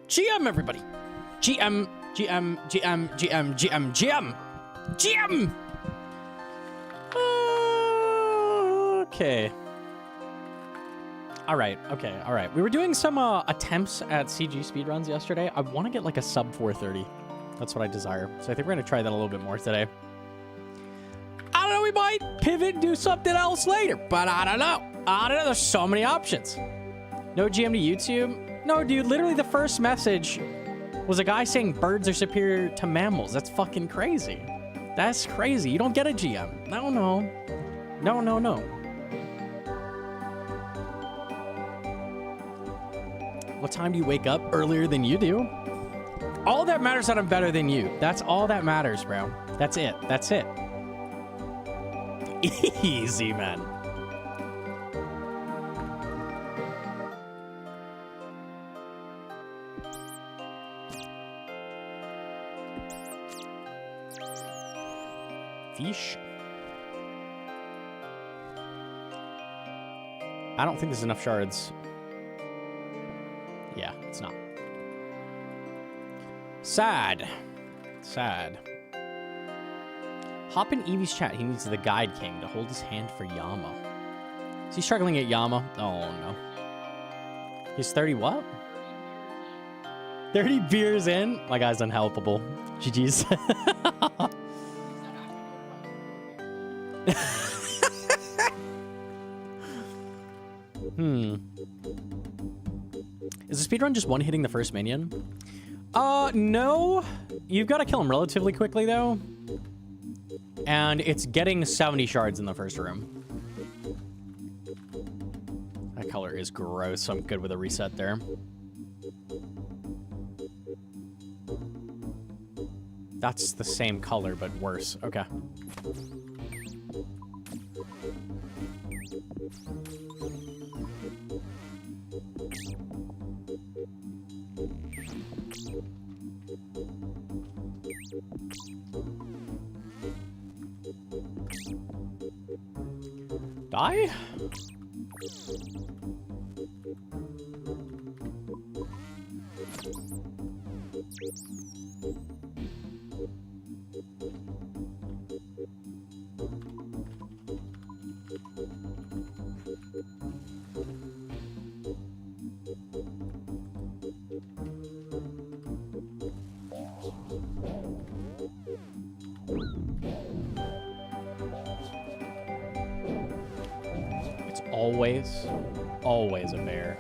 GM, everybody. GM, GM, GM, GM, GM, GM. GM! Okay. Alright, okay, alright. We were doing some attempts at CG speedruns yesterday. I want to get like a sub 430. That's what I desire. So I think we're going to try that a little bit more today. I don't know, we might pivot and do something else later, but I don't know. I don't know, there's so many options. No GM to YouTube? No, dude, literally the first message was a guy saying birds are superior to mammals. That's fucking crazy. That's crazy. You don't get a GM. No, no. No, no, no. What time do you wake up? Earlier than you do. All that matters is that I'm better than you. That's all that matters, bro. That's it. That's it. Easy, man. Fish. I don't think there's enough shards. Yeah, it's not. Sad. Sad. Hop in Eevee's chat. He needs the Guide King to hold his hand for Yama. Is he struggling at Yama? Oh, no. He's 30 what? 30 beers in? My guy's unhelpable. GG's. Is the speedrun just one hitting the first minion? No. You've got to kill him relatively quickly, though. And it's getting 70 shards in the first room. That color is gross, so I'm good with a reset there. That's the same color, but worse. Okay. Die? Always a bear.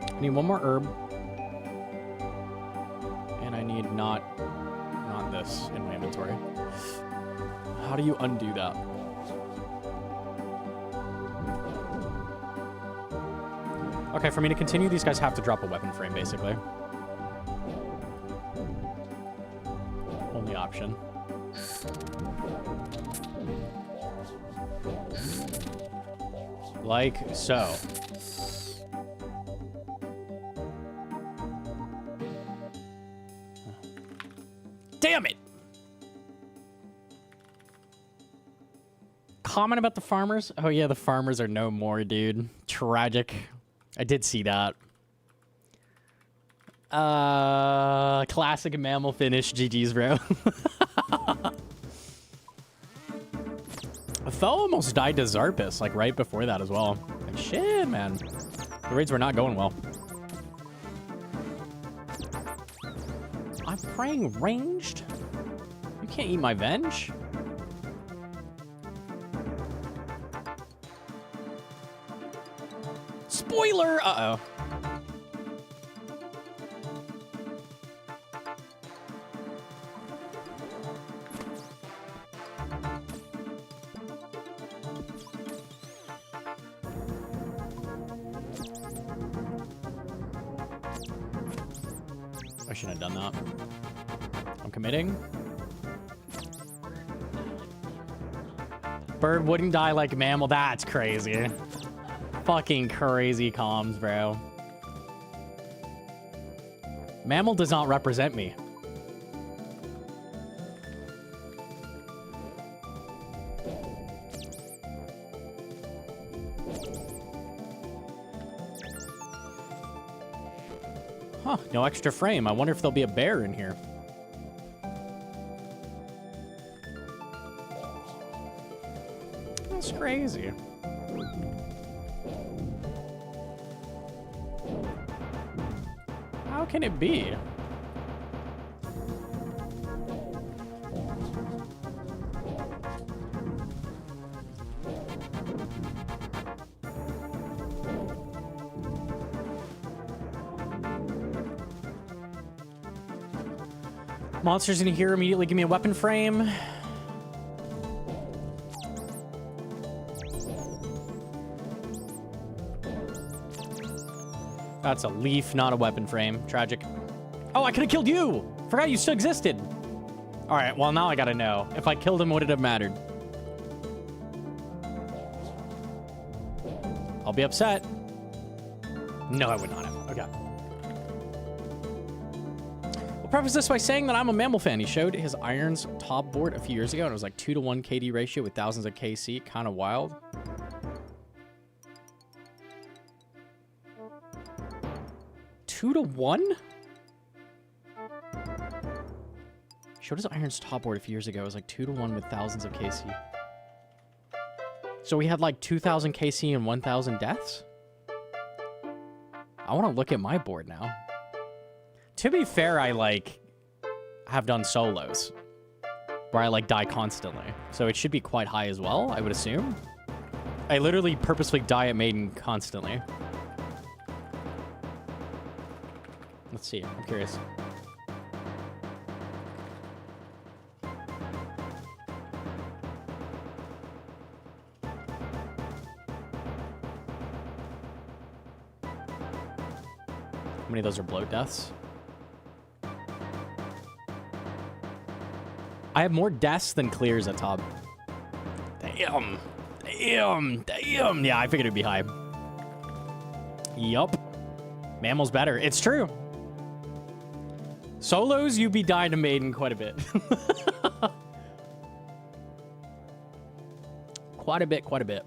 I need one more herb. And I need not this in my inventory. How do you undo that? Okay, for me to continue, these guys have to drop a weapon frame, basically. Only option. Like so. Damn it! Comment about the farmers? Oh yeah, the farmers are no more, dude. Tragic. I did see that. Classic mammal finish. GG's, bro. Fel almost died to Zarpus, like, right before that as well. Like, shit, man. The raids were not going well. I'm praying ranged? You can't eat my venge? Spoiler! Uh-oh. I shouldn't have done that. I'm committing. Bird wouldn't die like a mammal. That's crazy. Fucking crazy comms, bro. Mammal does not represent me. Huh, no extra frame. I wonder if there'll be a bear in here. That's crazy. How can it be? Monsters in here immediately give me a weapon frame. That's a leaf, not a weapon frame. Tragic. Oh, I could have killed you! Forgot you still existed. All right, well, now I gotta know. If I killed him, would it have mattered? I'll be upset. No, I would not have. Okay. We'll preface this by saying that I'm a mammal fan. He showed his irons top board a few years ago, and it was like 2-to-1 KD ratio with thousands of KC. Kind of wild. Two to 1? Showed his irons top board a few years ago. It was like 2-to-1 with thousands of KC. So we had like 2,000 KC and 1,000 deaths? I want to look at my board now. To be fair, I like have done solos where I like die constantly. So it should be quite high as well, I would assume. I literally purposefully die at Maiden constantly. Let's see. I'm curious. How many of those are bloat deaths? I have more deaths than clears at top. Damn. Damn. Damn. Yeah, I figured it'd be high. Yup. Mammal's better. It's true. Solos, you be dying to Maiden quite a bit. Quite a bit, quite a bit.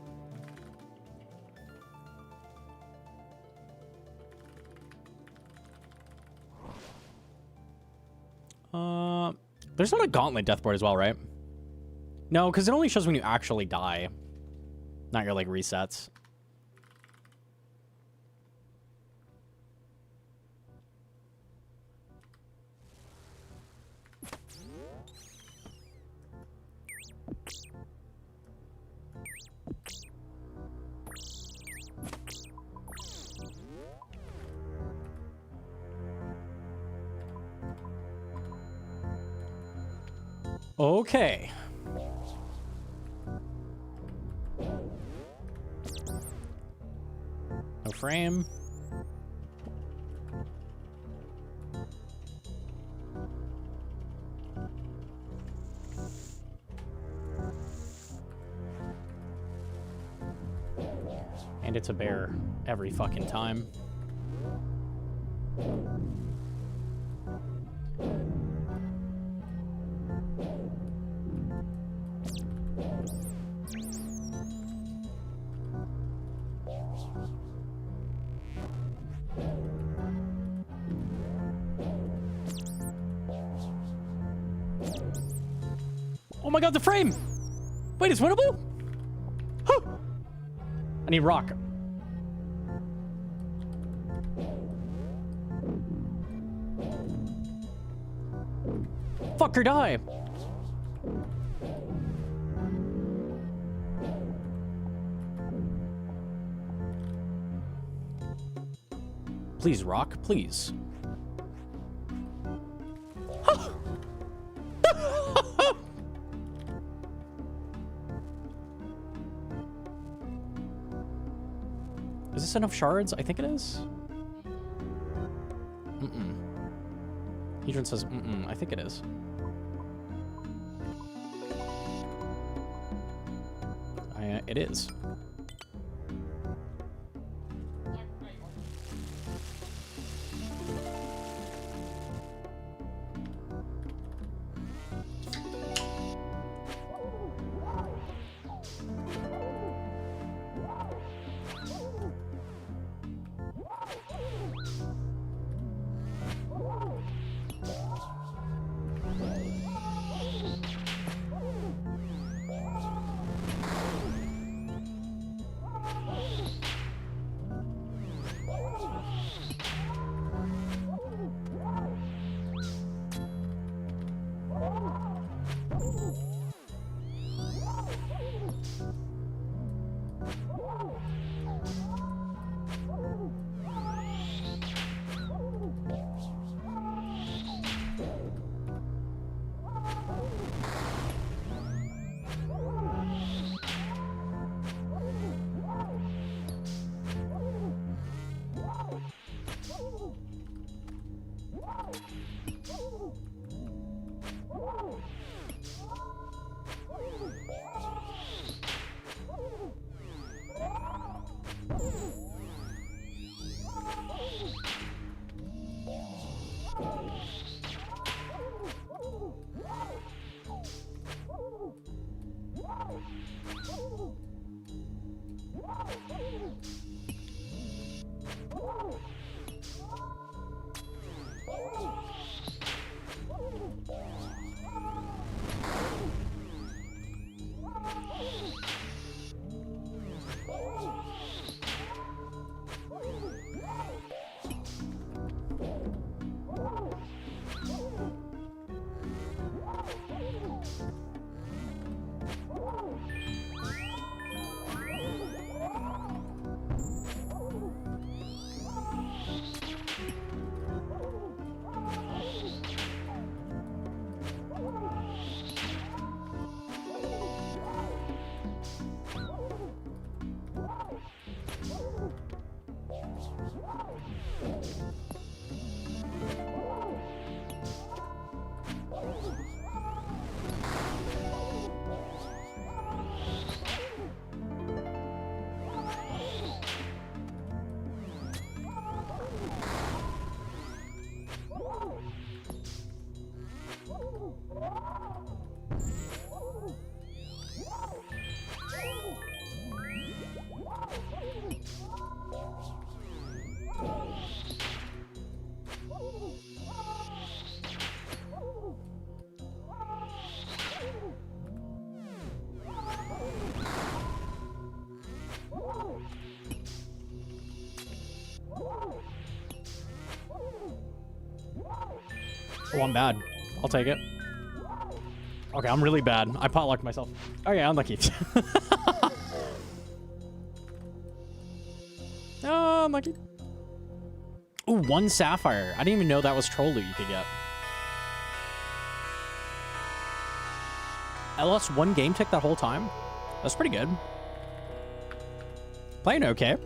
There's not a gauntlet death board as well, right? No, because it only shows when you actually die. Not your, like, resets. Okay. No frame. And it's a bear every fucking time. Oh my god, the frame! Wait, it's winnable? Huh. I need rock. Fuck or die. Please, rock, please. Is this enough shards? I think it is. Mm-mm. Hedron says, mm-mm. I think it is. It is. Oh, I'm bad. I'll take it. Okay, I'm really bad. I potlucked myself. Okay, unlucky. Oh, unlucky. Ooh, 1 sapphire. I didn't even know that was troll loot you could get. I lost 1 game tick that whole time. That's pretty good. Playing okay.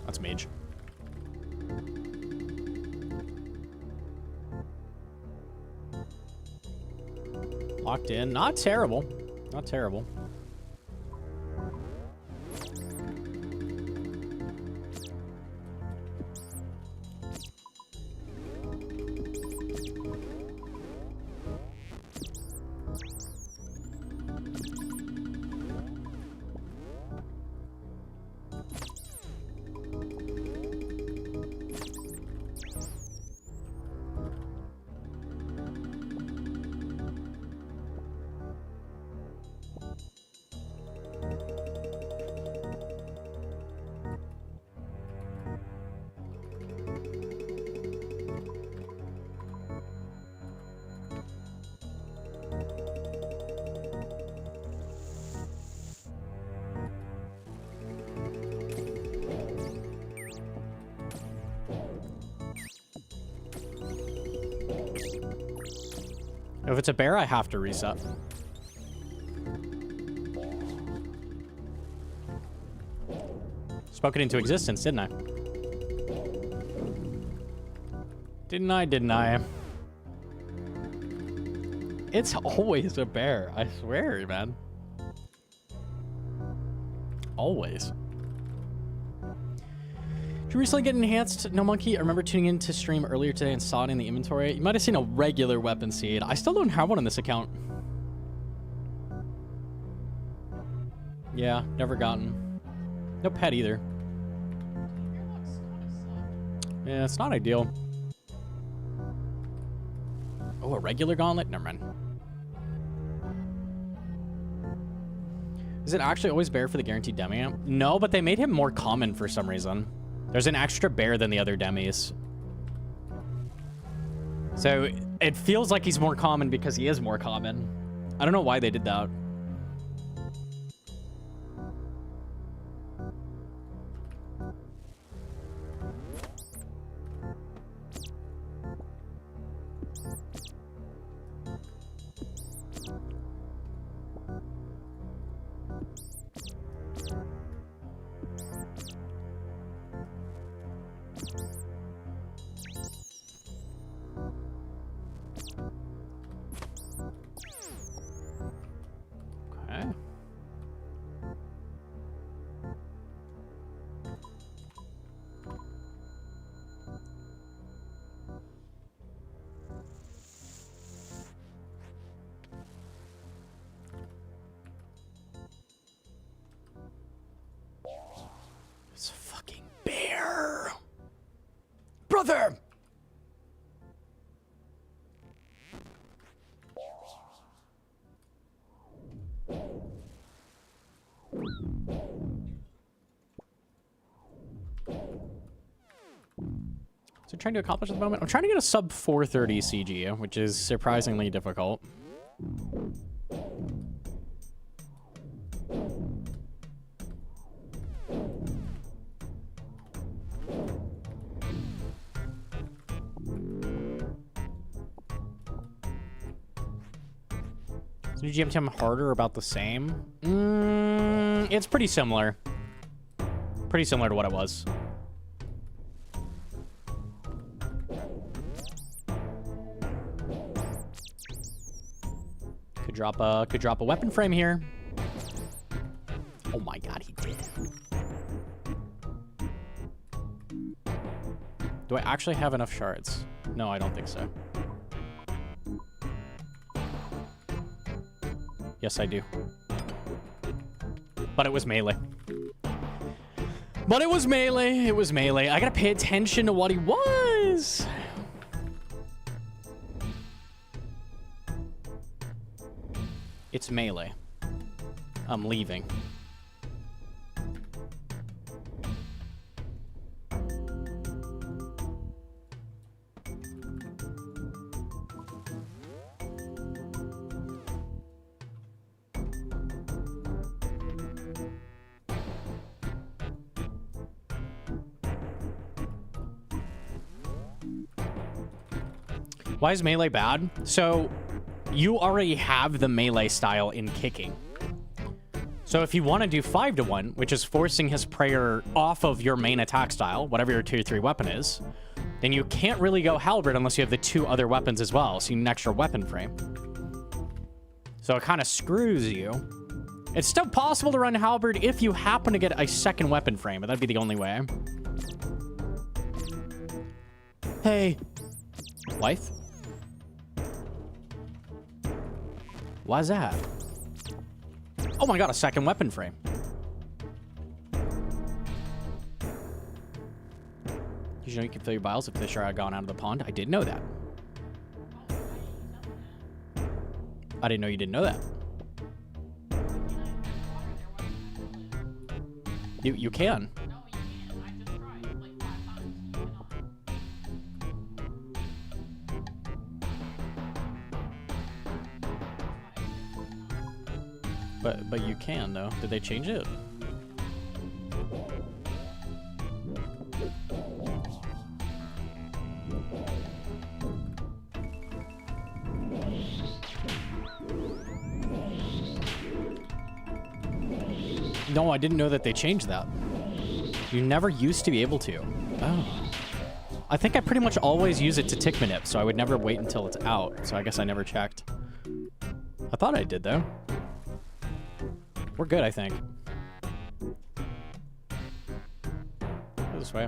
That's mage. Locked in. Not terrible. Not terrible. If it's a bear, I have to reset. Spoke it into existence, didn't I? Didn't I? It's always a bear, I swear, man. Always. Did you recently get enhanced, Gnomonkey? I remember tuning in to stream earlier today and saw it in the inventory. You might have seen a regular weapon seed. I still don't have one on this account. Yeah, never gotten. No pet either. Yeah, it's not ideal. Oh, a regular gauntlet? Never mind. Is it actually always bear for the guaranteed demi? No, but they made him more common for some reason. There's an extra bear than the other demis. So it feels like he's more common because he is more common. I don't know why they did that. mother! So I'm trying to accomplish at the moment. I'm trying to get a sub 430 CG, which is surprisingly difficult. So GMTM harder, about the same? It's pretty similar. Pretty similar to what it was. Could drop a weapon frame here. Oh my god, he did. Do I actually have enough shards? No, I don't think so. Yes, I do. But it was melee. But it was melee. It was melee. I gotta pay attention to what he was. It's melee. I'm leaving. Why is melee bad? So you already have the melee style in kicking. So if you want to do 5-to-1, which is forcing his prayer off of your main attack style, whatever your tier 3 weapon is, then you can't really go halberd unless you have the 2 other weapons as well, so you need an extra weapon frame. So it kind of screws you. It's still possible to run halberd if you happen to get a second weapon frame, but that'd be the only way. Hey. Life? Why's that? Oh my god, a second weapon frame. Did you know you can fill your vials if fish are gone out of the pond? I did know that. I didn't know you didn't know that. You can. But you can, though. Did they change it? No, I didn't know that they changed that. You never used to be able to. Oh. I think I pretty much always use it to tick manip, so I would never wait until it's out. So I guess I never checked. I thought I did, though. We're good, I think. Go this way.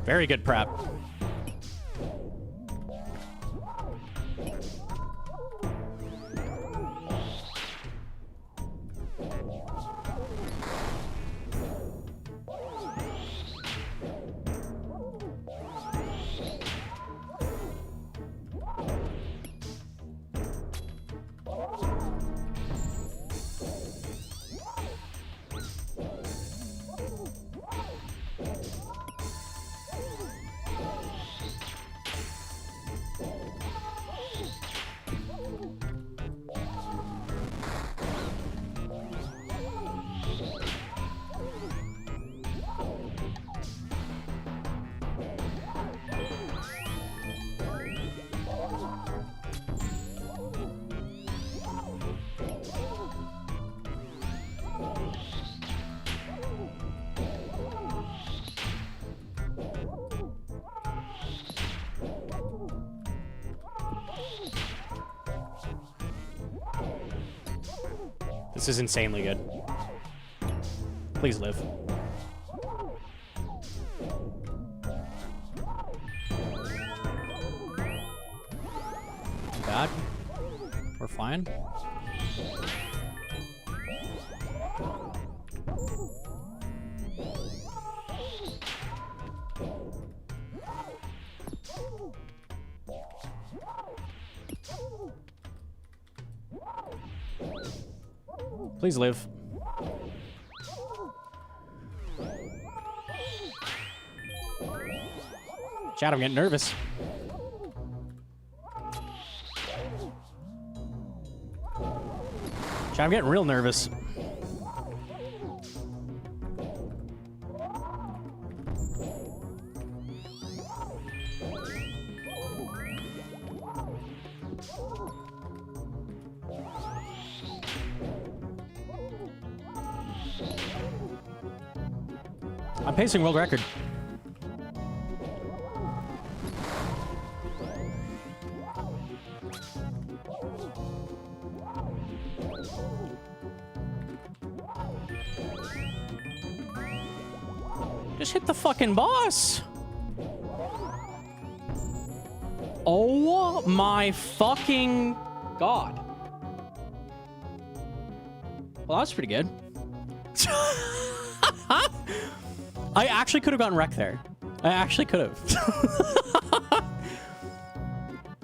Very good prep. This is insanely good. Please live. Bad. We're fine. Please live. Chat, I'm getting nervous. Chat, I'm getting real nervous. I'm pacing world record. Just hit the fucking boss. Oh my fucking god. Well, that's pretty good. I actually could have gotten wrecked there. I actually could have.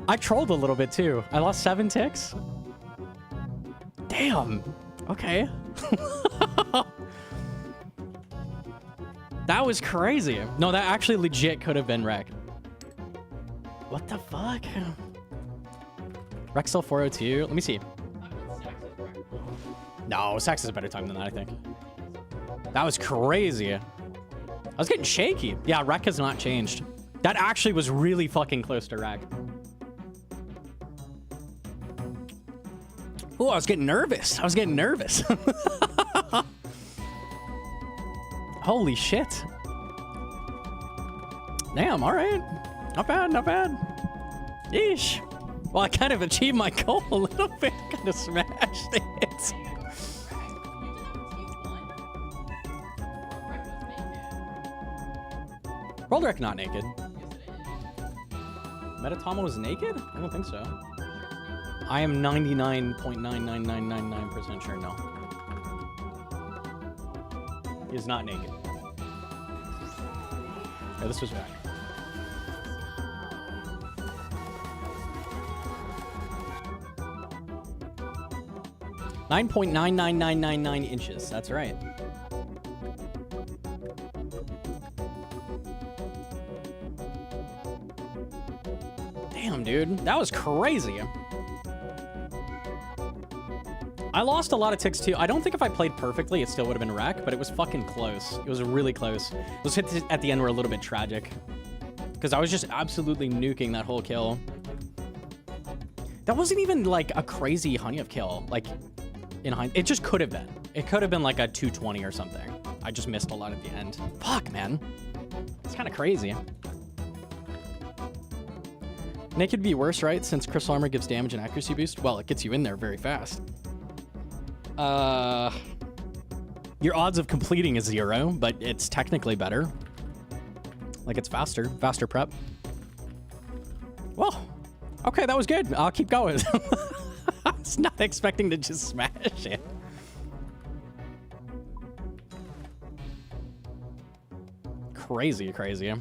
I trolled a little bit too. I lost 7 ticks. Damn. Okay. That was crazy. No, that actually legit could have been wrecked. What the fuck? Rexel 402. Let me see. No, Sax is a better time than that, I think. That was crazy. I was getting shaky. Yeah, Wreck has not changed. That actually was really fucking close to Wreck. Oh, I was getting nervous. I was getting nervous. Holy shit. Damn, all right. Not bad, not bad. Yeesh. Well, I kind of achieved my goal a little bit. Kind of smashed it. World Wreck not naked. Metatomo is naked? I don't think so. I am 99.99999% sure no. He is not naked. Yeah, this was back. .99999 inches. That's right. Damn, dude. That was crazy. I lost a lot of ticks, too. I don't think if I played perfectly, it still would have been wreck, but it was fucking close. It was really close. Those hits at the end were a little bit tragic. Because I was just absolutely nuking that whole kill. That wasn't even, like, a crazy honey of kill. Like, in hindsight. It just could have been. It could have been, like, a 220 or something. I just missed a lot at the end. Fuck, man. It's kind of crazy. Naked would be worse, right? Since Crystal Armor gives damage and accuracy boost? Well, it gets you in there very fast. Your odds of completing is 0, but it's technically better. Like, it's faster. Faster prep. Well, okay, that was good. I'll keep going. I was not expecting to just smash it. Crazy, crazy.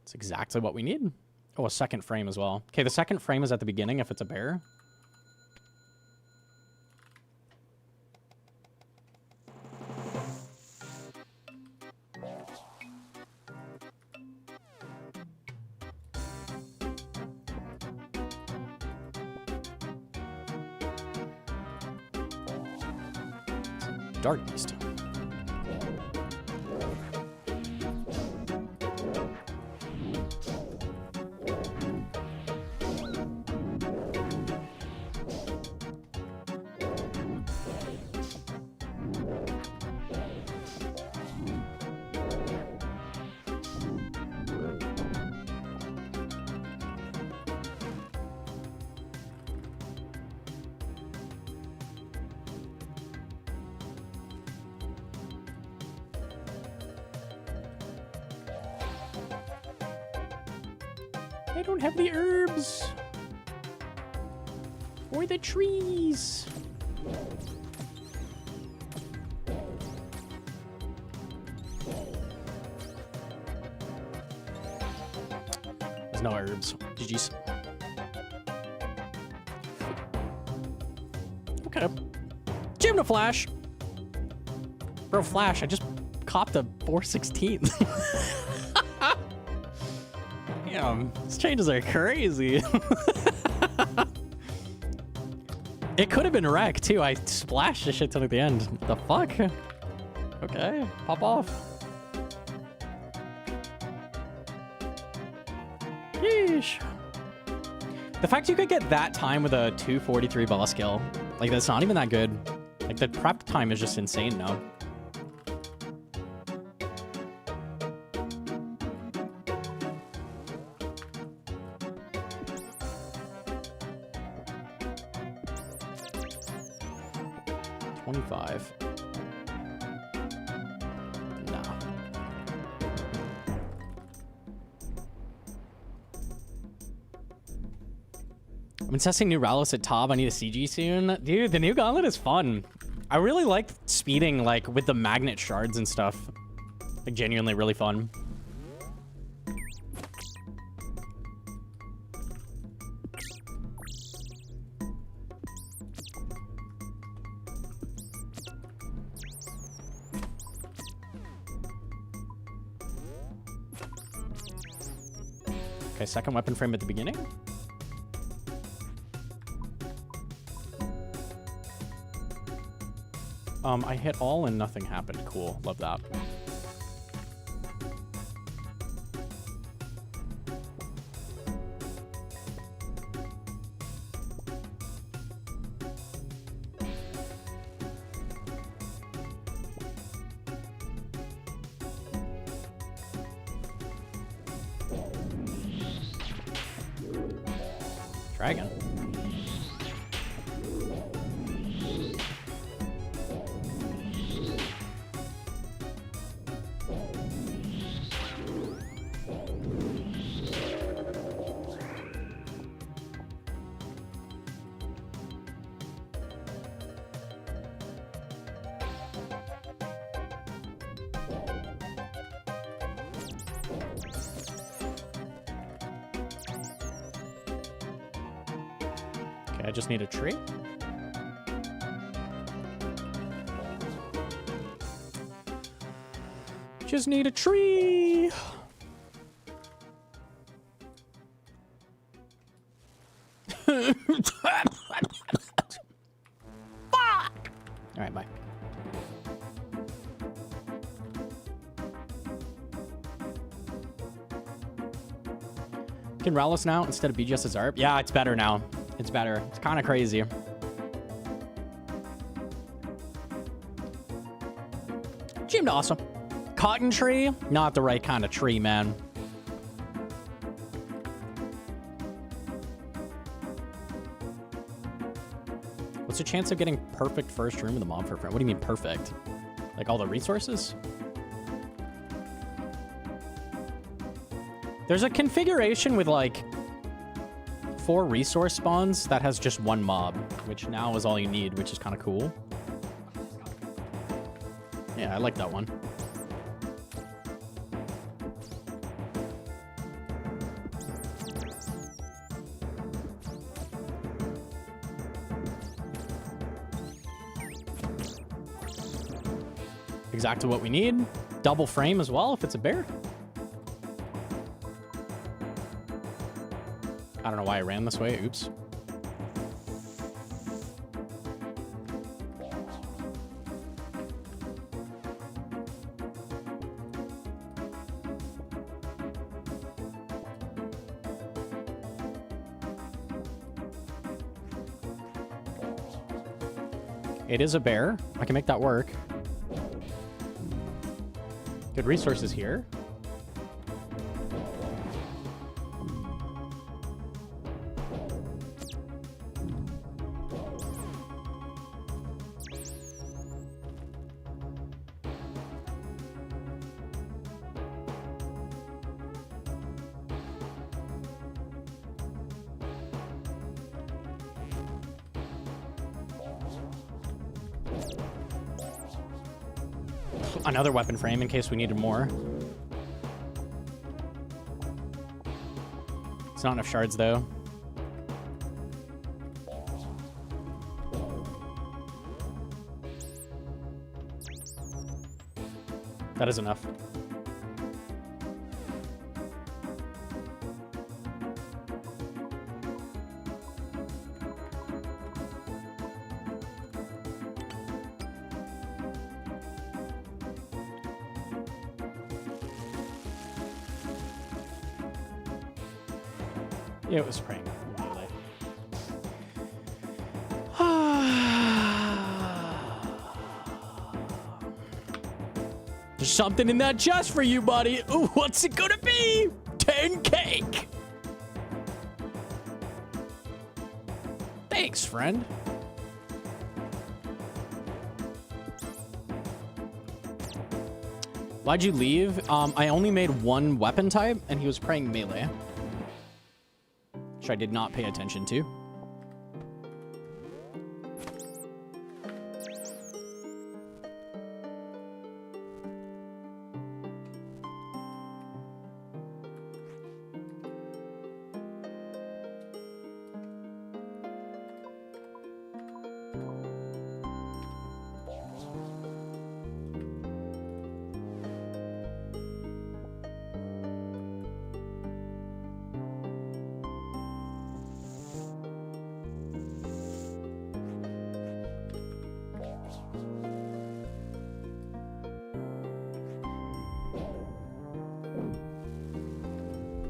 It's exactly what we need. Oh, a second frame as well. Okay, the second frame is at the beginning if it's a bear. Dark Beast. I don't have the herbs. Or the trees. There's no herbs. GG's. Okay. Jim to Flash. Bro, Flash, I just copped a 416th. Damn, these changes are crazy. It could have been wrecked too. I splashed a shit ton at the end. The fuck? Okay, pop off. Yeesh. The fact you could get that time with a 243 boss kill, like that's not even that good. Like the prep time is just insane now. I'm testing new Rallis at top. I need a CG soon. Dude, the new gauntlet is fun. I really like speeding, like, with the magnet shards and stuff. Like, genuinely really fun. Okay, second weapon frame at the beginning. I hit all and nothing happened. Cool. Love that. Dragon. I just need a tree. Just need a tree. Fuck! All right, bye. Can Rallis now instead of BGS as ARP? Yeah, it's better now. It's better. It's kind of crazy. Seemed awesome. Cotton tree? Not the right kind of tree, man. What's the chance of getting perfect first room in the mob for a friend? What do you mean perfect? Like all the resources? There's a configuration with like 4 resource spawns that has just 1 mob, which now is all you need, which is kind of cool. Yeah, I like that one. Exactly what we need. Double frame as well if it's a bear. I don't know why I ran this way. Oops. It is a bear. I can make that work. Good resources here. another weapon frame in case we needed more. It's not enough shards, though. That is enough. It was spraying melee. There's something in that chest for you, buddy. Ooh, what's it gonna be? 10 cake. Thanks, friend. Why'd you leave? I only made one weapon type, and he was praying melee, which I did not pay attention to.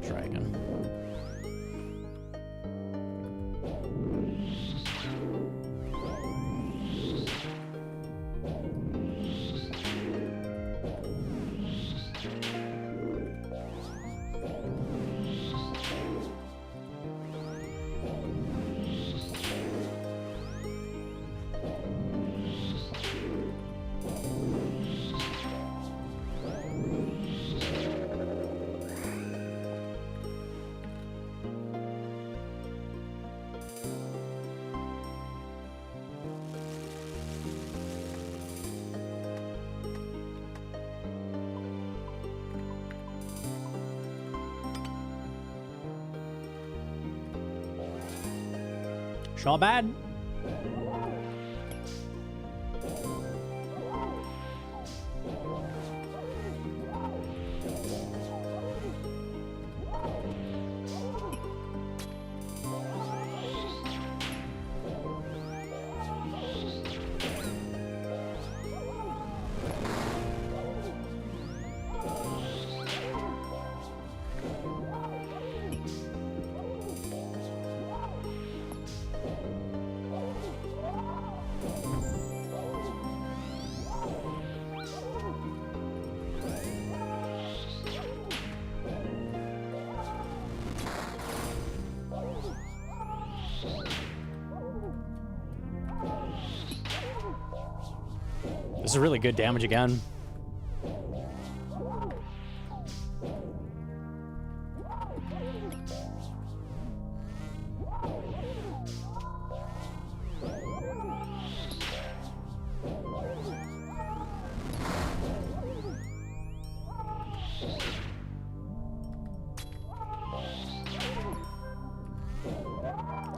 Try again. Shaw bad. This is really good damage again.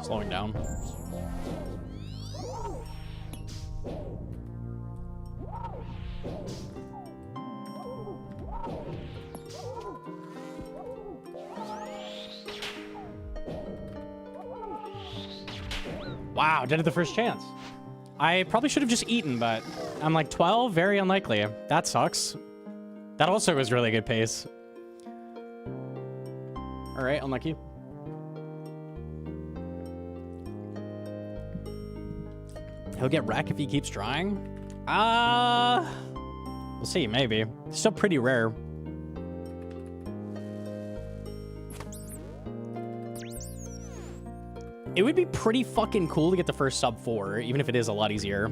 Slowing down. Wow, dead at the first chance. I probably should have just eaten, but I'm like 12, very unlikely. That sucks. That also was really good pace. All right, unlucky. He'll get wreck if he keeps trying. We'll see, maybe. It's still pretty rare. It would be pretty fucking cool to get the first sub 4, even if it is a lot easier.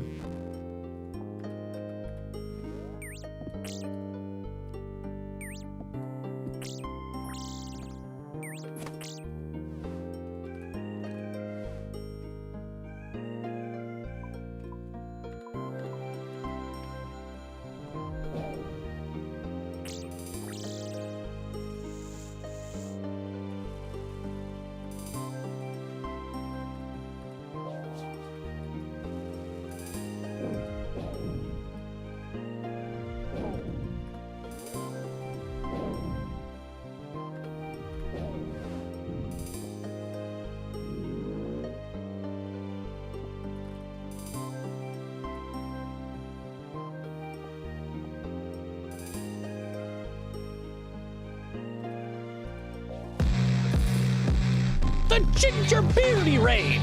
The Ginger Beardy raid!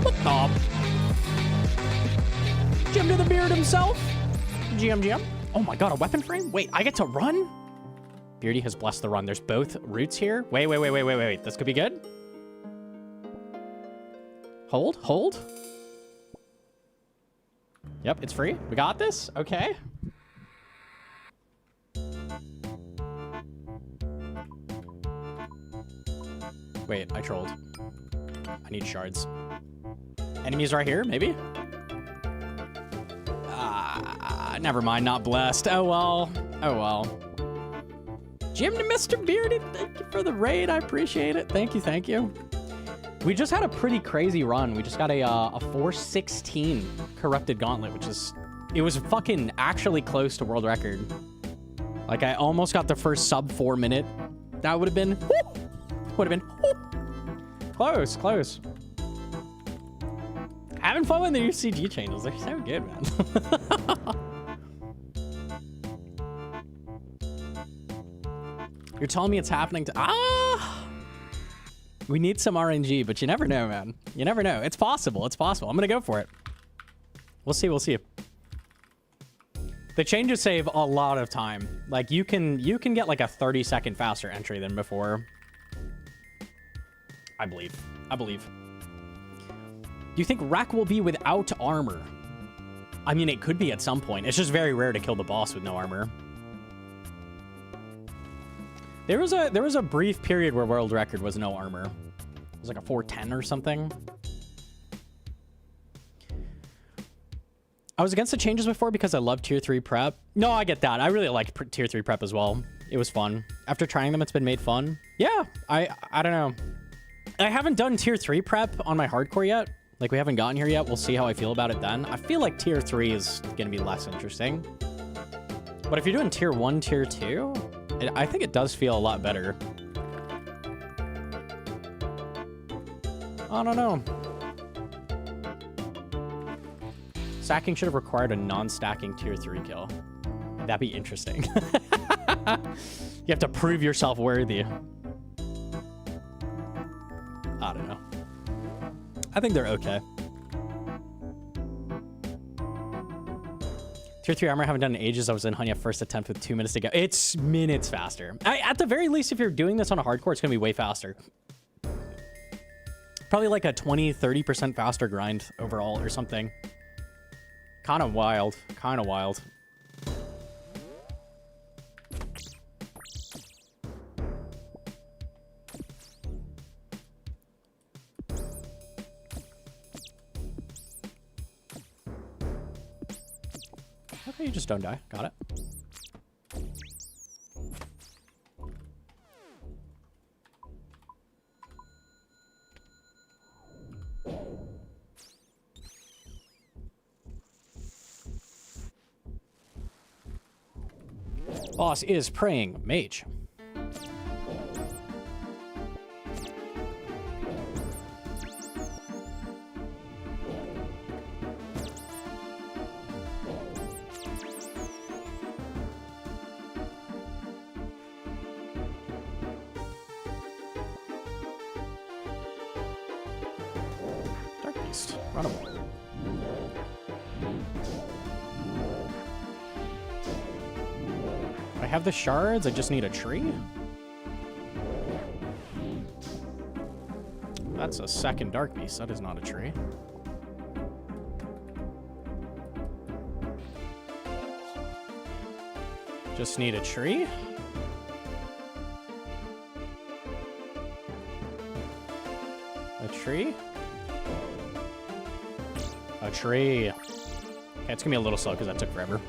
What the? Jim to the beard himself? GM. Oh my god, a weapon frame? Wait, I get to run? Beardy has blessed the run. There's both routes here. Wait. This could be good. Hold. Yep, it's free. We got this. Okay. Wait, I trolled. I need shards. Enemies right here, maybe? Never mind, not blessed. Oh well. Jim to Mr. Beardy, thank you for the raid. I appreciate it. Thank you. We just had a pretty crazy run. We just got a 416 corrupted gauntlet, it was fucking actually close to world record. Like, I almost got the first sub 4 minute. That would have been, close. Having fun with the new CG changes. They're so good, man. You're telling me it's happening to... We need some RNG, but you never know, man. You never know. It's possible. I'm going to go for it. We'll see. The changes save a lot of time. Like, you can get like a 30-second faster entry than before. I believe. Do you think Wreck will be without armor? I mean, it could be at some point. It's just very rare to kill the boss with no armor. There was a brief period where world record was no armor. It was like a 410 or something. I was against the changes before because I love tier 3 prep. No, I get that. I really like tier 3 prep as well. It was fun. After trying them, it's been made fun. Yeah, I don't know. I haven't done tier 3 prep on my hardcore yet. Like, we haven't gotten here yet. We'll see how I feel about it then. I feel like tier 3 is going to be less interesting. But if you're doing tier 1, tier 2, I think it does feel a lot better. I don't know. Stacking should have required a non-stacking tier 3 kill. That'd be interesting. You have to prove yourself worthy. I don't know. I think they're okay. Tier 3 armor I haven't done in ages. I was in Hunya first attempt with 2 minutes to go. It's minutes faster. At the very least, if you're doing this on a hardcore, it's going to be way faster. Probably like a 20-30% faster grind overall or something. Kind of wild. Okay, you just don't die. Got it. Boss is praying mage. Dark Beast. Runnable. I have the shards, I just need a tree. That's a second Dark Beast, that is not a tree. Just need a tree. A tree. A tree. Okay, it's gonna be a little slow because that took forever.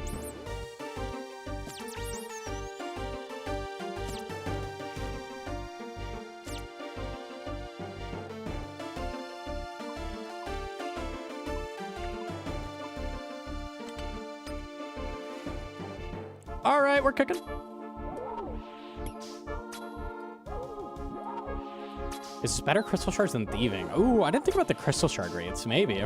All right, we're cooking. Is this better crystal shards than thieving? Ooh, I didn't think about the crystal shard rates. Maybe.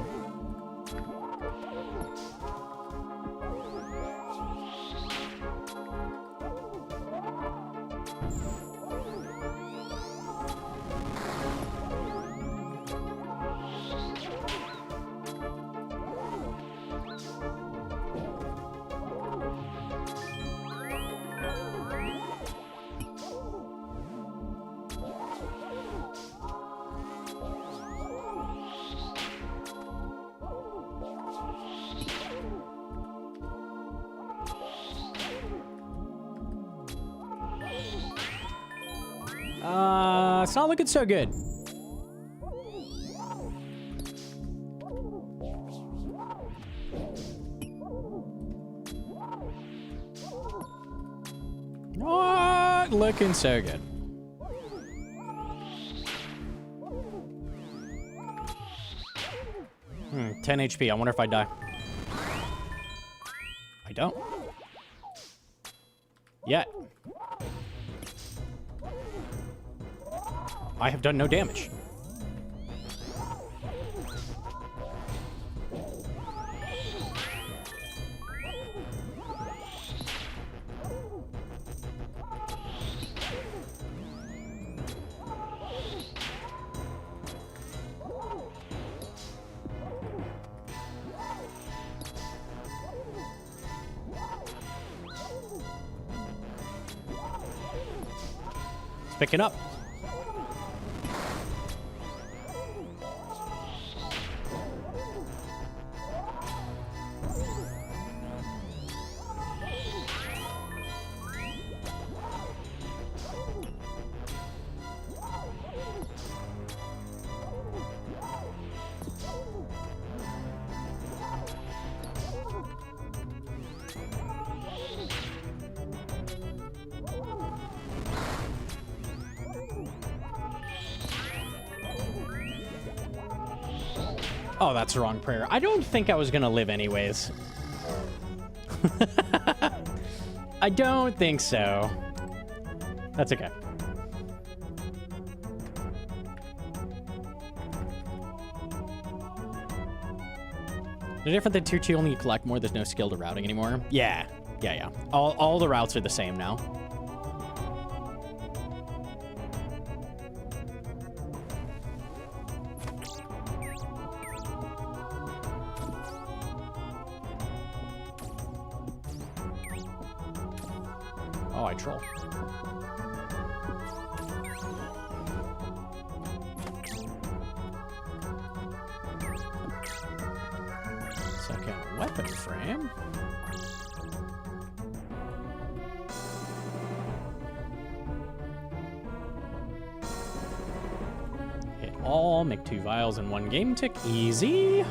It's not looking so good. Not looking so good. 10 HP. I wonder if I die. I don't. Yet. I have done no damage. It's picking up. Oh, that's the wrong prayer. I don't think I was gonna live anyways. I don't think so. That's okay. They're different than tier 2, only you collect more, there's no skill to routing anymore. Yeah. All the routes are the same now. Oh, I troll. Second weapon frame. Hit all, make 2 vials in 1 game tick. Easy.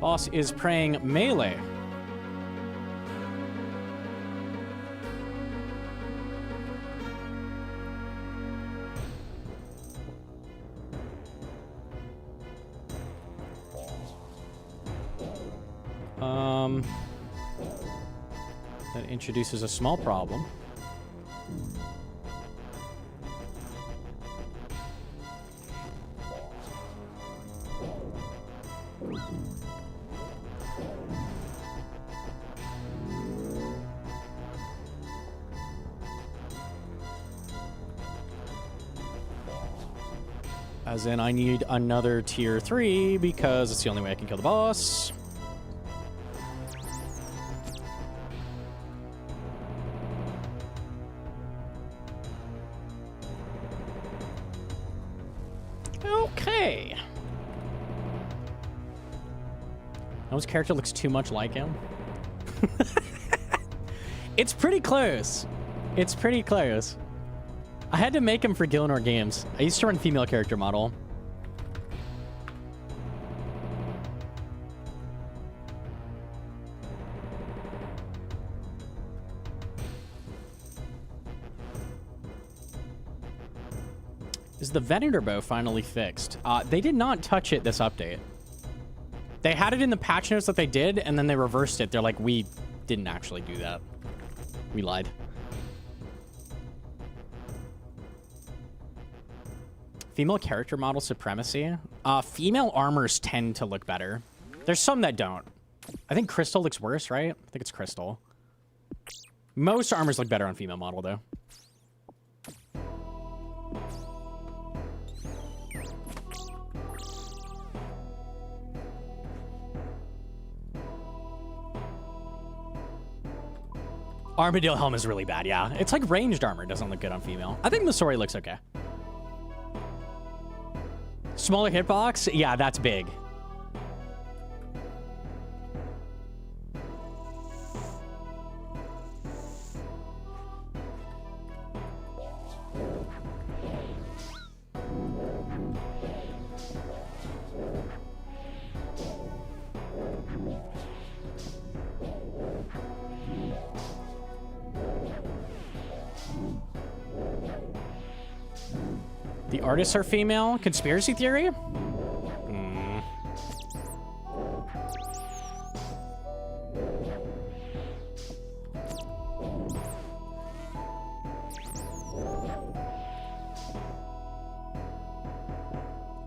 Boss is praying melee. That introduces a small problem. As in, I need another tier 3 because it's the only way I can kill the boss. Okay. Noah's character looks too much like him. It's pretty close. It's pretty close. I had to make him for Gilnor games. I used to run female character model. Is the Venator bow finally fixed? They did not touch it this update. They had it in the patch notes that they did, and then they reversed it. They're like, we didn't actually do that. We lied. Female character model supremacy. Female armors tend to look better. There's some that don't. I think Crystal looks worse, right? I think it's Crystal. Most armors look better on female model, though. Armadillo helm is really bad, yeah. It's like ranged armor. It doesn't look good on female. I think Missouri looks okay. Smaller hitbox? Yeah, that's big. The artists are female. Conspiracy theory? Hmm.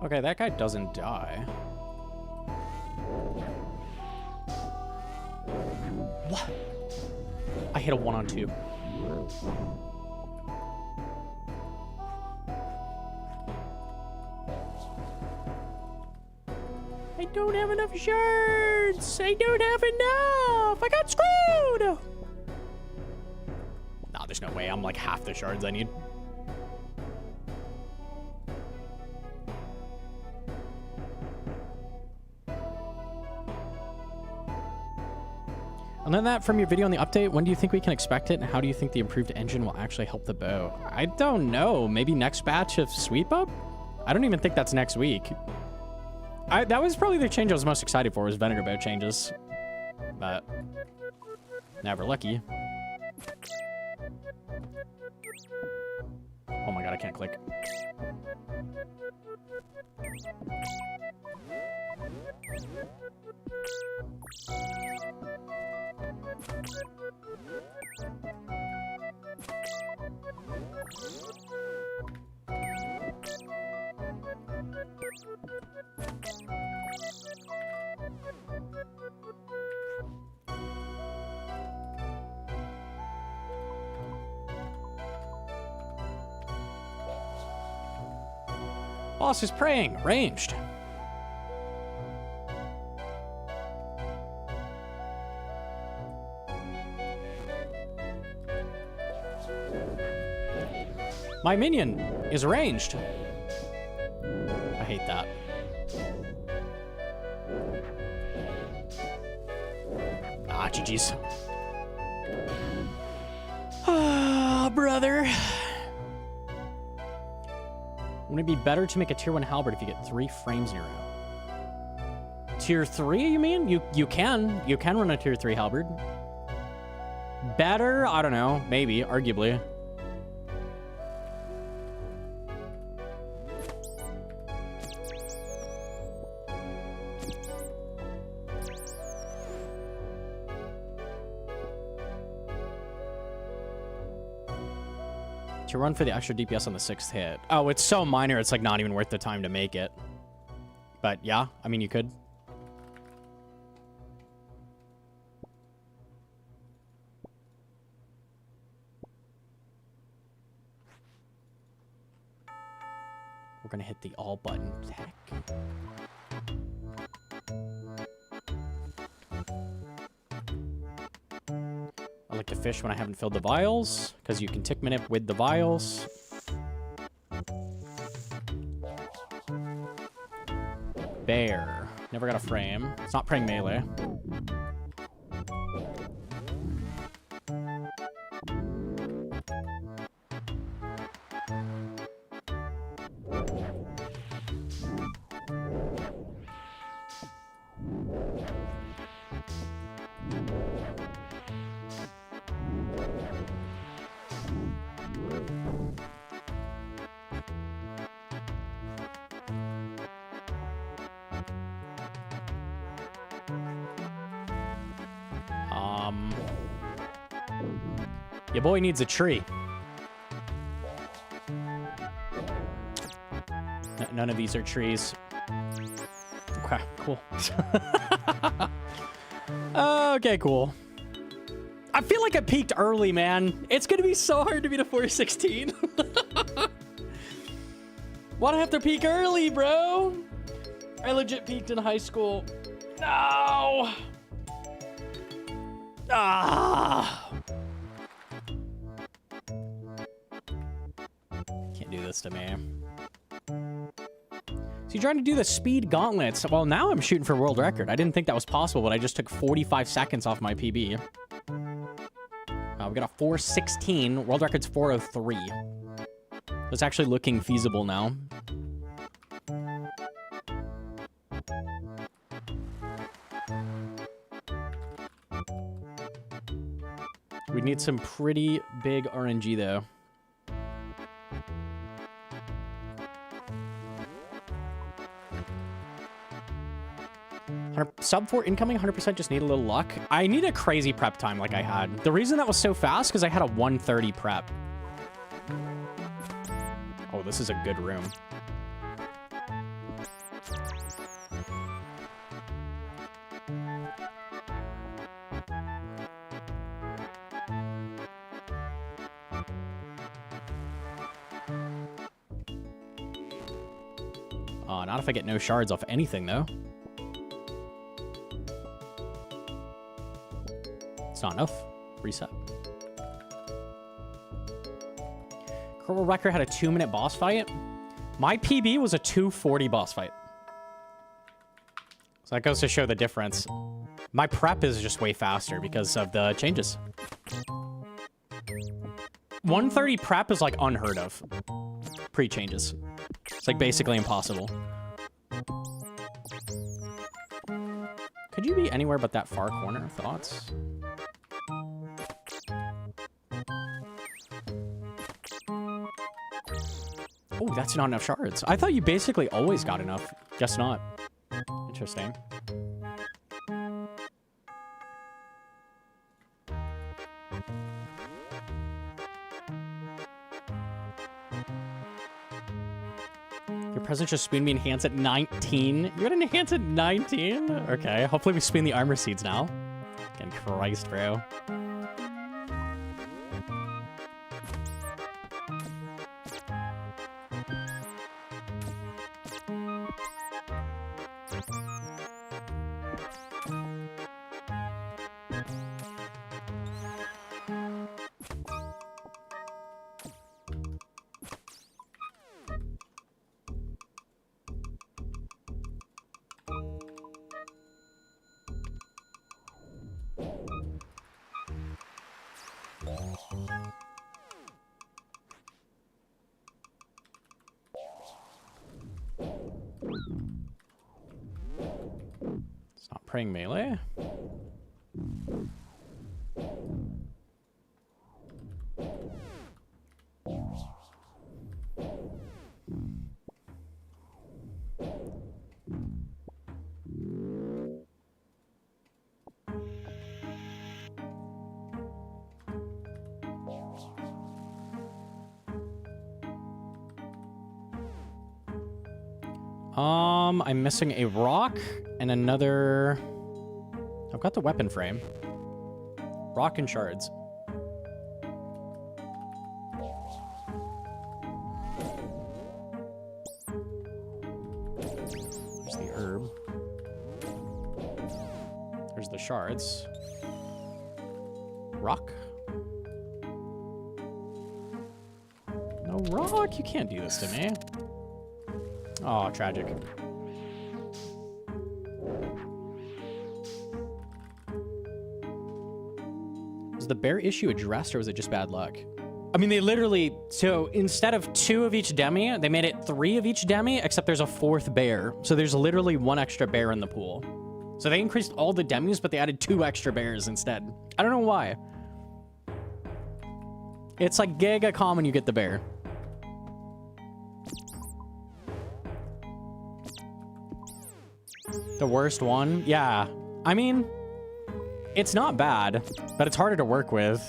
Okay, that guy doesn't die. What? I hit a 1-on-2. I don't have enough shards. I don't have enough. I got screwed. Nah, there's no way. I'm like half the shards I need. And then that from your video on the update, when do you think we can expect it? And how do you think the improved engine will actually help the bow? I don't know. Maybe next batch of sweep up? I don't even think that's next week. That was probably the change I was most excited for, was vinegar bow changes. But never lucky. Oh my god, I can't click. Boss is praying. Ranged. My minion is ranged. I hate that. Ah, GG's. Ah, brother. Wouldn't it be better to make a tier 1 halberd if you get 3 frames in a row? Tier 3, you mean? You can run a tier 3 halberd. Better? I don't know. Maybe. Arguably. To run for the extra DPS on the 6th hit. Oh, it's so minor, it's like not even worth the time to make it. But yeah, I mean, you could. We're gonna hit the all button tech. I like to fish when I haven't filled the vials, because you can tick minute with the vials. Bear. Never got a frame. It's not praying melee. Your boy needs a tree. None of these are trees. Okay, cool. Okay, cool. I feel like I peaked early, man. It's gonna be so hard to beat a 416. Why'd I have to peak early, bro? I legit peaked in high school. No! Ah! Can't do this to me. So you're trying to do the speed gauntlets. Well, now I'm shooting for world record. I didn't think that was possible, but I just took 45 seconds off my PB. We got a 416. World record's 403. It's actually looking feasible now. We need some pretty big RNG, though. Sub 4 incoming, 100% just need a little luck. I need a crazy prep time like I had. The reason that was so fast because I had a 1:30 prep. Oh, this is a good room. Not if I get no shards off anything, though. It's not enough. Reset. Curl Record had a 2-minute boss fight. My PB was a 2:40 boss fight. So that goes to show the difference. My prep is just way faster because of the changes. 1:30 prep is like unheard of. Pre-changes. It's like basically impossible. Could you be anywhere but that far corner? Thoughts? Oh, that's not enough shards. I thought you basically always got enough. Just not. Interesting. Your presence just spooned me enhance at 19. You got an enhance at 19? Okay, hopefully we spoon the armor seeds now. Again, Christ, bro. It's not praying melee. I'm missing a rock and another... I've got the weapon frame. Rock and shards. There's the herb. There's the shards. Rock. No rock? You can't do this to me. Oh, tragic. Was the bear issue addressed or was it just bad luck? I mean, they literally, so instead of 2 of each demi, they made it 3 of each demi, except there's a 4th bear. So there's literally 1 extra bear in the pool. So they increased all the demis, but they added 2 extra bears instead. I don't know why. It's like giga common you get the bear. The worst one? Yeah. I mean, it's not bad, but it's harder to work with.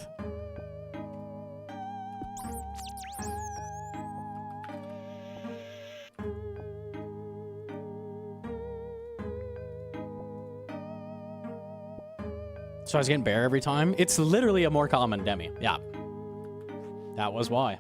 So I was getting bear every time. It's literally a more common demi. Yeah. That was why.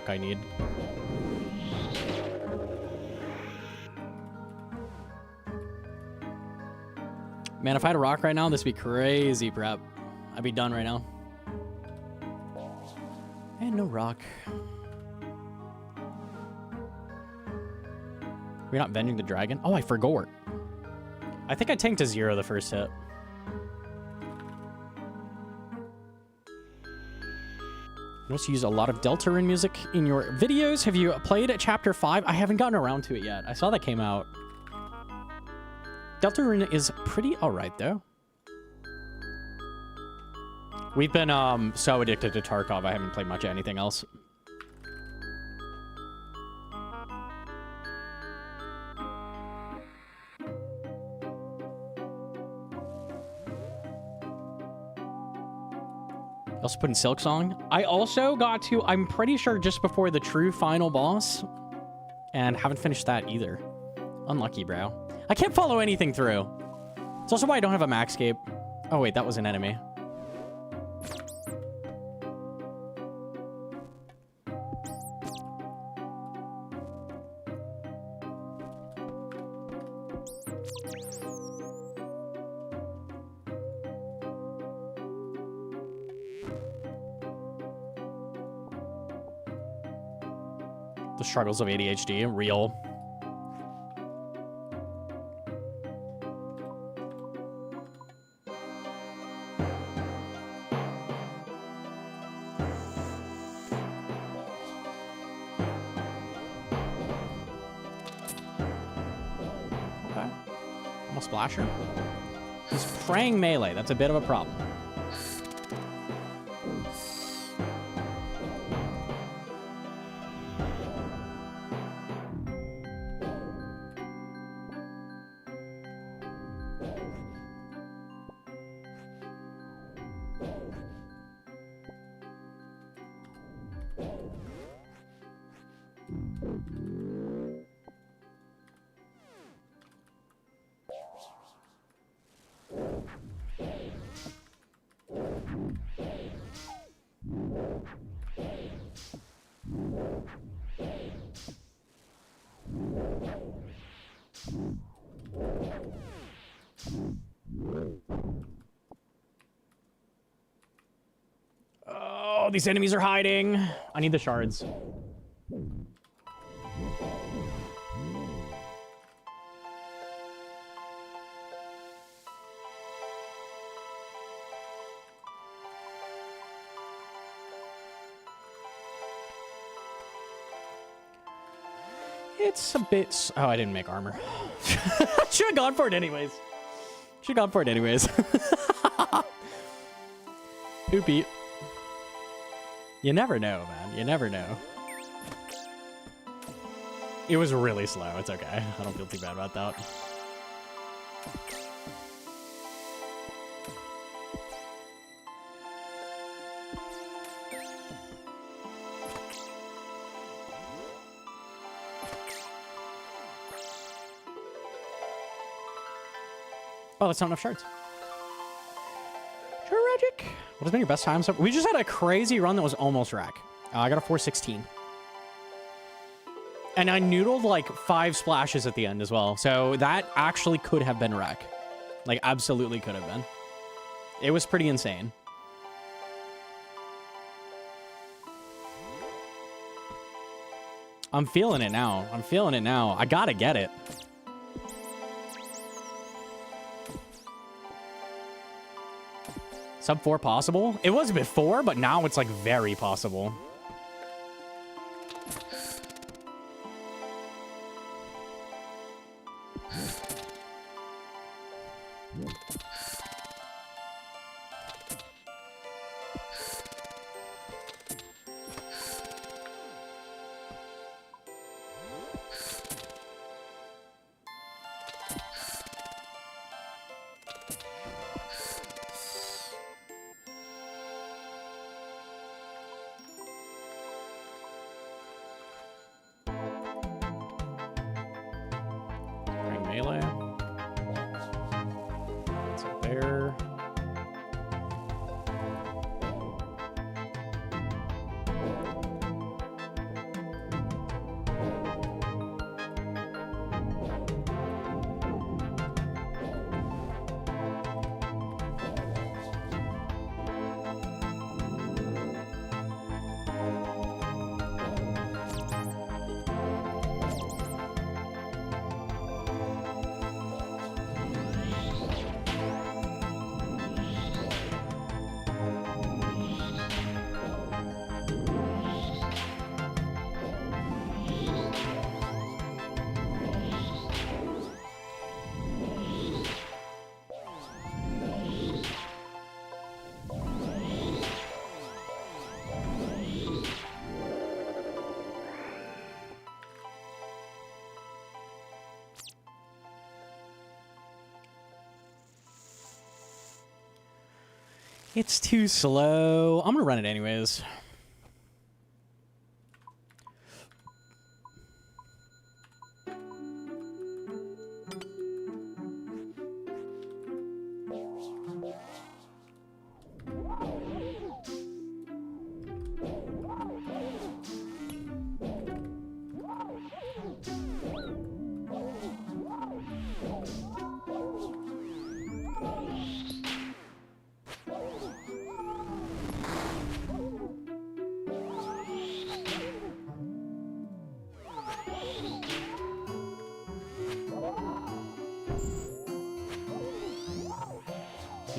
I need. Man, if I had a rock right now, this would be crazy prep. I'd be done right now. And no rock. We're not venging the dragon? Oh, I forgot. I think I tanked to 0 the first hit. You also use a lot of Deltarune music in your videos. Have you played Chapter 5? I haven't gotten around to it yet. I saw that came out. Deltarune is pretty alright, though. We've been so addicted to Tarkov, I haven't played much of anything else. Also put in Silk Song. I also got to, I'm pretty sure, just before the true final boss. And haven't finished that either. Unlucky, bro. I can't follow anything through. It's also why I don't have a Maxscape. Oh, wait, that was an enemy. The struggles of ADHD, real. Okay. Almost splasher. He's praying melee. That's a bit of a problem. Oh, these enemies are hiding. I need the shards. It's a bit... Oh, I didn't make armor. Should have gone for it anyways. Should have gone for it anyways. Oopie. You never know, man. You never know. It was really slow. It's okay. I don't feel too bad about that. Oh, that's not enough shards. Tragic. What has been your best time? So we just had a crazy run that was almost rack. I got a 416. And I noodled like 5 splashes at the end as well. So that actually could have been rack. Like, absolutely could have been. It was pretty insane. I'm feeling it now. I'm feeling it now. I gotta get it. Sub 4 possible? It was before, but now it's like very possible. Melee. That's a It's too slow. I'm gonna run it anyways.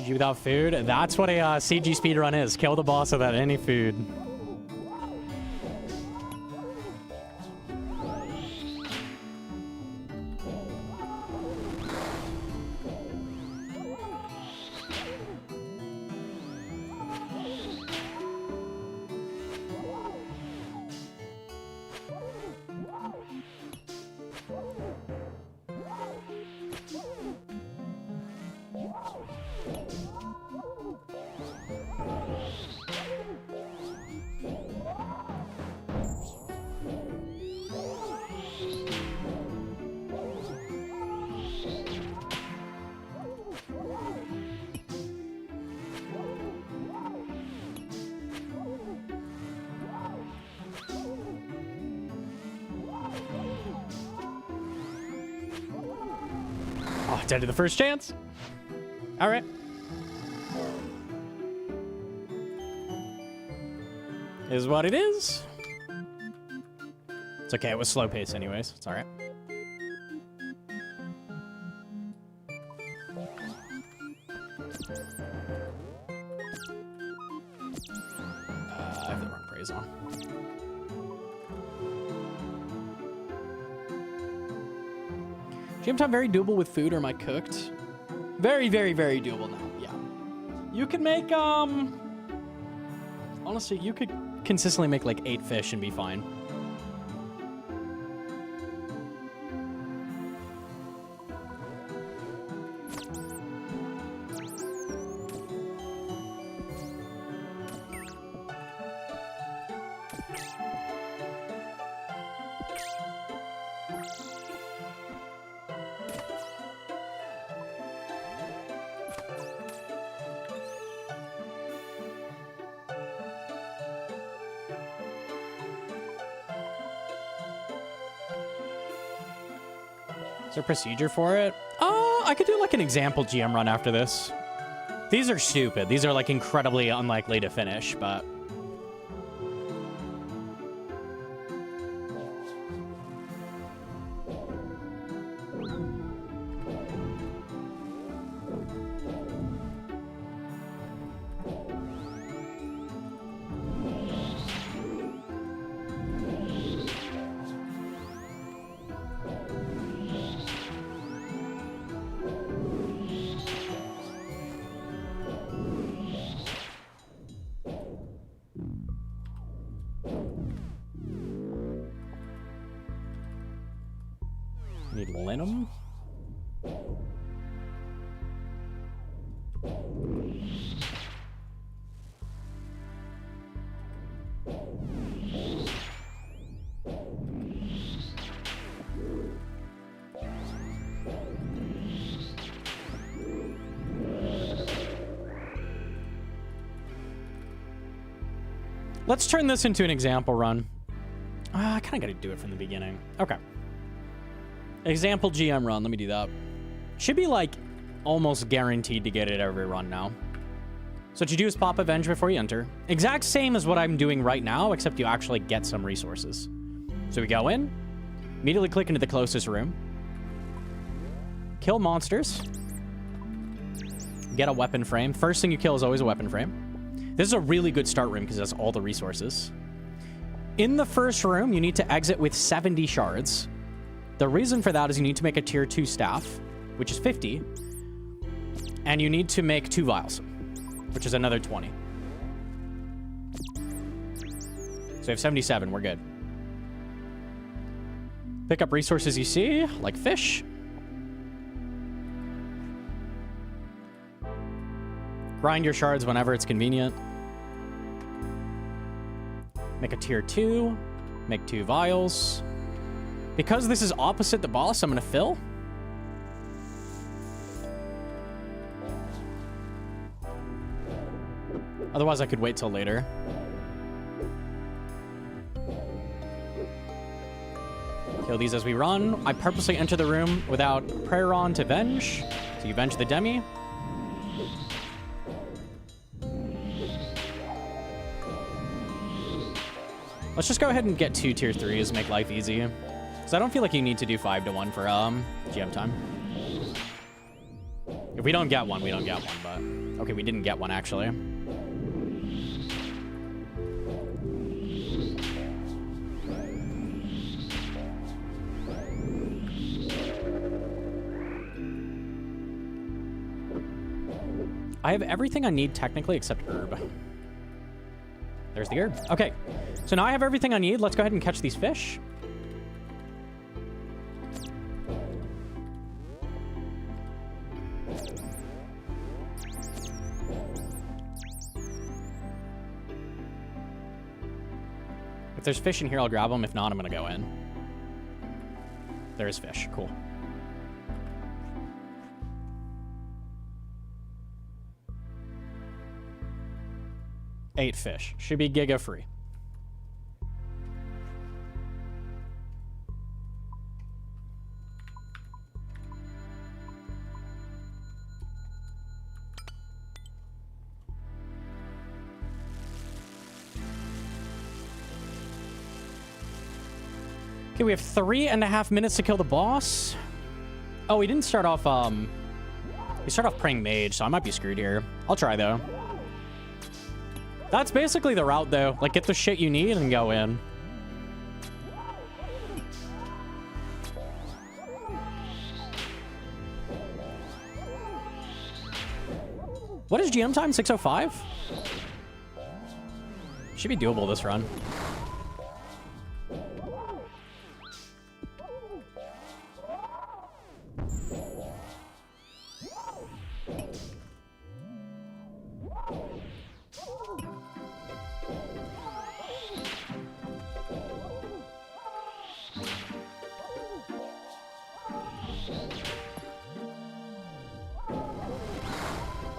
GG without food? That's what a CG speedrun is. Kill the boss without any food. Dead to the first chance. All right. Is what it is. It's okay. It was slow pace anyways. It's all right. I have the wrong praise on. Gym time very doable with food, or am I cooked? Very, very, very doable now, yeah. You could make, honestly, you could consistently make like 8 fish and be fine. Is there a procedure for it? I could do like an example GM run after this. These are stupid. These are like incredibly unlikely to finish, but... Need linum? Let's turn this into an example run. I kind of got to do it from the beginning. Okay. Example GM run. Let me do that. Should be like almost guaranteed to get it every run now. So what you do is pop Avenge before you enter. Exact same as what I'm doing right now, except you actually get some resources. So we go in, immediately click into the closest room, kill monsters, get a weapon frame. First thing you kill is always a weapon frame. This is a really good start room because it has all the resources. In the first room, you need to exit with 70 shards. The reason for that is you need to make a tier 2 staff, which is 50, and you need to make 2 vials, which is another 20. So we have 77, we're good. Pick up resources you see, like fish. Grind your shards whenever it's convenient. Make a tier 2. Make 2 vials. Because this is opposite the boss, I'm going to fill. Otherwise, I could wait till later. Kill these as we run. I purposely enter the room without prayer on to venge. So you venge the demi. Let's just go ahead and get 2 tier 3s, make life easy. Because I don't feel like you need to do 5 to 1 for GM time. If we don't get one, we don't get one, but... Okay, we didn't get one, actually. I have everything I need technically except herb. There's the herb. Okay, so now I have everything I need. Let's go ahead and catch these fish. If there's fish in here, I'll grab them. If not, I'm going to go in. There is fish. Cool. Eight fish. Should be giga free. Okay, we have 3.5 minutes to kill the boss. Oh, we didn't start off, we start off praying mage, so I might be screwed here. I'll try, though. That's basically the route, though. Like, get the shit you need and go in. What is GM time? 6:05? Should be doable this run.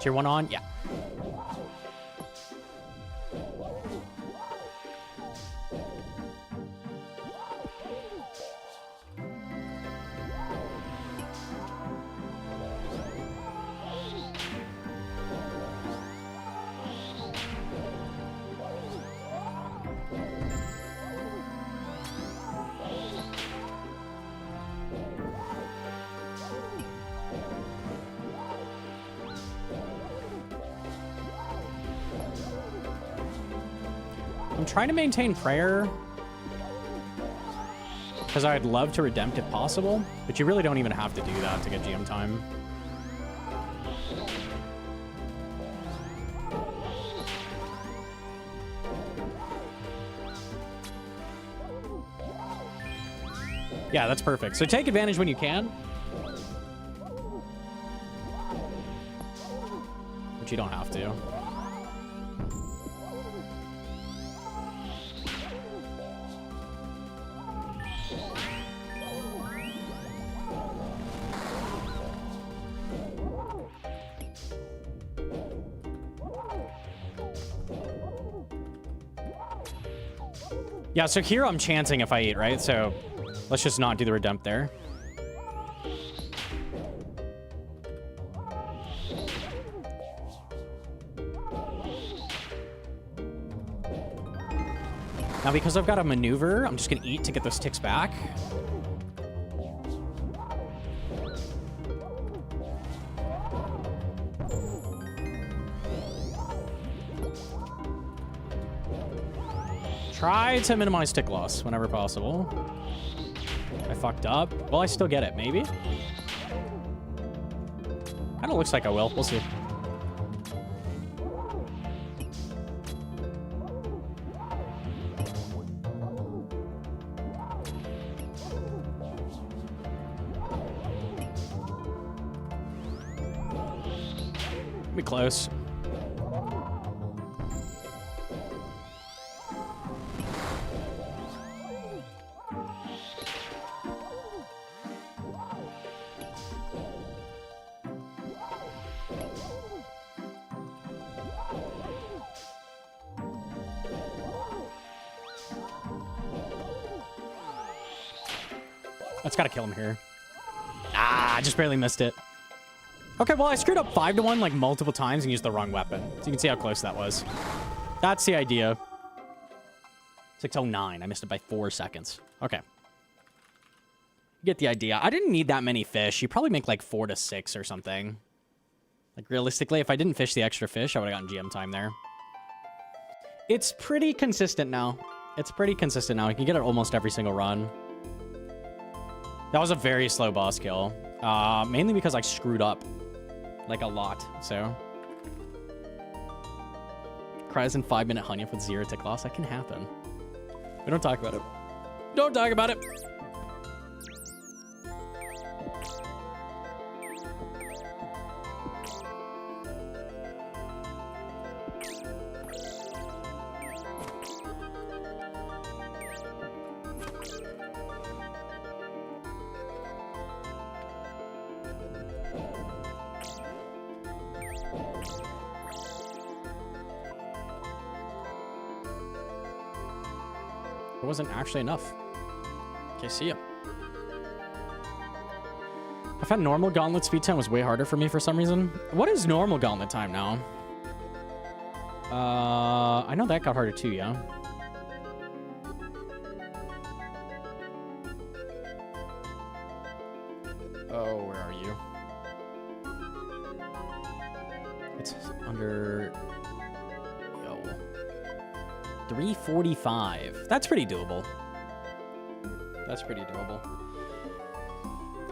Tier 1 on? Yeah. I'm trying to maintain prayer because I'd love to redempt if possible, but you really don't even have to do that to get GM time. Yeah, that's perfect. So take advantage when you can. But you don't have to. Yeah, so here I'm chancing if I eat, right? So let's just not do the redempt there. Now, because I've got a maneuver, I'm just going to eat to get those ticks back. Try to minimize tick loss whenever possible. I fucked up. Well, I still get it, maybe? Kind of looks like I will. We'll see. Be close. That's gotta kill him here. Ah, I just barely missed it. Okay, well, I screwed up 5 to 1 like multiple times and used the wrong weapon. So you can see how close that was. That's the idea. 609. I missed it by 4 seconds. Okay. You get the idea. I didn't need that many fish. You probably make like 4 to 6 or something. Like realistically, if I didn't fish the extra fish, I would have gotten GM time there. It's pretty consistent now. It's pretty consistent now. You can get it almost every single run. That was a very slow boss kill. Mainly because I screwed up. Like a lot, so. Cries in 5-minute Hunyup with 0 tick loss. That can happen. We don't talk about it. Don't talk about it. It wasn't actually enough. Okay, see ya. I found normal gauntlet speed time was way harder for me for some reason. What is normal gauntlet time now? I know that got harder too, yeah. Oh, where are you? It's under... 345. That's pretty doable. That's pretty doable.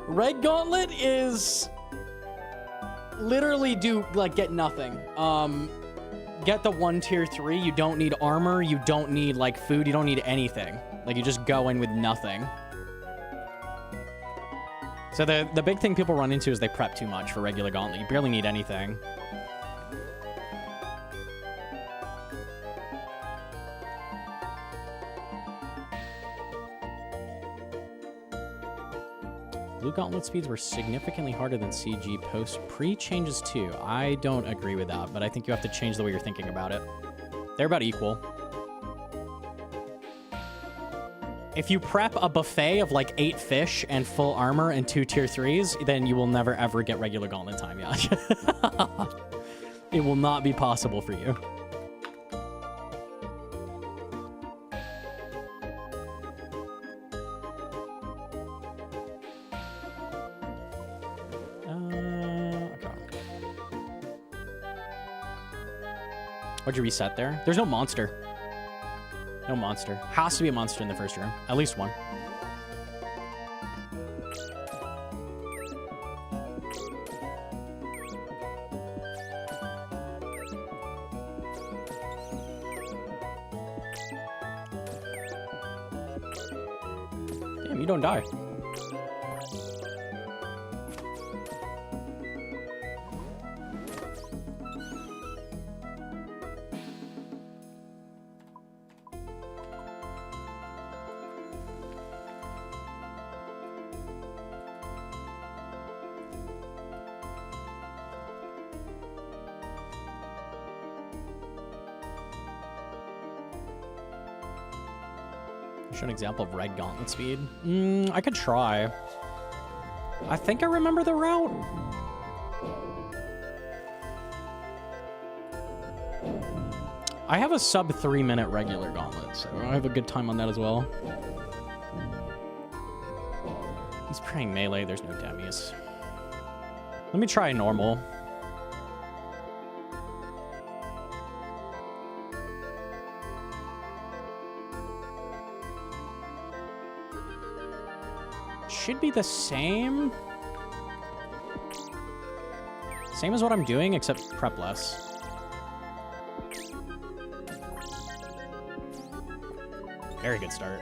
Red Gauntlet is literally get nothing. Get the 1 tier 3. You don't need armor. You don't need like food. You don't need anything. Like you just go in with nothing. So the big thing people run into is they prep too much for regular Gauntlet. You barely need anything. Blue Gauntlet speeds were significantly harder than CG post pre-changes too. I don't agree with that, but I think you have to change the way you're thinking about it. They're about equal. If you prep a buffet of like 8 fish and full armor and 2 tier 3s, then you will never ever get regular Gauntlet time, yeah. It will not be possible for you. What'd you reset there? There's no monster. No monster. Has to be a monster in the first room. At least one. Damn, you don't die. Show an example of red gauntlet speed. I could try. I think I remember the route. I have a sub 3-minute regular gauntlet, so I have a good time on that as well. He's praying melee, there's no demis. Let me try normal. Should be the same. Same as what I'm doing, except prep less. Very good start.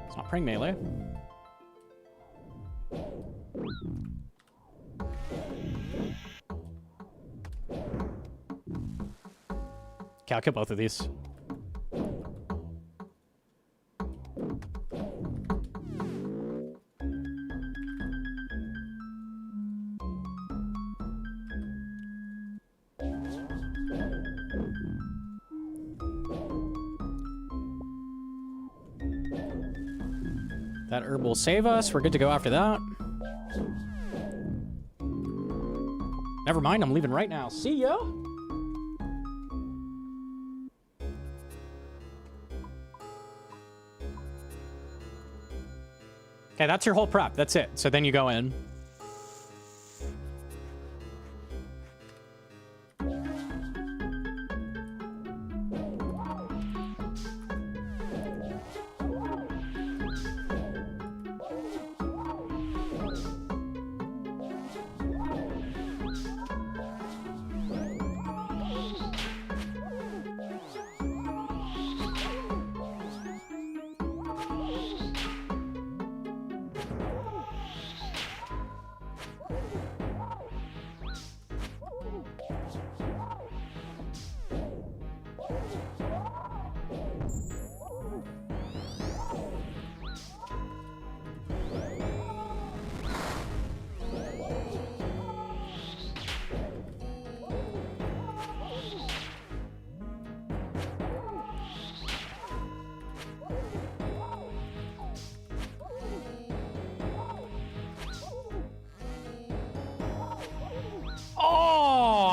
It's not praying melee. Okay, I'll kill both of these. That herb will save us. We're good to go after that. Never mind, I'm leaving right now. See ya! Okay, that's your whole prep. That's it. So then you go in.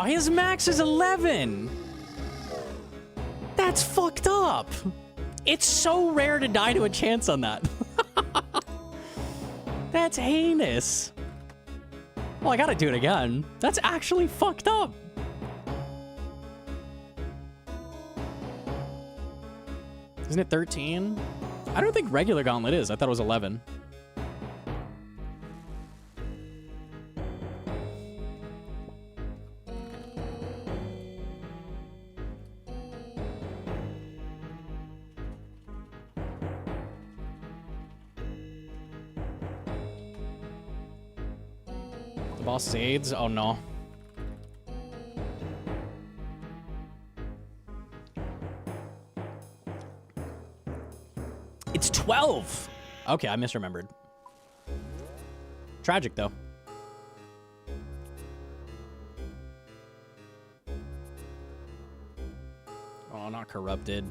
His max is 11. That's fucked up. It's so rare to die to a chance on that. That's heinous. Well, I gotta do it again. That's actually fucked up. Isn't it 13? I don't think regular gauntlet is. I thought it was 11. Boss aids? Oh no. It's 12! Okay, I misremembered. Tragic though. Oh, not corrupted.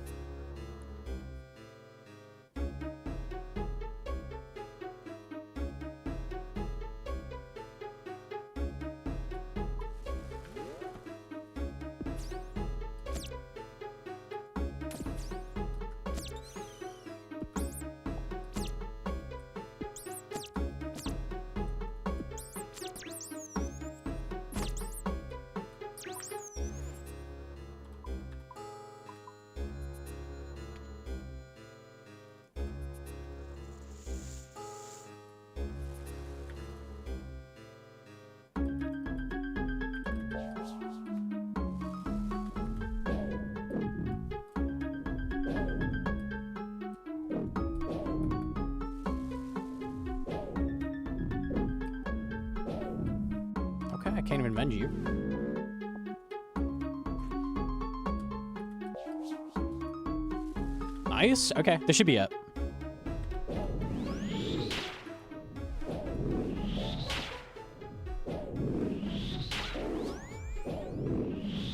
I can't even mend you. Nice. Okay, this should be it.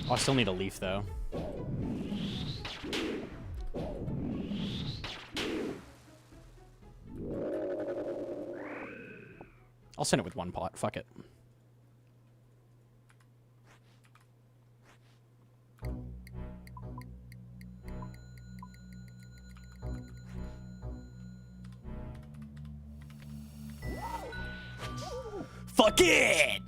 Oh, I still need a leaf, though. I'll send it with one pot. Fuck it. Fuck it!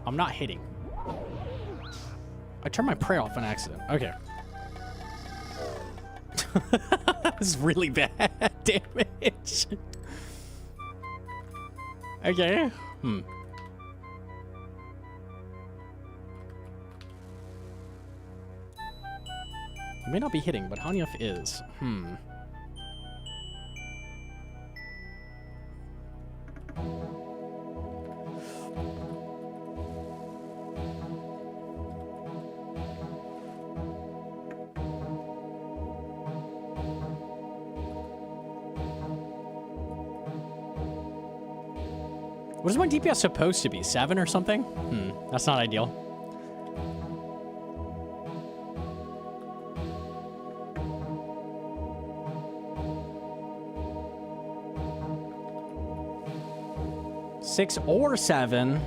I'm not hitting. I turned my prey off on accident. Okay. This is really bad damage. Okay. You may not be hitting, but Hanyuf is. What is my DPS supposed to be? 7 or something? That's not ideal. Six or 7?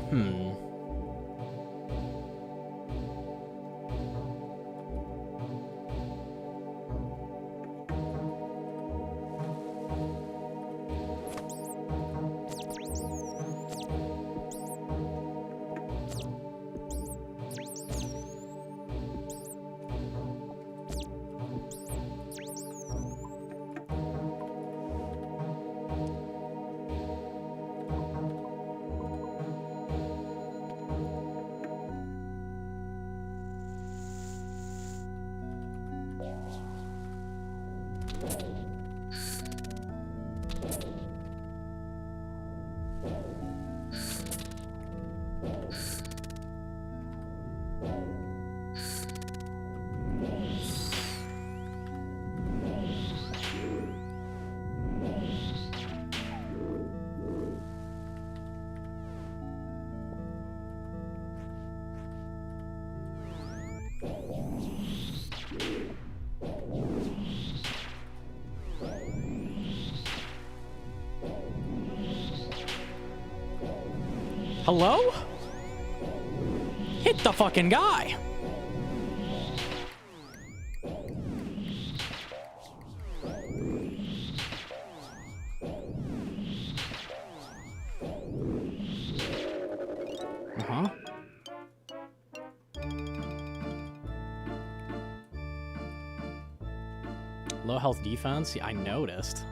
Hello? Hit the fucking guy. Low health defense? Yeah, I noticed.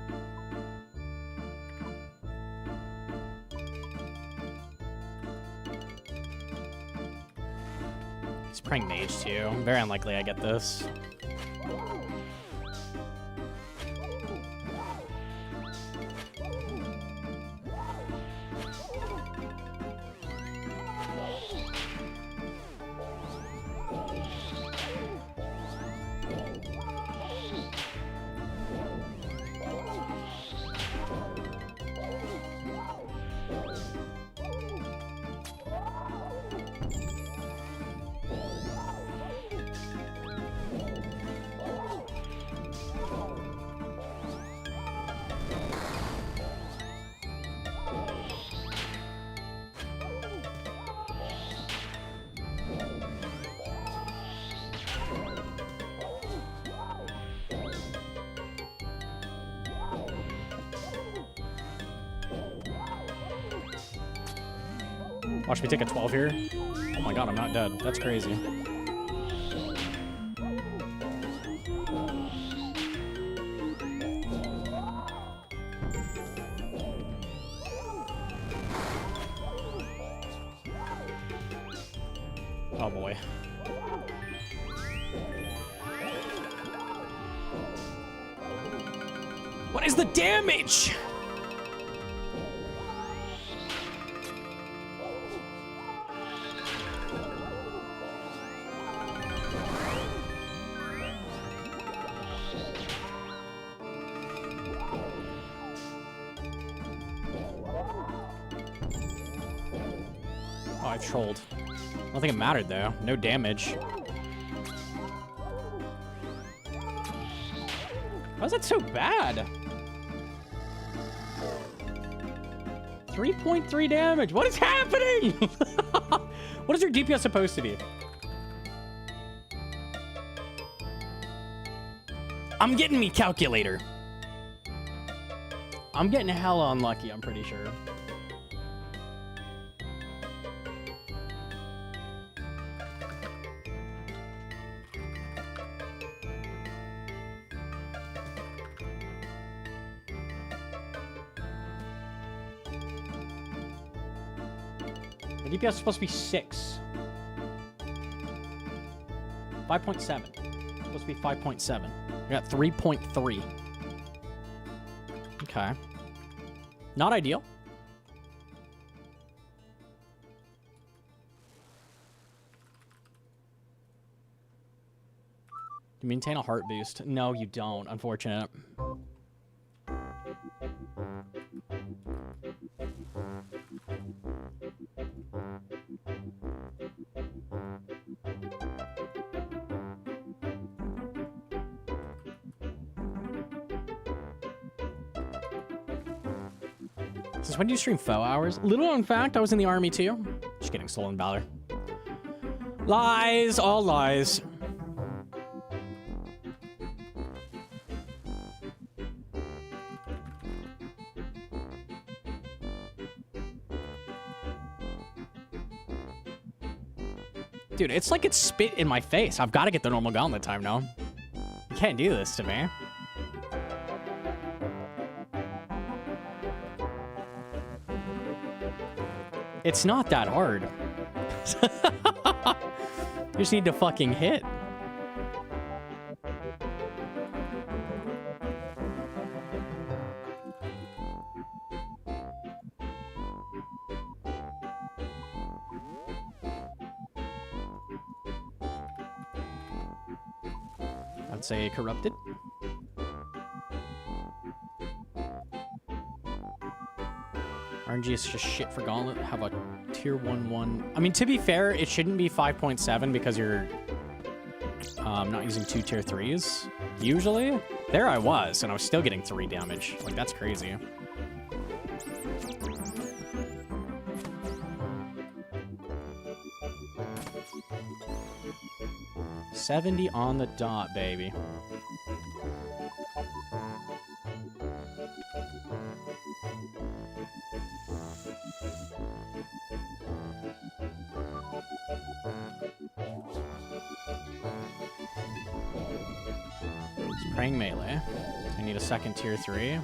He's praying mage too. Very unlikely I get this. Watch me take a 12 here. Oh my god, I'm not dead. That's crazy. Oh boy. What is the damage? Oh, I trolled. I don't think it mattered though. No damage. Why is that so bad? 3.3 damage. What is happening? What is your DPS supposed to be? I'm getting me calculator. I'm getting hella unlucky, I'm pretty sure. The DPS is supposed to be 6. 5.7. Supposed to be 5.7. We got 3.3. Okay. Not ideal. You maintain a heart boost. No, you don't. Unfortunate. Since when do you stream faux hours? Little known fact, I was in the army too. Just kidding, stolen valor. Lies, all lies. Dude, it's like it's spit in my face. I've got to get the normal gauntlet time now. You can't do this to me. It's not that hard. You just need to fucking hit. I'd say corrupted. RNG is just shit for Gauntlet. Have a tier 1-1. I mean, to be fair, it shouldn't be 5.7 because you're not using 2 tier 3s. Usually. There I was, and I was still getting 3 damage. Like, that's crazy. $70 on the dot, baby. Praying melee. I need a second tier 3.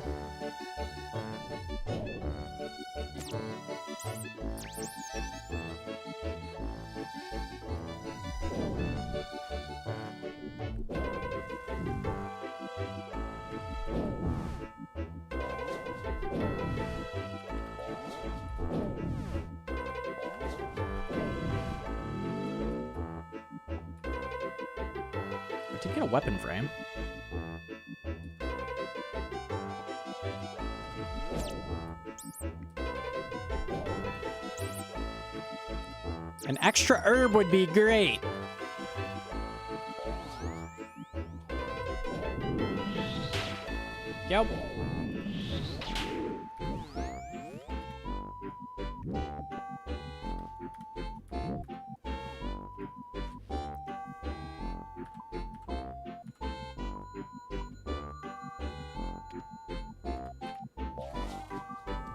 I did get a weapon frame. An extra herb would be great. Yep.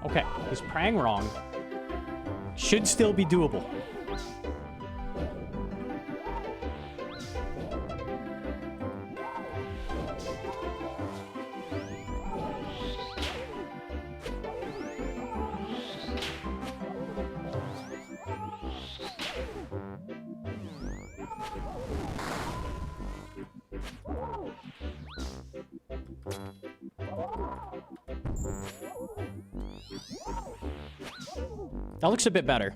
Okay, he's praying wrong. Should still be doable. That looks a bit better.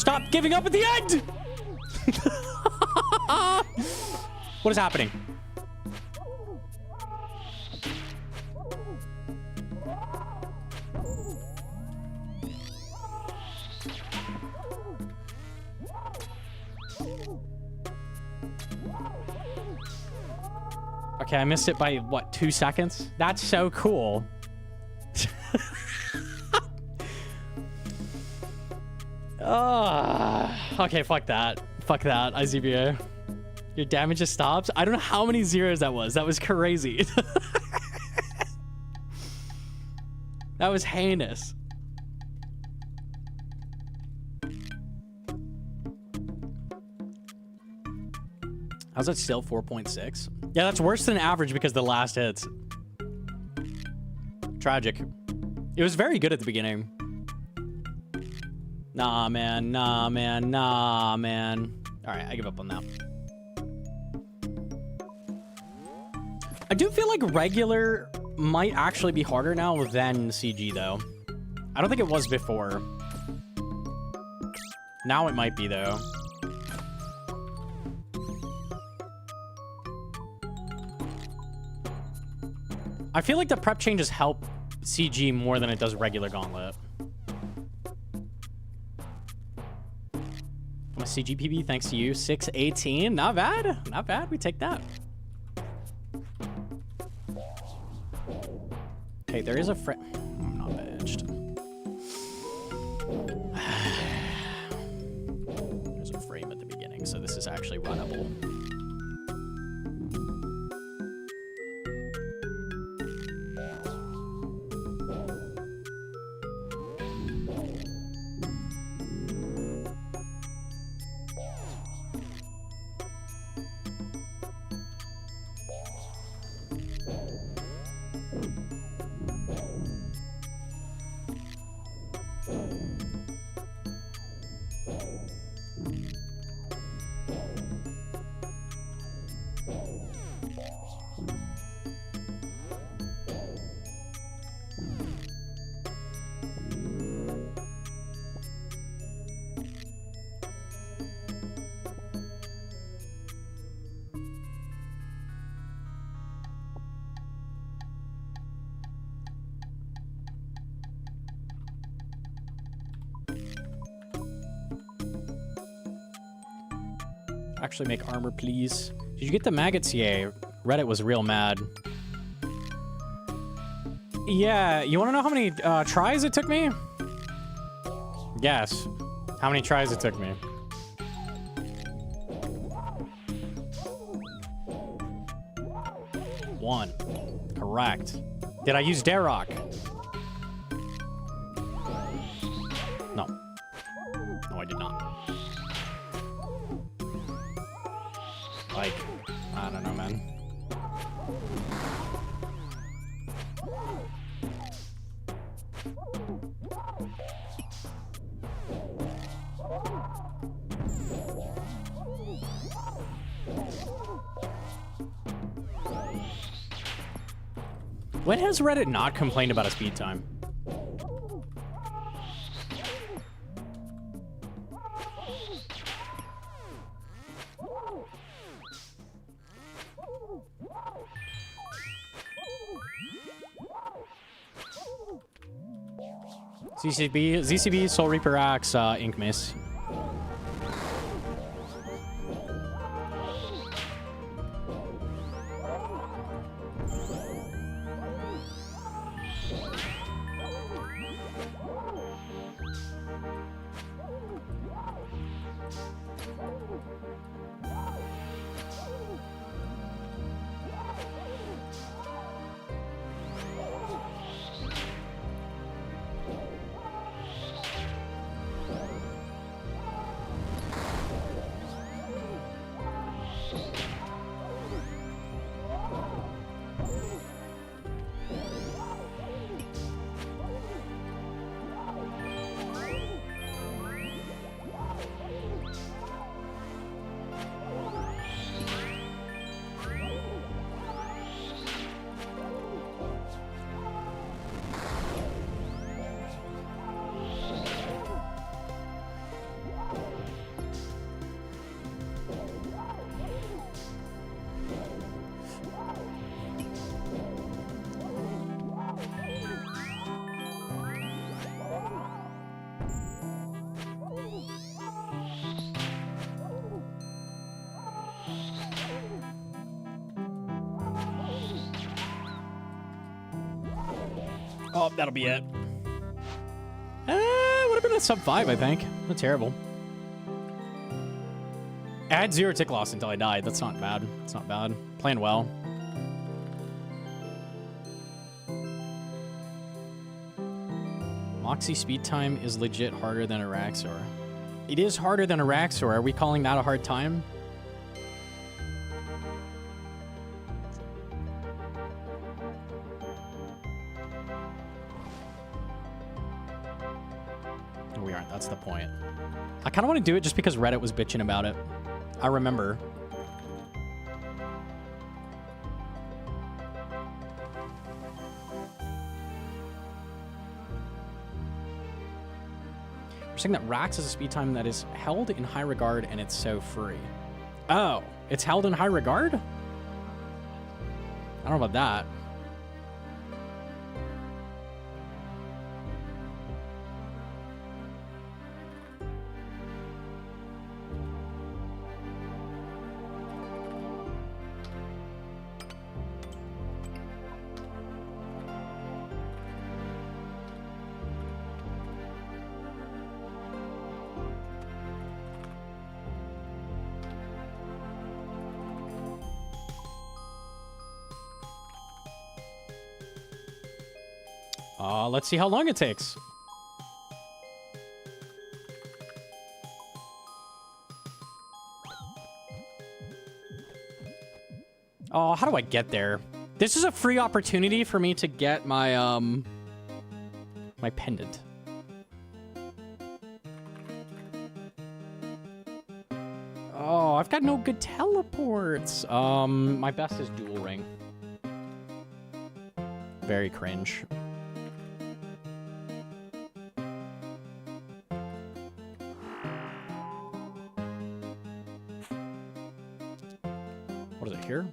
Stop giving up at the end! What is happening? Okay, I missed it by, what, 2 seconds? That's so cool. Okay, fuck that. Fuck that, IZBA. Your damage just stops? I don't know how many zeros that was. That was crazy. That was heinous. How's that still 4.6? Yeah, that's worse than average because the last hits. Tragic. It was very good at the beginning. Nah, man. Nah, man. Nah, man. All right, I give up on that. I do feel like regular might actually be harder now than CG, though. I don't think it was before. Now it might be, though. I feel like the prep changes help CG more than it does regular Gauntlet. I'm a CG PB thanks to you. 618. Not bad. Not bad. We take that. Okay, there is a frame. I'm not edged. There's a frame at the beginning, so this is actually runnable. Actually make armor, please. Did you get the maggots? Yeah, Reddit was real mad. Yeah, you want to know how many tries it took me? Guess. How many tries it took me? One. Correct. Did I use Darrock? No. No, I did not. Like, I don't know, man. When has Reddit not complained about a speed time? ZCB, Soul Reaper Axe, Ink Miss. Oh, that'll be it. Would have been a sub 5, I think. Not terrible. I had 0 tick loss until I died. That's not bad. It's not bad. Playing well. Moxie speed time is legit harder than Araxor. It is harder than Araxor. Are we calling that a hard time? No, we aren't. That's the point. I kind of want to do it just because Reddit was bitching about it. I remember. Saying that Rax is a speed time that is held in high regard and it's so free. Oh, it's held in high regard? I don't know about that. Let's see how long it takes. Oh, how do I get there? This is a free opportunity for me to get my, my pendant. Oh, I've got no good teleports. My best is dual ring. Very cringe. What is it here?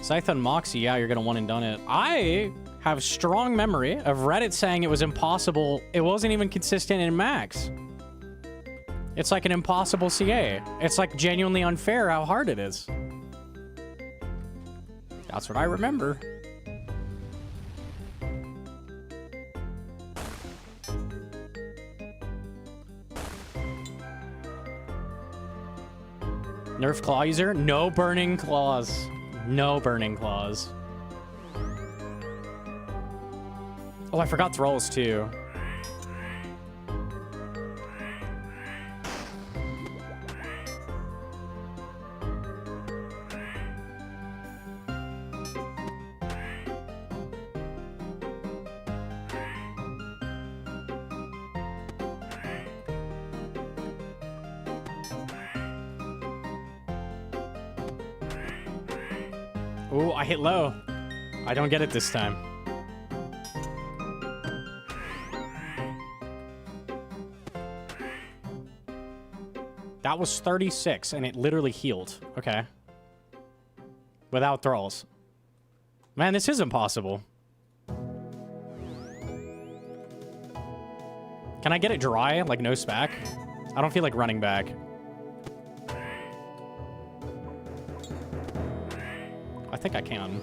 Scythe and Moxie, yeah, you're gonna one and done it. I have strong memory of Reddit saying it was impossible. It wasn't even consistent in max. It's like an impossible CA. It's like genuinely unfair how hard it is. That's what I remember. Nerf claw user? No burning claws. No burning claws. Oh, I forgot thralls too. Ooh, I hit low. I don't get it this time. That was 36, and it literally healed. Okay. Without thralls. Man, this is impossible. Can I get it dry? Like, no spac? I don't feel like running back. I think I can.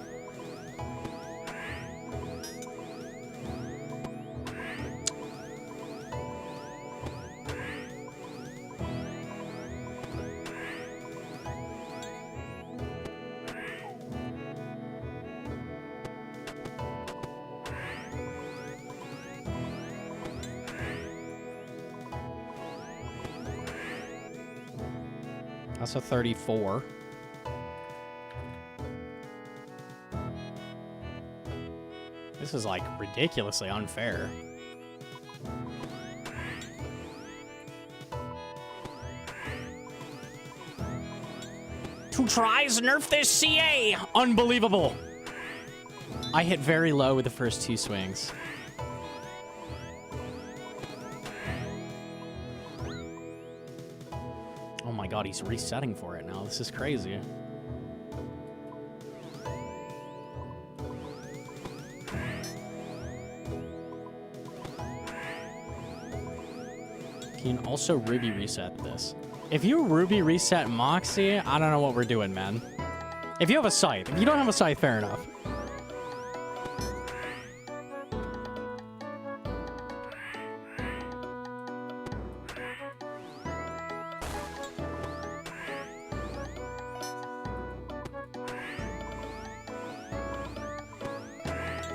That's a 34. This is like ridiculously unfair. Two tries, nerf this CA! Unbelievable! I hit very low with the first two swings. Oh my god, he's resetting for it now. This is crazy. You can also Ruby reset this. If you Ruby reset Moxie, I don't know what we're doing, man. If you have a scythe. If you don't have a scythe, fair enough.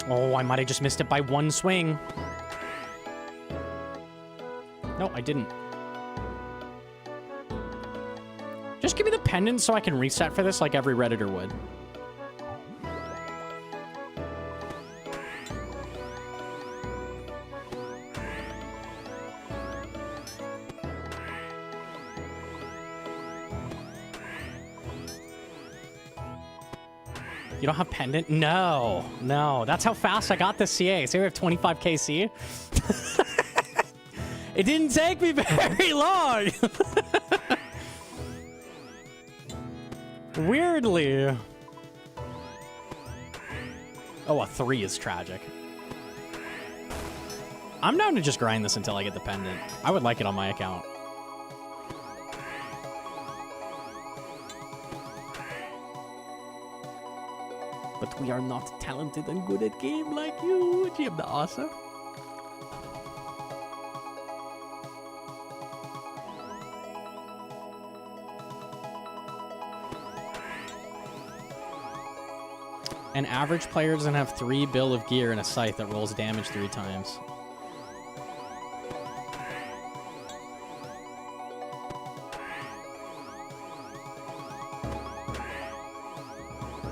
Oh, I might have just missed it by one swing. No, I didn't. Just give me the pendant so I can reset for this like every Redditor would. You don't have pendant? No, no. That's how fast I got this CA. So we have 25 KC. It didn't take me very long. Weirdly. Oh, a 3 is tragic. I'm down to just grind this until I get the pendant. I would like it on my account. But we are not talented and good at game like you, Jim the Awesome. An average player doesn't have 3 bill of gear and a scythe that rolls damage 3 times.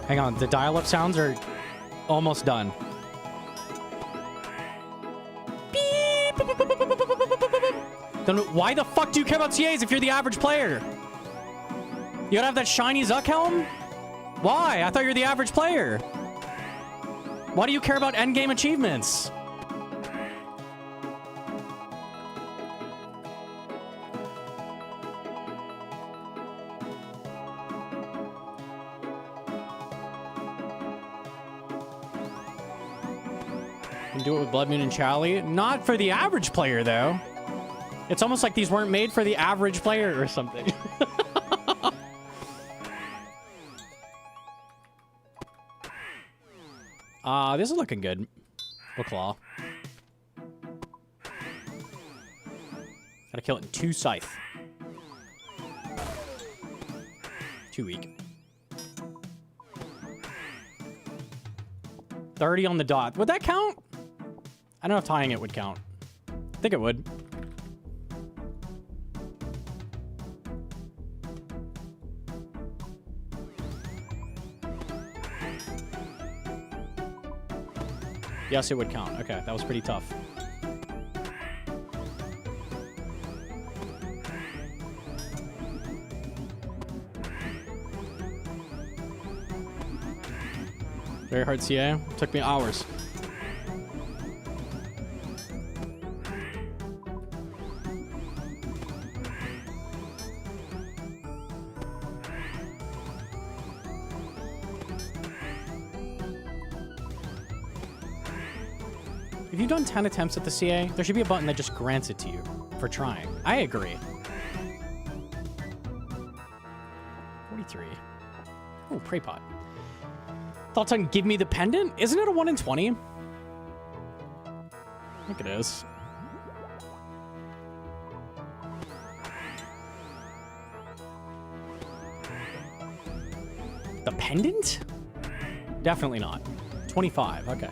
Hang on, the dial-up sounds are almost done. Beep. Then why the fuck do you care about CAs if you're the average player? You gotta have that shiny Zuck helm? Why? I thought you were the average player. Why do you care about endgame achievements? You can do it with Blood Moon and Charlie. Not for the average player, though. It's almost like these weren't made for the average player or something. This is looking good. We'll claw. Gotta kill it in 2 scythe. Too weak. 30 on the dot. Would that count? I don't know if tying it would count. I think it would. Yes, it would count. Okay, that was pretty tough. Very hard CA. Took me hours. If you've done 10 attempts at the CA, there should be a button that just grants it to you for trying. I agree. 43. Oh, Prey Pot. Thoughts on Give Me the Pendant? Isn't it a 1 in 20? I think it is. The pendant? Definitely not. 25, okay.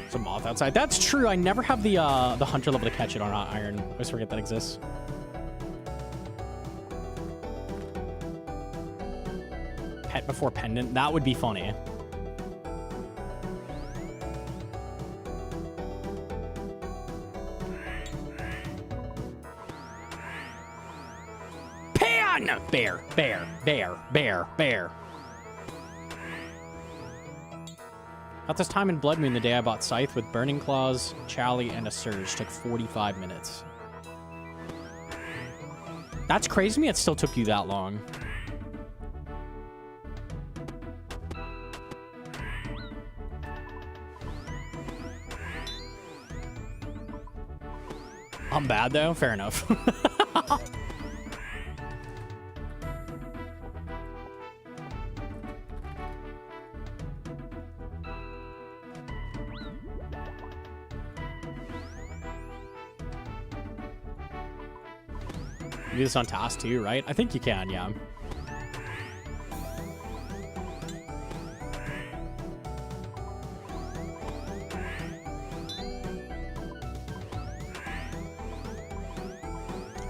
Some moth outside. That's true. I never have the hunter level to catch it on iron. I always forget that exists. Pet before pendant. That would be funny. Pan! Bear, bear, bear, bear, bear. Got this time in Blood Moon the day I bought Scythe with Burning Claws, Chally, and a Surge. Took 45 minutes. That's crazy to me. It still took you that long. I'm bad, though. Fair enough. You do this on task too, right? I think you can, yeah.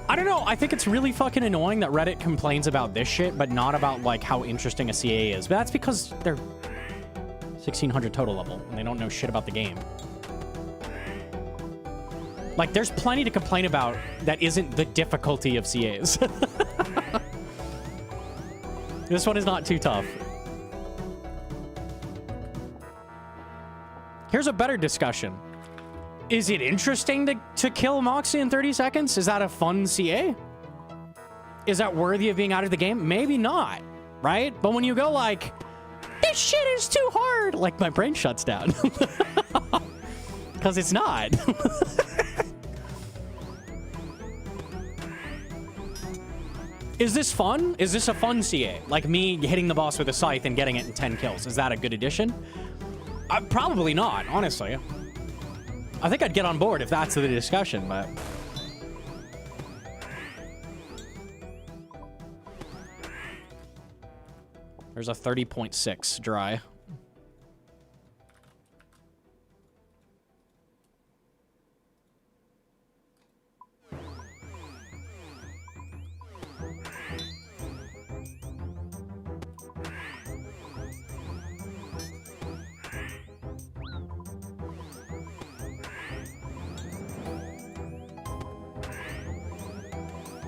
I don't know. I think it's really fucking annoying that Reddit complains about this shit, but not about, like, how interesting a CA is. But that's because they're 1600 total level, and they don't know shit about the game. Like, there's plenty to complain about that isn't the difficulty of CAs. This one is not too tough. Here's a better discussion. Is it interesting to kill Moxie in 30 seconds? Is that a fun CA? Is that worthy of being out of the game? Maybe not, right? But when you go like, this shit is too hard, like my brain shuts down. Because it's not. Is this fun? Is this a fun CA? Like me hitting the boss with a scythe and getting it in 10 kills. Is that a good addition? Probably not, honestly. I think I'd get on board if that's the discussion, but... There's a 30.6 dry.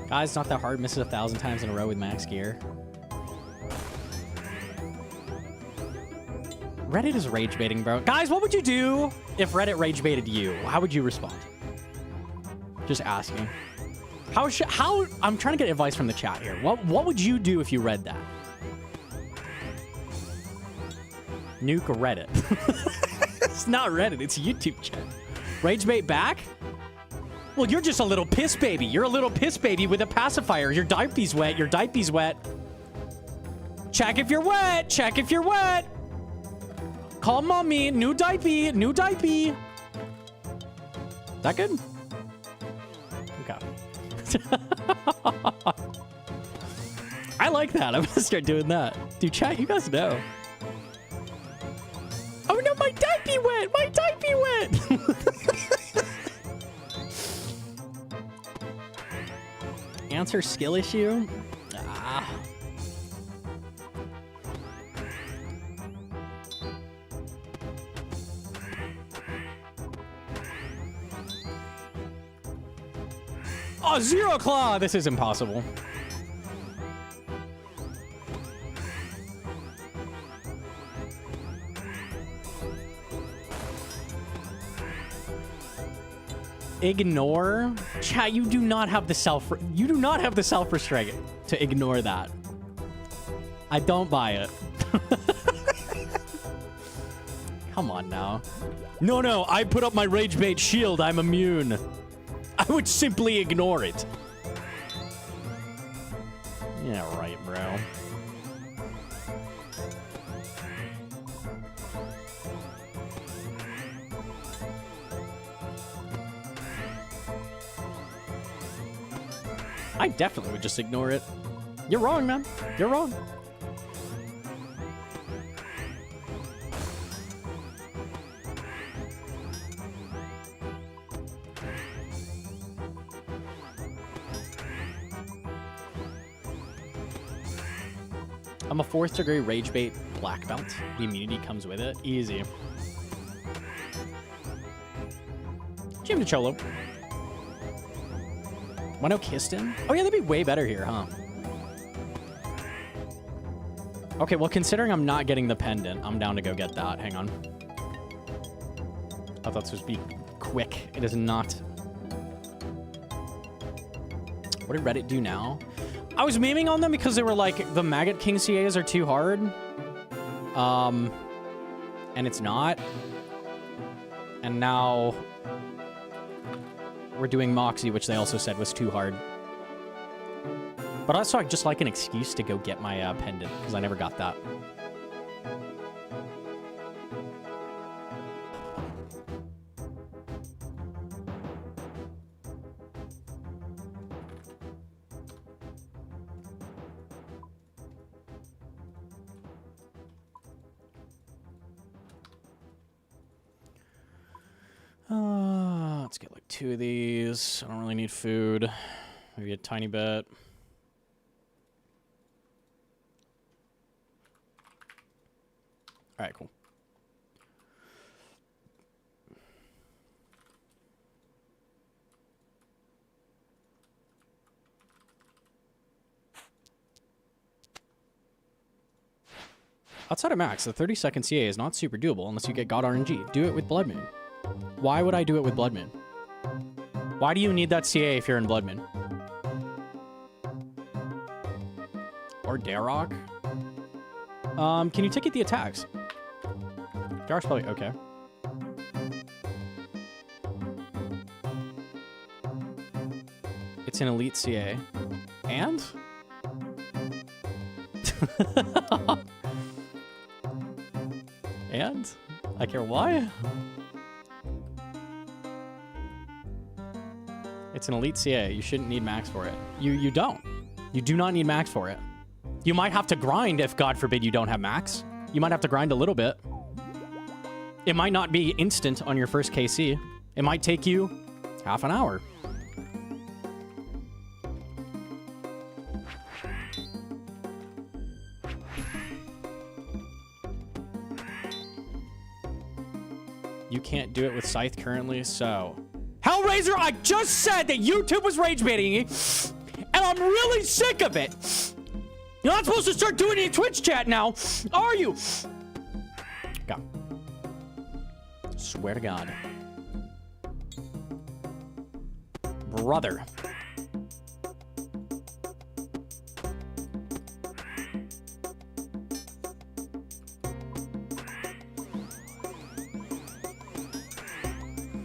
Guys, not that hard. Misses 1,000 times in a row with max gear. Reddit is rage baiting, bro. Guys, what would you do if Reddit rage baited you? How would you respond? Just asking. How I'm trying to get advice from the chat here. What would you do if you read that? Nuke Reddit. It's not Reddit, it's YouTube chat. Rage bait back? Well, you're just a little piss baby. You're a little piss baby with a pacifier. Your diaper's wet. Your diaper's wet. Check if you're wet. Check if you're wet. Call mommy. New diaper. New diaper. Is that good? Okay. I like that. I'm gonna start doing that. Dude, chat, you guys know. Oh no, my diaper wet. My diaper wet. Answer skill issue? Ah. Oh, Zero Claw! This is impossible. Ignore? Chat, you do not have the self-restraint to ignore that. I don't buy it. Come on now. No, I put up my rage bait shield. I'm immune. I would simply ignore it. Yeah, right, bro. I definitely would just ignore it. You're wrong, man. You're wrong. I'm a 4th degree rage bait black belt. The immunity comes with it. Easy. Jim to Cholo. Wano Kiston? Oh yeah, that'd be way better here, huh? Okay, well, considering I'm not getting the pendant, I'm down to go get that. Hang on. I thought this would be quick. It is not. What did Reddit do now? I was memeing on them because they were like, the Maggot King CAs are too hard. And it's not. And now we're doing Moxie, which they also said was too hard. But also, I just like an excuse to go get my pendant, because I never got that. Let's get like 2 of these. I don't really need food. Maybe a tiny bit. All right, cool. Outside of Max, the 30-second CA is not super doable unless you get God RNG. Do it with Blood Moon. Why would I do it with Blood Moon? Why do you need that CA if you're in Blood Moon? Or Darrock? Can you ticket the attacks? Darrock's probably okay. It's an elite CA. And? And? I care why? It's an elite CA. You shouldn't need max for it. You don't. You do not need max for it. You might have to grind if, God forbid, you don't have max. You might have to grind a little bit. It might not be instant on your first KC. It might take you half an hour. You can't do it with Scythe currently, so... Hellraiser, I just said that YouTube was rage baiting me, and I'm really sick of it. You're not supposed to start doing it in Twitch chat now, are you? Go. Swear to God. Brother.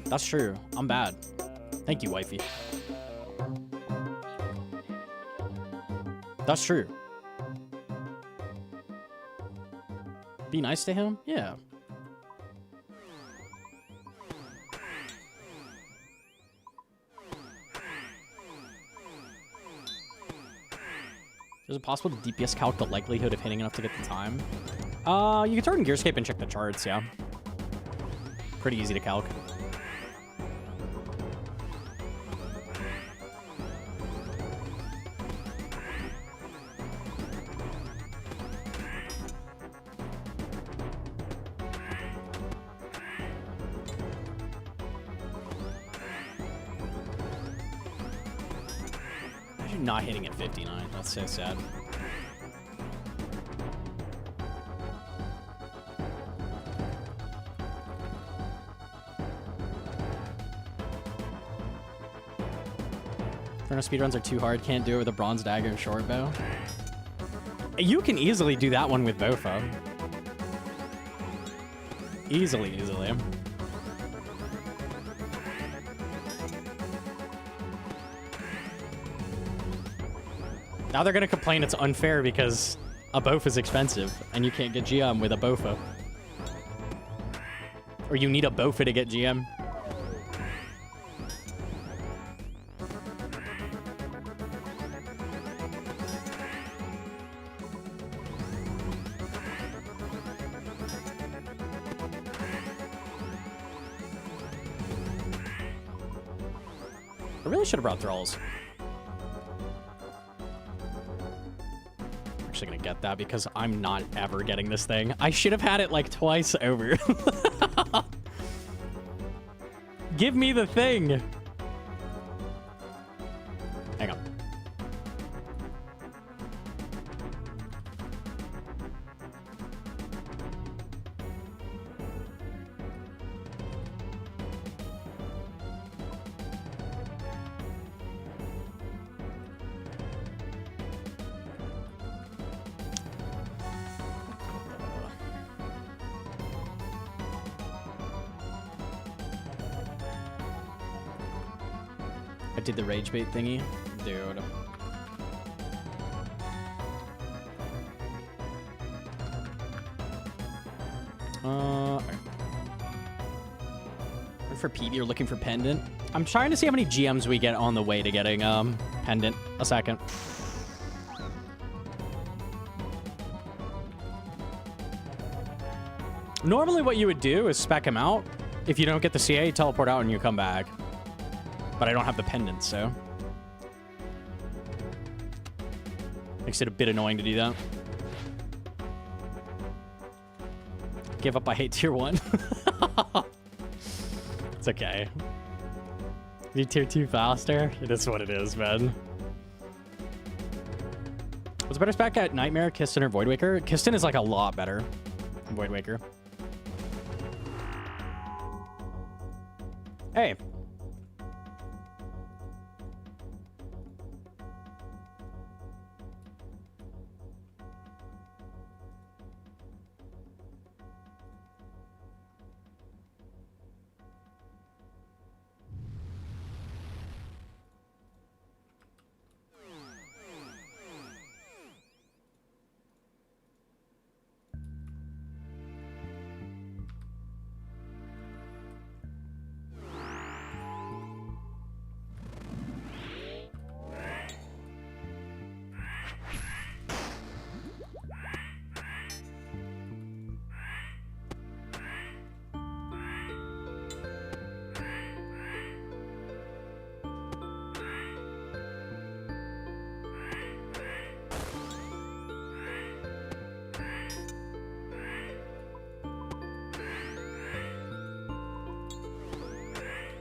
That's true. I'm bad. Thank you, wifey. That's true. Be nice to him? Yeah. Is it possible to DPS calc the likelihood of hitting enough to get the time? You can turn Gearscape and check the charts, yeah. Pretty easy to calc. Not hitting at 59. That's so sad. Inferno speedruns are too hard. Can't do it with a bronze dagger and short bow. You can easily do that one with Bofa. Easily. Now they're gonna complain it's unfair because a Bofa is expensive and you can't get GM with a Bofa. Or you need a Bofa to get GM. I really should have brought thralls. Gonna get that because I'm not ever getting this thing. I should have had it like twice over. Give me the thing. Hang on. I did the rage bait thingy. Dude. Okay. For PB, you're looking for pendant. I'm trying to see how many GMs we get on the way to getting pendant. A second. Normally what you would do is spec him out. If you don't get the CA, you teleport out and you come back. But I don't have the pendant, so. Makes it a bit annoying to do that. Give up, I hate tier 1. It's okay. Be tier 2 faster? It is what it is, man. What's better spec at Nightmare, Kiston, or Voidwaker? Kiston is like a lot better than Voidwaker. Hey.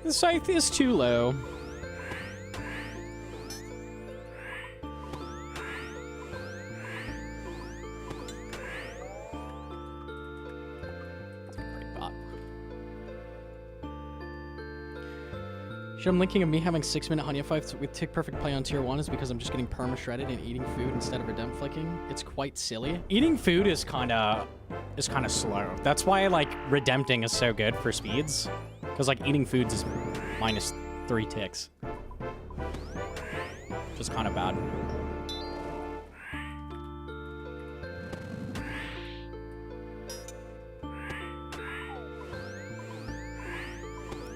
The scythe is too low. I'm linking of me having 6-minute Hanya fights with Tick Perfect play on tier 1 is because I'm just getting perma-shredded and eating food instead of redemp flicking. It's quite silly. Eating food is kind of slow. That's why like redempting is so good for speeds. Because like eating foods is -3 ticks. Which is kind of bad.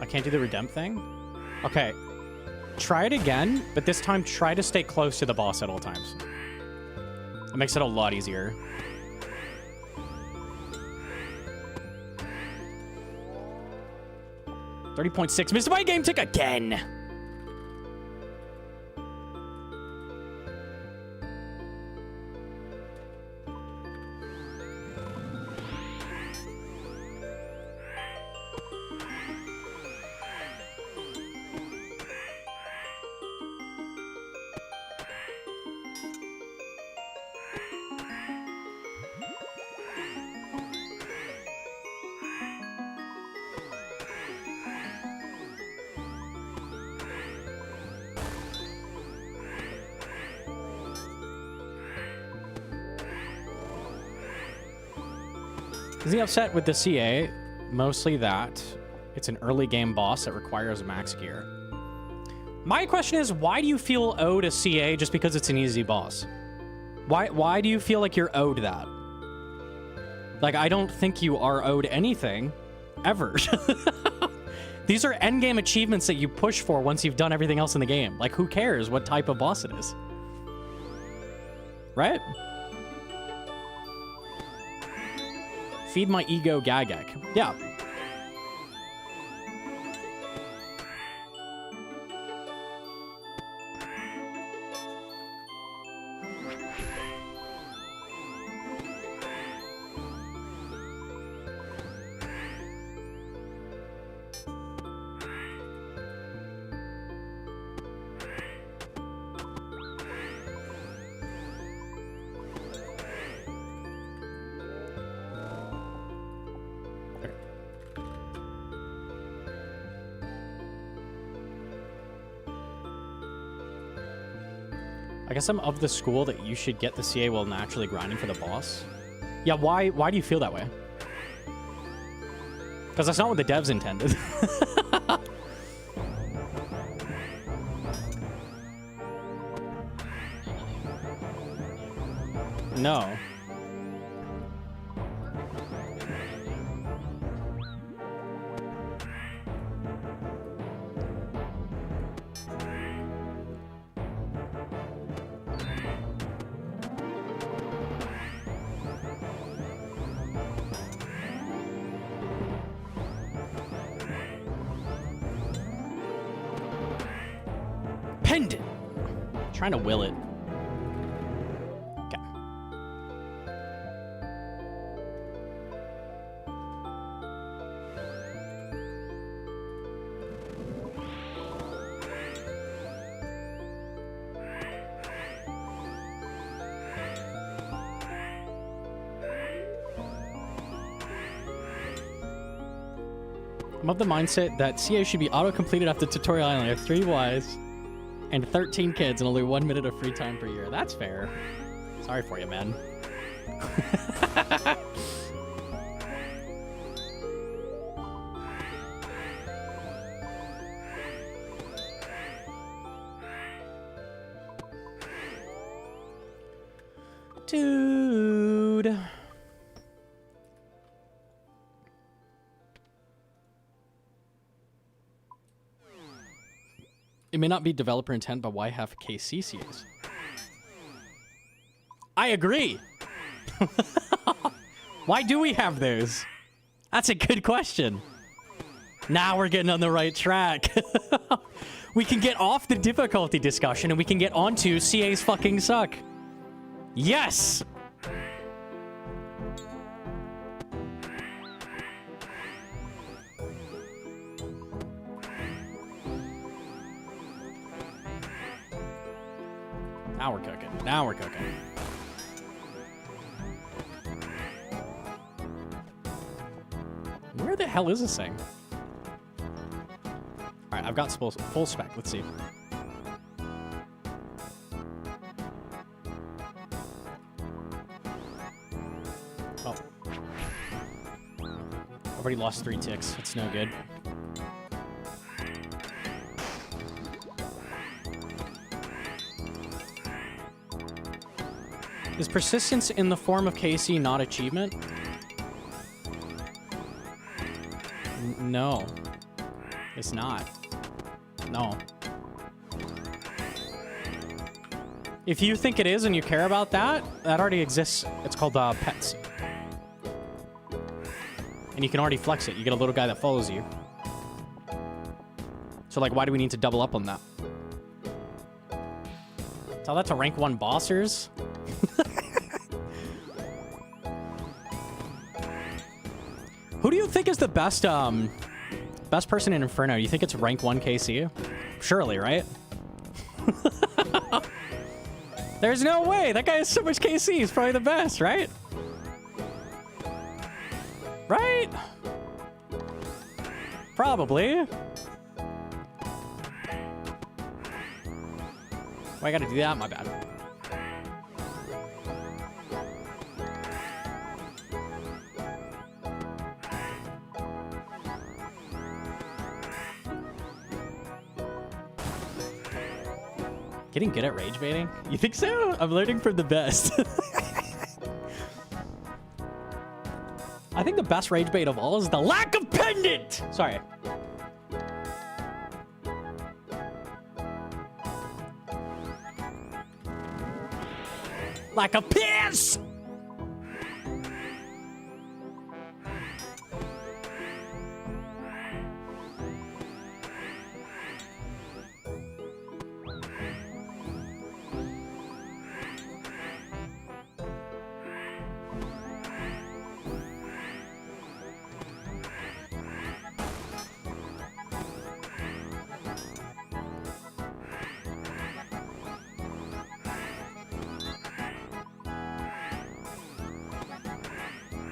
I can't do the redemp thing? Okay, try it again, but this time try to stay close to the boss at all times. It makes it a lot easier. $30.6, missed my game tick again! Is he upset with the CA? Mostly that it's an early game boss that requires max gear. My question is, why do you feel owed a CA just because it's an easy boss? Why do you feel like you're owed that? Like, I don't think you are owed anything, ever. These are endgame achievements that you push for once you've done everything else in the game. Like, who cares what type of boss it is? Right? Feed my ego Gagek. Yeah. I guess I'm of the school that you should get the CA while naturally grinding for the boss. Yeah, why do you feel that way? Because that's not what the devs intended. No. Pendant. Trying to will it. Okay. I'm of the mindset that CA should be auto-completed after tutorial island. I have 3 wives and 13 kids and only 1 minute of free time per year. That's fair. Sorry for you, man. Dude. It may not be developer intent, but why have KCCs? I agree. Why do we have those? That's a good question. Now we're getting on the right track. We can get off the difficulty discussion and we can get onto CAs fucking suck. Yes! Now we're cooking. Now we're cooking. Where the hell is this thing? Alright, I've got full spec. Let's see. Oh. I've already lost 3 ticks. That's no good. Is persistence in the form of KC not achievement? No. It's not. No. If you think it is and you care about that, that already exists. It's called pets. And you can already flex it. You get a little guy that follows you. So, like, why do we need to double up on that? Tell that to rank 1 bossers. Who do you think is the best best person in Inferno? You think it's rank 1 KC? Surely, right? There's no way. That guy has so much KC. He's probably the best, right? Right? Probably. Why I gotta do that? My bad. Getting good at rage baiting? You think so? I'm learning from the best. I think the best rage bait of all is the lack of pendant! Sorry. Lack of piss!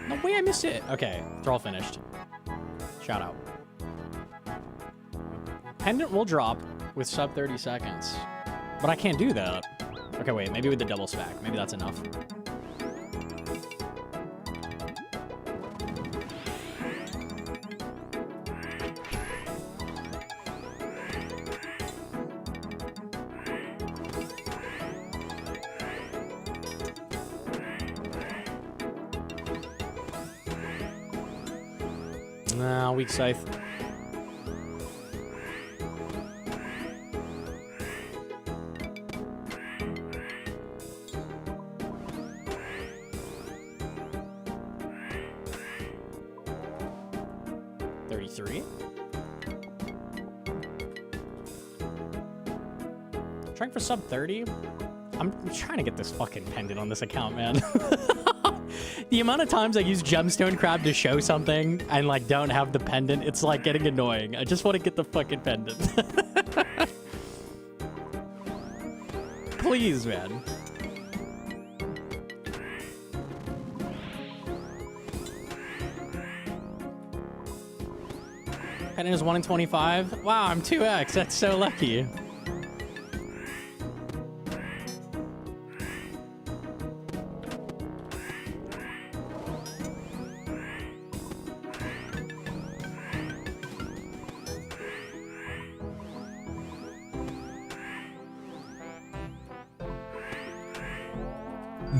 No way, I missed it. Okay, they're all finished. Shout out. Pendant will drop with sub 30 seconds. But I can't do that. Okay, wait, maybe with the double stack. Maybe that's enough. Nah, weak scythe. Trying for sub 30? I'm trying to get this fucking pendant on this account, man. The amount of times I use Gemstone Crab to show something and, like, don't have the pendant, it's, like, getting annoying. I just want to get the fucking pendant. Please, man. Pendant is 1 in 25? Wow, I'm 2x. That's so lucky.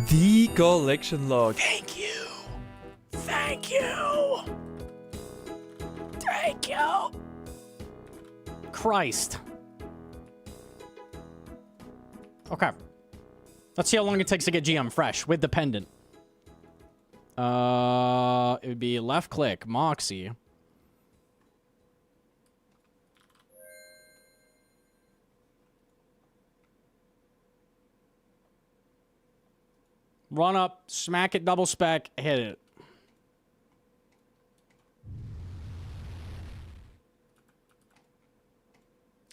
The collection log. Thank you. Thank you. Thank you. Christ. Okay. Let's see how long it takes to get GM fresh with the pendant. It would be left click, Moxie. Run up, smack it, double spec, hit it.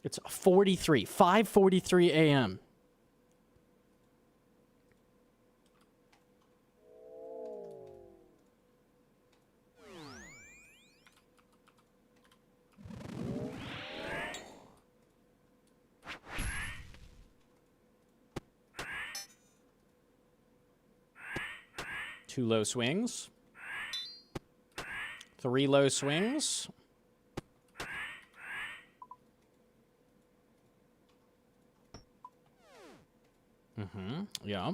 It's 43, 5:43 a.m. Two low swings. Three low swings. Yeah.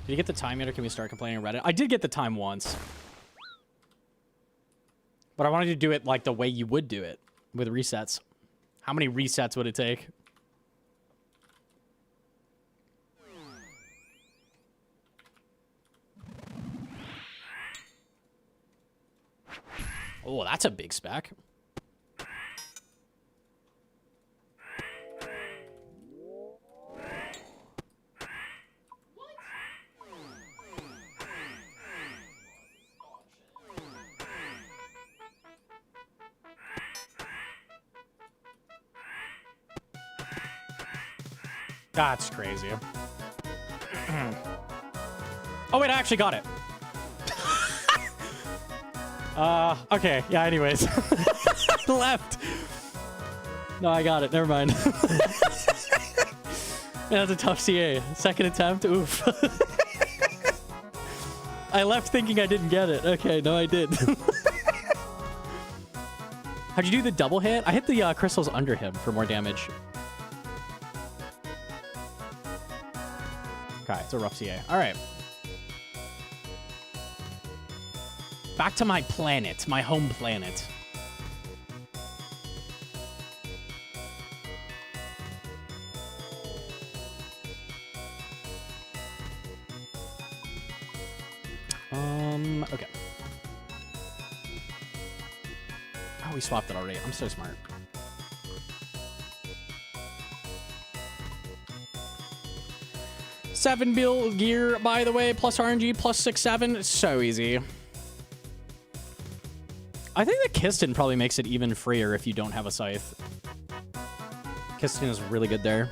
Did you get the time yet, or can we start complaining on Reddit? I did get the time once. But I wanted to do it like the way you would do it, with resets. How many resets would it take? Oh, that's a big spec. That's crazy. Oh, wait, I actually got it. Okay. Yeah, anyways. Left. No, I got it. Never mind. Man, that's a tough CA. Second attempt. Oof. I left thinking I didn't get it. Okay, no, I did. How'd you do the double hit? I hit the crystals under him for more damage. Okay, it's a rough CA. All right. Back to my planet, my home planet. Okay. Oh, we swapped it already. I'm so smart. Seven bill gear, by the way, plus RNG, plus 6/7. It's so easy. I think that Kiston probably makes it even freer if you don't have a scythe. Kiston is really good there.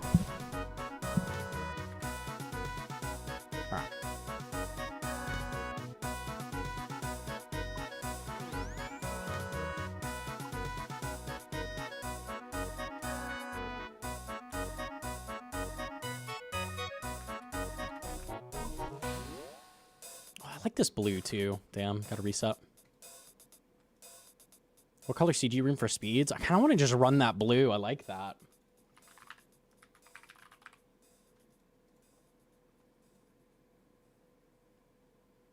All right. Oh, I like this blue too. Damn, gotta reset. What color CG room for speeds? I kind of want to just run that blue. I like that.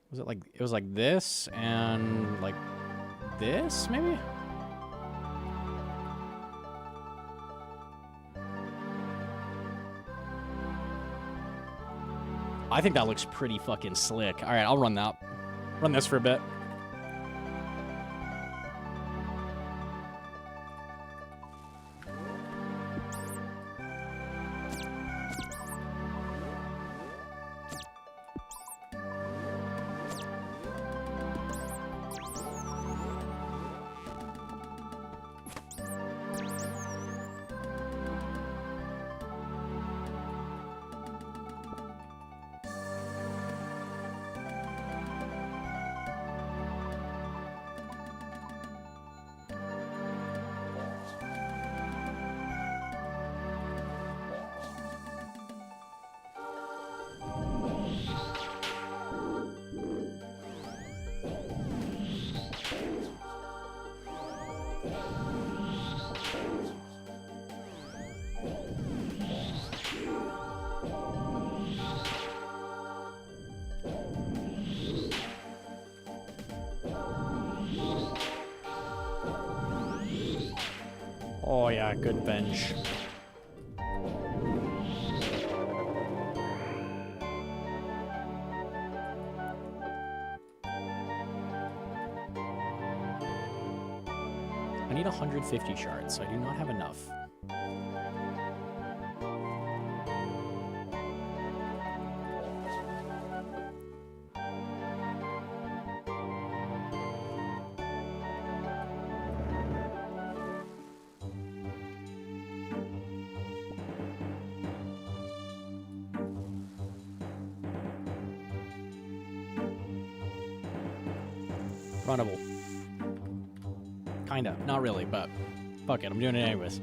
Was it like, it was like this and like this, maybe? I think that looks pretty fucking slick. All right, I'll run that. Run this for a bit. Oh yeah, good bench. I need 150 shards, so I do not have enough. Runnable. Kinda. Not really, but fuck it. I'm doing it anyways.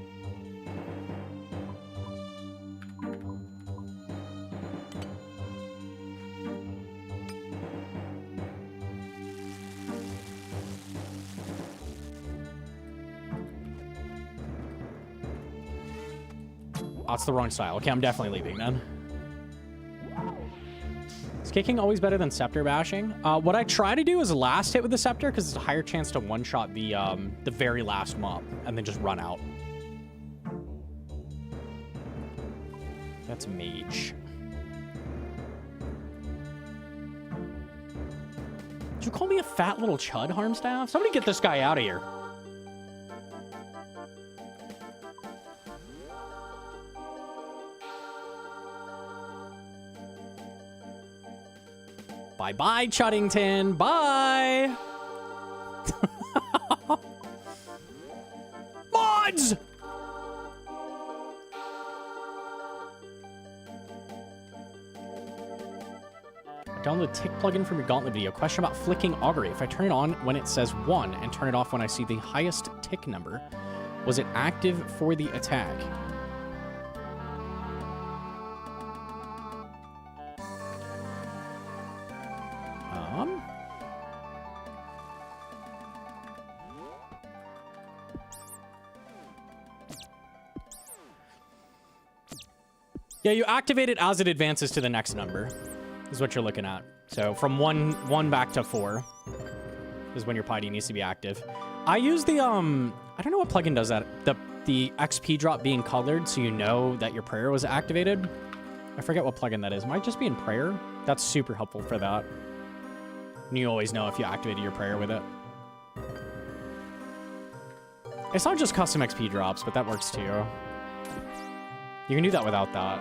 Oh, it's the wrong style. Okay, I'm definitely leaving then. Is kicking always better than scepter bashing? What I try to do is last hit with the scepter because it's a higher chance to one-shot the very last mob and then just run out. That's mage. Did you call me a fat little chud, Harmstaff? Somebody get this guy out of here. Bye-bye, Chuddington. Bye! Mods! Download the tick plugin from your Gauntlet video. Question about flicking augury. If I turn it on when it says 1 and turn it off when I see the highest tick number, was it active for the attack? Yeah, you activate it as it advances to the next number, is what you're looking at. So from one back to 4 is when your piety needs to be active. I use the, I don't know what plugin does that. The XP drop being colored so you know that your prayer was activated. I forget what plugin that is. It might just be in prayer. That's super helpful for that. And you always know if you activated your prayer with it. It's not just custom XP drops, but that works too. You can do that without that.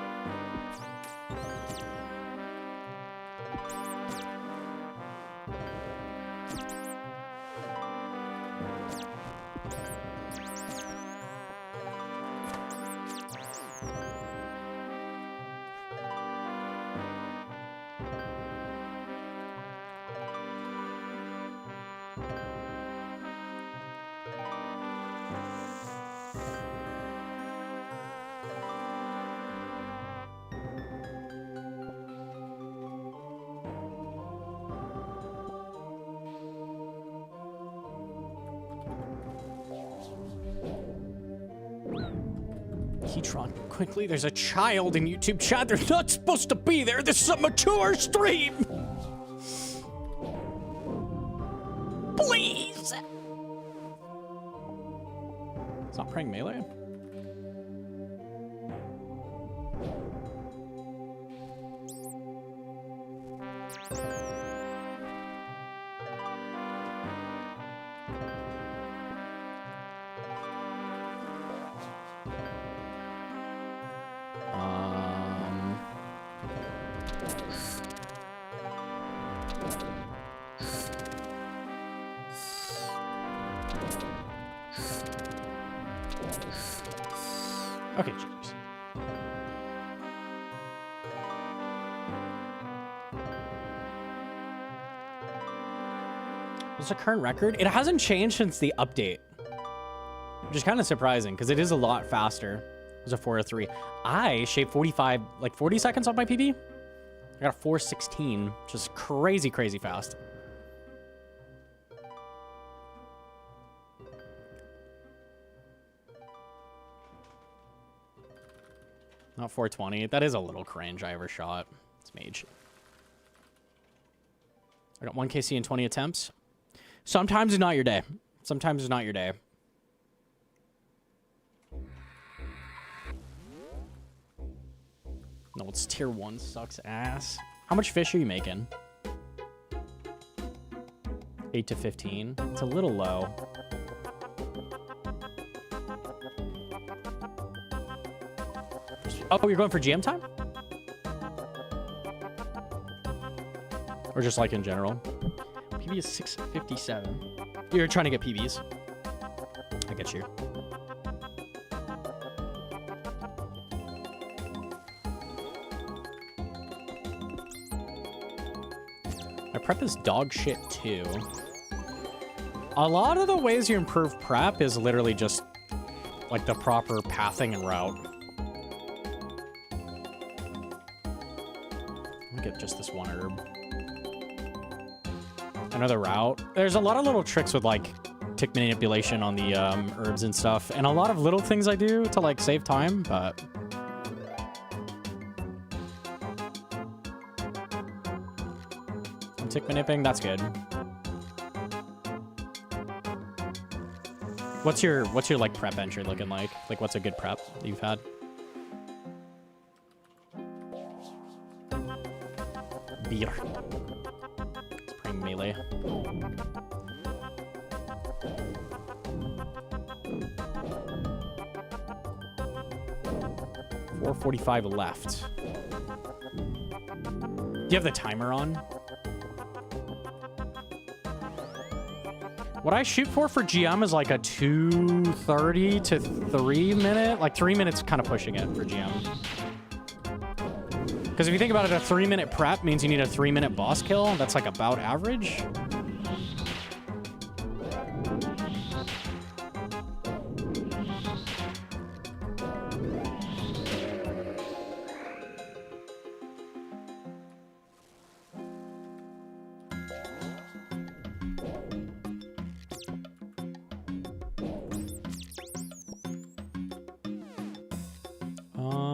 Keytron, quickly, there's a child in YouTube chat. They're not supposed to be there. This is a mature stream. Please. It's not praying melee. Okay, jeez. What's the current record? It hasn't changed since the update, which is kind of surprising because it is a lot faster. It was a 4:03. I shaved 45, like 40 seconds off my PB. I got a 4:16, which is crazy, crazy fast. Not 420. That is a little cringe. I ever shot. It's mage. I got 1 KC in 20 attempts. Sometimes it's not your day. Sometimes it's not your day. No, it's tier 1 sucks ass. How much fish are you making? 8 to 15. It's a little low. Oh, you're going for GM time? Or just like in general? PB is 657. You're trying to get PBs. I get you. My prep is dog shit too. A lot of the ways you improve prep is literally just like the proper pathing and route. Get just this one herb. Another route. There's a lot of little tricks with like tick manipulation on the herbs and stuff, and a lot of little things I do to like save time, but tick manipulating, that's good. What's your like prep entry looking like? Like what's a good prep that you've had? Beer. It's praying melee. $4:45 left. Do you have the timer on? What I shoot for GM is like a 2:30 to 3 minute. Like 3 minutes kind of pushing it for GM. Because if you think about it, a 3-minute prep means you need a 3-minute boss kill. That's like about average.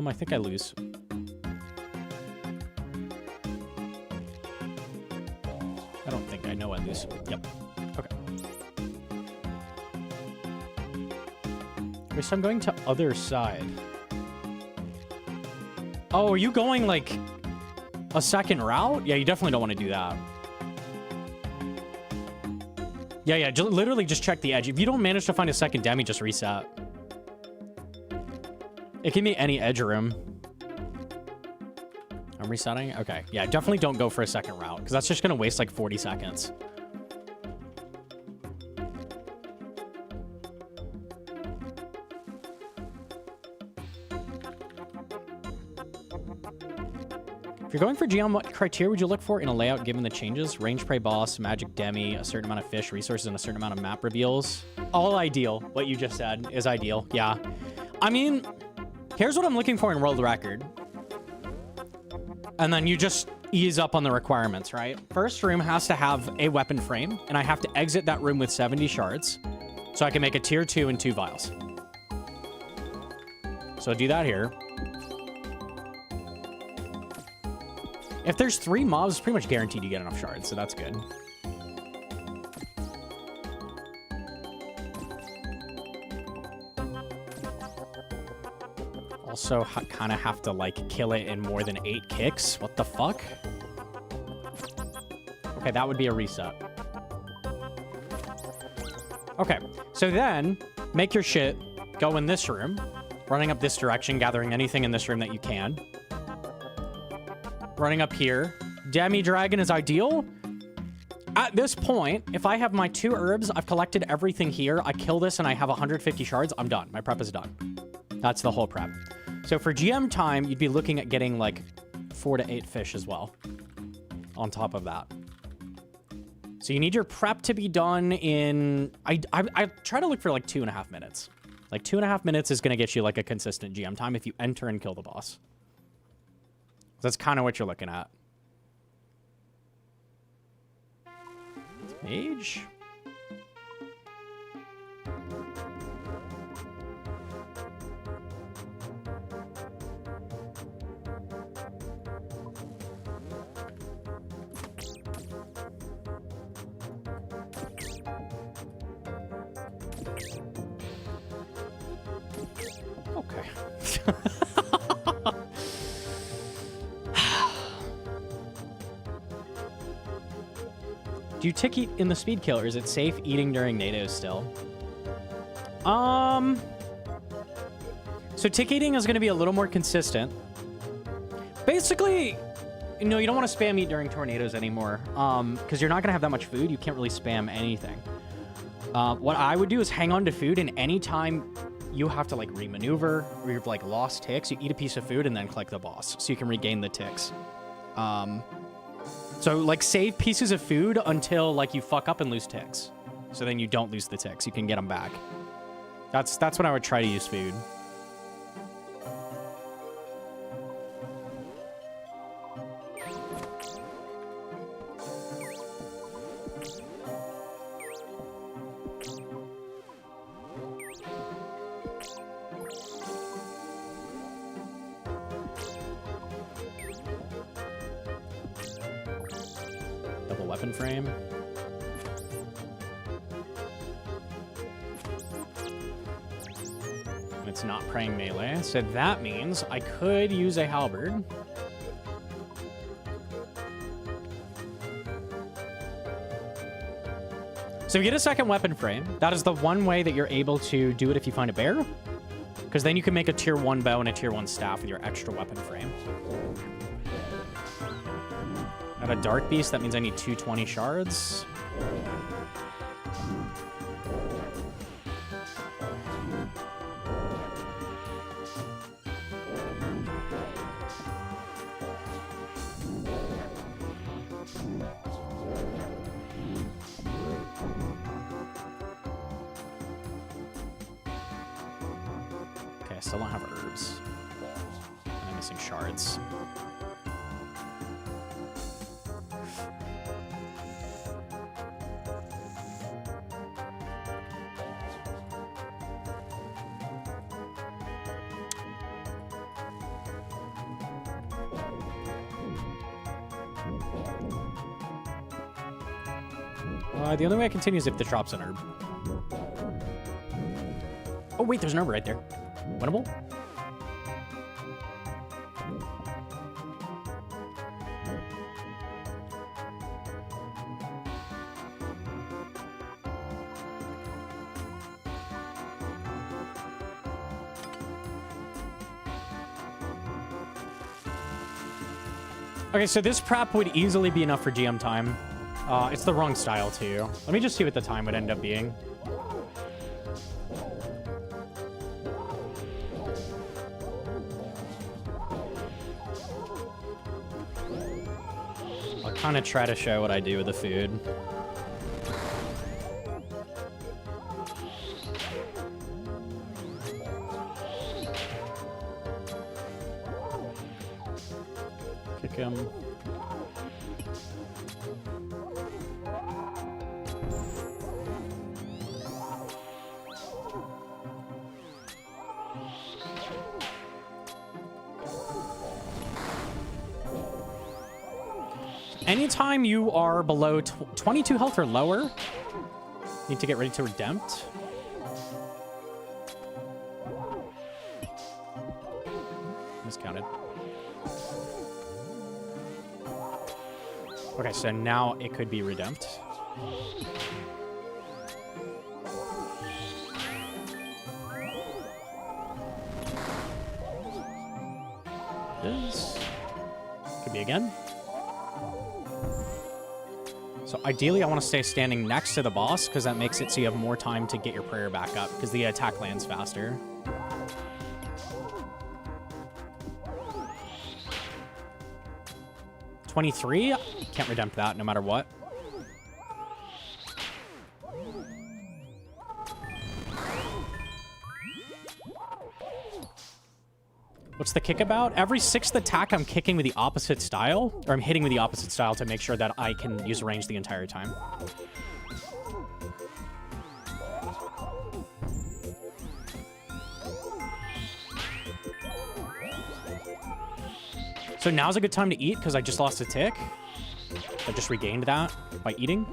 I think I lose. I don't think I know I lose. Yep. Okay. Wait, so I'm going to other side. Oh, are you going like a second route? Yeah, you definitely don't want to do that. Yeah, literally just check the edge. If you don't manage to find a second demi, just reset. It can be any edge room. I'm resetting? Okay. Yeah, definitely don't go for a second route, because that's just going to waste like 40 seconds. If you're going for GM, what criteria would you look for in a layout given the changes? Range prey boss, magic demi, a certain amount of fish, resources, and a certain amount of map reveals. All ideal. What you just said is ideal. Yeah. I mean, here's what I'm looking for in world record. And then you just ease up on the requirements, right? First room has to have a weapon frame, and I have to exit that room with 70 shards so I can make a tier 2 and 2 vials. So do that here. If there's 3 mobs, it's pretty much guaranteed you get enough shards, so that's good. Also, kind of have to, like, kill it in more than 8 kicks. What the fuck? Okay, that would be a reset. Okay, so then, make your shit, go in this room, running up this direction, gathering anything in this room that you can. Running up here. Demi-Dragon is ideal. At this point, if I have my 2 herbs, I've collected everything here, I kill this and I have 150 shards, I'm done. My prep is done. That's the whole prep. So for GM time, you'd be looking at getting like 4 to 8 fish as well on top of that. So you need your prep to be done in... I try to look for like 2.5 minutes. Like 2.5 minutes is going to get you like a consistent GM time if you enter and kill the boss. That's kind of what you're looking at. Mage? Okay. Do you tick eat in the speed kill, or is it safe eating during nados still? So tick eating is going to be a little more consistent. Basically, you know, you don't want to spam eat during tornadoes anymore, because you're not going to have that much food. You can't really spam anything. What I would do is hang on to food, and anytime you have to like remaneuver or you've like lost ticks, you eat a piece of food and then click the boss so you can regain the ticks. So like save pieces of food until like you fuck up and lose ticks. So then you don't lose the ticks. You can get them back. That's when I would try to use food. Double weapon frame. It's not praying melee, so that means I could use a halberd. So we get a second weapon frame. That is the one way that you're able to do it if you find a bear, because then you can make a tier 1 bow and a tier 1 staff with your extra weapon frame. At a dark beast, that means I need 220 shards. Okay, I still don't have herbs. And I'm missing shards. The only way I continue is if the drop's an herb. Oh, wait, there's an herb right there. Winnable? Okay, so this prep would easily be enough for GM time. It's the wrong style, too. Let me just see what the time would end up being. I'll kind of try to show what I do with the food. Kick him. Anytime you are below 22 health or lower, need to get ready to redempt. Miscounted. Okay, so now it could be redempt. This could be again. So ideally, I want to stay standing next to the boss because that makes it so you have more time to get your prayer back up because the attack lands faster. $23? Can't redempt that no matter what. What's the kick about? Every 6th attack, I'm kicking with the opposite style, or I'm hitting with the opposite style to make sure that I can use range the entire time. So now's a good time to eat because I just lost a tick. I just regained that by eating.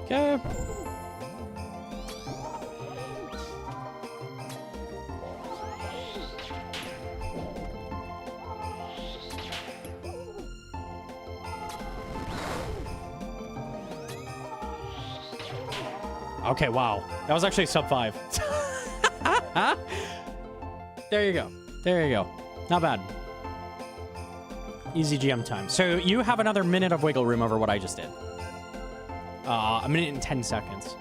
Okay. Okay, wow. That was actually sub 5. There you go. There you go. Not bad. Easy GM time. So you have another minute of wiggle room over what I just did. A minute and 10 seconds.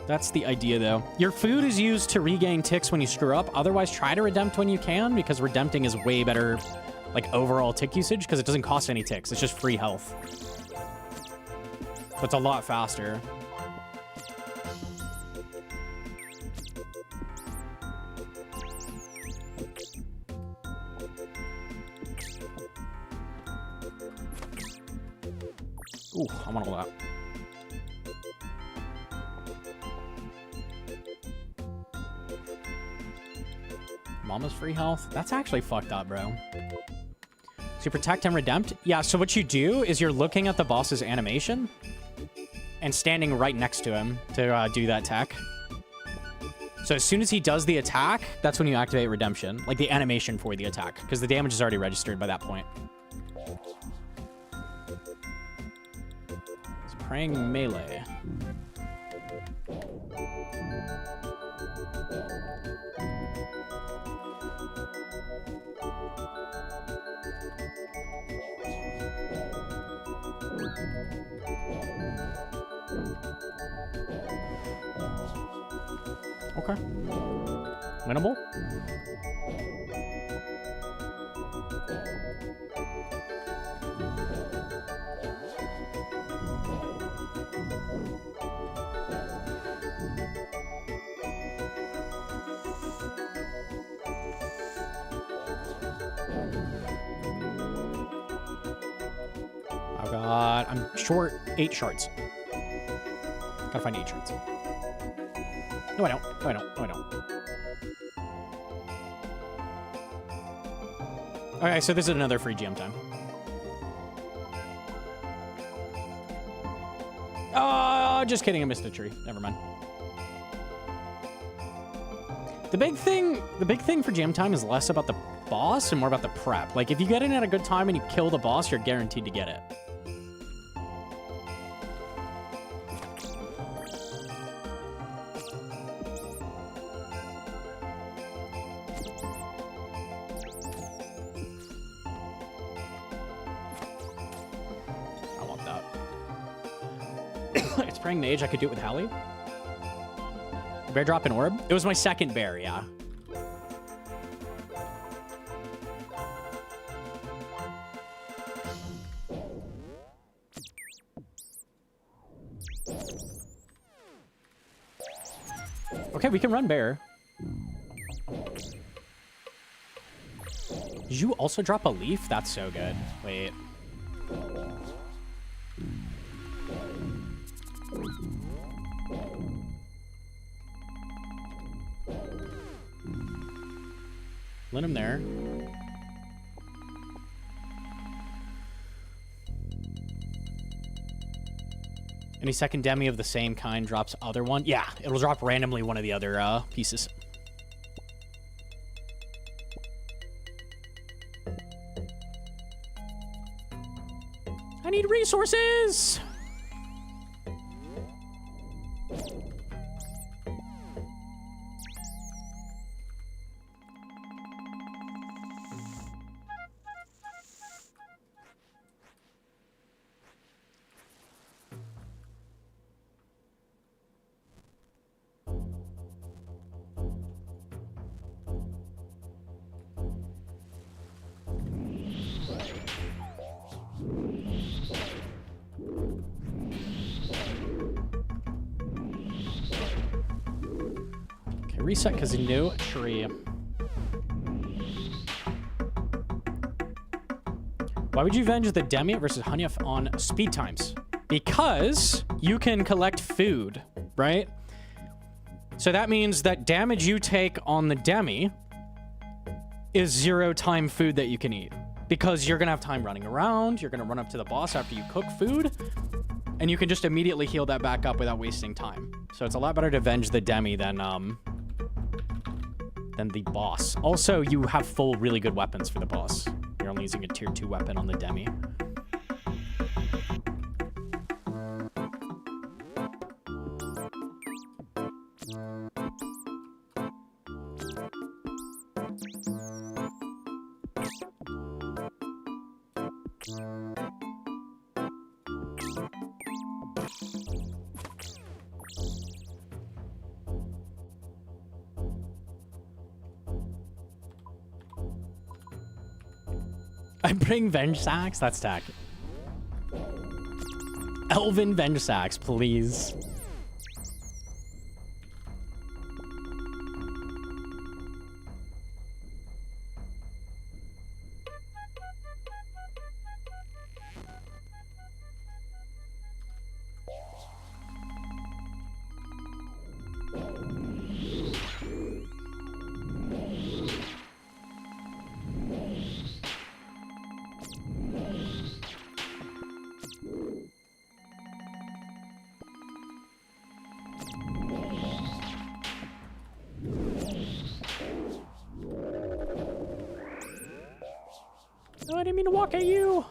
That's the idea, though. Your food is used to regain ticks when you screw up. Otherwise, try to redempt when you can, because redempting is way better, like, overall tick usage, because it doesn't cost any ticks. It's just free health. But it's a lot faster. Ooh, I want all that. Mama's free health? That's actually fucked up, bro. So you protect and redempt? Yeah, so what you do is you're looking at the boss's animation and standing right next to him to do that tech. So as soon as he does the attack, that's when you activate redemption, like the animation for the attack, because the damage is already registered by that point. Praying melee. Okay. Winnable? I'm short 8 shards. Gotta find 8 shards. No, I don't. No, I don't. No, I don't. Okay, so this is another free GM time. Oh, just kidding. I missed a tree. Never mind. The big thing for GM time is less about the boss and more about the prep. Like, if you get in at a good time and you kill the boss, you're guaranteed to get it. Spraying Mage, I could do it with Hallie. Bear drop an orb? It was my second bear, yeah. Okay, we can run bear. Did you also drop a leaf? That's so good. Wait. Let him there. Any second demi of the same kind drops other one? Yeah, it'll drop randomly one of the other pieces. I need resources! Reset because he knew tree. Why would you avenge the Demi versus Hunyef on speed times? Because you can collect food, right? So that means that damage you take on the Demi is 0 time food that you can eat. Because you're going to have time running around, you're going to run up to the boss after you cook food, and you can just immediately heal that back up without wasting time. So it's a lot better to avenge the Demi than the boss. Also, you have full really good weapons for the boss. You're only using a tier 2 weapon on the Demi. I bring Venge Sacks? That's tack. Elven Venge Sacks, please. Oh, I didn't mean to walk at you.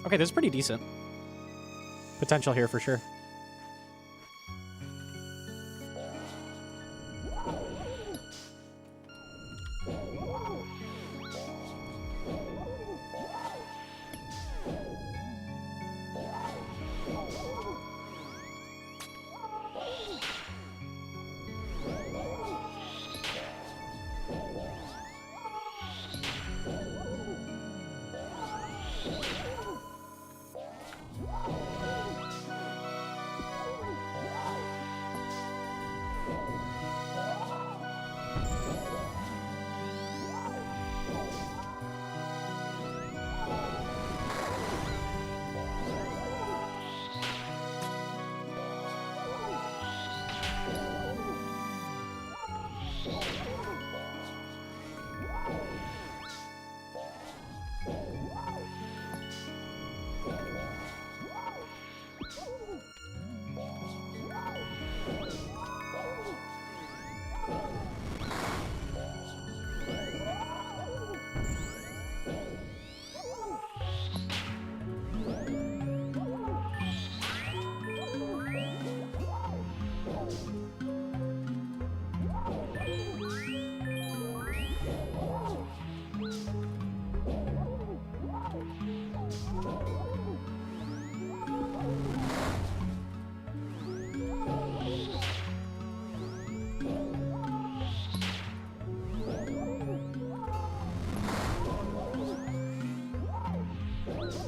Okay, this is pretty decent. Potential here for sure.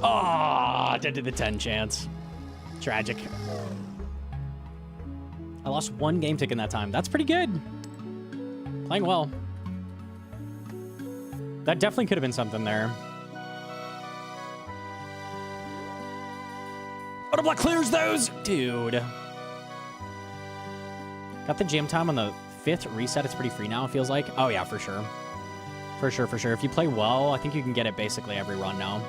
Oh, dead to the 10 chance. Tragic. I lost 1 game tick in that time. That's pretty good. Playing well. That definitely could have been something there. Auto block clears those! Dude. Got the gym time on the 5th reset. It's pretty free now, it feels like. Oh, yeah, for sure. For sure, for sure. If you play well, I think you can get it basically every run now.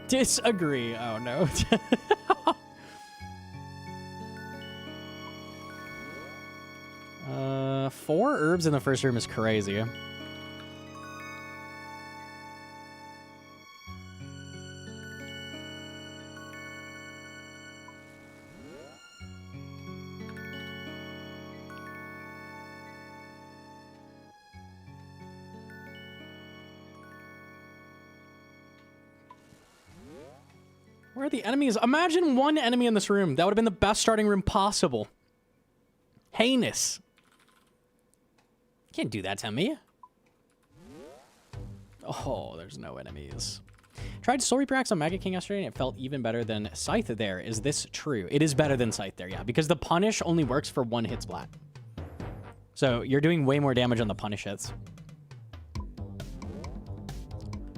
Disagree. Oh, no. 4 herbs in the first room is crazy. Where are the enemies? Imagine 1 enemy in this room. That would have been the best starting room possible. Heinous. Can't do that to me. Oh, there's no enemies. Tried Soul Reaper Axe on Maggot King yesterday, and it felt even better than Scythe there. Is this true? It is better than Scythe there, yeah, because the punish only works for 1 hit splat. So you're doing way more damage on the punish hits.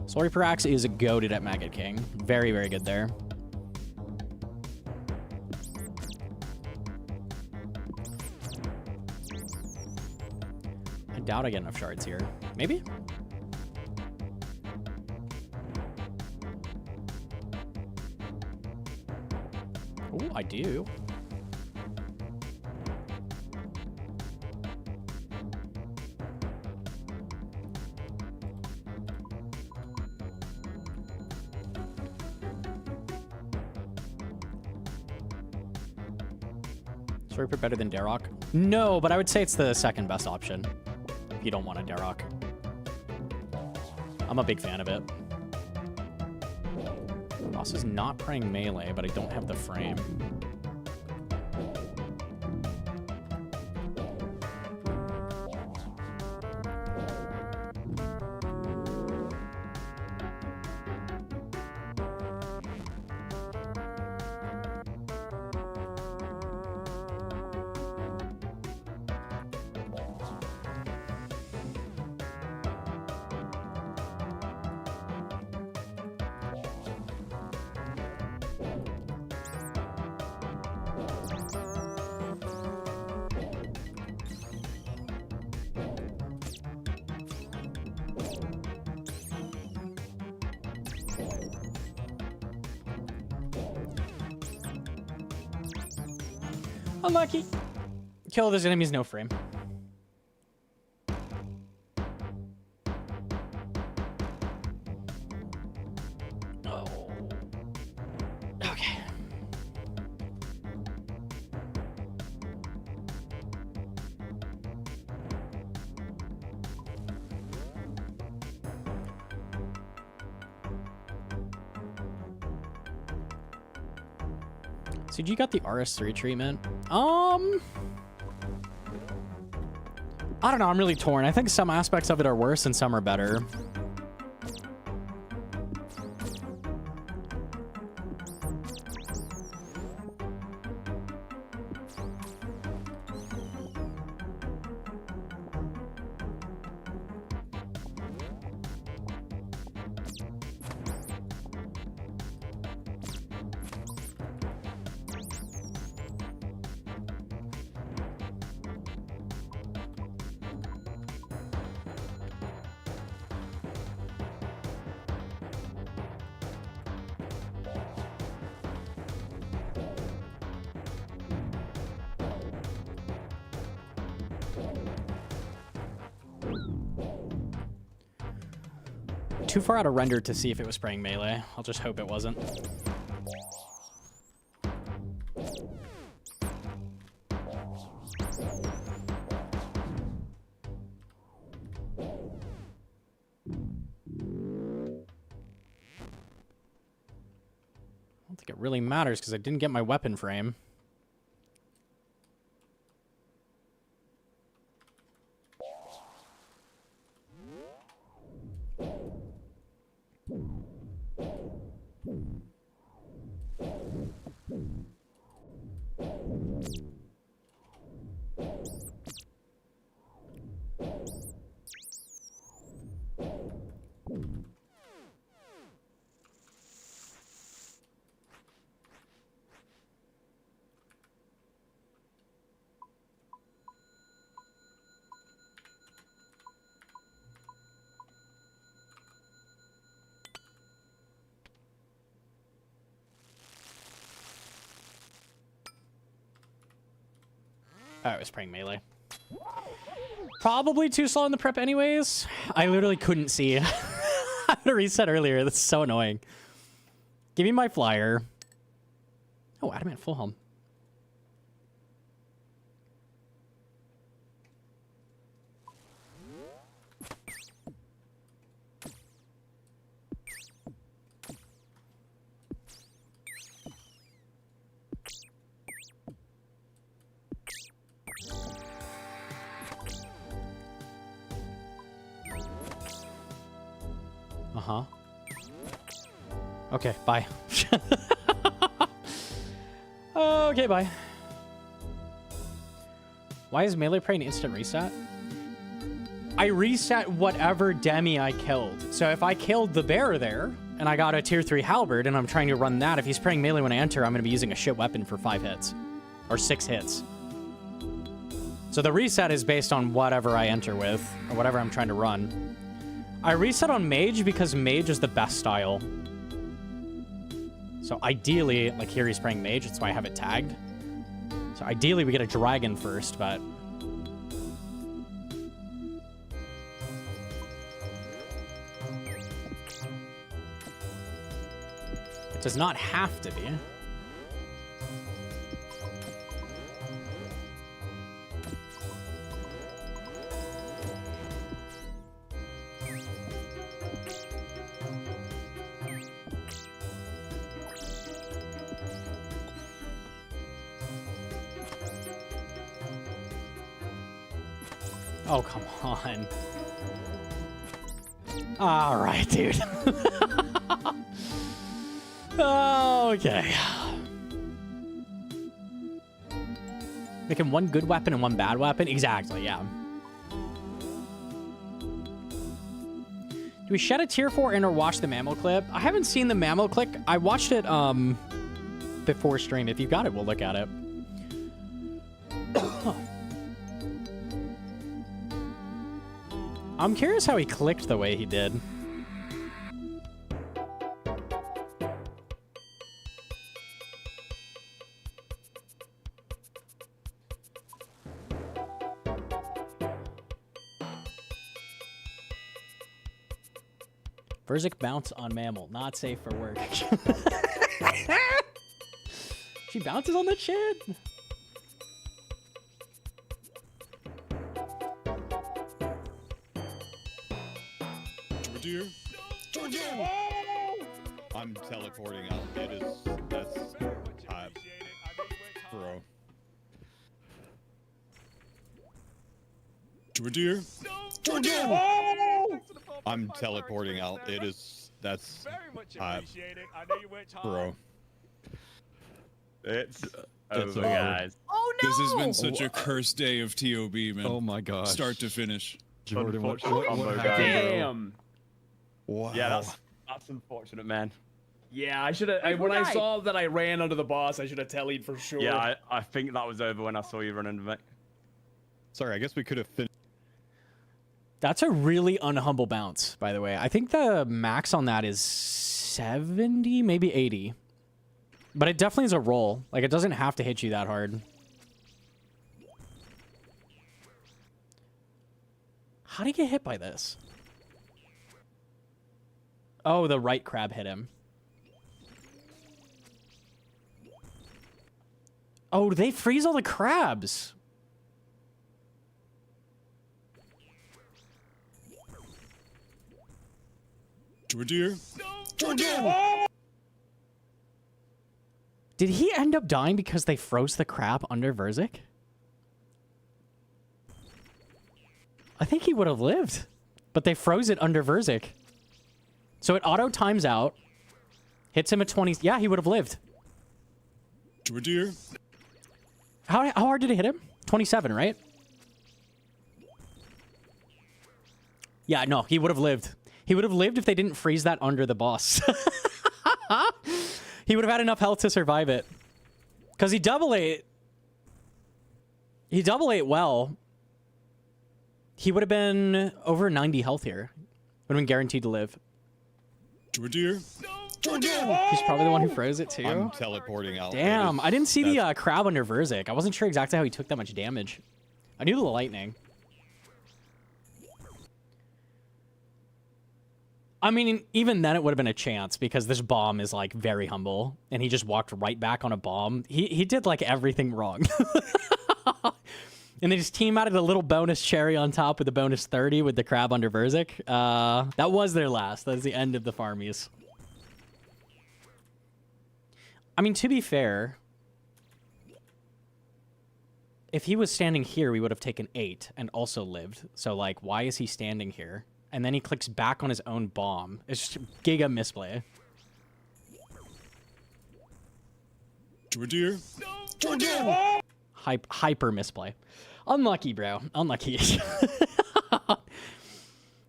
Soul Reaper Axe is goated at Maggot King. Very, very good there. I doubt I get enough shards here. Maybe? Oh, I do. Soul Reaper better than Darok? No, but I would say it's the second best option. If you don't want a Darok. I'm a big fan of it. Boss is not praying melee, but I don't have the frame. Unlucky. Kill those enemies, no frame. Oh. Okay. CG got the RS3 treatment. I don't know. I'm really torn. I think some aspects of it are worse and some are better. Too far out of render to see if it was spraying melee. I'll just hope it wasn't. I don't think it really matters because I didn't get my weapon frame. Oh, I was praying melee. Probably too slow in the prep anyways. I literally couldn't see. I had to reset earlier. That's so annoying. Give me my flyer. Oh, adamant full helm. Uh-huh. Okay, bye. Okay, bye. Why is melee prey an instant reset? I reset whatever demi I killed. So if I killed the bear there, and I got a tier 3 halberd, and I'm trying to run that, if he's praying melee when I enter, I'm going to be using a shit weapon for 5 hits. Or 6 hits. So the reset is based on whatever I enter with, or whatever I'm trying to run. I reset on mage because mage is the best style. So ideally, like here he's praying mage, that's why I have it tagged. So ideally we get a dragon first, but... it does not have to be. Oh, come on. All right, dude. Okay. Making one good weapon and one bad weapon? Exactly, yeah. Do we shed a tier 4 in or watch the mammal clip? I haven't seen the mammal clip. I watched it before stream. If you got it, we'll look at it. I'm curious how he clicked the way he did. Verzik bounce on mammal. Not safe for work. She bounces on the chin. Dear. I'm teleporting out. That's hype. Bro. Dear. I'm teleporting out. That's hype. Bro. It's That's over, guys. Oh no! This has been such a cursed day of TOB, man. Oh my gosh. Start to finish. Jordan, what Unfortunate happened? Damn. Wow. Yeah, that's unfortunate, man. Yeah, I should have. When I saw that I ran under the boss, I should have tellied for sure. Yeah, I think that was over when I saw you run into me. Sorry, I guess we could have finished. That's a really unhumble bounce, by the way. I think the max on that is 70, maybe 80. But it definitely is a roll. Like, it doesn't have to hit you that hard. How did he get hit by this? Oh, the right crab hit him. Oh, they freeze all the crabs. Dear. Did he end up dying because they froze the crab under Verzik? I think he would have lived, but they froze it under Verzik. So it auto times out, hits him at 20. Yeah, he would have lived. Dear. How hard did it hit him? 27, right? Yeah, no, he would have lived. He would have lived if they didn't freeze that under the boss. He would have had enough health to survive it. Because he double ate. He double ate well. He would have been over 90 health here. Would have been guaranteed to live. Dear. He's probably the one who froze it too. I'm teleporting out. Damn, It I didn't see that's- the crab under Verzik. I wasn't sure exactly how he took that much damage. I knew the lightning. I mean, even then it would have been a chance because this bomb is like very humble and he just walked right back on a bomb. He did like everything wrong. And then his team added a little bonus cherry on top with the bonus 30 with the crab under Verzik. That was their last. That was the end of the farmies. I mean, to be fair, if he was standing here, we would have taken 8 and also lived. So, like, why is he standing here? And then he clicks back on his own bomb. It's just giga misplay. Jordir? Hyper misplay. Unlucky, bro. Unlucky.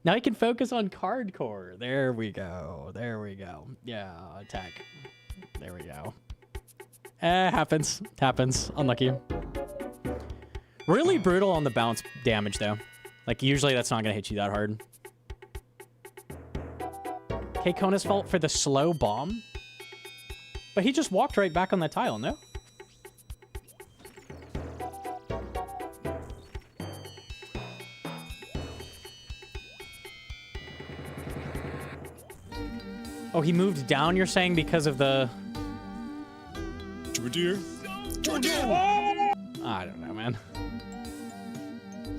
Now he can focus on card core. There we go. There we go. Yeah, attack. There we go. Happens. Happens. Unlucky. Really brutal on the bounce damage, though. Like, usually that's not going to hit you that hard. Okay, Kona's fault for the slow bomb. But he just walked right back on that tile, no? Oh, he moved down, you're saying, because of the... Jordir? I don't know, man.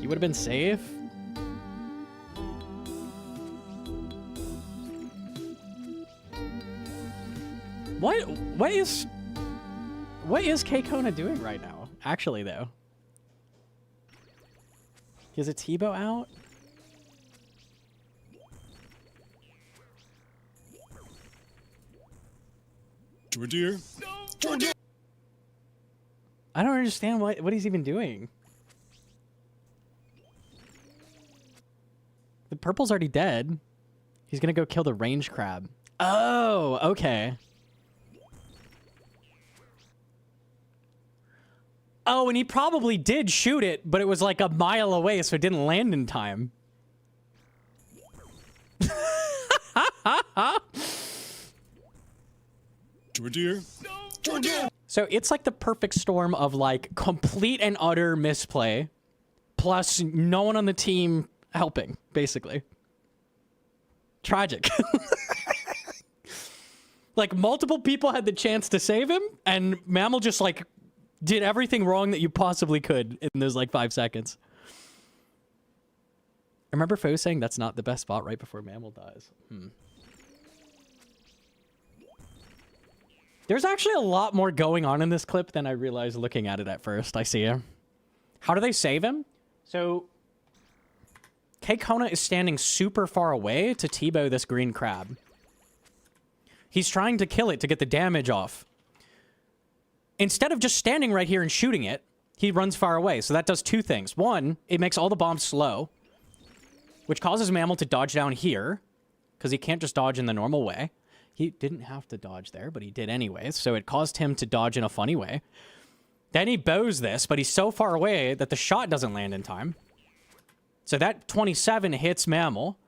He would have been safe. What is K-Kona doing right now? Actually, though. Is a Tebow out? Jordir? I don't understand what he's even doing. The purple's already dead. He's gonna go kill the range crab. Oh, okay. Oh, and he probably did shoot it, but it was like a mile away, so it didn't land in time. Jordir? So it's like the perfect storm of like complete and utter misplay, plus no one on the team helping, basically. Tragic. Like multiple people had the chance to save him, and Mammal just like did everything wrong that you possibly could in those like 5 seconds. I remember Fo saying that's not the best spot right before Mammal dies. There's actually a lot more going on in this clip than I realized looking at it at first. I see him. How do they save him? So, K-Kona is standing super far away to Tebow this green crab. He's trying to kill it to get the damage off. Instead of just standing right here and shooting it, he runs far away. So that does 2 things. One, it makes all the bombs slow, which causes Mammal to dodge down here, because he can't just dodge in the normal way. He didn't have to dodge there, but he did anyways, so it caused him to dodge in a funny way. Then he bows this, but he's so far away that the shot doesn't land in time. So that 27 hits Mammal.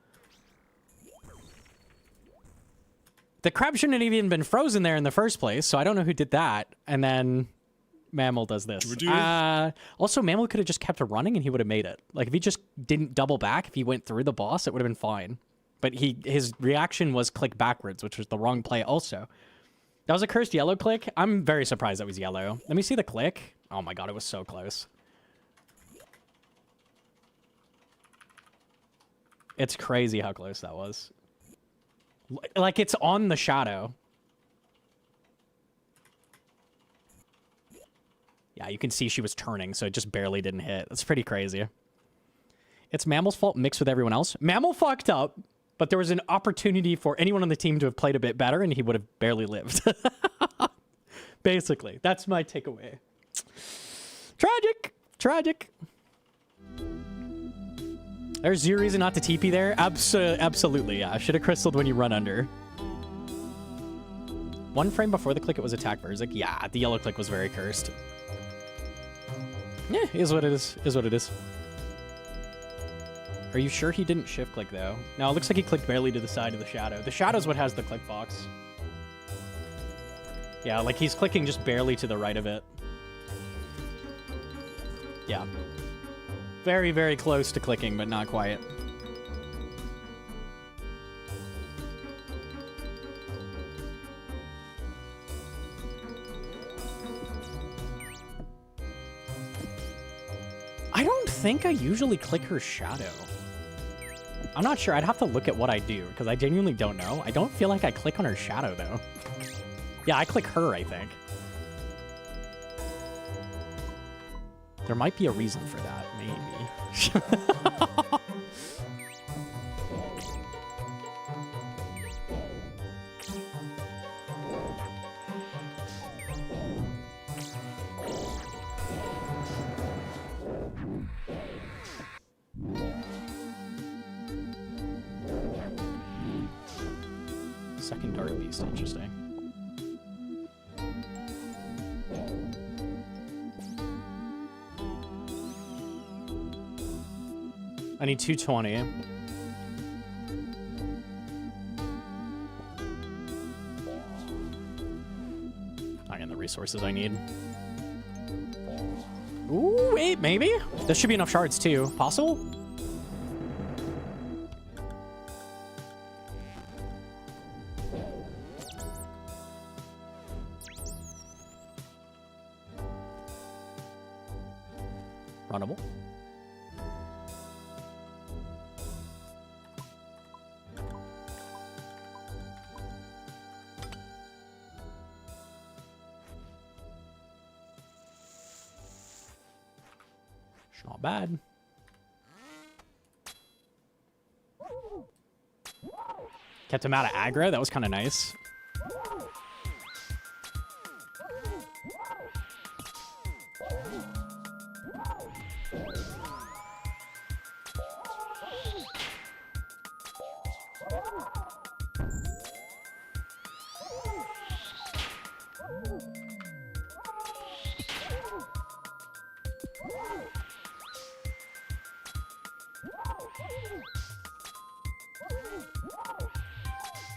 The crab shouldn't have even been frozen there in the first place, so I don't know who did that. And then Mammal does this. Also, Mammal could have just kept running and he would have made it. Like, if he just didn't double back, if he went through the boss, it would have been fine. But his reaction was click backwards, which was the wrong play also. That was a cursed yellow click. I'm very surprised that was yellow. Let me see the click. Oh my god, it was so close. It's crazy how close that was. Like, it's on the shadow. Yeah, you can see she was turning, so it just barely didn't hit. That's pretty crazy. It's Mammal's fault mixed with everyone else. Mammal fucked up, but there was an opportunity for anyone on the team to have played a bit better, and he would have barely lived. Basically, that's my takeaway. Tragic. Tragic. There's zero reason not to TP there. Absolutely, yeah. Should have crystalled when you run under. 1 frame before the click, it was attack Verzik. Yeah, the yellow click was very cursed. Yeah, is what it is. Is what it is. Are you sure he didn't shift click, though? No, it looks like he clicked barely to the side of the shadow. The shadow's what has the click box. Yeah, like he's clicking just barely to the right of it. Yeah. Very, very close to clicking, but not quite. I don't think I usually click her shadow. I'm not sure. I'd have to look at what I do, because I genuinely don't know. I don't feel like I click on her shadow, though. Yeah, I click her, I think. There might be a reason for that, maybe. Second Dark Beast, interesting. I need 220. Not getting the resources I need. Ooh, wait, maybe? There should be enough shards too. Possible? Runnable. Not bad. Kept him out of aggro. That was kind of nice.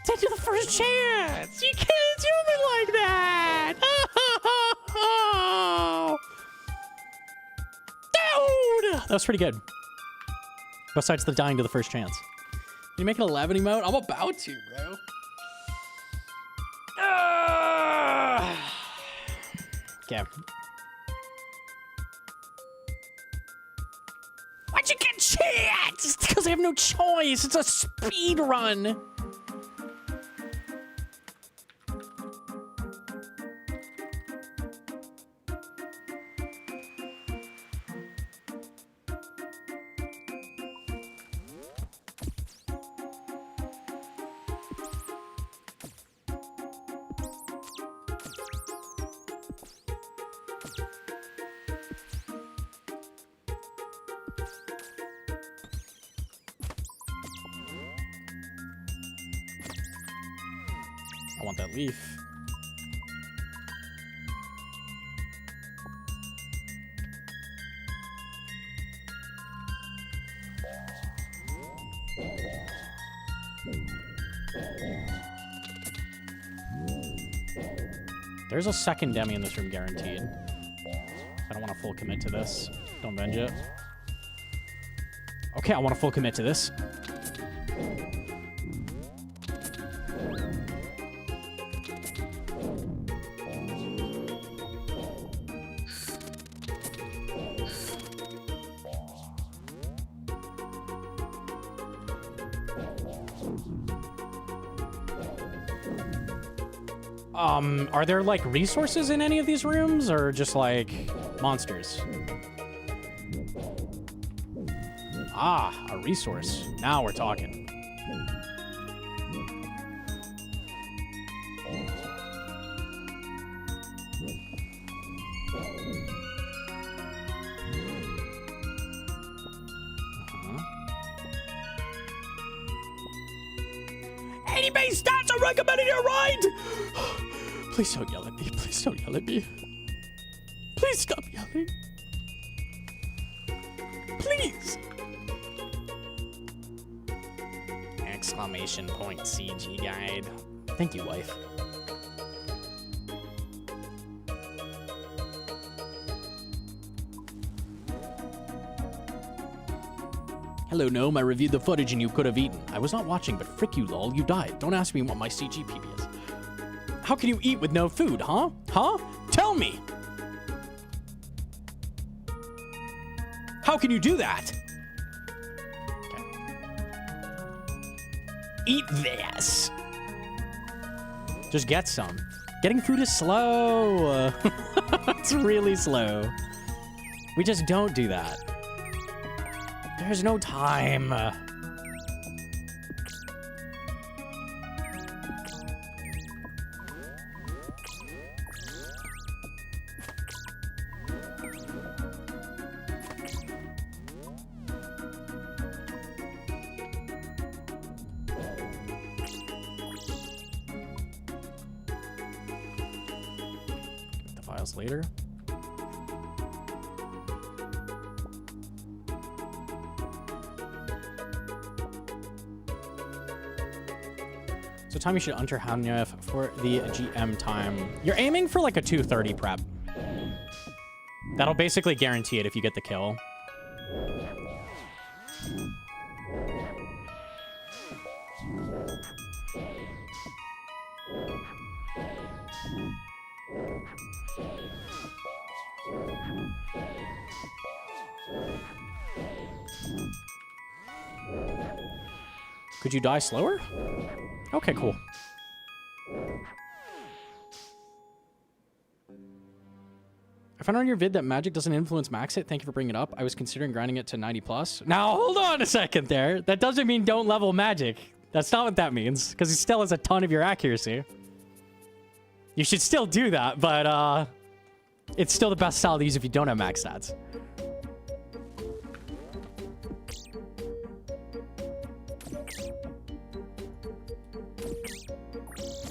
Take to the first chance. You can't do me like that. Dude, that was pretty good. Besides the dying to the first chance. You make an 11 emote? I'm about to, bro. Okay. Why'd you get chance? It's because I have no choice. It's a speed run. I want that leaf. There's a second demi in this room guaranteed. I don't want to full commit to this. Don't venge it. Okay, I want to full commit to this. Are there like resources in any of these rooms or just like monsters? Ah, a resource. Now we're talking. Any base stats are recommended here, right? Please don't yell at me. Please don't yell at me. Please stop yelling. Please. Exclamation point CG guide. Thank you, wife. Hello, Gnome. I reviewed the footage and you could have eaten. I was not watching, but frick you, lol. You died. Don't ask me what my CGPB is. How can you eat with no food, huh? Huh? Tell me! How can you do that? Okay. Eat this. Just get some. Getting food is slow. It's really slow. We just don't do that. There's no time. Get the files later. So time you should enter Hanyev for the GM time. You're aiming for like a 2:30 prep. That'll basically guarantee it if you get the kill. Could you die slower? Okay, cool. I found on your vid that magic doesn't influence max it. Thank you for bringing it up. I was considering grinding it to 90 plus. Now, hold on a second there. That doesn't mean don't level magic. That's not what that means, because it still has a ton of your accuracy. You should still do that, but it's still the best style to use if you don't have max stats.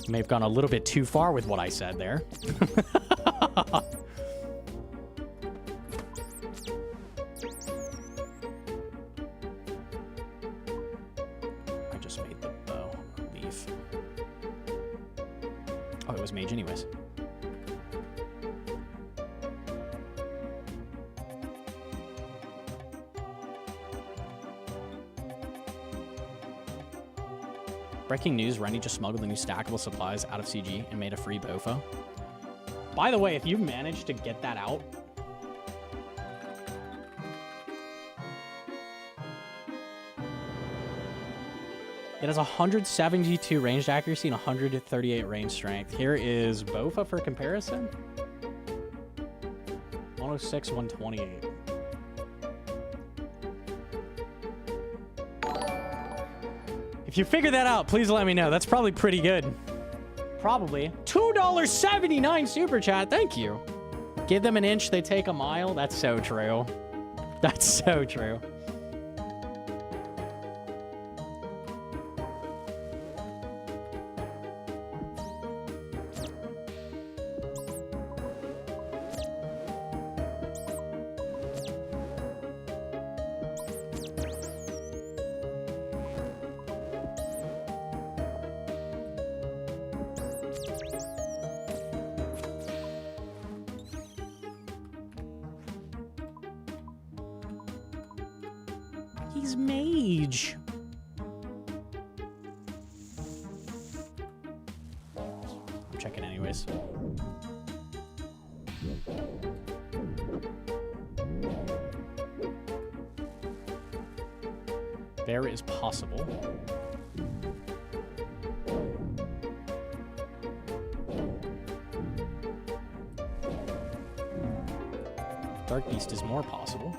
May have gone a little bit too far with what I said there. I just made the bow leaf. Oh, it was mage anyways. Breaking news, Rennie just smuggled the new stackable supplies out of CG and made a free BOFA. By the way, if you managed to get that out... It has 172 ranged accuracy and 138 range strength. Here is BOFA for comparison. 106, 128. If you figure that out, please let me know. That's probably pretty good. Probably. $2.79 super chat. Thank you. Give them an inch, they take a mile. That's so true. That's so true. He's mage. I'm checking anyways. There is possible. Dark Beast is more possible.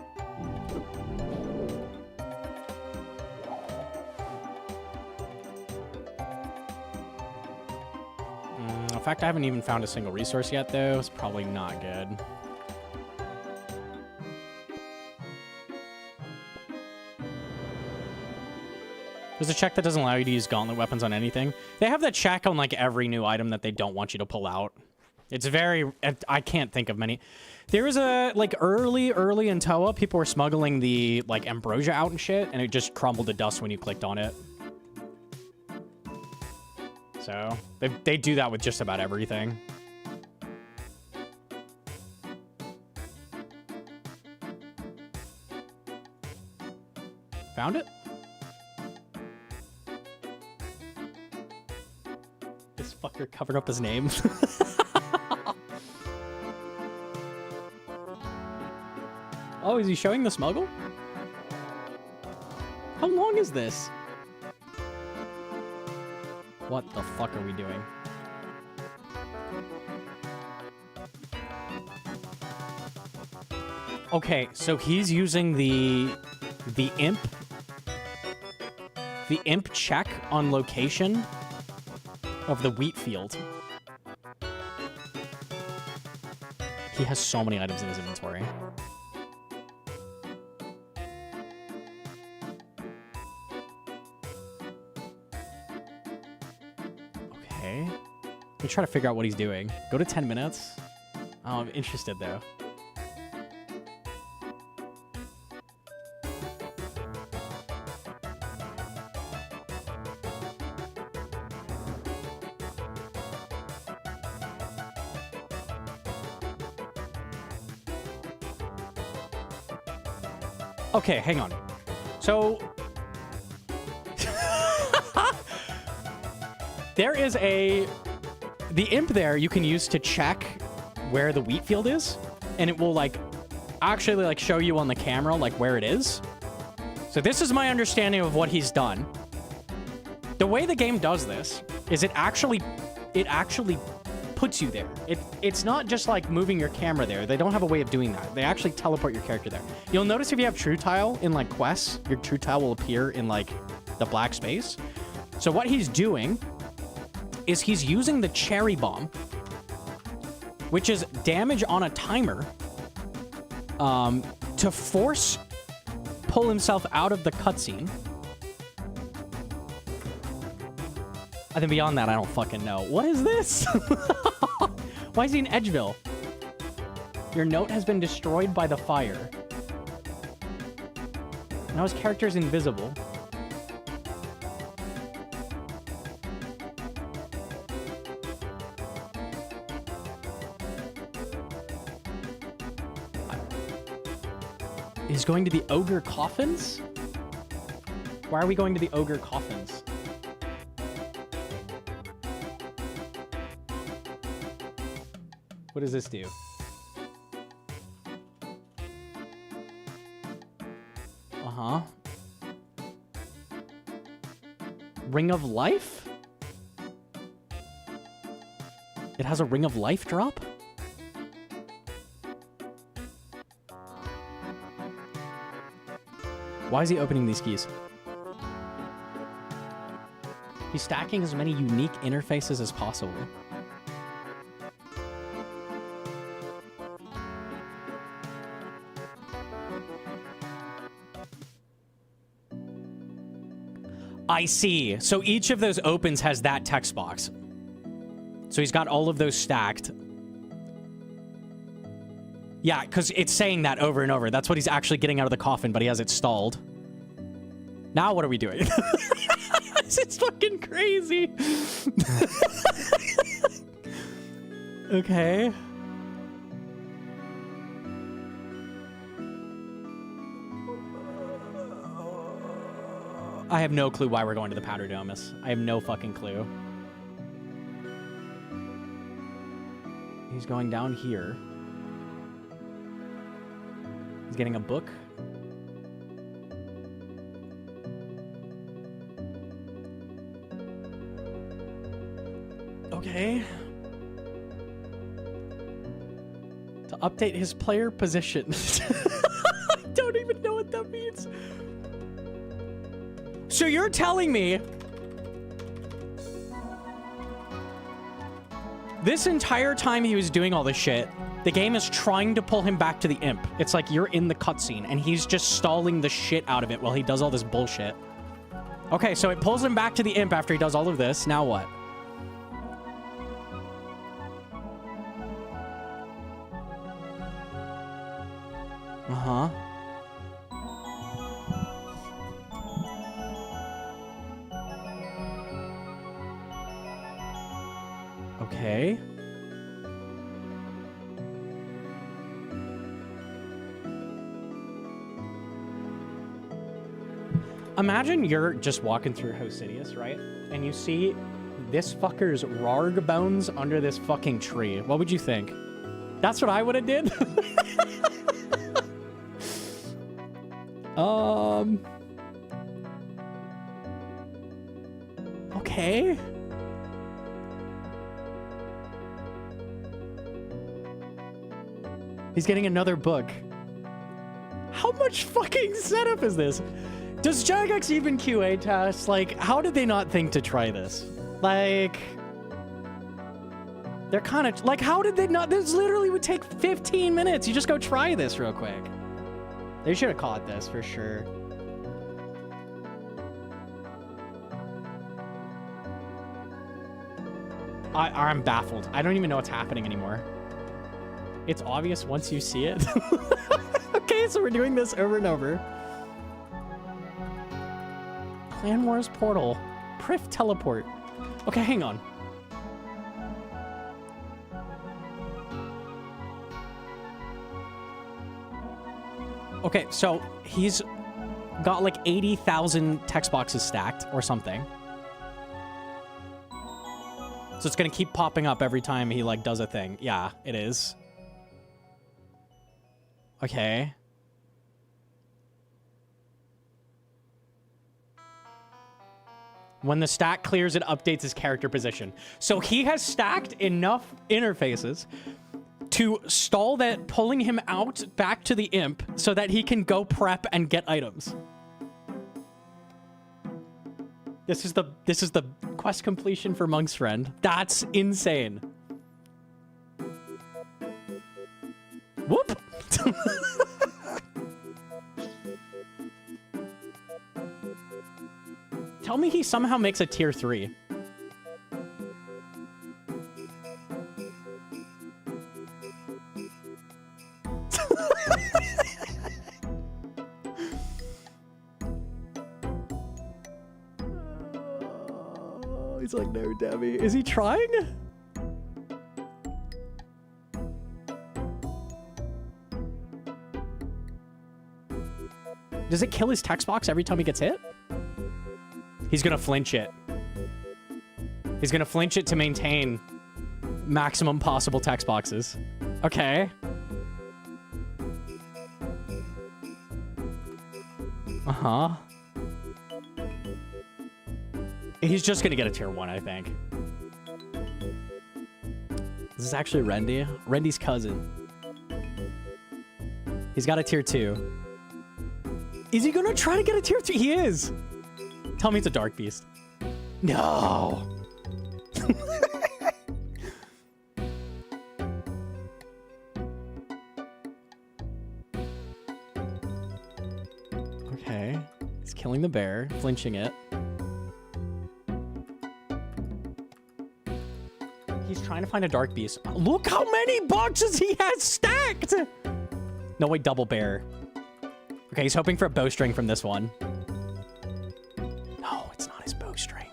In fact, I haven't even found a single resource yet, though. It's probably not good. There's a check that doesn't allow you to use gauntlet weapons on anything. They have that check on, like, every new item that they don't want you to pull out. It's very... I can't think of many. There was a, like, early in Toa, people were smuggling the, like, ambrosia out and shit, and it just crumbled to dust when you clicked on it. So, they do that with just about everything. Found it? This fucker covered up his name. Oh, is he showing the smuggle? How long is this? What the fuck are we doing? Okay, so he's using the imp check on location of the wheat field. He has so many items in his inventory. Okay. Let me try to figure out what he's doing. Go to 10 minutes. Oh, I'm interested though. Okay, hang on. So there is the imp there you can use to check where the wheat field is, and it will like actually like show you on the camera like where it is. So this is my understanding of what he's done. The way the game does this is it actually puts you there. It's not just like moving your camera there. They don't have a way of doing that. They actually teleport your character there. You'll notice if you have true tile in like quests, your true tile will appear in like the black space. So what he's doing is he's using the cherry bomb, which is damage on a timer, to force pull himself out of the cutscene. And then beyond that, I don't fucking know. What is this? Why is he in Edgeville? Your note has been destroyed by the fire. Now his character is invisible. He's going to the ogre coffins? Why are we going to the ogre coffins? What does this do? Uh-huh. Ring of Life? It has a Ring of Life drop? Why is he opening these keys? He's stacking as many unique interfaces as possible. I see. So each of those opens has that text box. So he's got all of those stacked. Yeah, because it's saying that over and over. That's what he's actually getting out of the coffin, but he has it stalled. Now what are we doing? This is fucking crazy. Okay. I have no clue why we're going to the Powder Domus. I have no fucking clue. He's going down here. He's getting a book. Okay. To update his player position. I don't even know what that means. So you're telling me this entire time he was doing all this shit, the game is trying to pull him back to the imp. It's like you're in the cutscene and he's just stalling the shit out of it while he does all this bullshit. Okay, so it pulls him back to the imp after he does all of this. Now what? Uh-huh. Okay. Imagine you're just walking through House Sidious, right? And you see this fucker's Rarg bones under this fucking tree. What would you think? That's what I would have did. Okay. He's getting another book. How much fucking setup is this? Does Jagex even QA test? Like, how did they not think to try this? Like, they're kind of, like, how did they not? This literally would take 15 minutes. You just go try this real quick. They should have caught this for sure. I'm baffled. I don't even know what's happening anymore. It's obvious once you see it. Okay, so we're doing this over and over. Clan Wars portal. Priff teleport. Okay, hang on. Okay, so he's got like 80,000 text boxes stacked or something. So it's gonna keep popping up every time he like does a thing. Yeah, it is. Okay. When the stack clears, it updates his character position. So he has stacked enough interfaces to stall that pulling him out back to the imp so that he can go prep and get items. This is the quest completion for Monk's Friend. That's insane. Whoop. Tell me he somehow makes a tier 3. He's like, no, Debbie. Is he trying? Does it kill his text box every time he gets hit? He's gonna flinch it. He's gonna flinch it to maintain maximum possible text boxes. Okay. Uh-huh. He's just gonna get a tier 1, I think. This is actually Rendy. Rendy's cousin. He's got a tier 2. Is he gonna try to get a tier 3? He is. Tell me it's a Dark Beast. No. Okay. He's killing the bear, flinching it. He's trying to find a Dark Beast. Look how many boxes he has stacked! No, wait, double bear. Okay, he's hoping for a bowstring from this one. No, it's not his bowstring.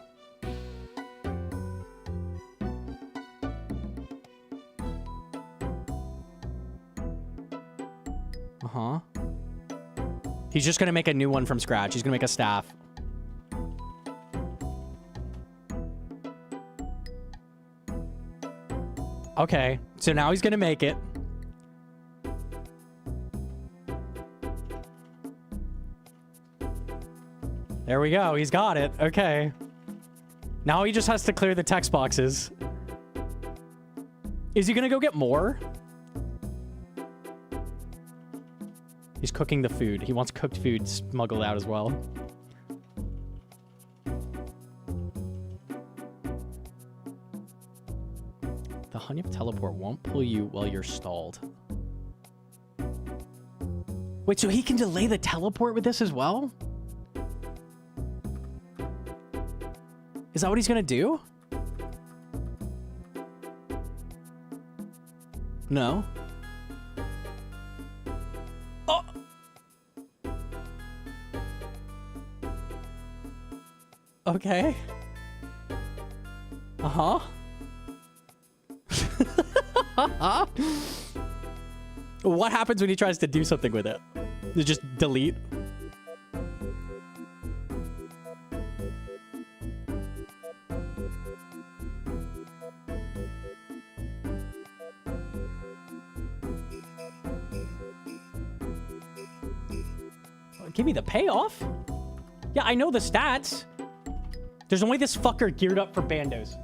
Uh-huh. He's just gonna make a new one from scratch. He's gonna make a staff. Okay, so now he's gonna make it. There we go, he's got it. Okay. Now he just has to clear the text boxes. Is he gonna go get more? He's cooking the food. He wants cooked food smuggled out as well. The Honey of Teleport won't pull you while you're stalled. Wait, so he can delay the teleport with this as well? Is that what he's gonna do? No. Oh! Okay. Uh-huh. What happens when he tries to do something with it? Does it just delete? Give me the payoff? Yeah, I know the stats. There's only this fucker geared up for bandos.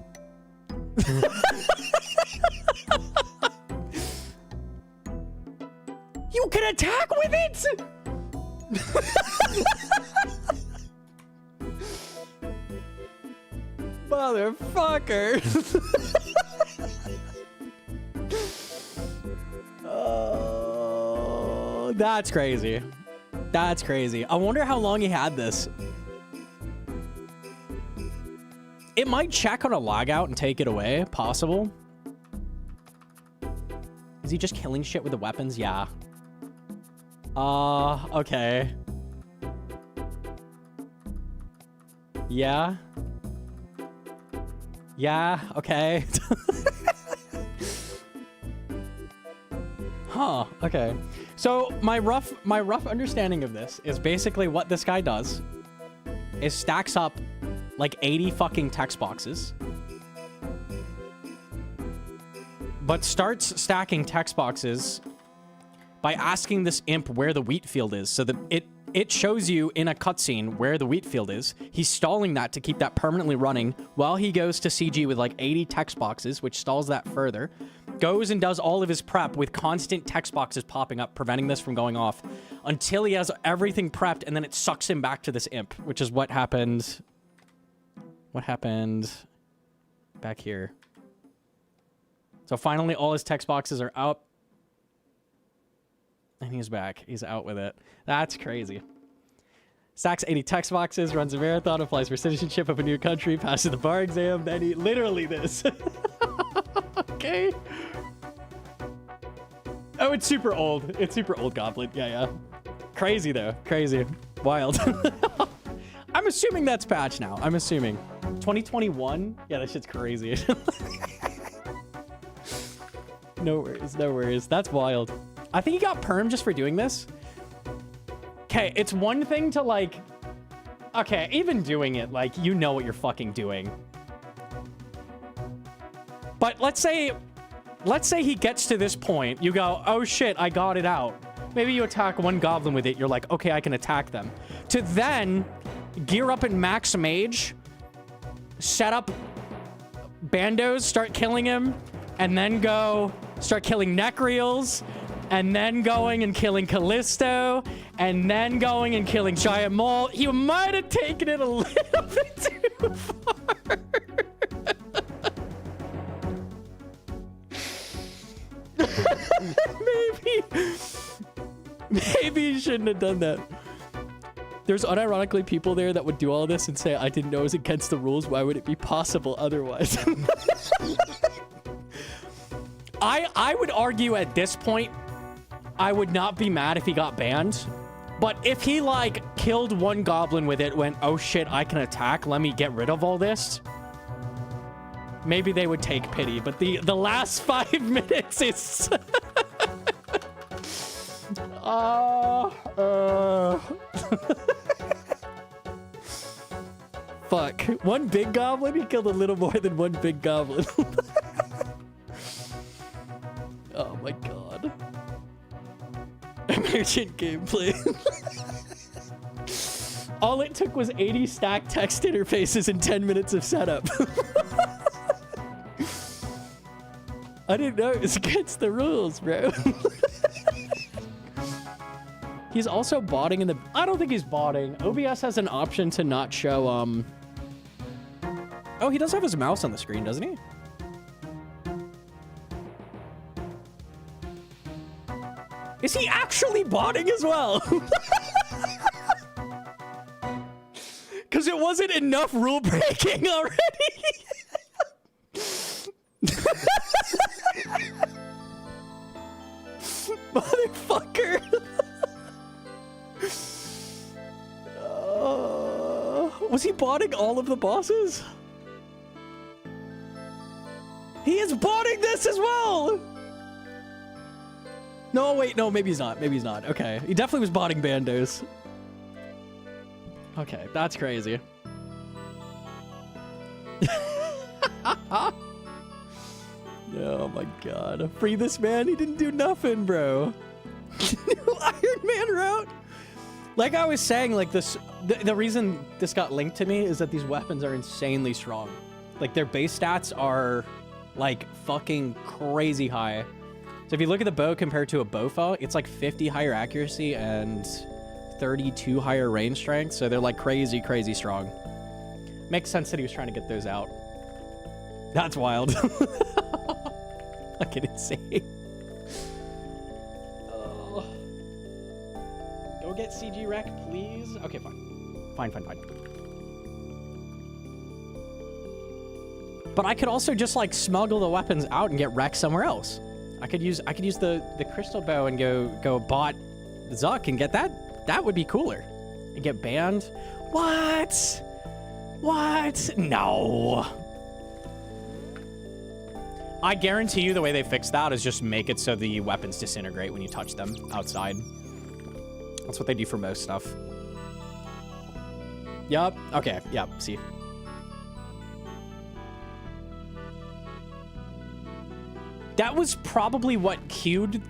You can attack with it? Motherfucker. Oh, that's crazy. That's crazy. I wonder how long he had this. It might check on a logout and take it away. Possible. Is he just killing shit with the weapons? Yeah. Okay. Yeah. Yeah, okay. Huh, okay. So my rough understanding of this is basically what this guy does is stacks up like 80 fucking text boxes, but starts stacking text boxes by asking this imp where the wheat field is, so that it shows you in a cutscene where the wheat field is. He's stalling that to keep that permanently running while he goes to CG with like 80 text boxes, which stalls that further. Goes and does all of his prep with constant text boxes popping up, preventing this from going off until he has everything prepped, and then it sucks him back to this imp, which is what happened. What happened back here? So finally all his text boxes are up. And he's back. He's out with it. That's crazy. Stacks 80 text boxes, runs a marathon, applies for citizenship of a new country, passes the bar exam, then he... Literally this. Okay. Oh, it's super old. It's super old goblin. Yeah, yeah. Crazy, though. Crazy. Wild. I'm assuming that's patched now. I'm assuming. 2021? Yeah, that shit's crazy. No worries. No worries. That's wild. I think he got perm just for doing this. Okay, it's one thing to like... Okay, even doing it, like, you know what you're fucking doing. But let's say he gets to this point. You go, oh shit, I got it out. Maybe you attack one goblin with it. You're like, okay, I can attack them. To then gear up in max mage, set up bandos, start killing him, and then go start killing Necreals, and then going and killing Callisto, and then going and killing Giant Mole. He might have taken it a little bit too far. Maybe he shouldn't have done that. There's unironically people there that would do all this and say, I didn't know it was against the rules. Why would it be possible otherwise? I would argue at this point, I would not be mad if he got banned. But if he, like, killed one goblin with it, went, oh shit, I can attack, let me get rid of all this, maybe they would take pity. But the last 5 minutes is... Fuck. One big goblin? He killed a little more than one big goblin. Oh my god. Emergent gameplay. All it took was 80 stacked text interfaces and 10 minutes of setup. I didn't know it was against the rules, bro. He's also botting in the... I don't think he's botting. OBS has an option to not show, Oh, he does have his mouse on the screen, doesn't he? Is he actually botting as well? Because it wasn't enough rule breaking already. Motherfucker. Was he botting all of the bosses? He is botting this as well. No, wait, no, maybe he's not. Maybe he's not. Okay, he definitely was botting bandos. Okay, that's crazy. Oh my god. Free this man? He didn't do nothing, bro. New Iron Man route? Like I was saying, like this, the reason this got linked to me is that these weapons are insanely strong. Like their base stats are like fucking crazy high. So if you look at the bow compared to a bowfa, it's like 50 higher accuracy and 32 higher range strength. So they're like crazy, crazy strong. Makes sense that he was trying to get those out. That's wild. Fucking insane. Oh. Go get CG Rec, please. Okay, fine. Fine. But I could also just like smuggle the weapons out and get wrecked somewhere else. I could use the crystal bow and go bot Zuck and get that. That would be cooler. And get banned. What? No. I guarantee you the way they fix that is just make it so the weapons disintegrate when you touch them outside. That's what they do for most stuff. Yup. Okay. Yep. See. That was probably what cued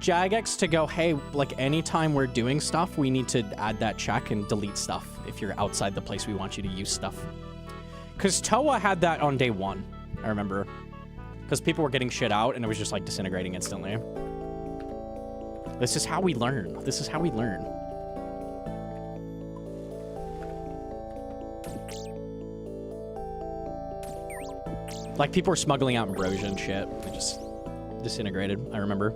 Jagex to go, hey, like anytime we're doing stuff, we need to add that check and delete stuff if you're outside the place we want you to use stuff. Because Toa had that on day 1, I remember. Because people were getting shit out and it was just like disintegrating instantly. This is how we learn. This is how we learn. Like people were smuggling out ambrosia and shit. They just disintegrated, I remember.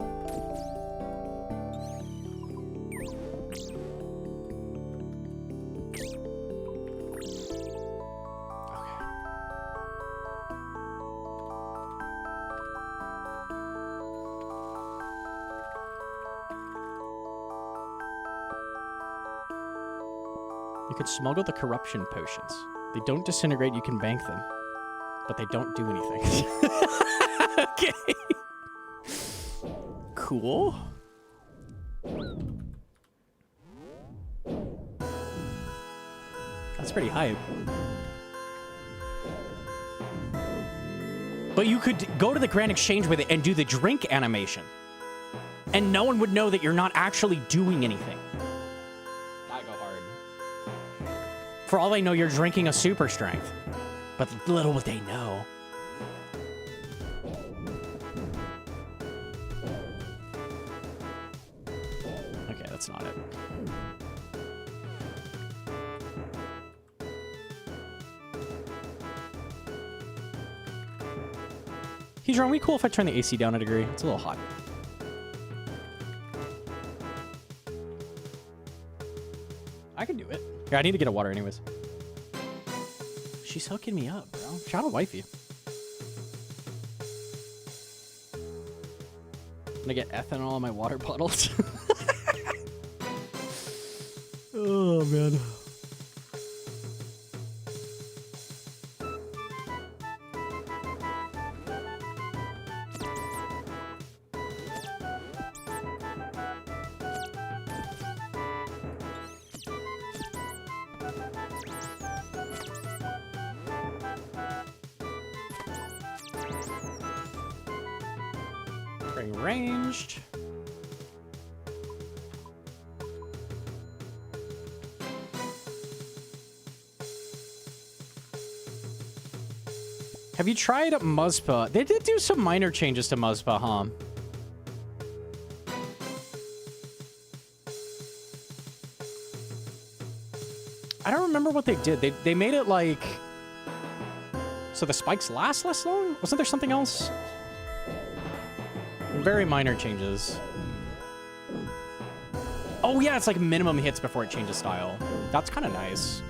You could smuggle the corruption potions. They don't disintegrate, you can bank them. But they don't do anything. Okay. Cool. That's pretty hype. But you could go to the Grand Exchange with it and do the drink animation. And no one would know that you're not actually doing anything. That'd go hard. For all they know, you're drinking a super strength. But little would they know. Okay, that's not it. Hedron, are we cool if I turn the AC down a degree? It's a little hot. I can do it. Yeah, I need to get a water anyways. She's hooking me up, bro. Shout out wifey. I'm gonna get ethanol in my water bottles. Oh, man. Ranged. Have you tried Muzpa? They did do some minor changes to Muzpa, huh? I don't remember what they did. They made it like... So the spikes last less long? Wasn't there something else? Very minor changes. Oh yeah, it's like minimum hits before it changes style. That's kind of nice.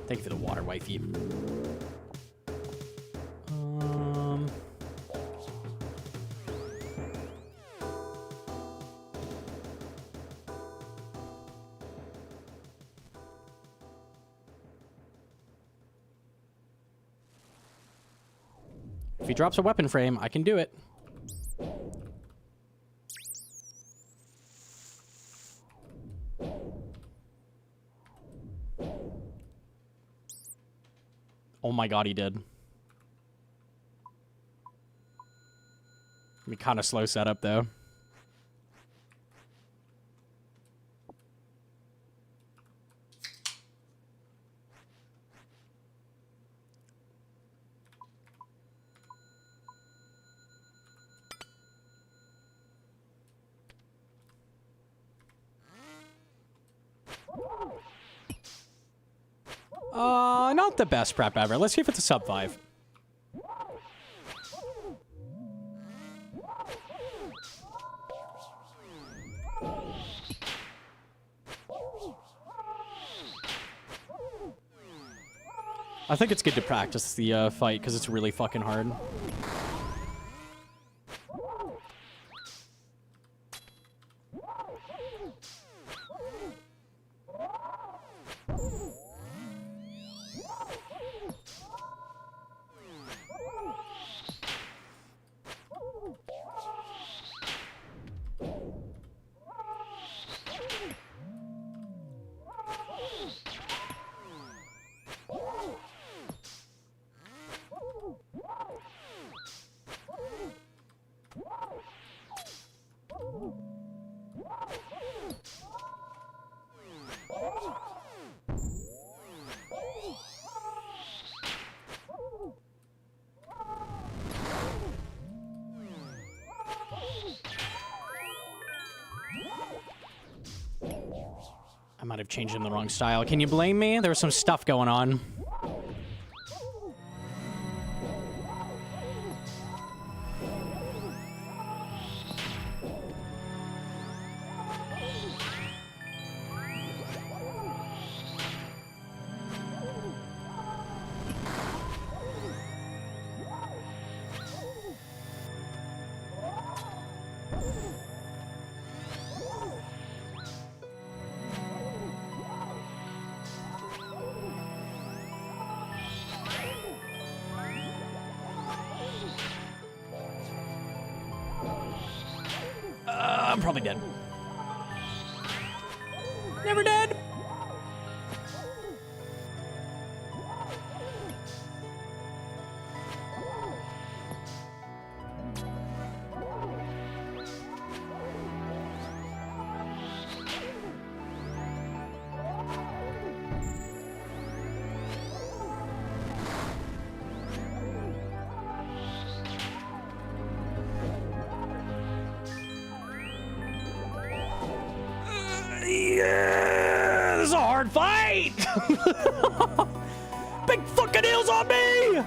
Thank you for the water, wifey. If he drops a weapon frame, I can do it. Oh my god, he did. kind of slow setup, though. Not the best prep ever. Let's see if it's a sub 5. I think it's good to practice the fight because it's really fucking hard. I might have changed in the wrong style. Can you blame me? There was some stuff going on. I'm probably dead. Never dead. Yeah, this is a hard fight. Big fucking heels on me.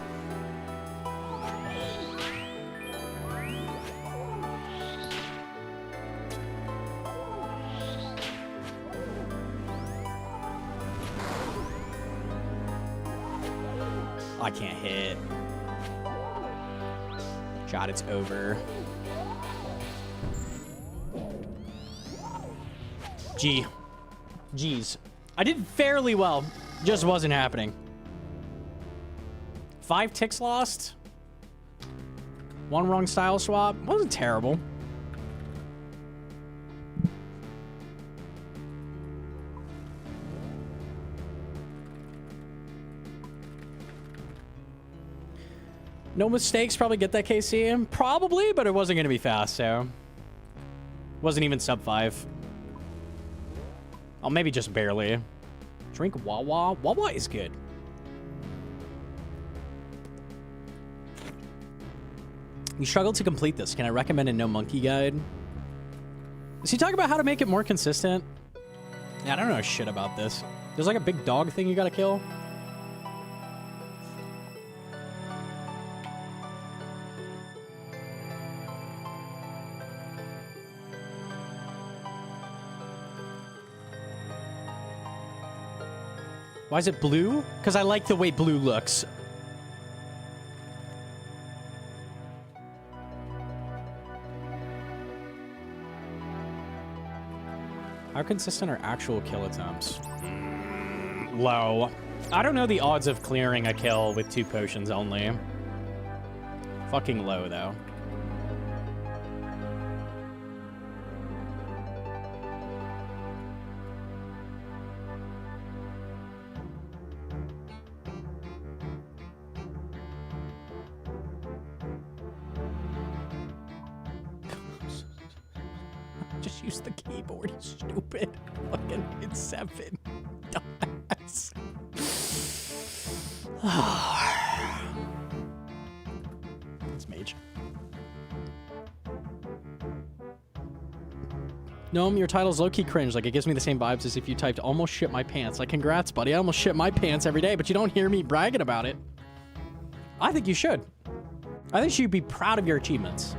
I can't hit. God, it's over. Jeez. I did fairly well. Just wasn't happening. 5 ticks lost. 1 wrong style swap. Wasn't terrible. No mistakes, probably get that KC. Probably, but it wasn't going to be fast, so. Wasn't even sub 5. Oh, maybe just barely. Drink Wawa. Wawa is good. You struggled to complete this. Can I recommend a Gnomonkey guide? Is he talking about how to make it more consistent? Yeah, I don't know shit about this. There's like a big dog thing you gotta kill. Why is it blue? Because I like the way blue looks. How consistent are actual kill attempts? Low. I don't know the odds of clearing a kill with 2 potions only. Fucking low, though. use the keyboard, you stupid. Fucking hit 7. Dumbass. It's mage. Gnome, your title's low-key cringe. Like, it gives me the same vibes as if you typed almost shit my pants. Like, congrats, buddy. I almost shit my pants every day, but you don't hear me bragging about it. I think you should. I think you should be proud of your achievements.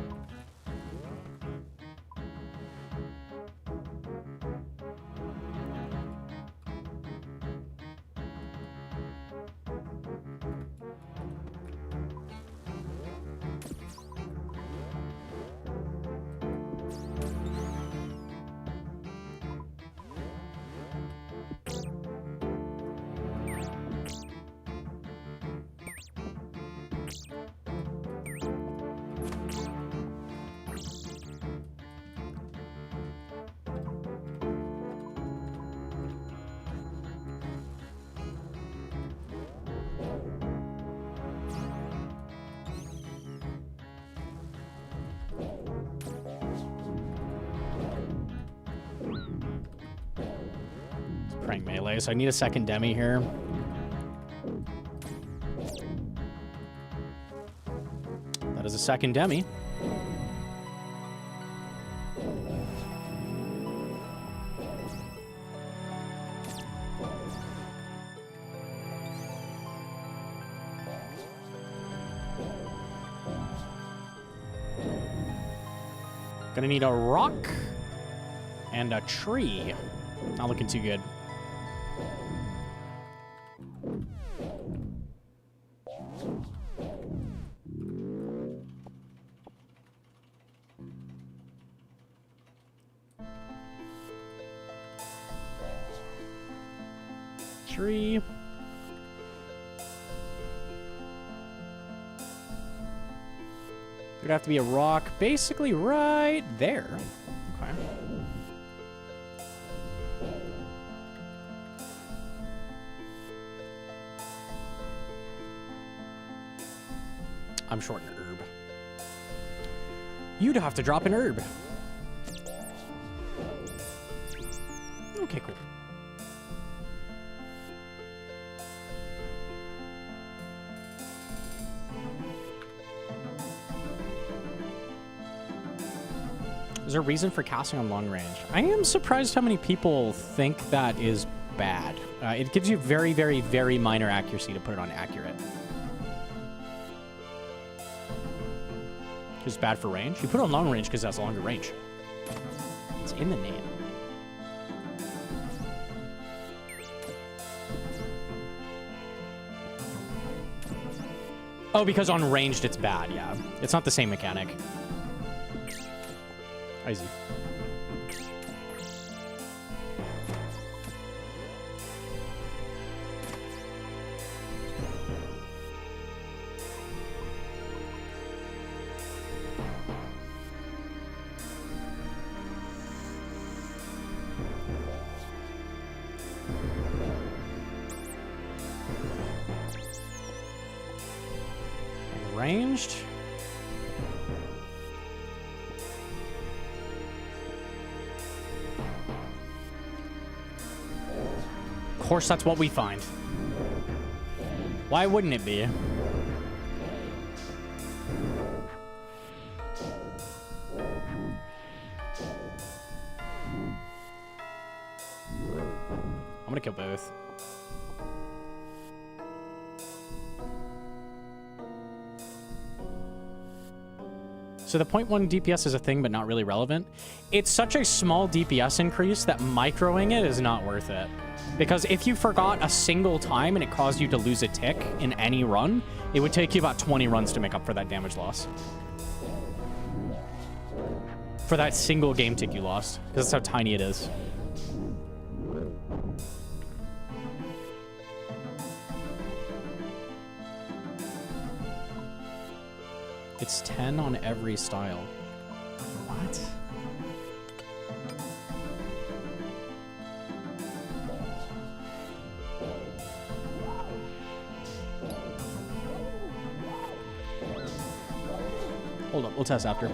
Praying melee, so I need a second demi here. That is a second demi. Gonna need a rock and a tree. Not looking too good. Tree. There'd have to be a rock basically right there. Okay. I'm short an herb. You'd have to drop an herb. Okay, cool. Is there a reason for casting on long range? I am surprised how many people think that is bad. It gives you very, very, very minor accuracy to put it on accurate. It's bad for range. You put it on long range because that's longer range. It's in the name. Oh, because on ranged it's bad, yeah. It's not the same mechanic. Easy. Ranged. Of course, that's what we find. Why wouldn't it be? I'm gonna kill both. So the 0.1 DPS is a thing, but not really relevant. It's such a small DPS increase that microing it is not worth it. Because if you forgot a single time and it caused you to lose a tick in any run, it would take you about 20 runs to make up for that damage loss. For that single game tick you lost, because that's how tiny it is. It's 10 on every style. What? Hold up, we'll test after.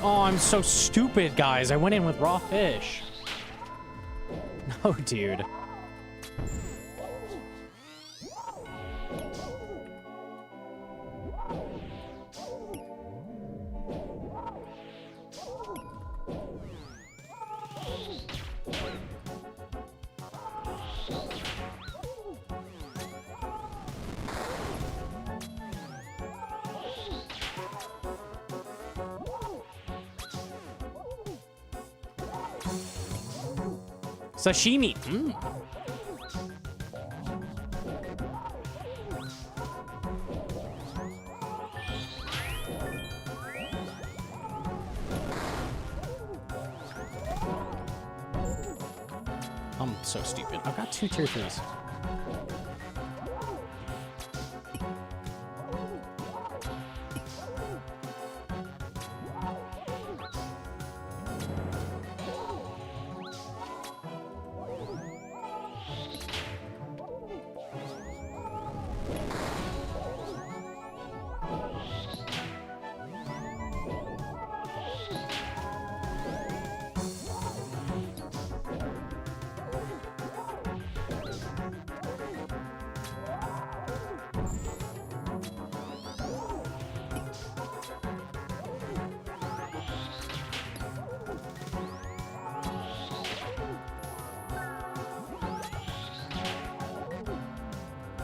Oh, I'm so stupid, guys. I went in with raw fish. No, dude. Sashimi. Mm. I'm so stupid. I've got 2 tier 3s.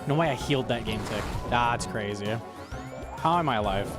No way I healed that game tick. That's crazy. How am I alive?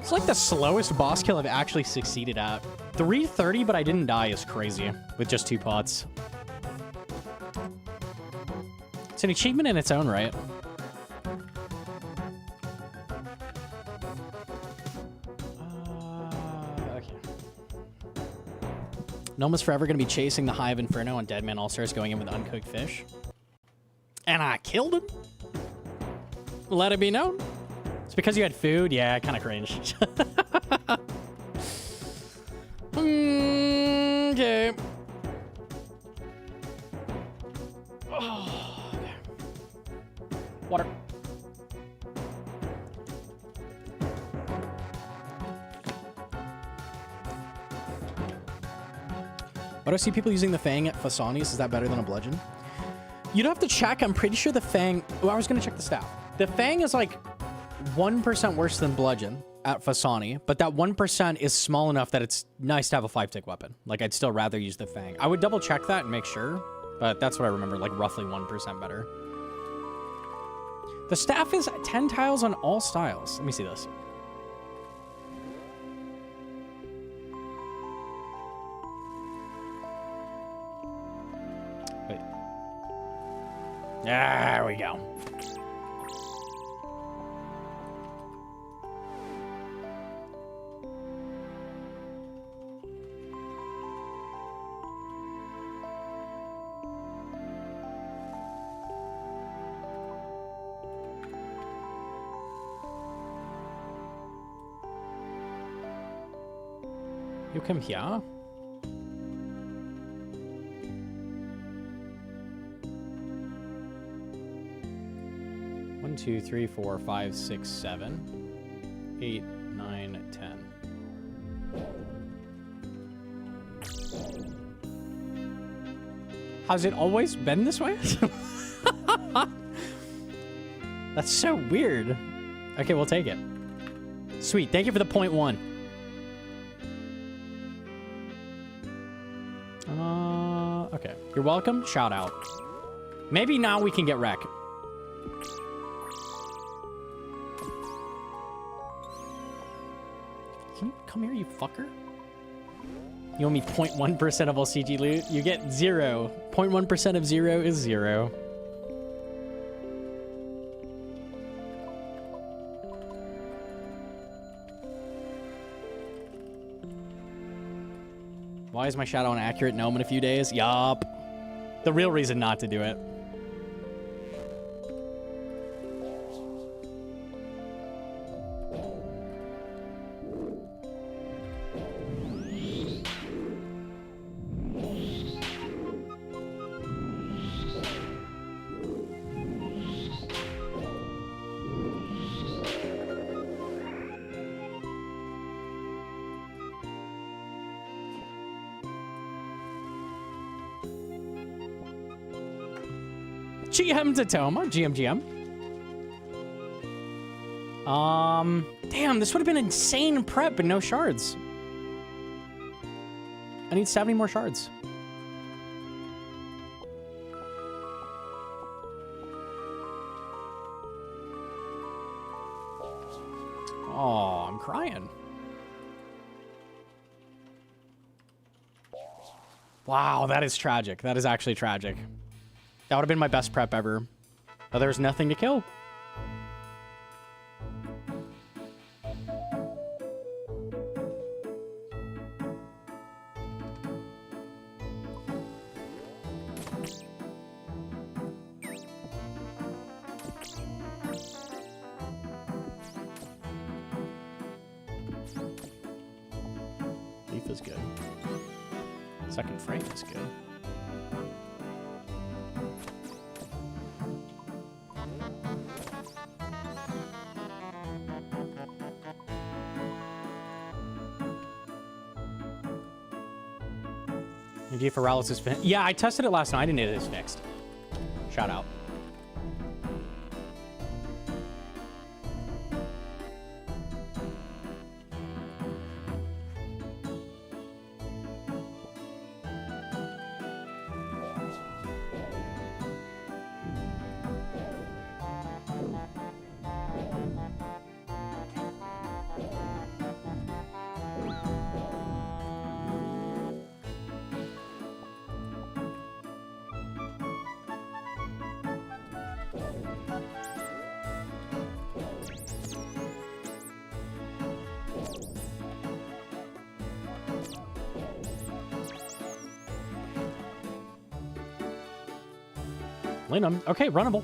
It's like the slowest boss kill I've actually succeeded at. 330, but I didn't die is crazy with just 2 pots. It's an achievement in its own right. Okay. Noma's forever going to be chasing the Hive Inferno on Deadman All-Stars going in with uncooked fish. And I killed him. Let it be known. It's because you had food? Yeah, kind of cringe. Okay. Oh, okay. Water. Why do I see people using the Fang at Fasani's? Is that better than a bludgeon? You'd have to check. I'm pretty sure the Fang... Oh, I was going to check the staff. The Fang is like 1% worse than bludgeon at Fasani, but that 1% is small enough that it's nice to have a 5-tick weapon. Like, I'd still rather use the Fang. I would double check that and make sure, but that's what I remember, like roughly 1% better. The staff is 10 tiles on all styles. Let me see this. Wait. There we go. You come here. 1, 2, 3, 4, 5, 6, 7, 8, 9, 10. Has it always been this way? That's so weird. Okay, we'll take it. Sweet. Thank you for the 0.1. Okay. You're welcome. Shout out. Maybe now we can get wreck. Can you come here, you fucker? You owe me 0.1% of all CG loot. You get 0. 0.1% of 0 is 0. Why is my shadow an accurate gnome in a few days? Yup. The real reason not to do it. GM Tatoma, GM. Damn, this would have been insane prep, but no shards. I need 70 more shards. Oh, I'm crying. Wow, that is tragic. That is actually tragic. That would have been my best prep ever. But there's nothing to kill. Leaf is good. Second frame is good. G for Rallis is fin. Yeah, I tested it last night and it is fixed. Shout out. Linum. Okay, runnable.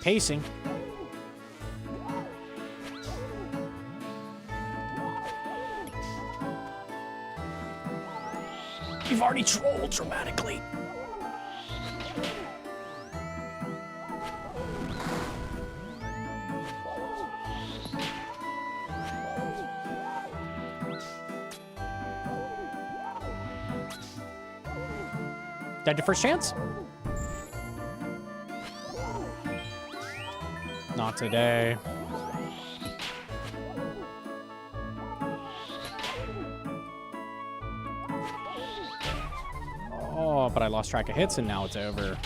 Pacing. You've already trolled dramatically. Dead to first chance? Not today. Oh, but I lost track of hits and now it's over.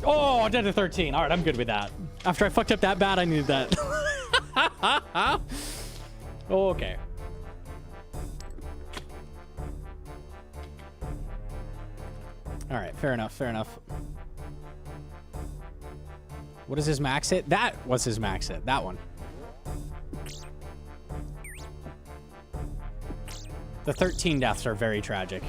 Oh, dead to 13. All right, I'm good with that. After I fucked up that bad, I needed that. Okay. All right, fair enough, fair enough. What is his max hit? That was his max hit, that one. The 13 deaths are very tragic.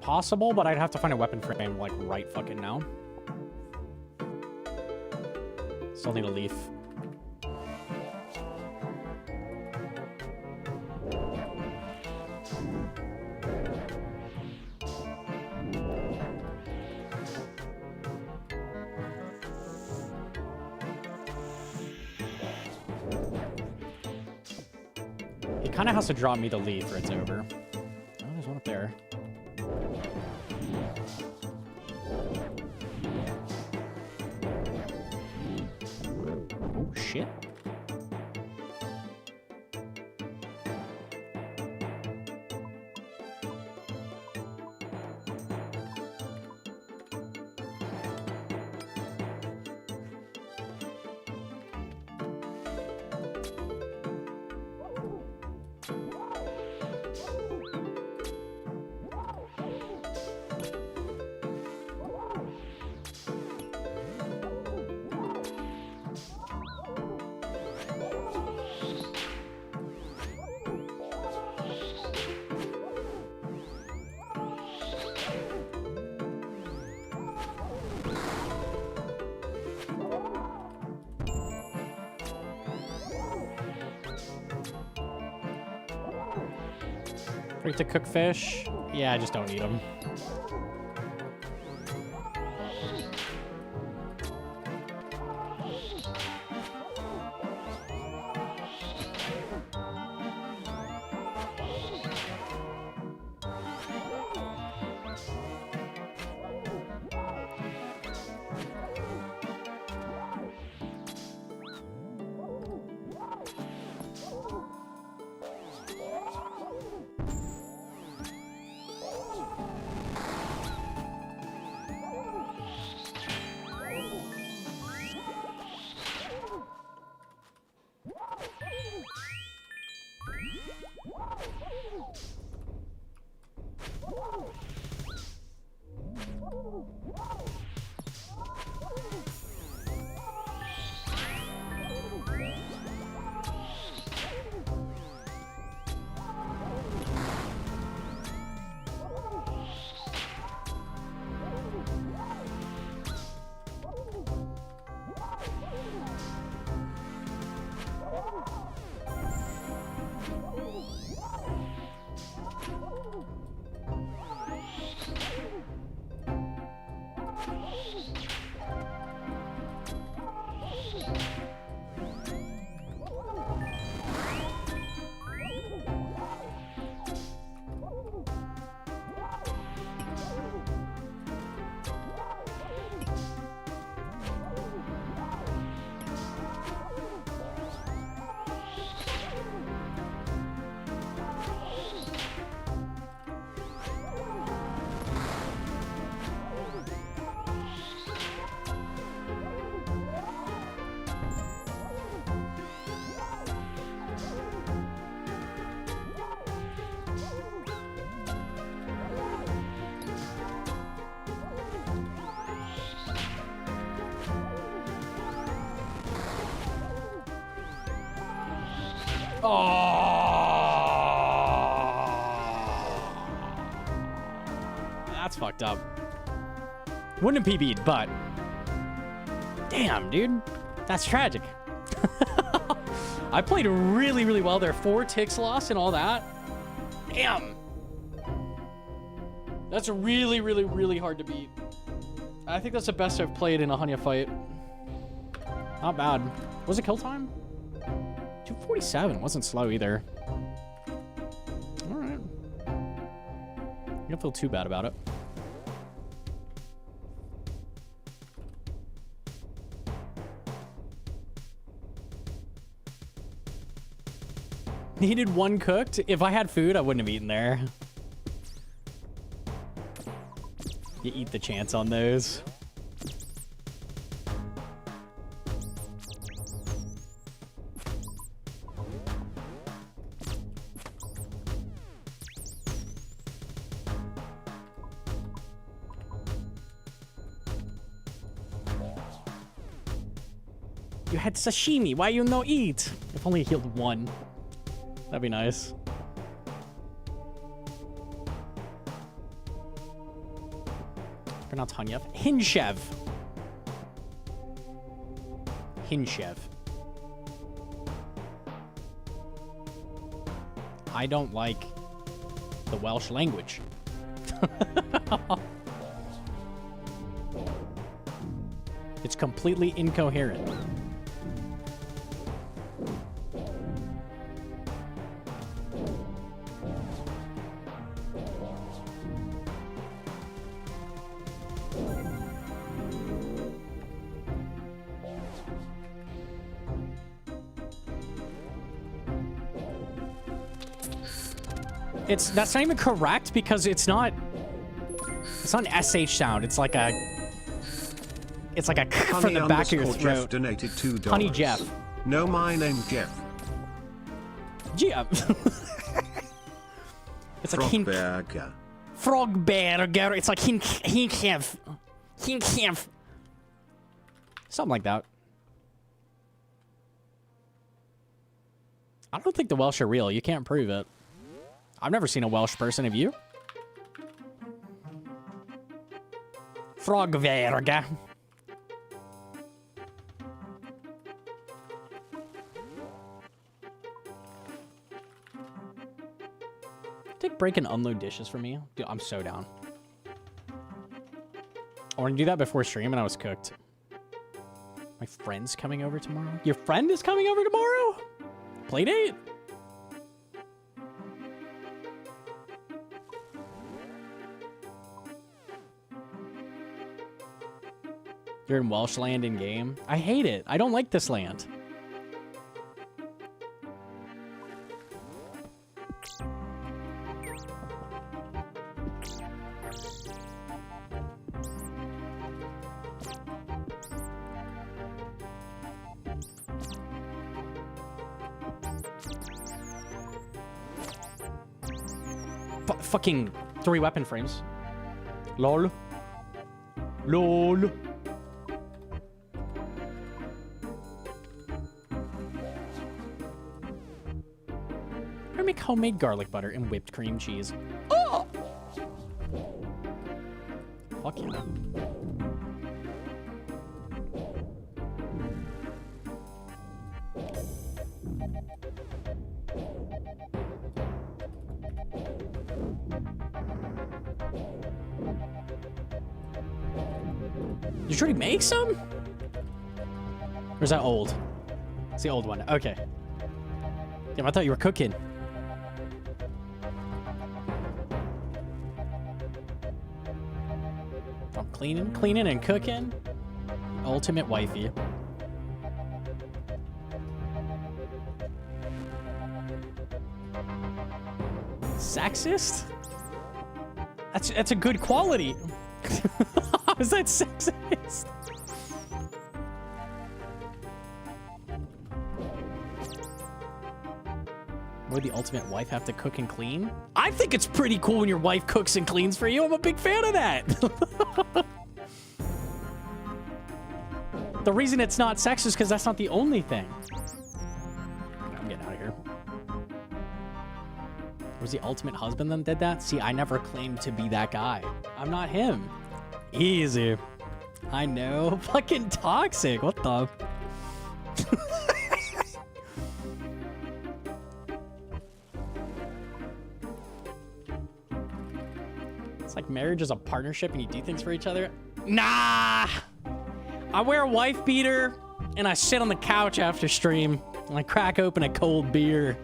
Possible, but I'd have to find a weapon frame, like, right fucking now. Still need a leaf. He kind of has to drop me the leaf or it's over. Oh, there's one up there. Oh, shit. Free to cook fish? Yeah, I just don't eat them. That's fucked up. Wouldn't have PB'd, but damn, dude, that's tragic. I played really, really well there. 4 ticks lost and all that. Damn. That's really, really, really hard to beat. I think that's the best I've played in a Hanya fight. Not bad. Was it kill time? 247 wasn't slow either. All right. You don't feel too bad about it. Needed one cooked. If I had food, I wouldn't have eaten there. You eat the chance on those. You had sashimi. Why you no eat? If only healed one. That'd be nice. Pronounce Hanyev. Hinshev. Hinshev. I don't like the Welsh language. It's completely incoherent. That's not even correct because it's not an SH sound. It's like a from the back of your throat. Jeff donated $2. Honey Jeff. No, my name's Jeff. Jeff. It's like Frogberger. Frogberger. It's like Hinkev. Something like that. I don't think the Welsh are real. You can't prove it. I've never seen a Welsh person. Have you? Frogberger. Take break and unload dishes for me. Dude, I'm so down. I want to do that before stream and I was cooked. My friend's coming over tomorrow. Your friend is coming over tomorrow? Playdate? You're in Welsh land in game. I hate it. I don't like this land. Fucking 3 weapon frames. LOL. LOL. I make homemade garlic butter and whipped cream cheese. Oh! Fuck yeah. Did you already make some? Or is that old? It's the old one. Okay. Damn, I thought you were cooking. I'm cleaning and cooking. Ultimate wifey. Sexist? That's a good quality. How is that sexist? Would the ultimate wife have to cook and clean? I think it's pretty cool when your wife cooks and cleans for you. I'm a big fan of that. The reason it's not sexist is because that's not the only thing. I'm getting out of here. Was the ultimate husband that did that? See, I never claimed to be that guy. I'm not him. Easy. I know. Fucking toxic. What the? It's like marriage is a partnership and you do things for each other. Nah! I wear a wife beater and I sit on the couch after stream Like crack open a cold beer.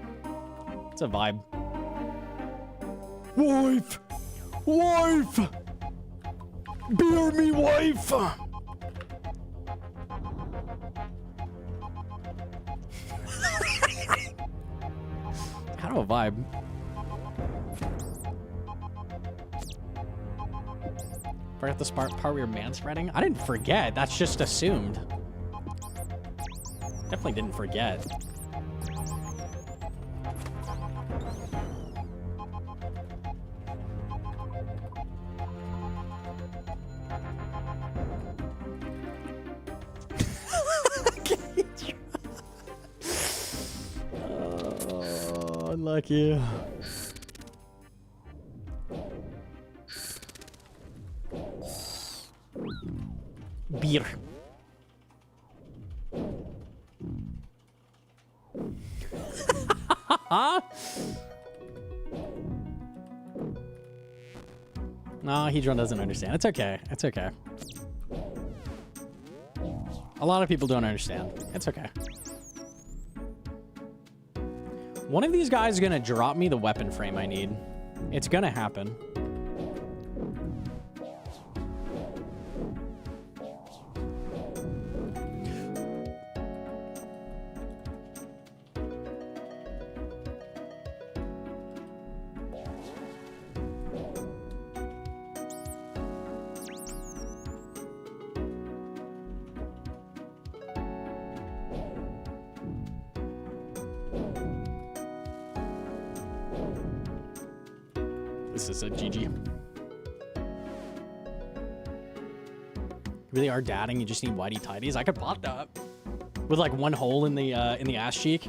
It's a vibe. Wife! Wife! Beer me wife! Kind of a vibe. Forgot the part we were manspreading? I didn't forget. That's just assumed. Definitely didn't forget. Oh, unlucky. Beer. No, Hedron doesn't understand. It's okay. It's okay. A lot of people don't understand. It's okay. One of these guys is gonna drop me the weapon frame I need. It's gonna happen. This is a GG. Really are dadding, you just need whitey tidies. I could pop that. With like one hole in the ass cheek.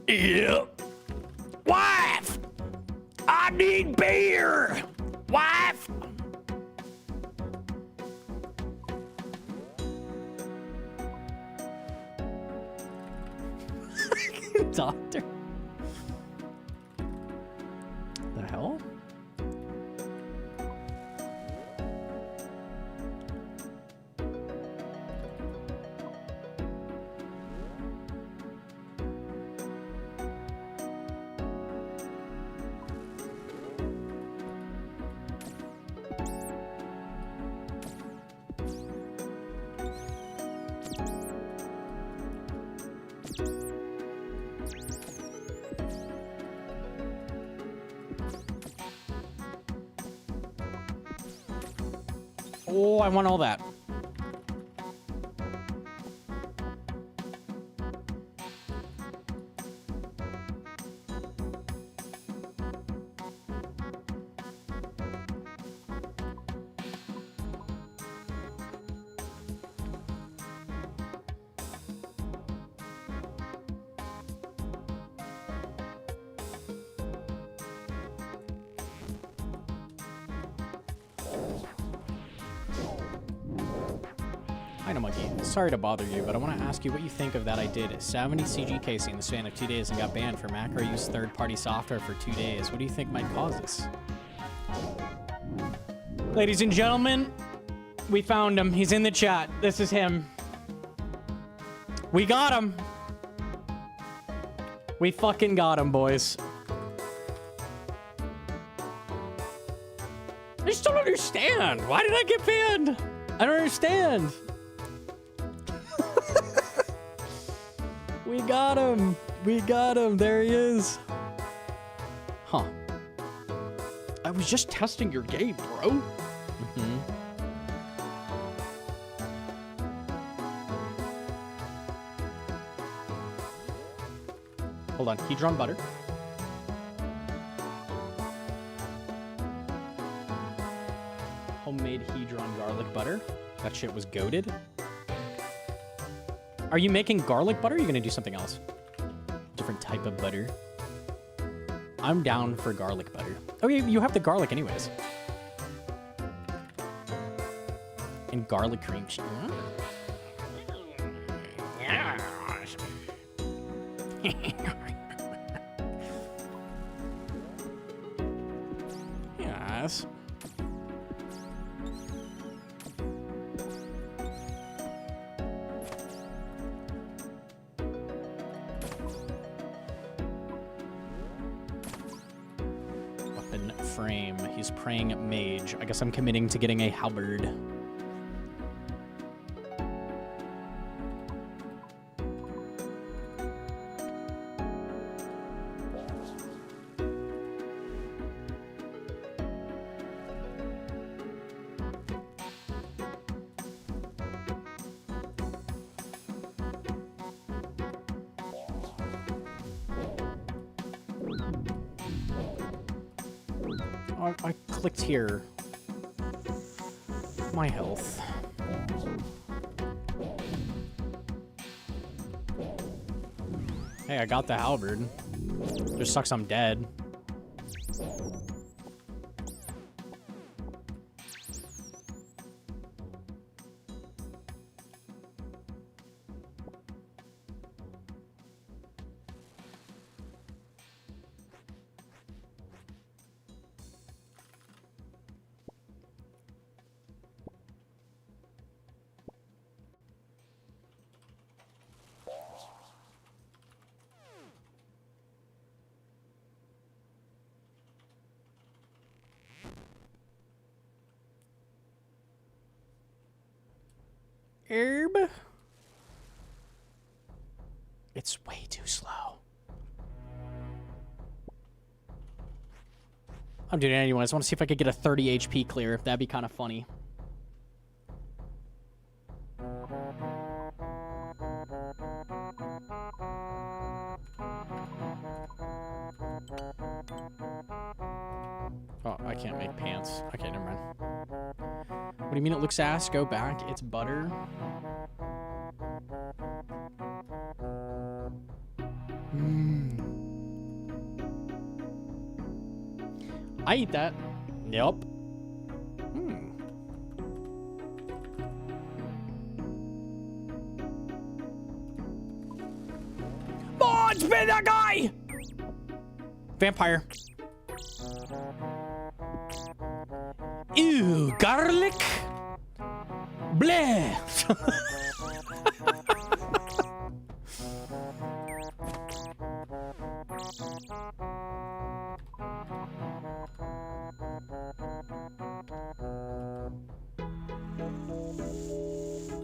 Yeah. Wife! I need beer! Wife! Doctor. The hell? Oh, I want all that. Hi, Gnomonkey. Sorry to bother you, but I want to ask you what you think of that I did 70 CG casing in the span of 2 days and got banned for macro use third-party software for 2 days. What do you think might cause this? Ladies and gentlemen, we found him. He's in the chat. This is him. We got him. We fucking got him, boys. I just don't understand. Why did I get banned? I don't understand. We got him. We got him. There he is. Huh. I was just testing your game, bro. Mm-hmm. Hold on. Hedron butter. Homemade Hedron garlic butter. That shit was goated. Are you making garlic butter or are you going to do something else? Different type of butter. I'm down for garlic butter. Okay, you have the garlic anyways. And garlic cream cheese. Yes. Yes. Weapon frame. He's praying mage. I guess I'm committing to getting a halberd. I clicked here. My health. Hey, I got the halberd. Just sucks I'm dead. Herb? It's way too slow. I'm doing it anyway. I just want to see if I could get a 30 HP clear. That'd be kind of funny. Oh, I can't make pants. Okay, never mind. What do you mean it looks ass? Go back. It's butter. I eat that. Yep. Oh, it's been that guy! Vampire. Ew, garlic. Bleh.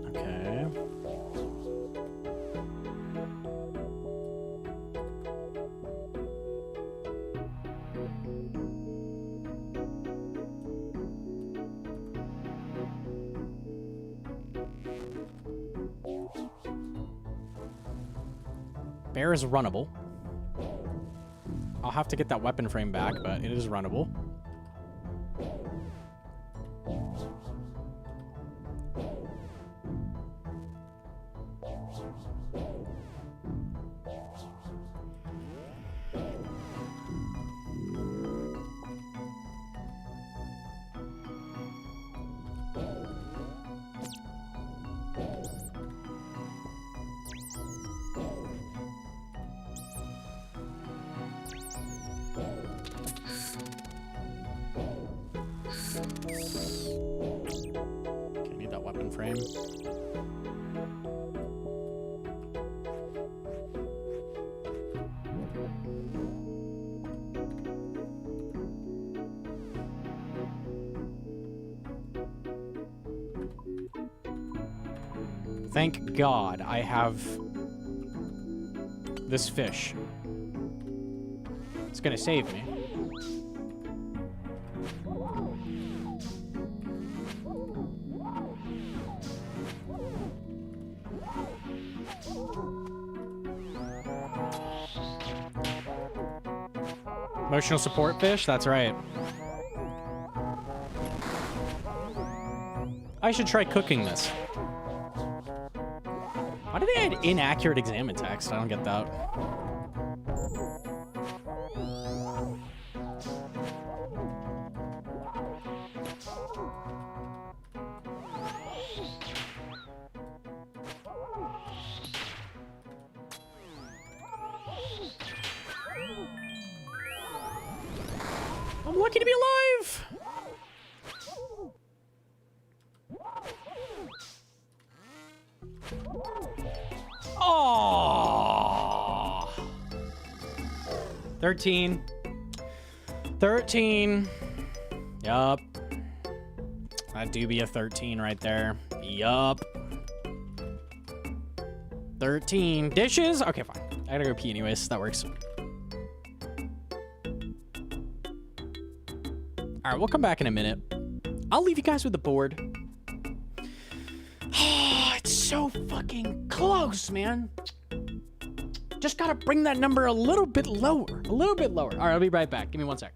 Okay. Bear is runnable. I'll have to get that weapon frame back, but it is runnable. Okay, need that weapon frame. Thank God I have this fish. It's gonna save me. Emotional support fish? That's right. I should try cooking this. Why do they add inaccurate examine text? I don't get that. I'm lucky to be alive! Oh! 13. 13. Yup. That do be a 13 right there. Yup. 13. Dishes? Okay, fine. I gotta go pee anyways. That works. Alright, we'll come back in a minute. I'll leave you guys with the board. It's so fucking close, man. Just gotta bring that number a little bit lower. A little bit lower. Alright, I'll be right back. Give me 1 sec.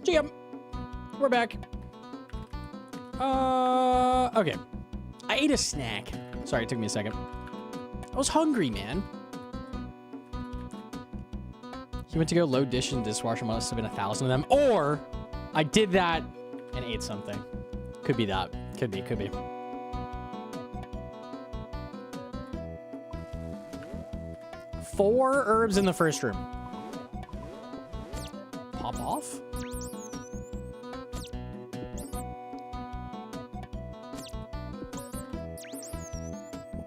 GM. We're back. Okay. I ate a snack. Sorry, it took me a second. I was hungry, man. He went to go load dishes in the dishwasher. Must have been 1,000 of them. Or I did that and ate something. Could be that. Could be. 4 herbs in the first room. Pop off?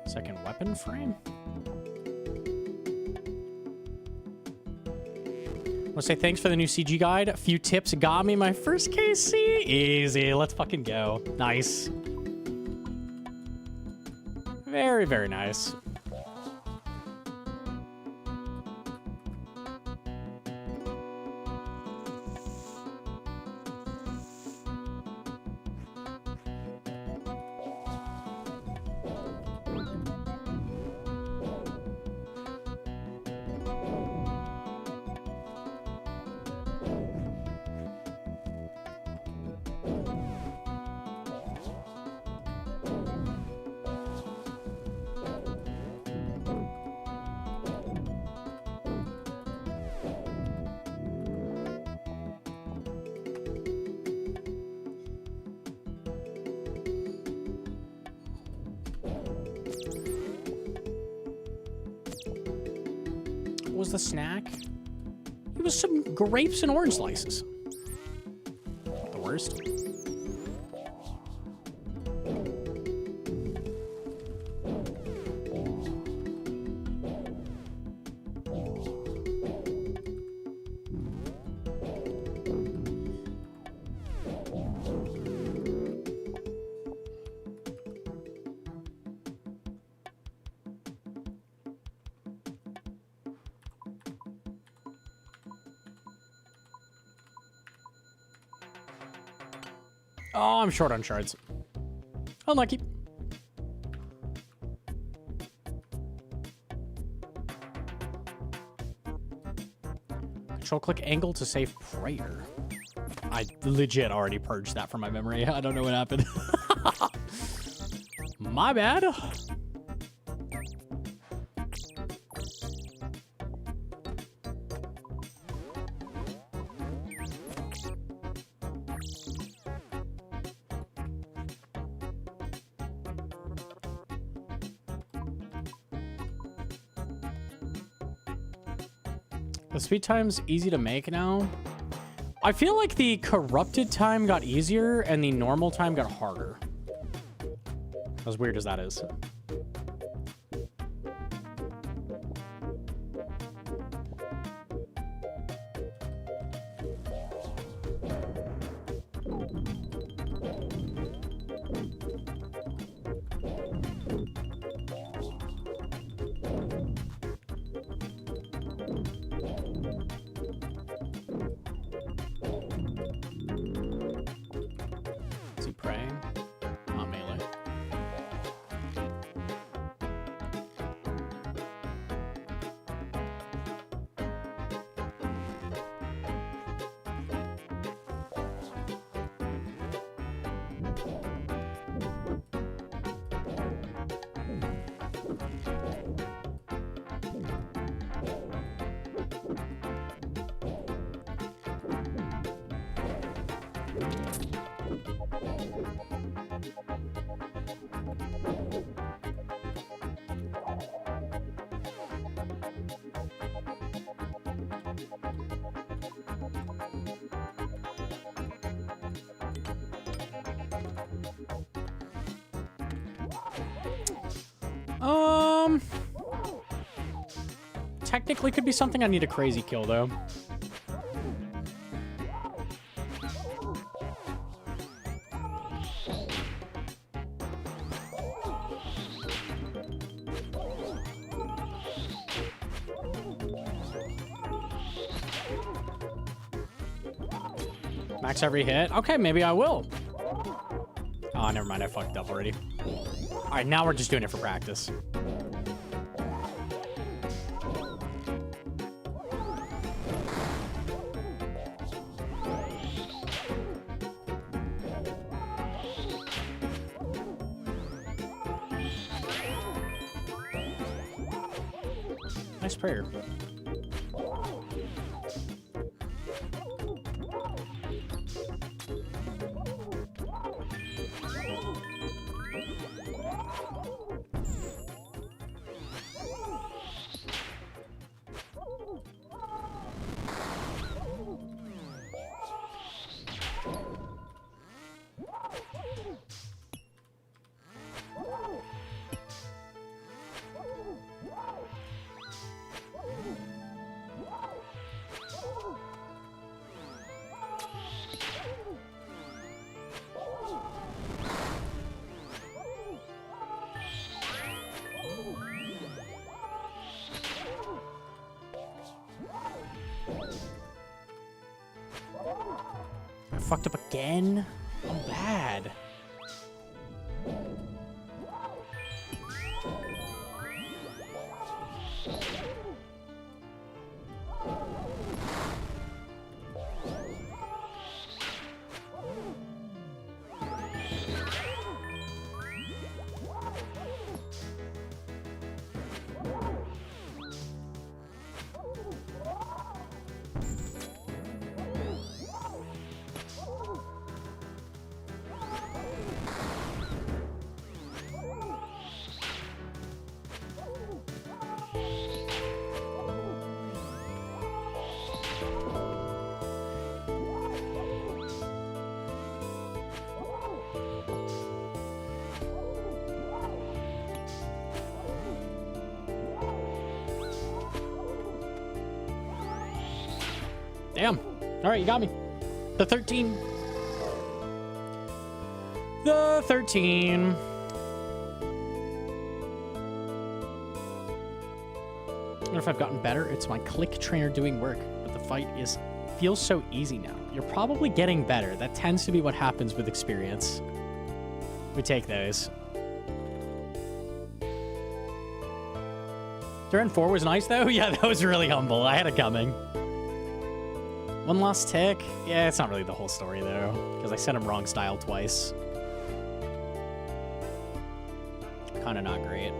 Second weapon frame? I want to say thanks for the new CG guide. A few tips got me my first KC. Easy. Let's fucking go. Nice. Very, very nice. Was the snack? It was some grapes and orange slices. Not the worst. Oh, I'm short on shards. Unlucky. Control click angle to save prayer. I legit already purged that from my memory. I don't know what happened. My bad. The speed time's easy to make now. I feel like the corrupted time got easier and the normal time got harder. As weird as that is. Is he praying? Not melee. Technically could be something I need a crazy kill though. Max every hit? Okay, maybe I will. Oh, never mind. I fucked up already. All right, now we're just doing it for practice. Nice prayer. I fucked up again? I'm bad. Damn. All right, you got me. The 13. The 13. I don't know if I've gotten better. It's my click trainer doing work, but the fight feels so easy now. You're probably getting better. That tends to be what happens with experience. We take those. Turn 4 was nice, though. Yeah, that was really humble. I had it coming. One lost tick? Yeah, it's not really the whole story, though, because I sent him wrong style twice. Kind of not great.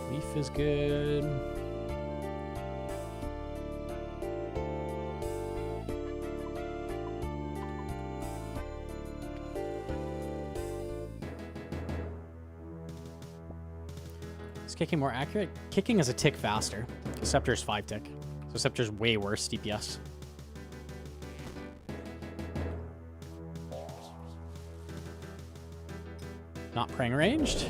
Leaf is good. Is kicking more accurate? Kicking is a tick faster. Scepter's 5 tick. So Scepter's way worse DPS. Not praying ranged.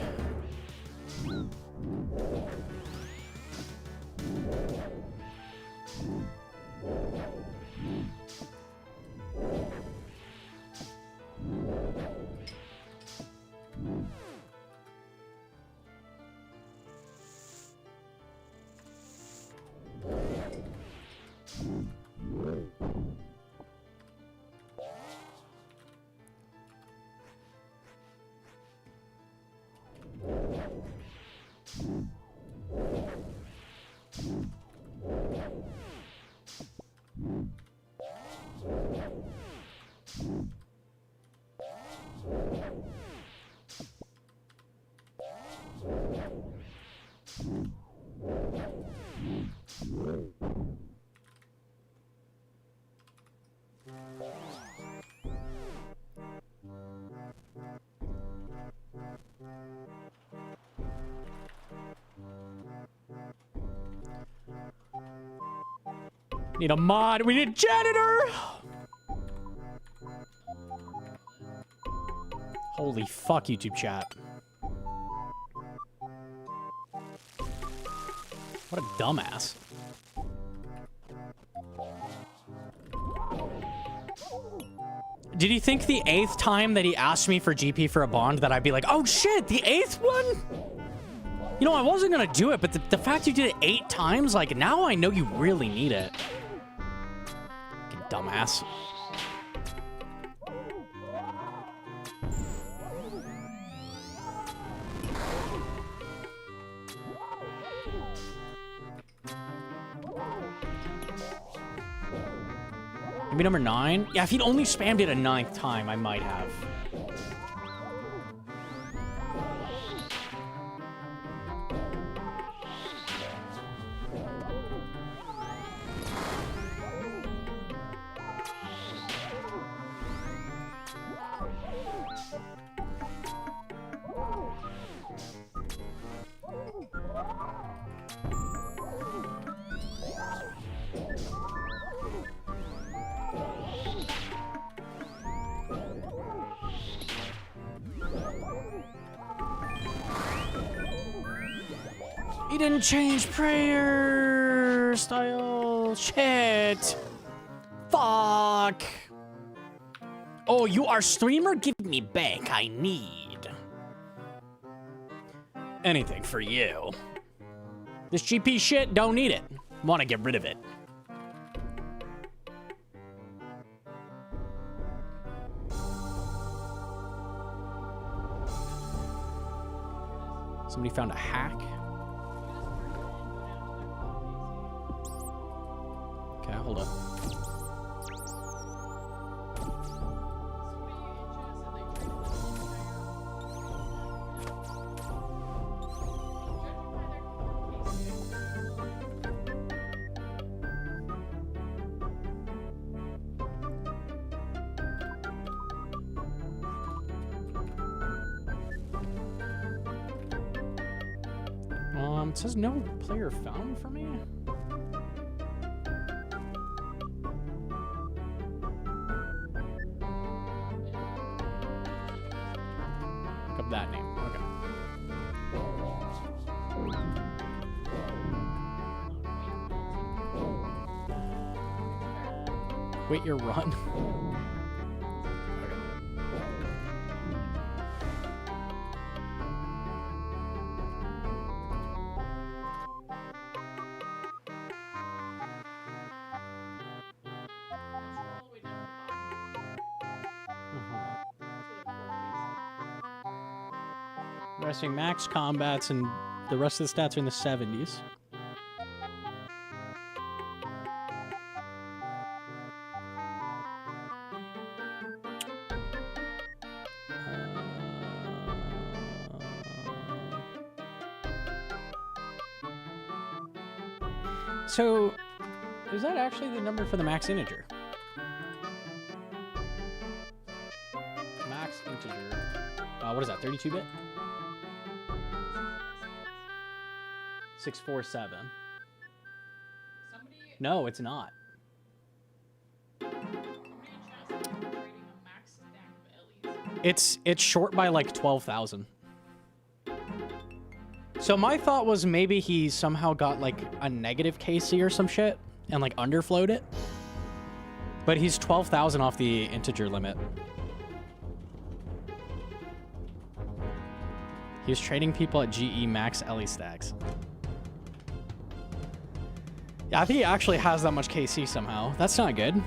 Need a mod. We need a janitor. Holy fuck, YouTube chat. What a dumbass. Did you think the 8th time that he asked me for GP for a bond that I'd be like, oh shit, the 8th one? You know, I wasn't gonna do it, but the fact you did it 8 times, like, now I know you really need it. Fucking dumbass. Maybe number 9? Yeah, if he'd only spammed it a 9th time, I might have. He didn't change prayer style. Shit. Fuck. Oh, you are streamer? Give me back. I need anything for you. This GP shit, don't need it. Want to get rid of it. Somebody found a hack. Okay, hold up. It says no player found for me. Look up that name. Okay. Wait your run. Resting max combats and the rest of the stats are in the 70s. So, is that actually the number for the max integer? Max integer. What is that, 32-bit? 647. No, it's not. It's short by like 12,000. So my thought was maybe he somehow got like a negative KC or some shit and like underflowed it. But he's 12,000 off the integer limit. He was trading people at GE max LE stacks. Yeah, I think he actually has that much KC somehow. That's not good.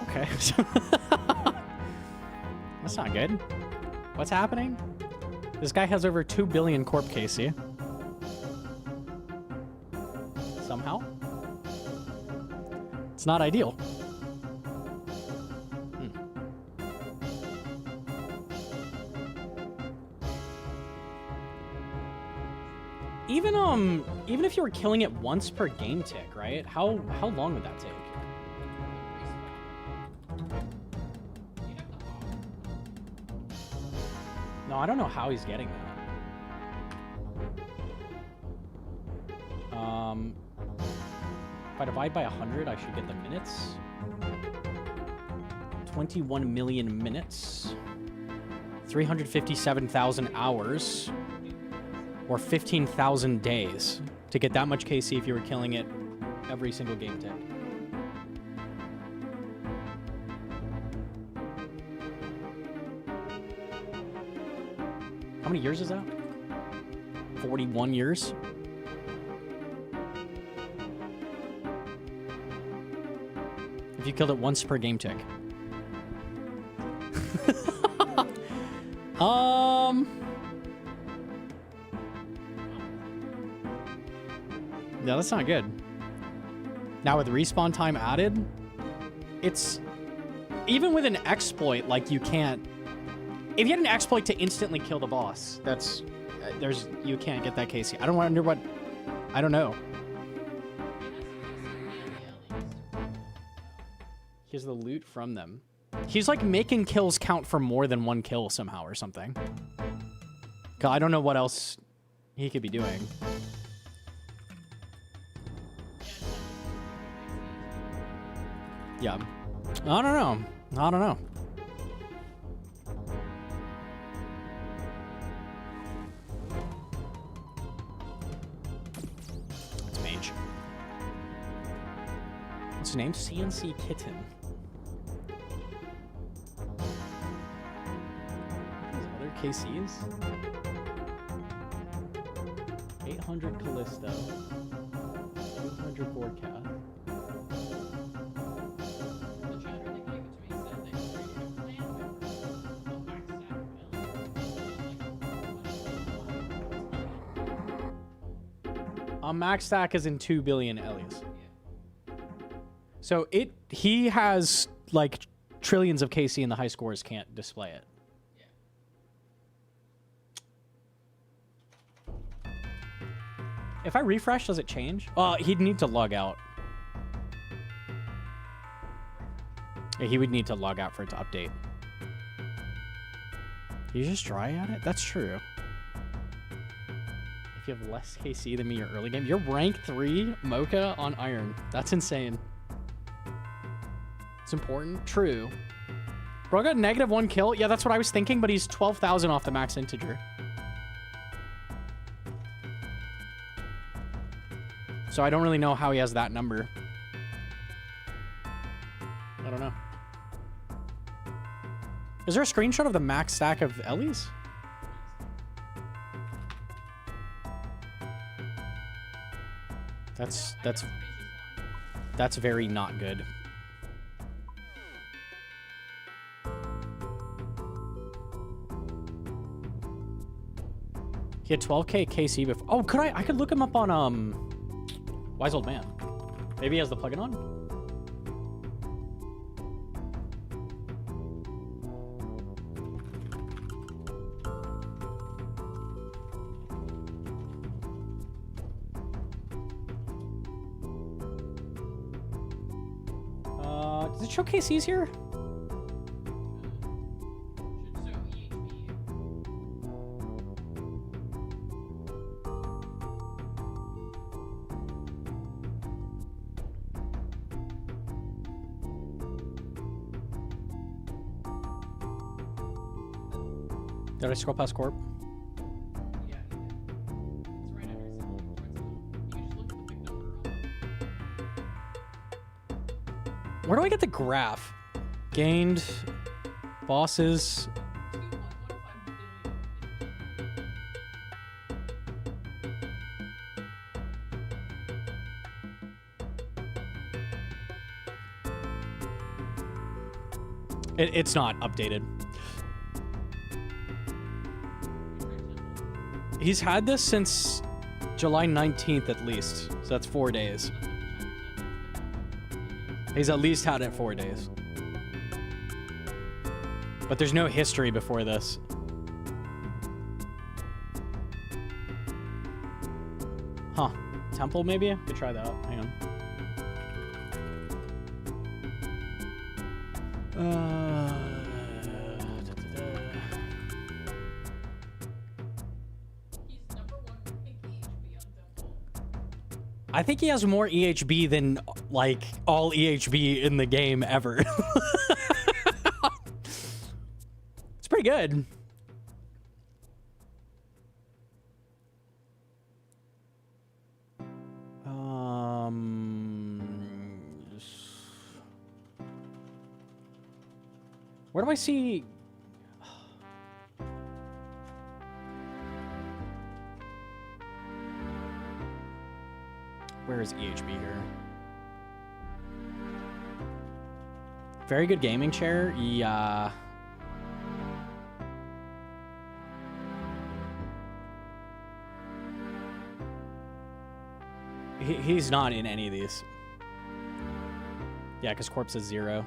Okay. That's not good. What's happening? This guy has over 2 billion corp KC. Somehow. It's not ideal. Even if you were killing it once per game tick, right? How long would that take? No, I don't know how he's getting that. If I divide by 100, I should get the minutes. 21 million minutes. 357,000 hours. Or 15,000 days to get that much KC if you were killing it every single game tick. How many years is that? 41 years? If you killed it once per game tick. Yeah, that's not good. Now with respawn time added, it's... Even with an exploit, like, you can't... If you had an exploit to instantly kill the boss, that's... You can't get that KC. I don't wonder what... I don't know. Here's the loot from them. He's, like, making kills count for more than one kill somehow or something. 'Cause I don't know what else he could be doing. Yeah. I don't know. I don't know. It's Mage. What's his name? CNC Kitten. These other KCs? 800 Callisto. 200 Vorkath. Max stack is in 2 billion Ellie's. So he has like trillions of KC and the high scores can't display it. If I refresh, does it change? He'd need to log out. Yeah, he would need to log out for it to update. You just try at it? That's true. You have less KC than me your early game. You're rank 3 Mocha on Iron. That's insane. It's important. True. Bro got -1 kill. Yeah, that's what I was thinking, but he's 12,000 off the max integer. So I don't really know how he has that number. I don't know. Is there a screenshot of the max stack of Ellie's? That's very not good. He had 12k KC before. Oh, I could look him up on Wise Old Man. Maybe he has the plugin on? Does it show KC's here? Did I scroll past Corp? Yeah, it's right under his towards the. You can just look at the big number on. Where do I get the graph? Gained bosses. 2.15 billion. It's not updated. He's had this since July 19th at least. So that's 4 days. He's at least had it 4 days. But there's no history before this. Huh. Temple maybe? Could try that out. Hang on. He's number 1 with big EHB on Temple. I think he has more EHB than, like, all EHB in the game ever. It's pretty good. Where do I see... Where is EHB here? Very good gaming chair. Yeah. He's not in any of these. Yeah, because Corpse is 0.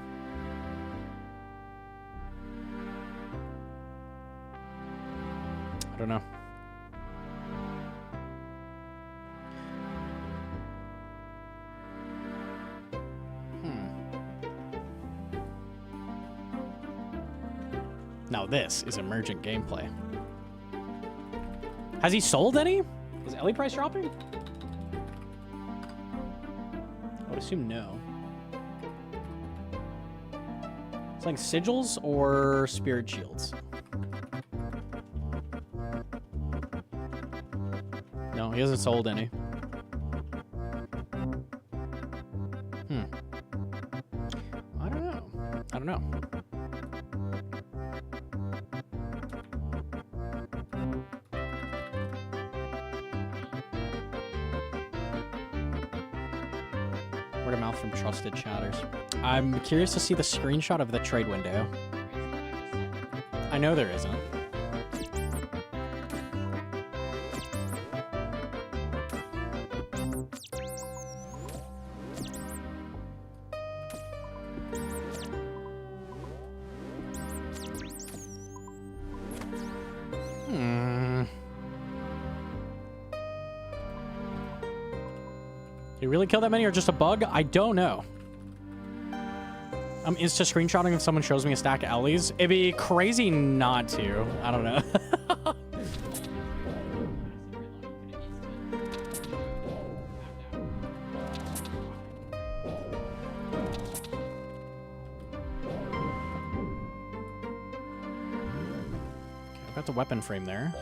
I don't know. Now this is emergent gameplay. Has he sold any? Is Ellie price dropping? I would assume no. It's like sigils or spirit shields. No, he hasn't sold any. I don't know. I don't know. Word of mouth from trusted chatters. I'm curious to see the screenshot of the trade window. I know there isn't. Did he really kill that many or just a bug? I don't know. I'm insta screenshotting if someone shows me a stack of Ellies. It'd be crazy not to. I don't know. Okay, I've got the weapon frame there.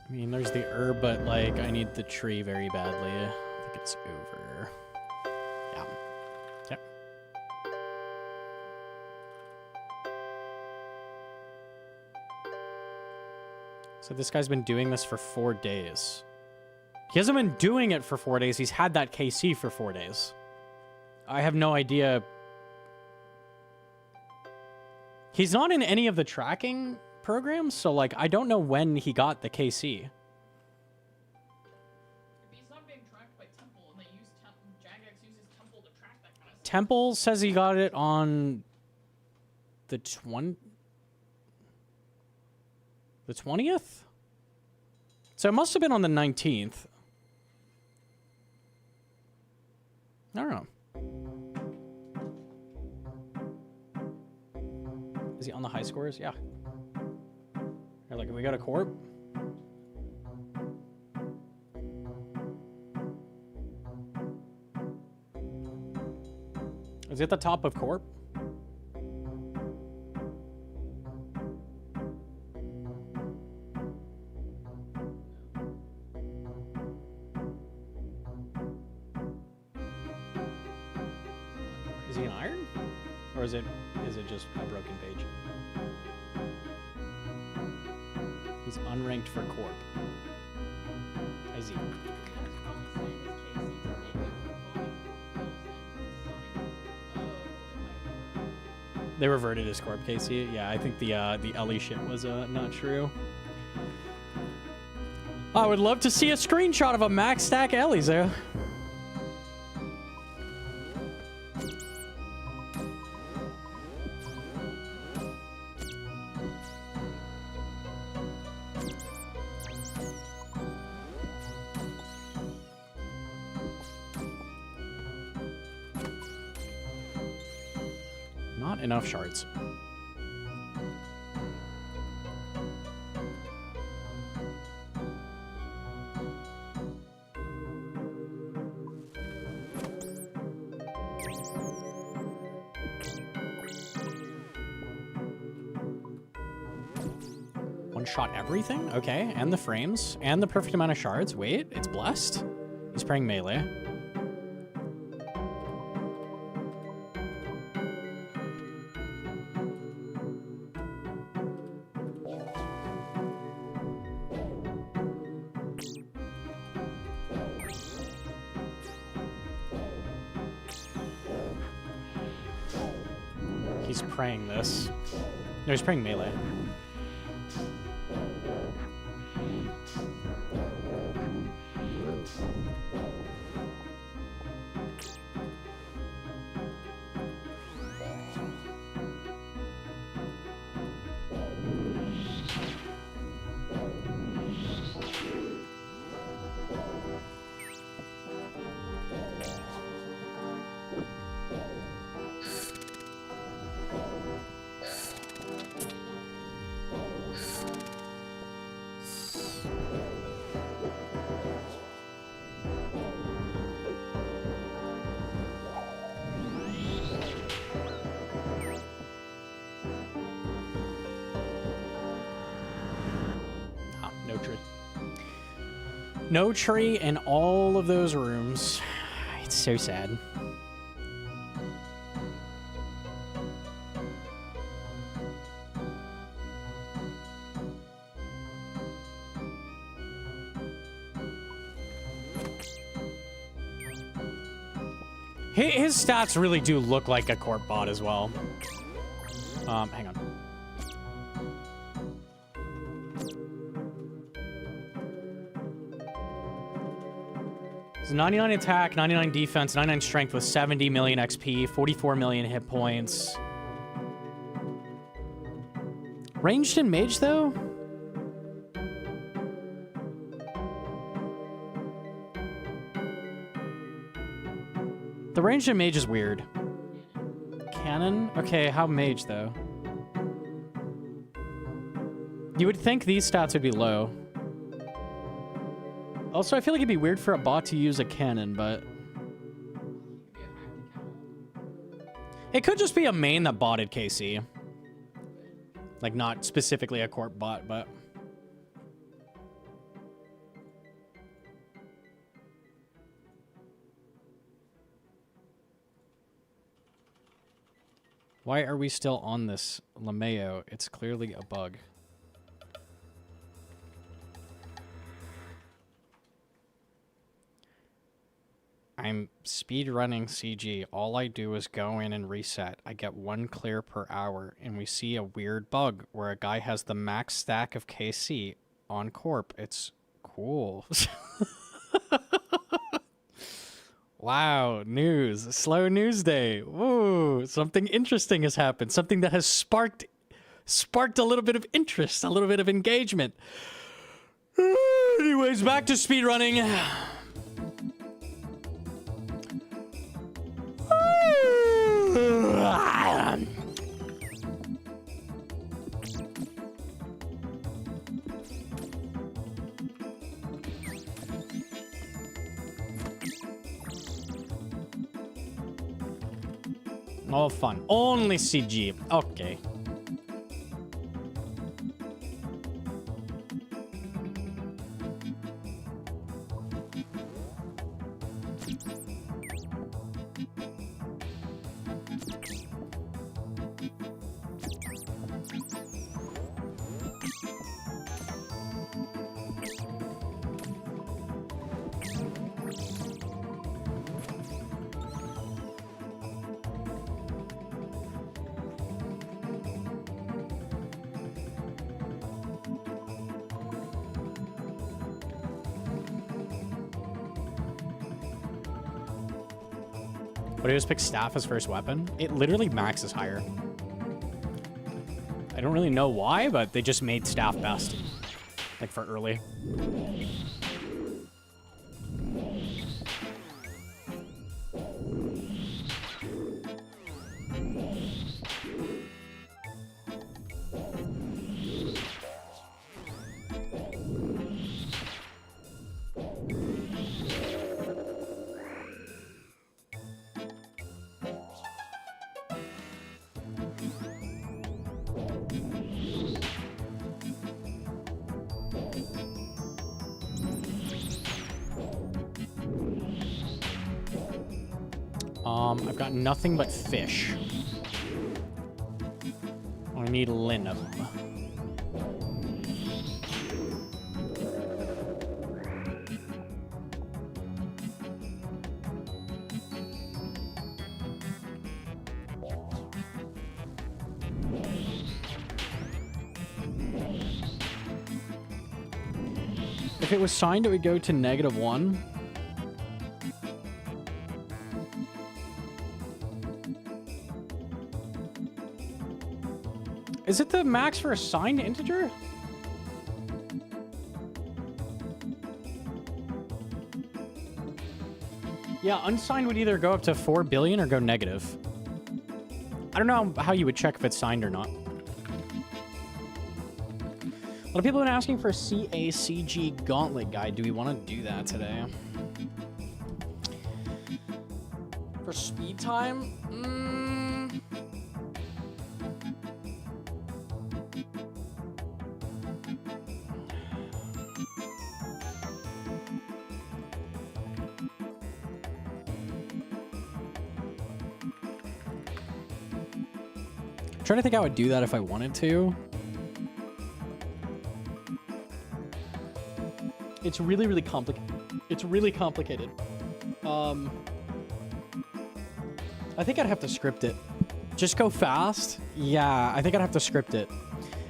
I mean, there's the herb, but, like, I need the tree very badly. I think it's over. Yeah. Yep. So this guy's been doing this for 4 days. He hasn't been doing it for 4 days. He's had that KC for 4 days. I have no idea. He's not in any of the tracking programs, so, like, I don't know when he got the KC. If he's not being tracked by Temple, and they use Jagex uses Temple to track that kind of stuff. Temple says he got it on the 20th? So it must have been on the 19th. I don't know. Is he on the high scores? Yeah. Here, look, we got a corp. Is he at the top of corp? Is he an iron? Or is it just a broken page? He's unranked for corp. I see. They reverted his corp KC. Yeah, I think the Ellie shit was not true. I would love to see a screenshot of a max stack Ellie's there. Not enough shards. one-shot everything? Okay, and the frames, and the perfect amount of shards. Wait, it's blessed? He's praying melee. He's praying this. No, he's praying melee. No tree. No tree in all of those rooms. It's so sad. His stats really do look like a corp bot as well. Hang on. It's 99 attack, 99 defense, 99 strength with 70 million XP, 44 million hit points. Ranged and mage, though? The ranged and mage is weird. Cannon? Okay, how mage, though? You would think these stats would be low. Also, I feel like it'd be weird for a bot to use a cannon, but... It could just be a main that botted KC. Like, not specifically a corp bot, but... Why are we still on this Lameo? It's clearly a bug. I'm speedrunning CG. All I do is go in and reset. I get 1 clear per hour, and we see a weird bug where a guy has the max stack of KC on Corp. It's cool. Wow, news. Slow news day. Whoa, something interesting has happened. Something that has sparked a little bit of interest, a little bit of engagement. Anyways, back to speedrunning. All fun. Only CG. Okay. But he just picked staff as first weapon. It literally maxes higher. I don't really know why, but they just made staff best. Like for early. I've got nothing but fish. I need linum. If it was signed, it would go to -1. Is it the max for a signed integer? Yeah, unsigned would either go up to 4 billion or go negative. I don't know how you would check if it's signed or not. A lot of people have been asking for a CACG gauntlet guide. Do we want to do that today? For speed time? Trying to think how I would do that if I wanted to. It's really, really complicated. It's really complicated. I think I'd have to script it. Just go fast? Yeah, I think I'd have to script it.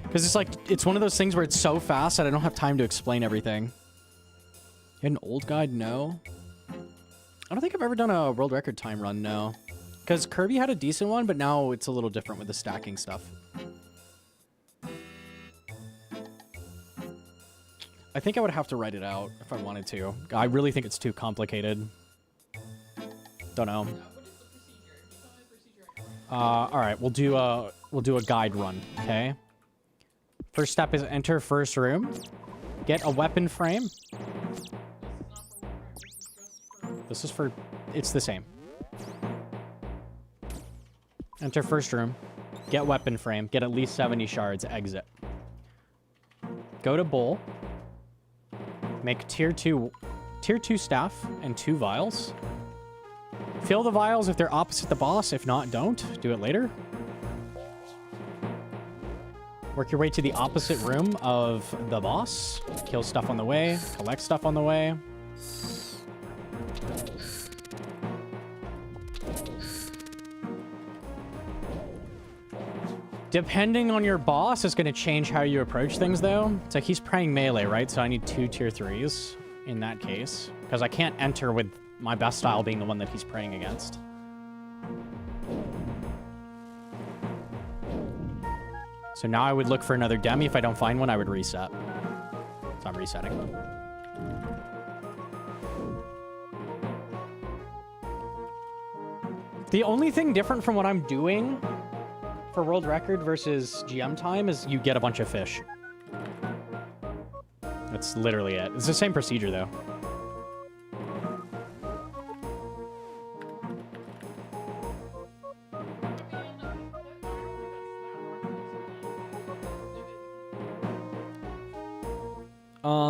Because it's like, it's one of those things where it's so fast that I don't have time to explain everything. You had an old guide? No. I don't think I've ever done a world record time run, no. Because Kirby had a decent one, but now it's a little different with the stacking stuff. I think I would have to write it out if I wanted to. I really think it's too complicated. Don't know. All right, we'll do a guide run, okay? First step is enter first room. Get a weapon frame. This is for, it's the same. Enter first room. Get weapon frame. Get at least 70 shards. Exit. Go to bowl. Make tier 2 staff and 2 vials. Fill the vials if they're opposite the boss. If not, don't. Do it later. Work your way to the opposite room of the boss. Kill stuff on the way. Collect stuff on the way. Depending on your boss, it's going to change how you approach things, though. It's like he's praying melee, right? So I need 2 tier 3s in that case. Because I can't enter with my best style being the one that he's praying against. So now I would look for another demi. If I don't find one, I would reset. So I'm resetting. The only thing different from what I'm doing for world record versus GM time is you get a bunch of fish. That's literally it. It's the same procedure, though.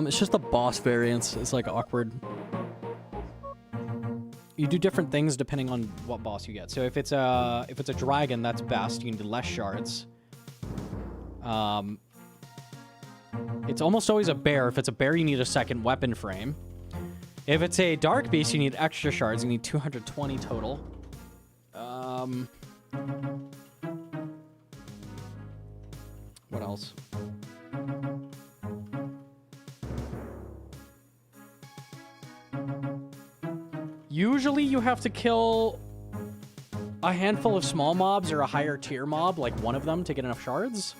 It's just the boss variance. It's like awkward. You do different things depending on what boss you get. So if it's a dragon, that's best. You need less shards. It's almost always a bear. If it's a bear, you need a second weapon frame. If it's a dark beast, you need extra shards. You need 220 total. What else? Usually you have to kill a handful of small mobs or a higher tier mob, like one of them, to get enough shards.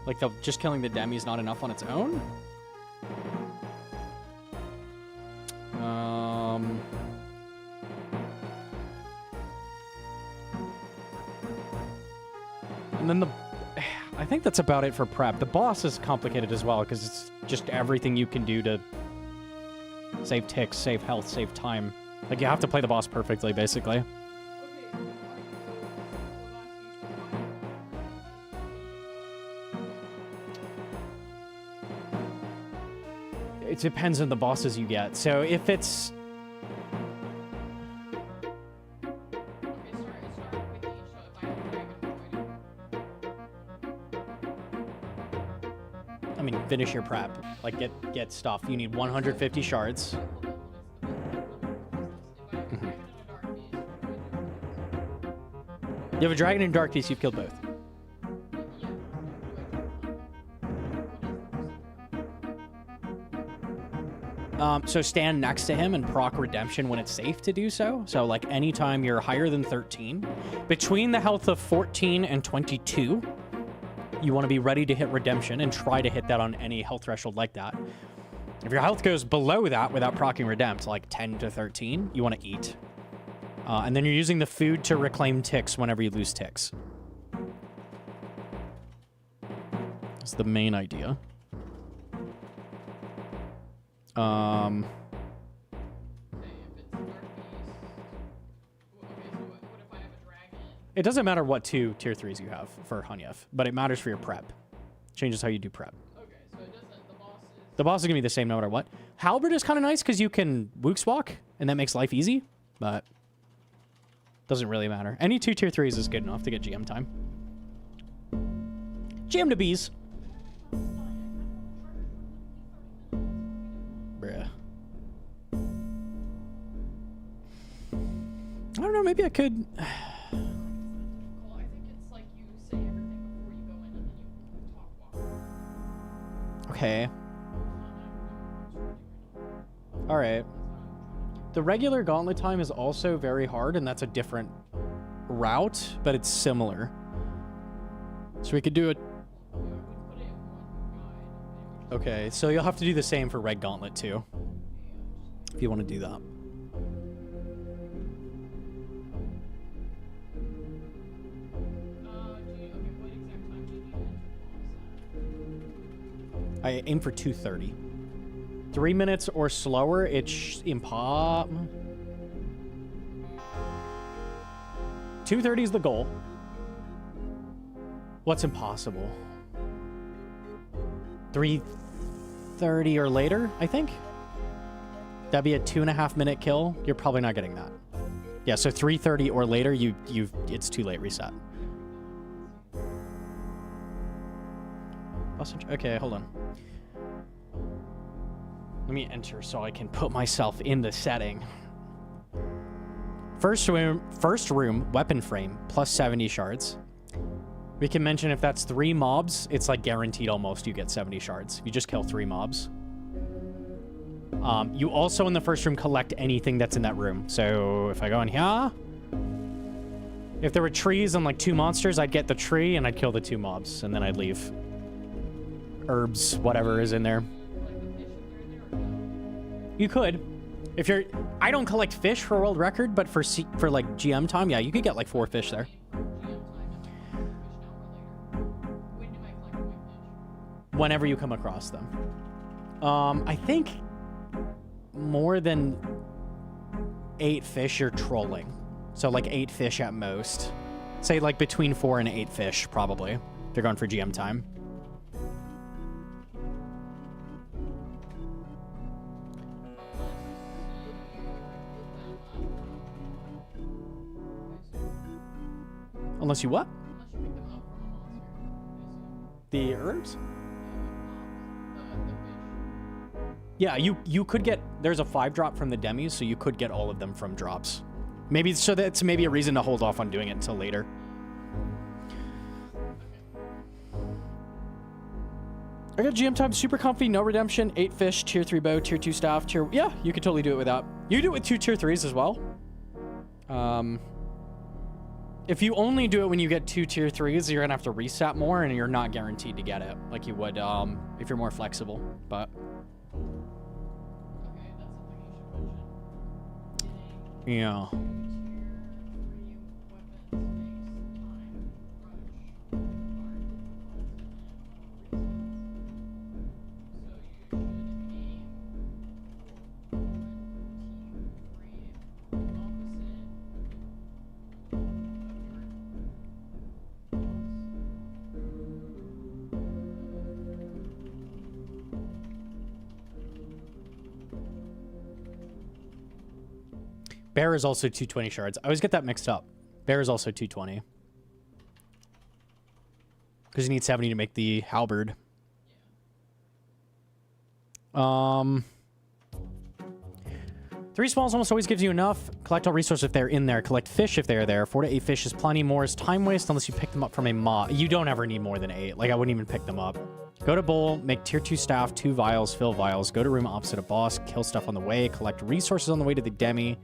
Like, just killing the demi is not enough on its own. And then I think that's about it for prep. The boss is complicated as well, because it's just everything you can do to save ticks, save health, save time. Like, you have to play the boss perfectly, basically. It depends on the bosses you get. So if it's... mean, finish your prep. Like, get stuff. You need 150 shards. You have a dragon and dark beast. You've killed both. So stand next to him and proc redemption when it's safe to do so. So like anytime you're higher than 13, between the health of 14 and 22, you want to be ready to hit redemption and try to hit that on any health threshold like that. If your health goes below that without proccing redempt, like 10 to 13, you want to eat. And then you're using the food to reclaim ticks whenever you lose ticks. That's the main idea. It doesn't matter what two tier 3s you have for Hunyef, but it matters for your prep. Changes how you do prep. Okay, so it doesn't. The boss is gonna be the same no matter what. Halberd is kind of nice because you can Wooks walk, and that makes life easy, but doesn't really matter. Any two tier 3s is good enough to get GM time. GM to bees. Bruh. I don't know, maybe I could... I think it's like you say everything before you go in and then you talk walk. Okay. Alright. The regular gauntlet time is also very hard, and that's a different route, but it's similar. So we could do it... Okay, so you'll have to do the same for Red Gauntlet too, if you want to do that. I aim for 2:30. 3 minutes or slower, it's impossible. 2:30 is the goal. What's impossible? 3:30 or later, I think. That'd be a 2.5 minute kill. You're probably not getting that. Yeah, so 3:30 or later, it's too late. Reset. Okay, hold on. Let me enter so I can put myself in the setting. First room, weapon frame, plus 70 shards. We can mention if that's 3 mobs, it's like guaranteed almost you get 70 shards. You just kill 3 mobs. You also in the first room collect anything that's in that room. So if I go in here, if there were trees and like 2 monsters, I'd get the tree and I'd kill the 2 mobs and then I'd leave. Herbs, whatever is in there. You could. If you're... I don't collect fish for world record, but for like GM time, yeah, you could get like 4 fish there. Whenever you come across them. I think more than 8 fish you're trolling. So like 8 fish at most. Say like between 4 and 8 fish, probably. They're going for GM time. Unless you what? The herbs? Yeah, you could get... There's a 5-drop from the demis, so you could get all of them from drops. Maybe so that's maybe a reason to hold off on doing it until later. I got GM time, super comfy, no redemption, 8 fish, tier 3 bow, tier 2 staff, tier... Yeah, you could totally do it without. You do it with 2 tier 3s as well. If you only do it when you get 2 tier 3s, you're gonna have to reset more, and you're not guaranteed to get it like you would if you're more flexible. But yeah. Bear is also 220 shards. I always get that mixed up. Bear is also 220. Because you need 70 to make the halberd. 3 smalls almost always gives you enough. Collect all resources if they're in there. Collect fish if they're there. 4 to 8 fish is plenty. More is time waste unless you pick them up from a mob. You don't ever need more than 8. Like, I wouldn't even pick them up. Go to bowl, make tier 2 staff, 2 vials, fill vials. Go to room opposite a boss, kill stuff on the way. Collect resources on the way to the demi.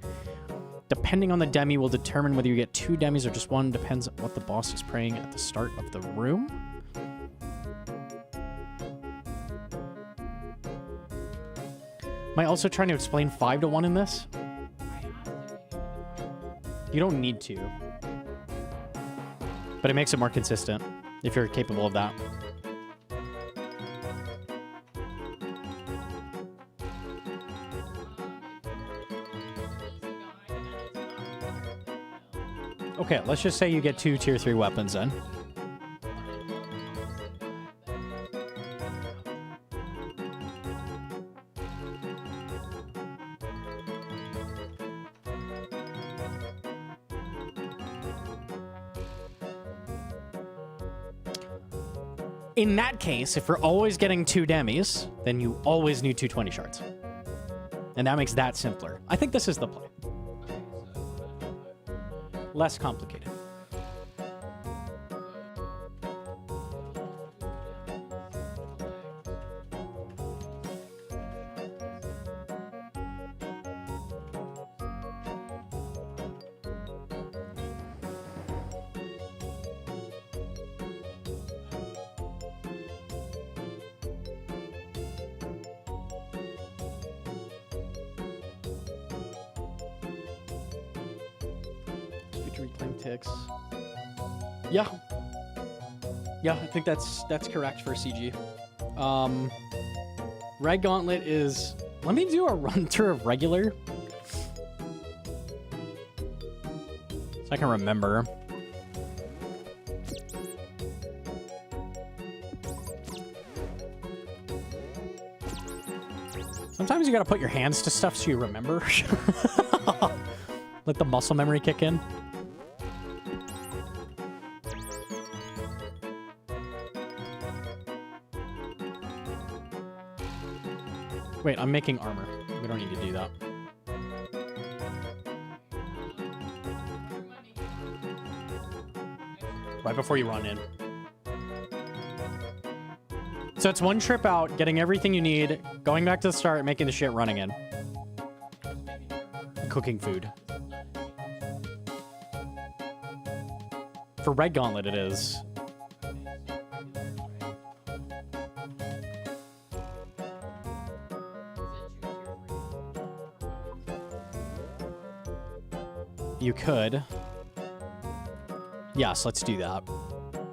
Depending on the demi will determine whether you get 2 demis or just 1. Depends on what the boss is praying at the start of the room. Am I also trying to explain 5 to 1 in this? You don't need to. But it makes it more consistent if you're capable of that. Okay, let's just say you get 2 tier 3 weapons then. In that case, if we're always getting 2 demis, then you always need 220 shards. And that makes that simpler. I think this is the play. Less complicated. Reclaim ticks. Yeah. Yeah, I think that's correct for CG. Red Gauntlet is... Let me do a run through of regular. So I can remember. Sometimes you gotta put your hands to stuff so you remember. Let the muscle memory kick in. Wait, I'm making armor. We don't need to do that. Right before you run in. So it's 1 trip out, getting everything you need, going back to the start, making the shit, running in. Cooking food. For Red Gauntlet, it is. You could. Yes, let's do that.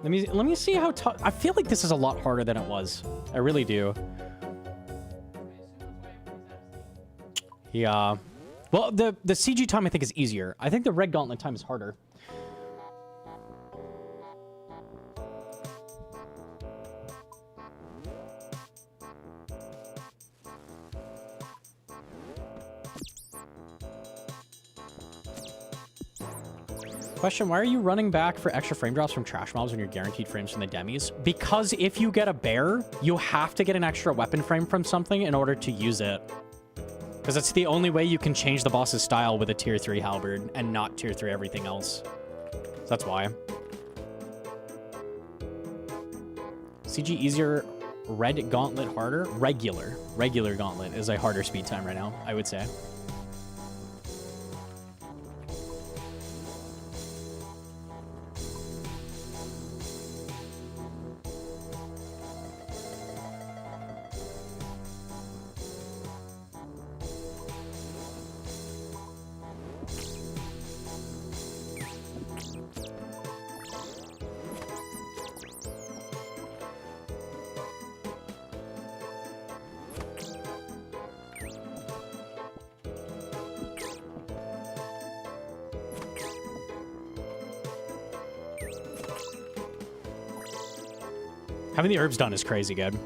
Let me see how tough. I feel like this is a lot harder than it was. I really do. Yeah. Well, the CG time I think is easier. I think the Red Gauntlet time is harder. Question, why are you running back for extra frame drops from trash mobs when you're guaranteed frames from the demis? Because if you get a bear, you have to get an extra weapon frame from something in order to use it. Because that's the only way you can change the boss's style with a tier 3 halberd and not tier 3 everything else. So that's why. CG easier, Red Gauntlet harder? Regular. Regular Gauntlet is a harder speed time right now, I would say. Having the herbs done is crazy good.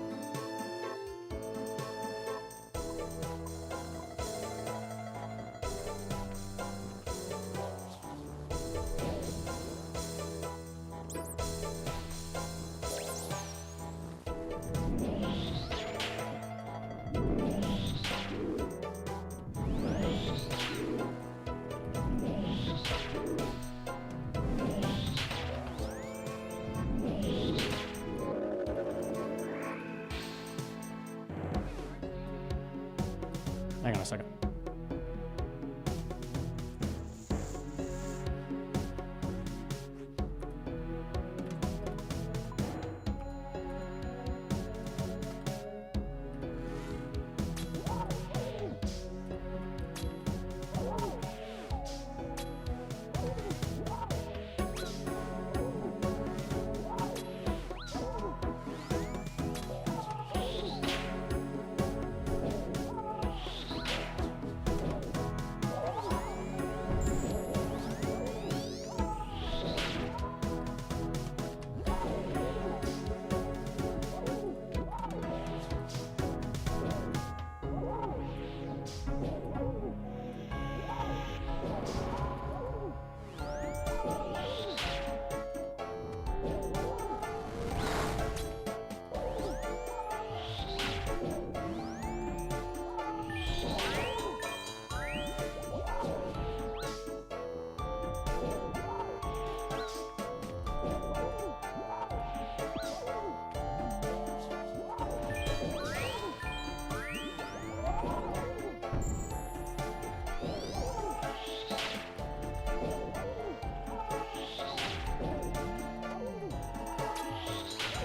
Hang on a second.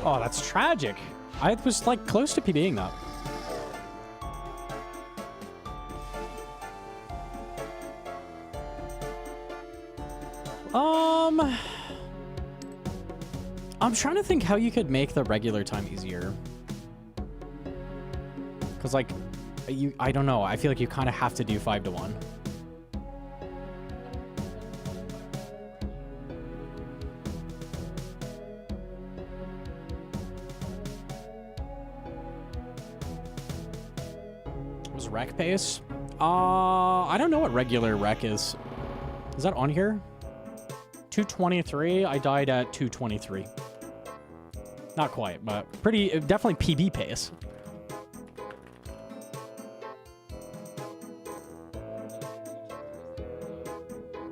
Oh, that's tragic. I was like close to PBing that. I'm trying to think how you could make the regular time easier. Cause like, I don't know. I feel like you kind of have to do 5 to 1. Was rec pace? I don't know what regular rec is. Is that on here? 223. I died at 223. Not quite, but pretty, definitely PB pace.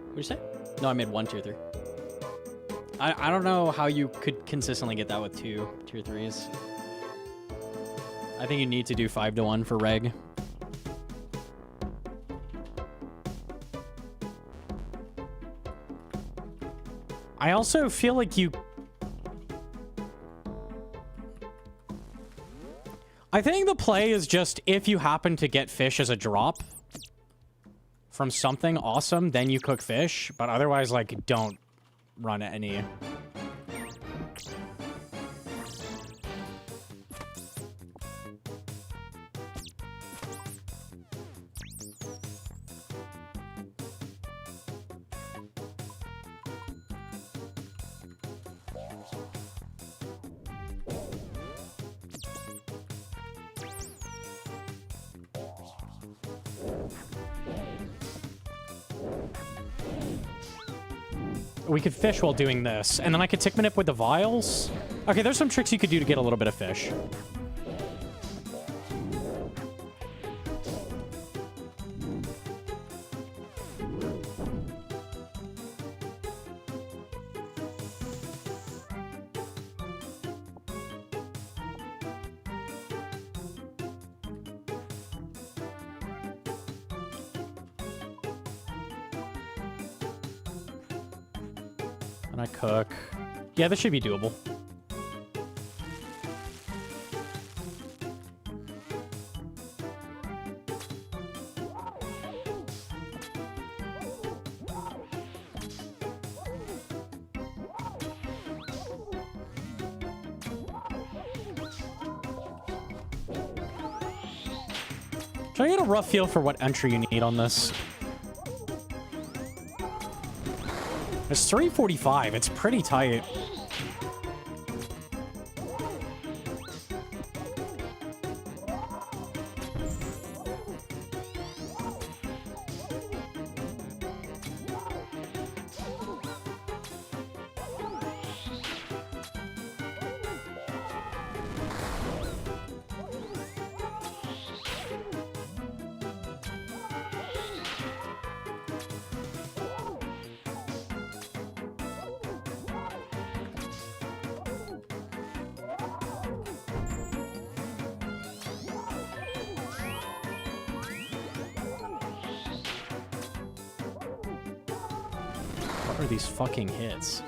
What'd you say? No, I made 1 tier 3. I don't know how you could consistently get that with 2 tier 3s. I think you need to do 5 to 1 for reg. I also feel like I think the play is just if you happen to get fish as a drop from something awesome, then you cook fish, but otherwise, like, don't run any. We could fish while doing this, and then I could tick manip with the vials. Okay, there's some tricks you could do to get a little bit of fish. And I cook. Yeah, this should be doable. Try to get a rough feel for what entry you need on this. It's 345. It's pretty tight. What are these fucking hits?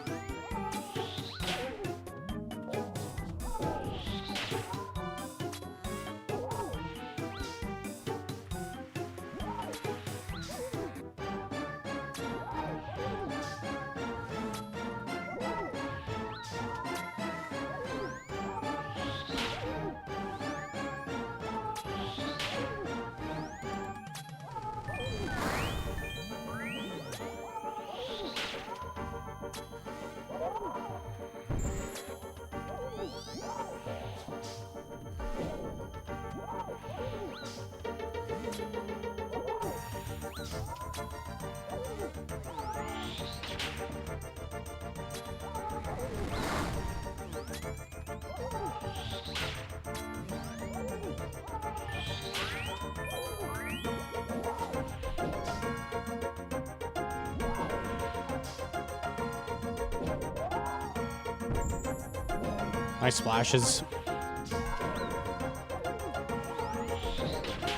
Nice splashes.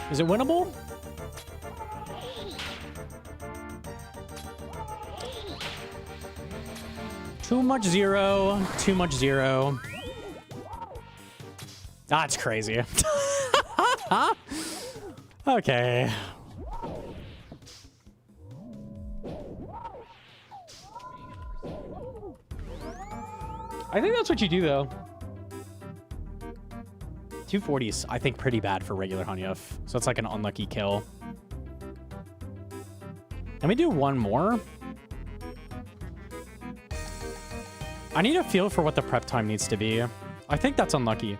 Is it winnable? Too much zero. Too much zero. That's crazy. Okay. I think that's what you do, though. 240s, I think, pretty bad for regular Hanyuf. So it's like an unlucky kill. Let me do one more. I need a feel for what the prep time needs to be. I think that's unlucky.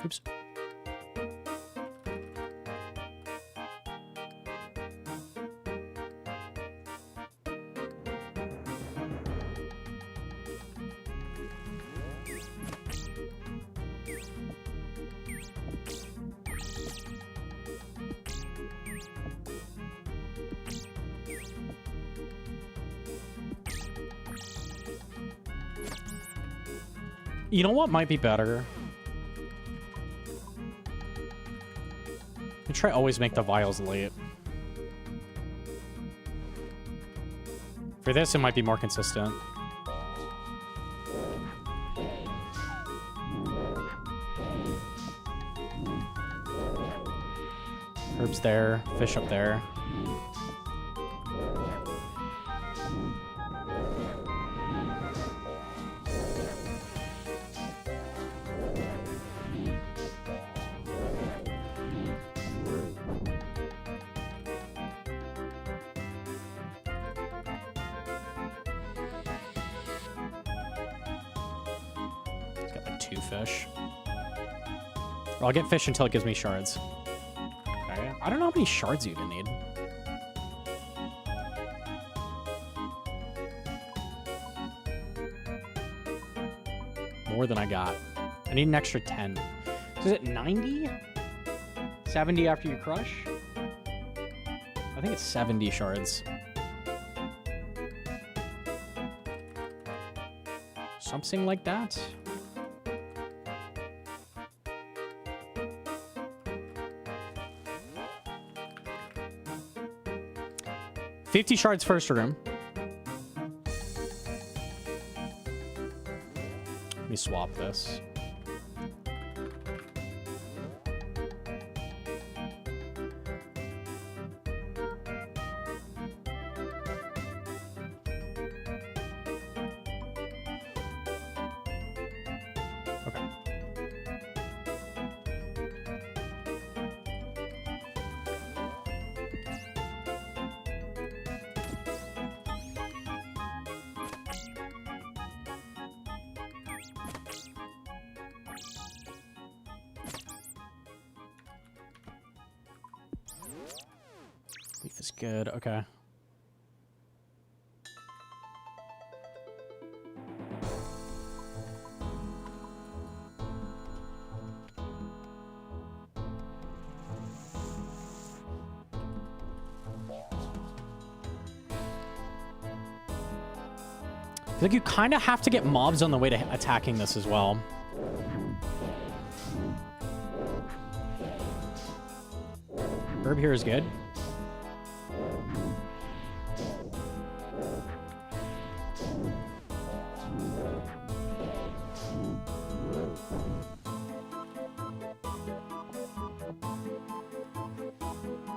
Oops. You know what might be better? I try always make the vials late. For this, it might be more consistent. Herbs there, fish up there. Fish. Well, I'll get fish until it gives me shards. Okay. I don't know how many shards you even need. More than I got. I need an extra 10. So is it 90? 70 after you crush? I think it's 70 shards. Something like that. 50 shards first room. Let me swap this. Okay. Leaf is good. Okay. Like, you kind of have to get mobs on the way to attacking this as well. Herb here is good.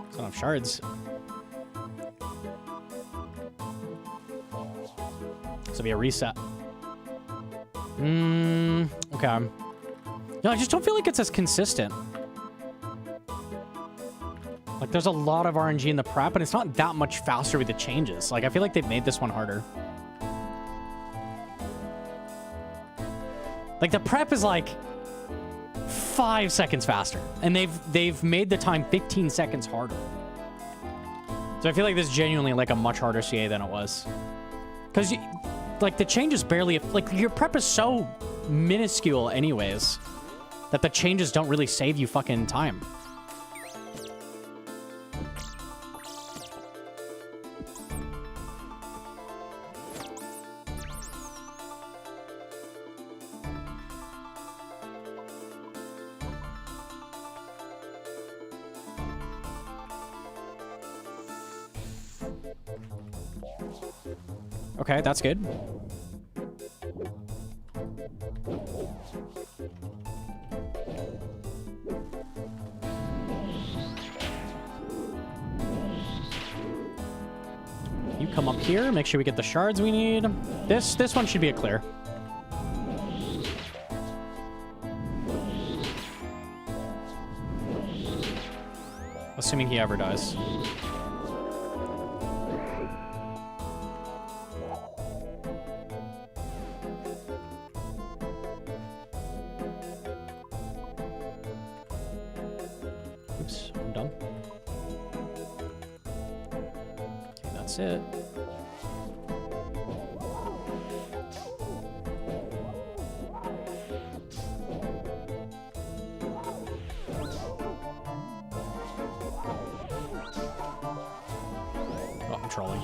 It's not enough shards. This will be a reset. Okay. No, I just don't feel like it's as consistent. Like, there's a lot of RNG in the prep, and it's not that much faster with the changes. Like, I feel like they've made this one harder. Like, the prep is like 5 seconds faster, and they've made the time 15 seconds harder. So I feel like this is genuinely like a much harder CA than it was. Because, like, the changes barely... Like, your prep is so minuscule anyways that the changes don't really save you fucking time. Okay, that's good. You come up here, make sure we get the shards we need. This one should be a clear. Assuming he ever dies. Oops, I'm done. Okay, that's it. Oh, I'm trolling.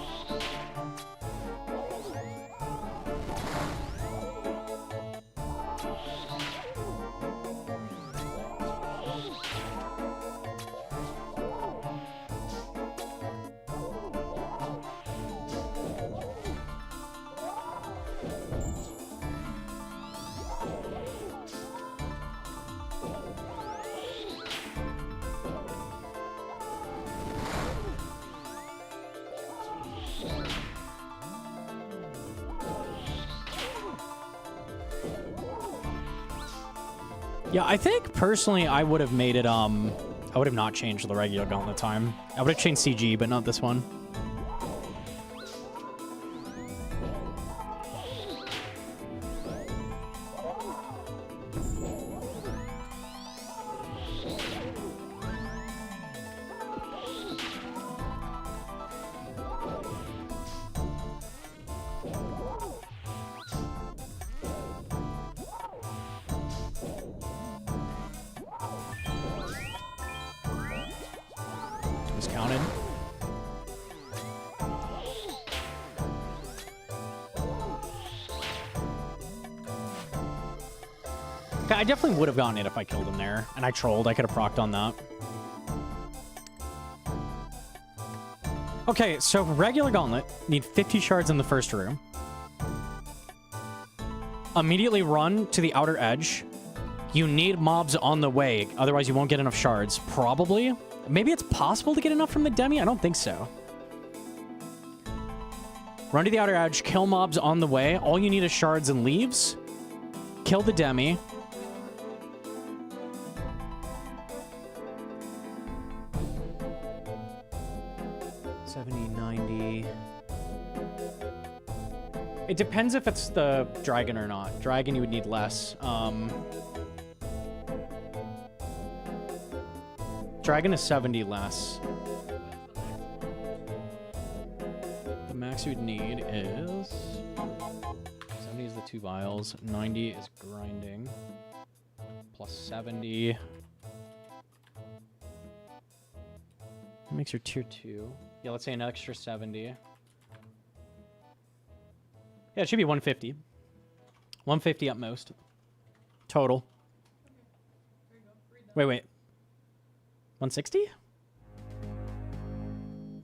Yeah, I think personally I would have made it, I would have not changed the regular gauntlet time. I would have changed CG, but not this one. Counted. Okay, I definitely would have gotten it if I killed him there, and I trolled. I could have procced on that. Okay, so regular gauntlet, need 50 shards in the first room. Immediately run to the outer edge. You need mobs on the way, otherwise you won't get enough shards. Probably. Maybe it's possible to get enough from the demi? I don't think so. Run to the outer edge, kill mobs on the way. All you need is shards and leaves. Kill the demi. It depends if it's the dragon or not. Dragon, you would need less. Dragon is 70 less. The max you'd need is... 70 is the 2 vials. 90 is grinding. Plus 70. It makes your tier 2. Yeah, let's say an extra 70. Yeah, it should be 150. 150 at most. Total. Wait. 160?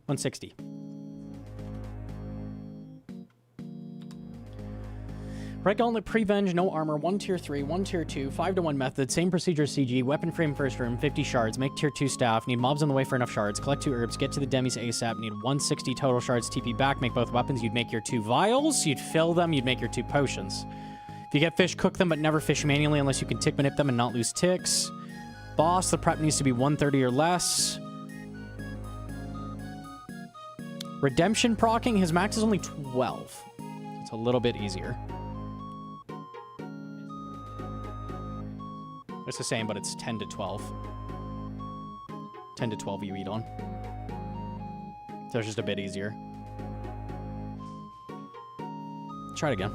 160. Red Gauntlet, Prevenge, no armor, 1 tier 3, 1 tier 2, 5 to 1 method, same procedure as CG, weapon frame first room, 50 shards, make tier 2 staff, need mobs on the way for enough shards, collect 2 herbs, get to the demis ASAP, need 160 total shards, TP back, make both weapons, you'd make your 2 vials, you'd fill them, you'd make your 2 potions. If you get fish, cook them, but never fish manually unless you can tick manip them and not lose ticks. Boss, the prep needs to be 130 or less. Redemption procking, his max is only 12. It's a little bit easier. It's the same, but it's 10 to 12. 10 to 12 you eat on. So it's just a bit easier. Try it again.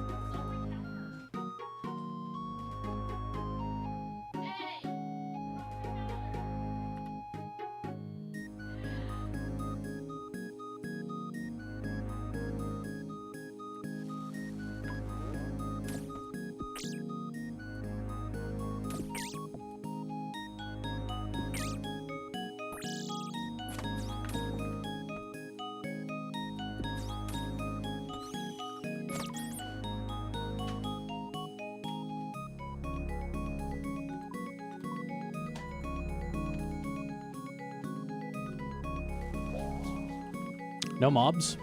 No mobs.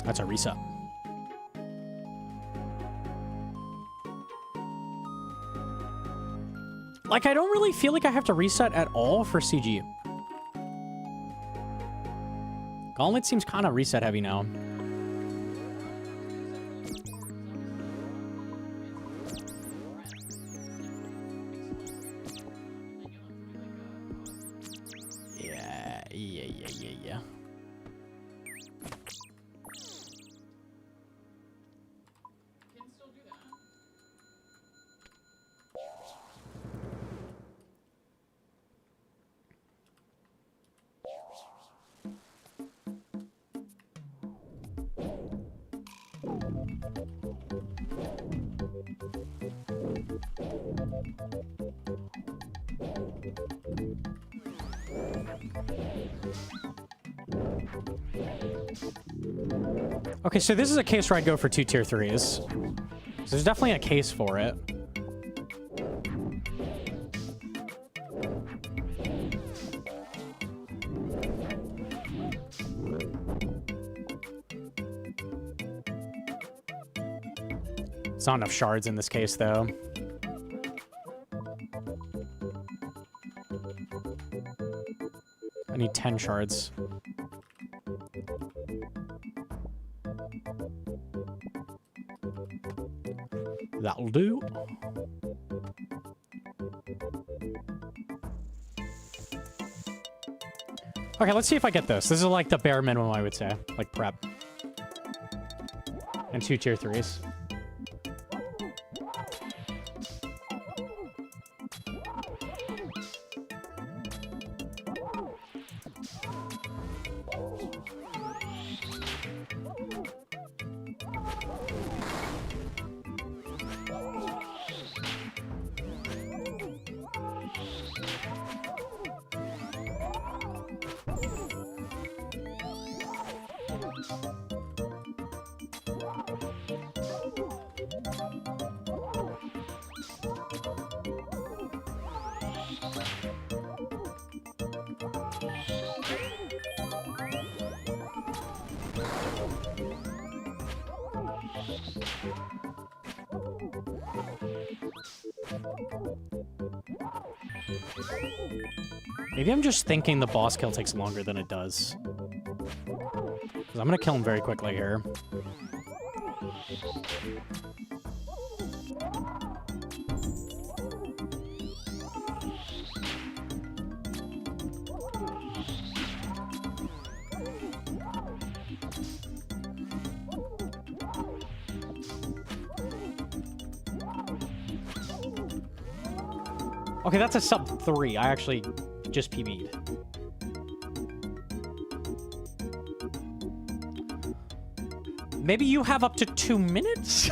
That's a reset. Like, I don't really feel like I have to reset at all for CG. Gauntlet seems kind of reset heavy now. Yeah. Can still do that. Okay, so this is a case where I'd go for 2 tier 3s. So there's definitely a case for it. It's not enough shards in this case, though. I need 10 shards. That'll do. Okay, let's see if I get this. This is like the bare minimum, I would say. Like prep. And 2 tier 3s. Maybe I'm just thinking the boss kill takes longer than it does. 'Cause I'm gonna kill him very quickly here. Okay, that's a sub 3. I actually just PB'd. Maybe you have up to 2 minutes?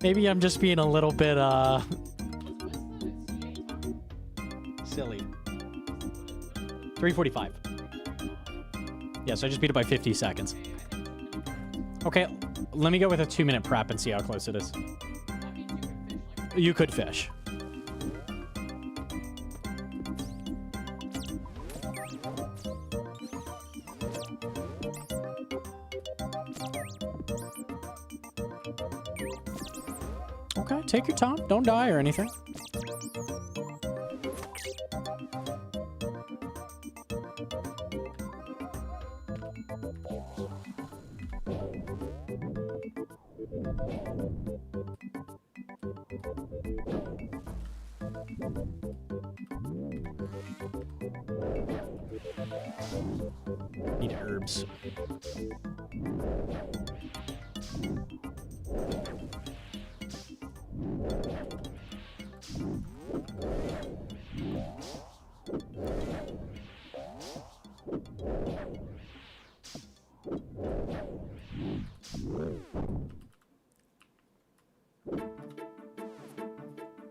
Maybe I'm just being a little bit, silly. 3:45. Yeah, so I just beat it by 50 seconds. Okay, let me go with a 2-minute prep and see how close it is. You could fish. Okay, take your time. Don't die or anything. Need herbs.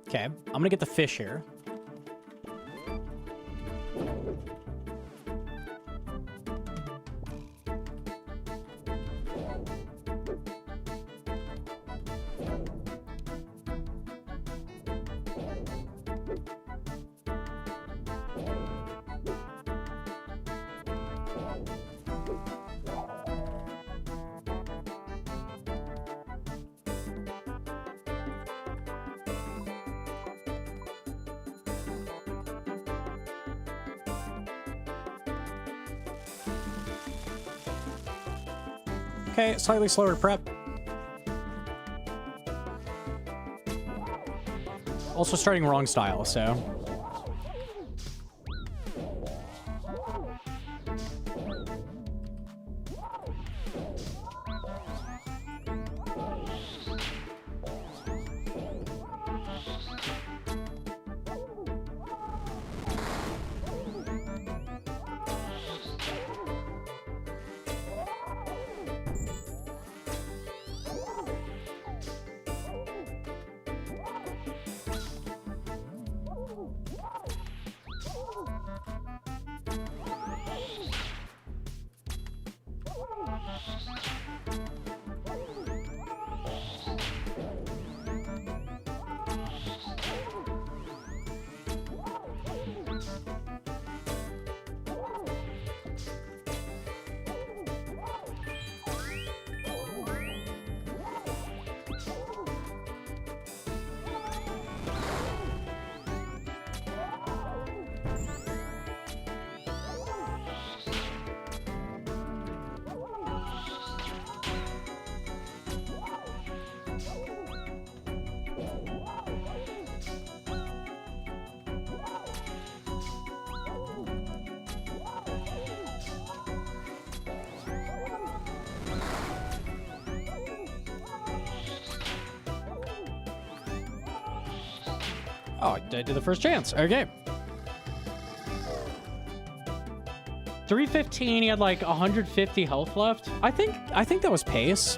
Okay, I'm gonna get the fish here. Okay, slightly slower prep. Also starting wrong style, so. Oh, I did the first chance. Okay. 315, he had like 150 health left. I think that was pace.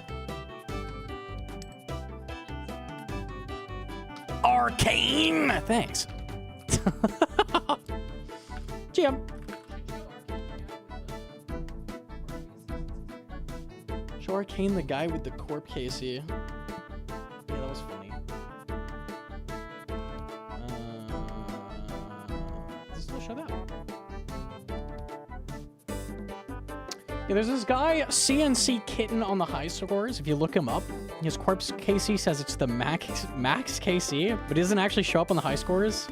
Arcane! Thanks. GM. Show Arcane the guy with the corp KC. Yeah, that was funny. Does it still show that? Yeah, there's this guy, CNC Kitten, on the high scores. If you look him up, his corpse KC says it's the max KC, but it doesn't actually show up on the high scores.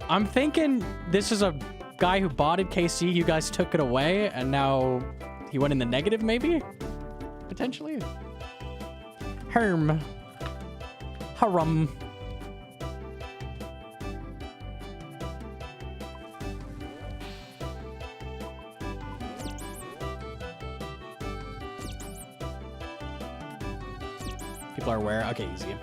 I'm thinking this is a guy who botted KC. You guys took it away, and now he went in the negative, maybe? Potentially? Harum. People are aware. Okay, easy.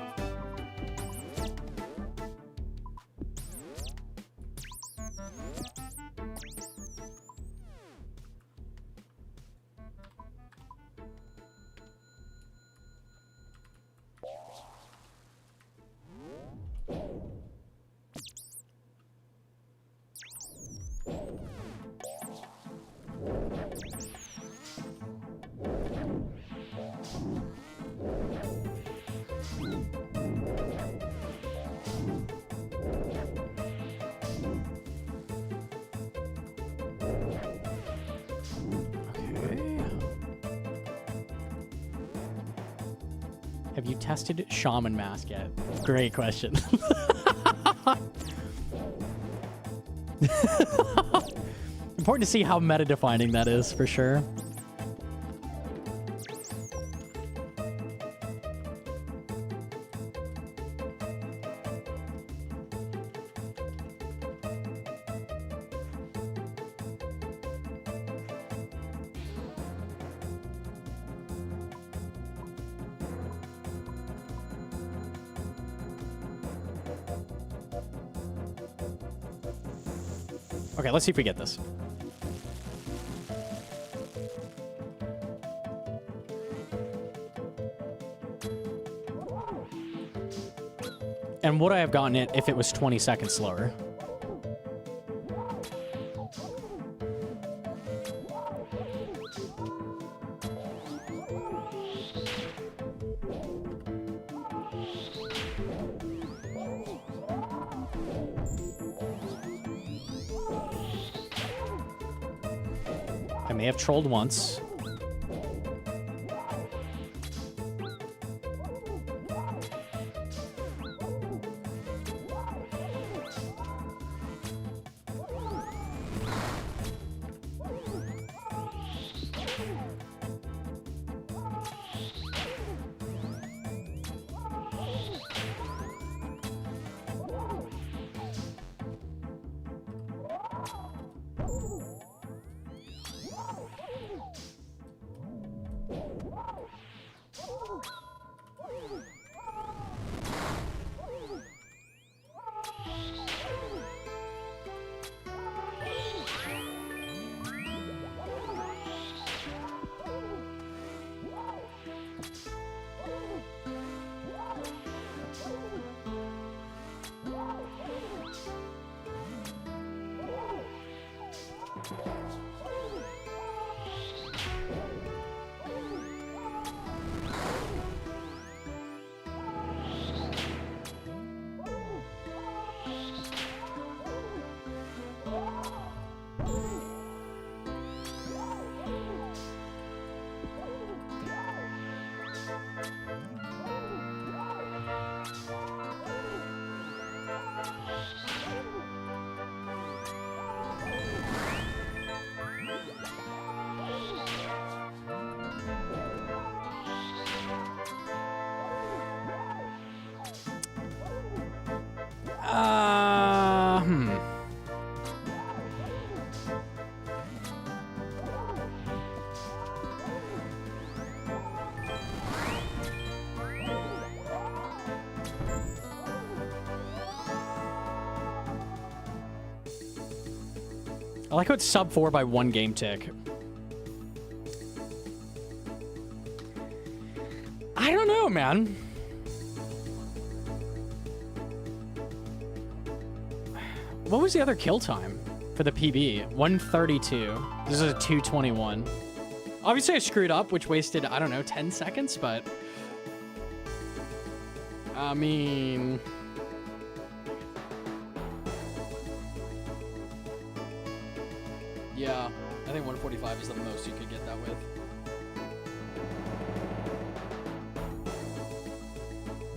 Have you tested Shaman Mask yet? Great question. Important to see how meta-defining that is, for sure. Okay, let's see if we get this. And would I have gotten it if it was 20 seconds slower? I may have trolled once. Hmm. I like how it's sub 4 by 1 game tick. I don't know, man. What was the other kill time for the PB? 132. This is a 221. Obviously, I screwed up, which wasted, I don't know, 10 seconds, but... I mean... Yeah, I think 145 is the most you could get that with.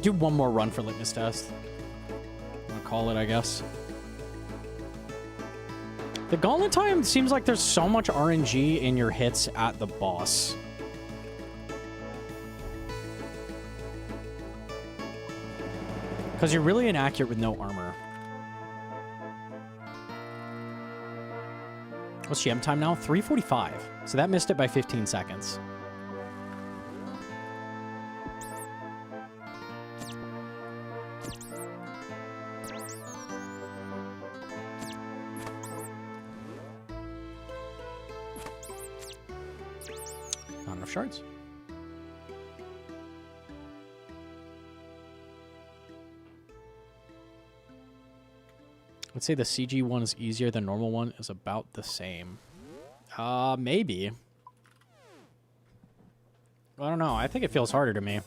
Do one more run for litmus test. I'm gonna call it, I guess. The gauntlet time seems like there's so much RNG in your hits at the boss. Because you're really inaccurate with no armor. What's GM time now? 3:45. So that missed it by 15 seconds. Not enough shards. Let's say the CG one is easier, the normal one is about the same. Maybe. I don't know. I think it feels harder to me.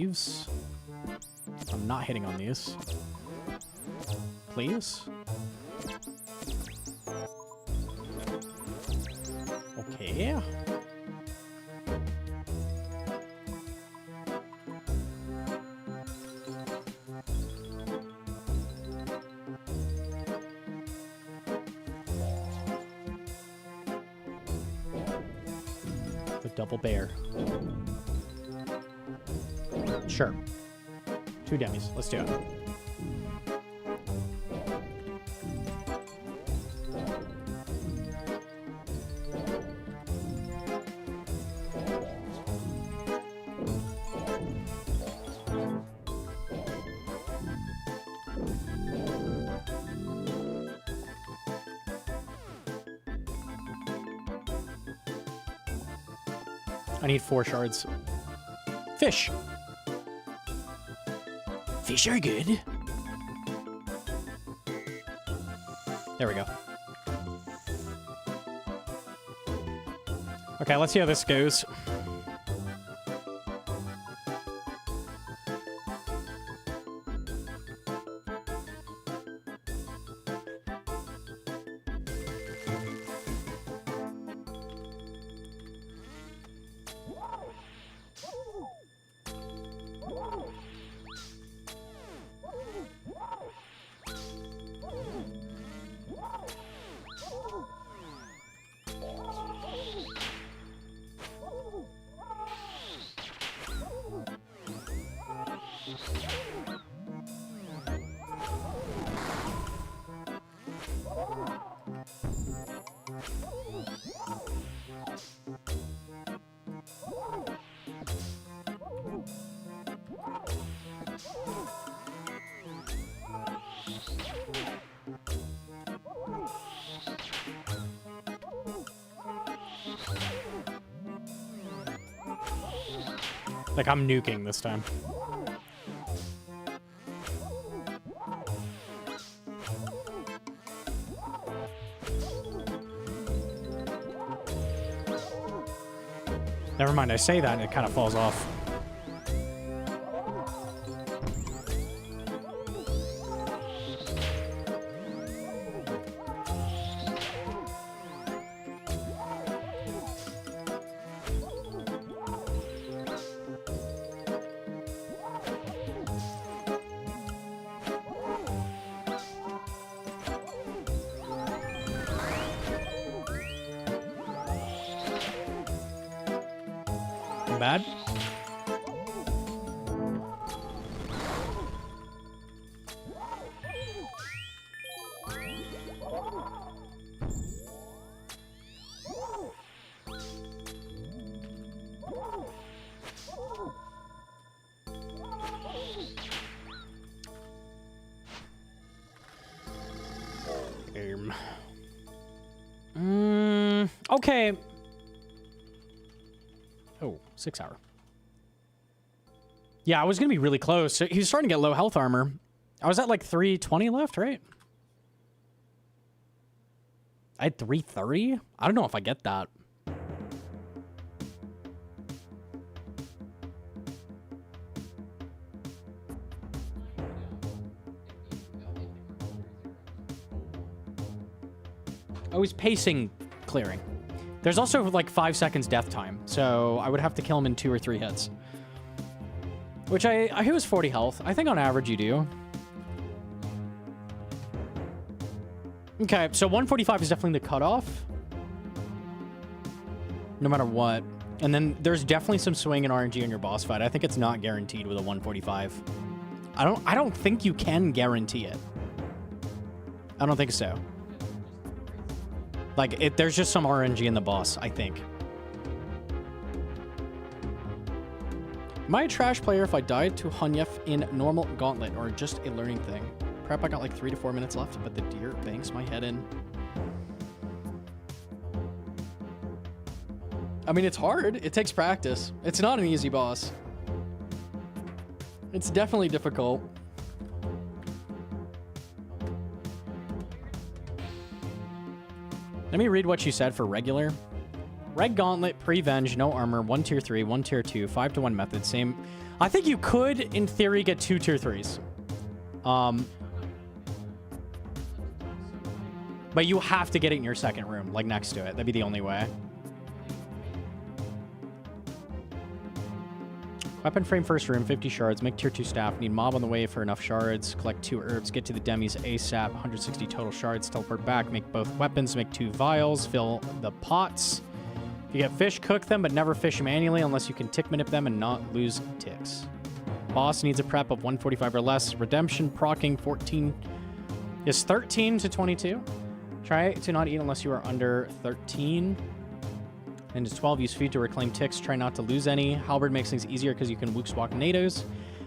leaves. I'm not hitting on these. Please? Okay. The double bear. Sure. 2 demis. Let's do it. I need 4 shards. Fish. Fish are good. There we go. Okay, let's see how this goes. Like, I'm nuking this time. Never mind, I say that and it kind of falls off. Bad. Okay. Oh, 6 hour. Yeah, I was going to be really close. He was starting to get low health armor. I was at like 320 left, right? I had 330? I don't know if I get that. I was pacing clearing. There's also like 5 seconds death time, so I would have to kill him in 2 or 3 hits. Which he was 40 health. I think on average you do. Okay, so 145 is definitely the cutoff. No matter what. And then there's definitely some swing in RNG in your boss fight. I think it's not guaranteed with a 145. I don't think you can guarantee it. I don't think so. Like, there's just some RNG in the boss, I think. Am I a trash player if I died to Hunyef in normal gauntlet, or just a learning thing? Prep, I got like 3 to 4 minutes left, but the deer banks my head in. I mean, it's hard. It takes practice. It's not an easy boss. It's definitely difficult. Let me read what you said for regular. Red Gauntlet, Prevenge, no armor, 1 tier 3, 1 tier 2, 5-to-1 method, same. I think you could, in theory, get 2 tier 3s. But you have to get it in your second room, like next to it. That'd be the only way. Weapon frame first room, 50 shards. Make tier 2 staff. Need mob on the way for enough shards. Collect 2 herbs. Get to the demis ASAP. 160 total shards. Teleport back. Make both weapons. Make 2 vials. Fill the pots. If you get fish, cook them, but never fish manually unless you can tick manip them and not lose ticks. Boss needs a prep of 145 or less. Redemption procking 14 is 13 to 22. Try to not eat unless you are under 13. And to 12, use food to reclaim ticks. Try not to lose any. Halberd makes things easier because you can Wook Swak NATOs.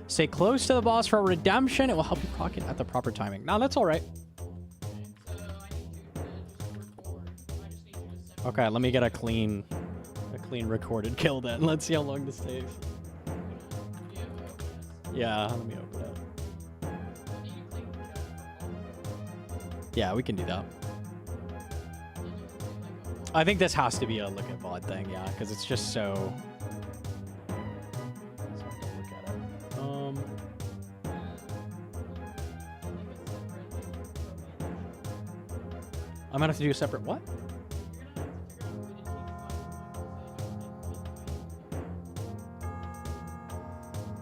Stay close to the boss for redemption. It will help you proc it at the proper timing. No, that's all right. Okay, let me get a clean recorded kill then. Let's see how long this takes. Yeah, let me open it. Yeah, we can do that. I think this has to be a look at VOD thing, yeah, because it's just so... Look at it. I'm gonna have to do a separate what?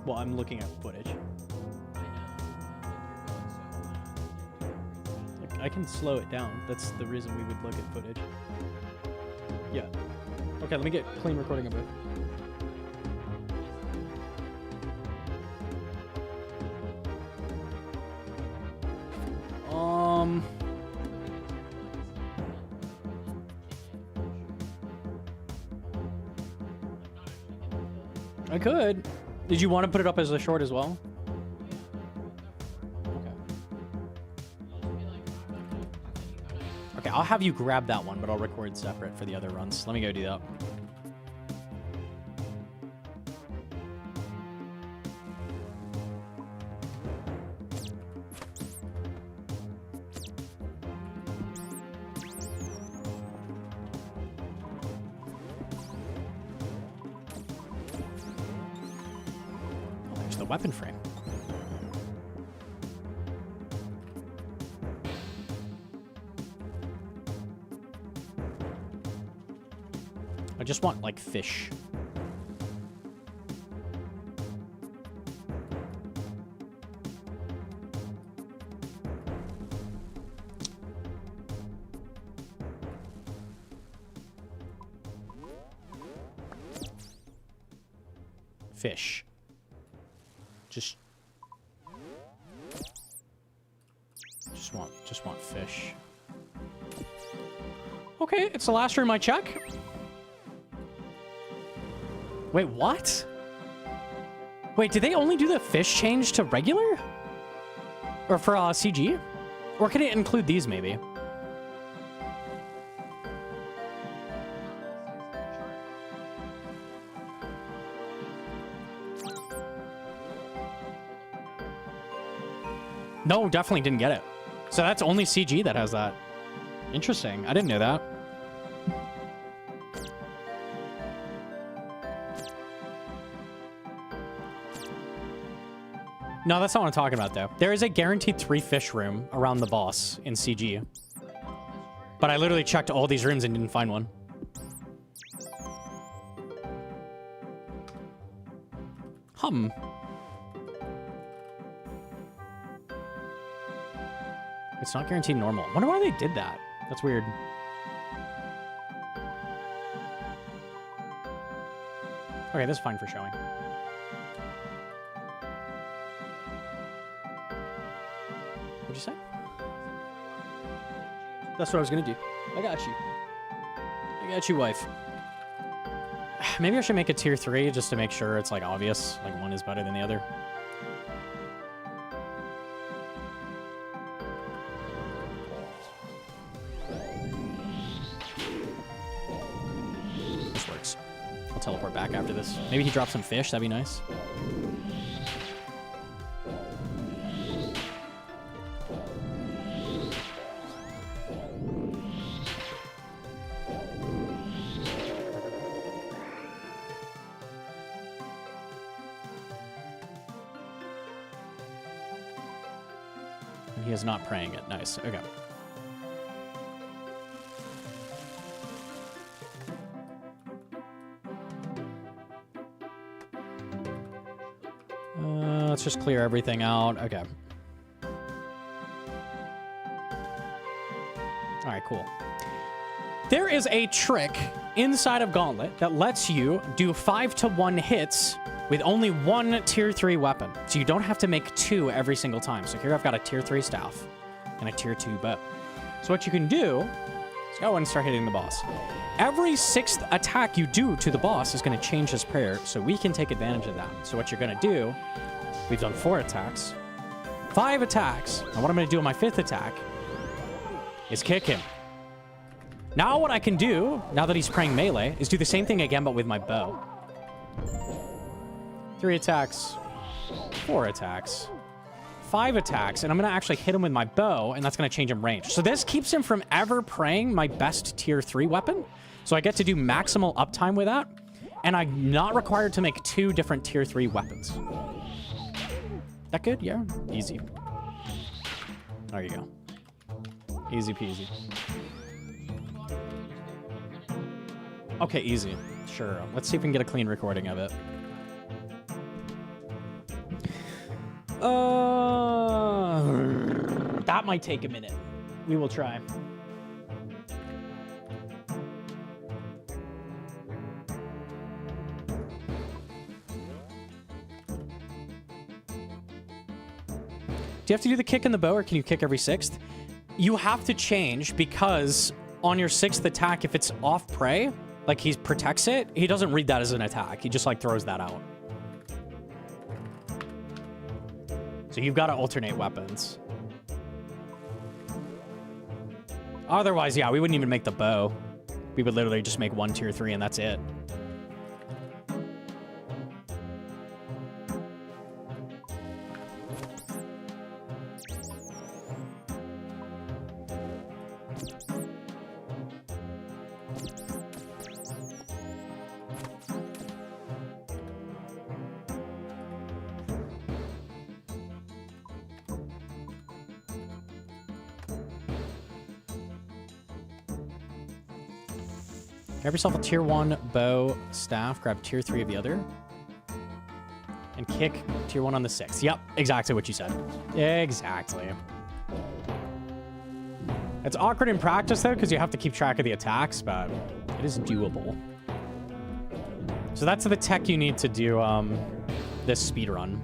Well, I'm looking at footage. Like, I can slow it down. That's the reason we would look at footage. Yeah. Okay, let me get clean recording of it. I could. Did you want to put it up as a short as well? Okay, I'll have you grab that one, but I'll record separate for the other runs. Let me go do that. Oh, there's the weapon frame. I just want, like, fish. Fish. Just want fish. Okay, it's the last room I check. Wait, what? Wait, did they only do the fish change to regular? Or for CG? Or can it include these, maybe? No, definitely didn't get it. So that's only CG that has that. Interesting. I didn't know that. No, that's not what I'm talking about, though. There is a guaranteed 3 fish room around the boss in CG. But I literally checked all these rooms and didn't find one. It's not guaranteed normal. I wonder why they did that. That's weird. Okay, this is fine for showing. What'd you say? That's what I was gonna do. I got you. I got you, wife. Maybe I should make a tier 3 just to make sure it's, like, obvious. Like, one is better than the other. This works. I'll teleport back after this. Maybe he drops some fish. That'd be nice. He is not praying it. Nice. Okay. Let's just clear everything out. Okay. All right, cool. There is a trick inside of Gauntlet that lets you do 5-to-1 hits with only one tier 3 weapon. So you don't have to make 2 every single time. So here I've got a tier 3 staff and a tier 2 bow. So what you can do is go and start hitting the boss. Every 6th attack you do to the boss is going to change his prayer, so we can take advantage of that. So what you're going to do, we've done 4 attacks, 5 attacks. And what I'm going to do on my 5th attack is kick him. Now what I can do, now that he's praying melee, is do the same thing again, but with my bow. 3 attacks, 4 attacks, 5 attacks, and I'm going to actually hit him with my bow, and that's going to change him range. So this keeps him from ever praying my best tier 3 weapon. So I get to do maximal uptime with that, and I'm not required to make 2 different tier 3 weapons. That good? Yeah. Easy. There you go. Easy peasy. Okay, easy. Sure. Let's see if we can get a clean recording of it. That might take a minute. We will try. Do you have to do the kick and the bow, or can you kick every 6th? You have to change, because on your 6th attack, if it's off prey, like he protects it, he doesn't read that as an attack. He just like throws that out. So you've got to alternate weapons. Otherwise, yeah, we wouldn't even make the bow. We would literally just make 1 tier 3 and that's it. Grab yourself a tier 1 bow staff, grab tier 3 of the other, and kick tier 1 on the 6th. Yep, exactly what you said. Exactly. It's awkward in practice, though, because you have to keep track of the attacks, but it is doable. So that's the tech you need to do this speed run.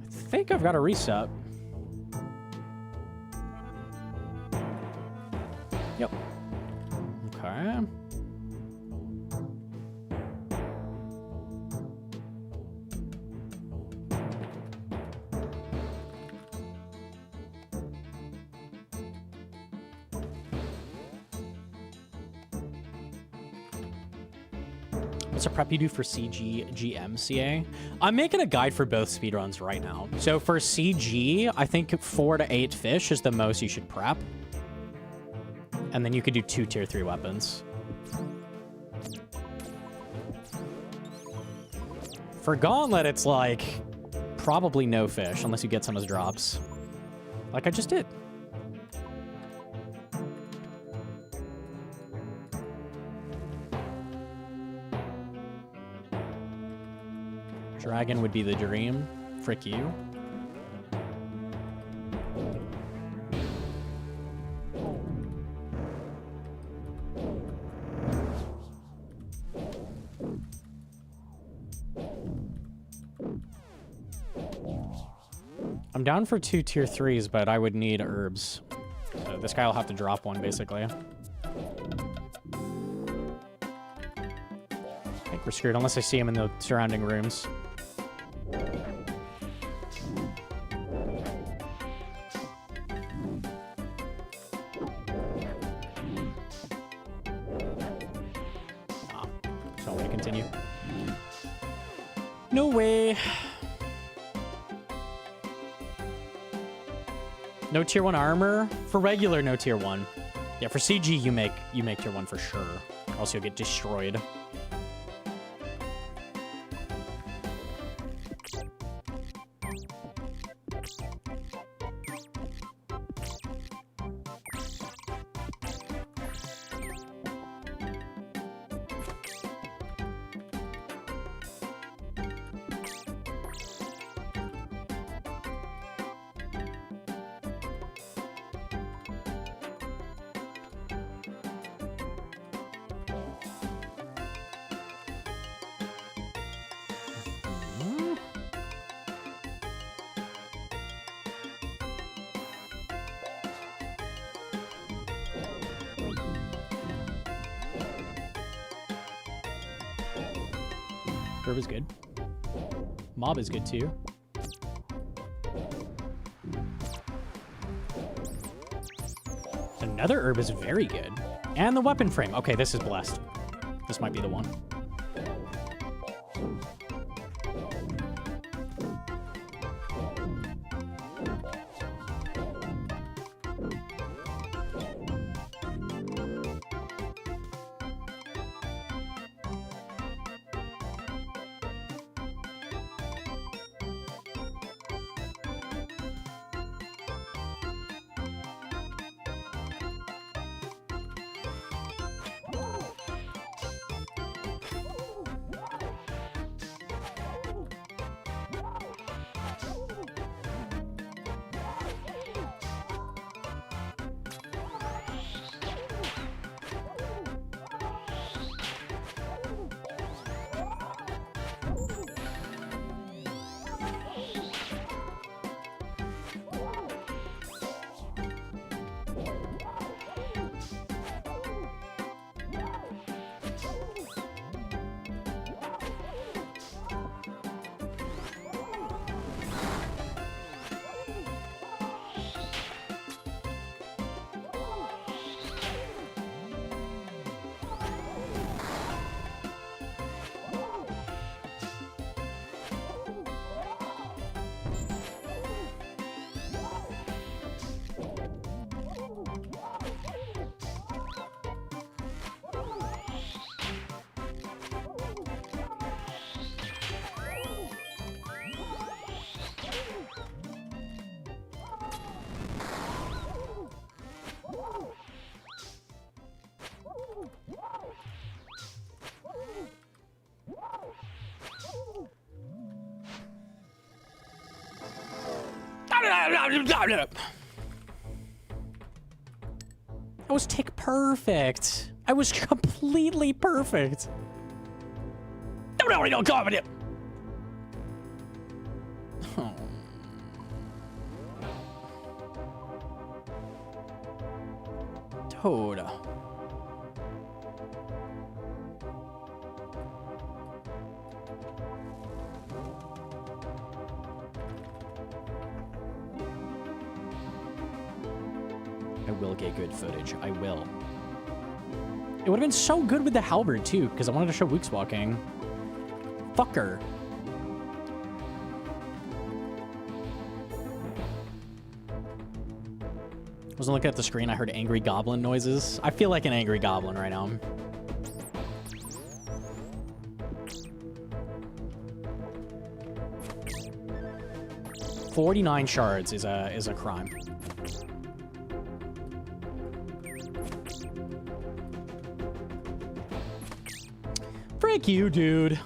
I think I've got a reset. Yep. Okay. What's a prep you do for CG, GM, CA? I'm making a guide for both speedruns right now. So for CG, I think 4 to 8 fish is the most you should prep. And then you could do 2 tier 3 weapons. For Gauntlet, it's like probably no fish unless you get some as drops. Like I just did. Dragon would be the dream. Frick you. I'm down for 2 tier 3s, but I would need herbs. So this guy will have to drop one, basically. I think we're screwed unless I see him in the surrounding rooms. So I'm gonna continue. No way. No tier 1 armor? For regular, no tier 1. Yeah, for CG, you make tier 1 for sure. Or else you'll get destroyed. Herb is good. Mob is good too. Another herb is very good. And the weapon frame. Okay, this is blessed. This might be the one. I was tick perfect. I was completely perfect. No, comment it. Oh. Toad. I will get good footage. I will. It would have been so good with the halberd, too, because I wanted to show Wook's walking. Fucker. I wasn't looking at the screen. I heard angry goblin noises. I feel like an angry goblin right now. $49 shards is a crime. Frick you, dude.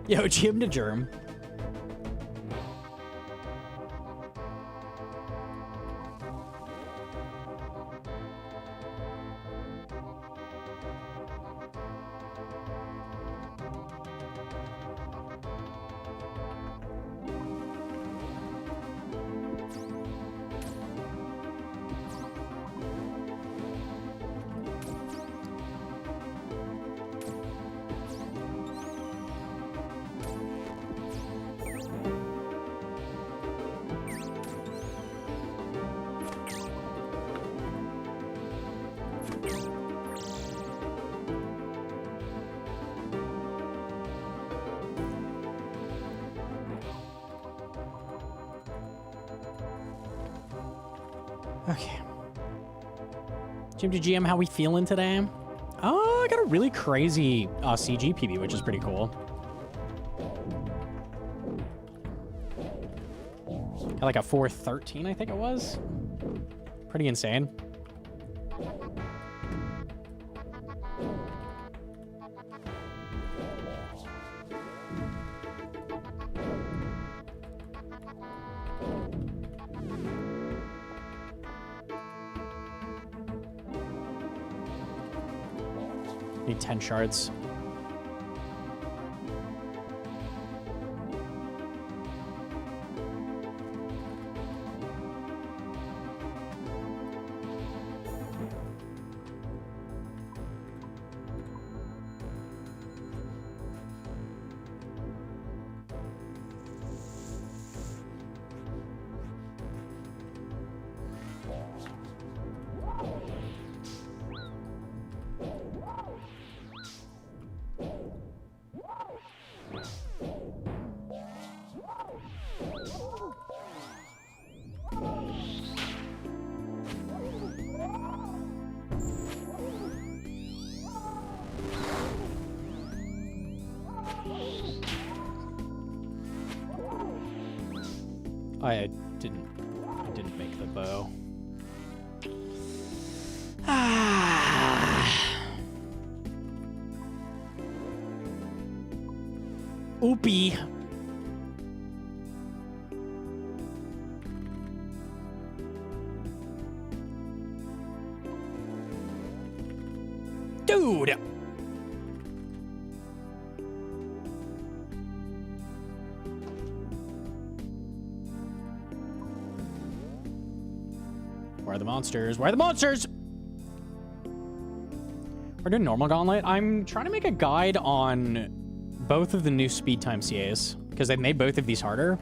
Yo, Jim to Germ. Okay. Jim to GM, how we feeling today? Oh, I got a really crazy CG PB, which is pretty cool. Got like a 413, I think it was. Pretty insane. Need 10 shards. I didn't make the bow. Ah. Oopie. Dude. Where are the monsters? Where are the monsters? We're doing normal gauntlet. I'm trying to make a guide on both of the new speed time CAs because they've made both of these harder.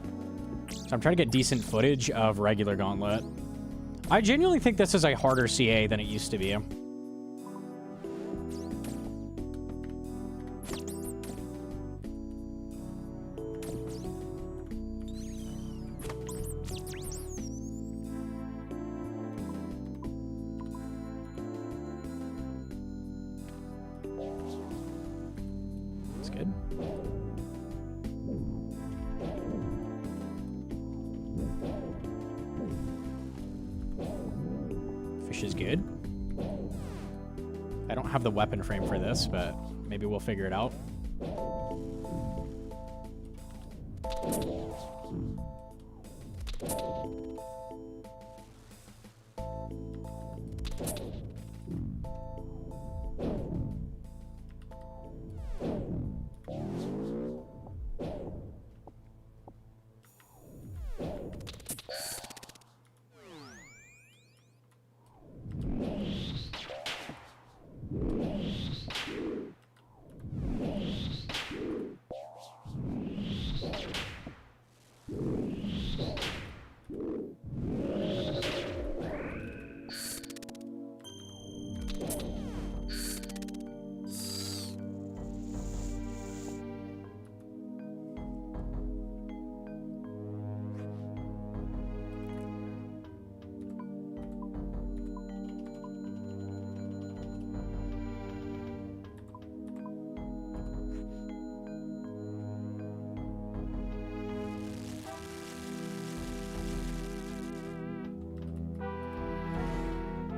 So I'm trying to get decent footage of regular gauntlet. I genuinely think this is a harder CA than it used to be. That's good. Fish is good. I don't have the weapon frame for this, but maybe we'll figure it out.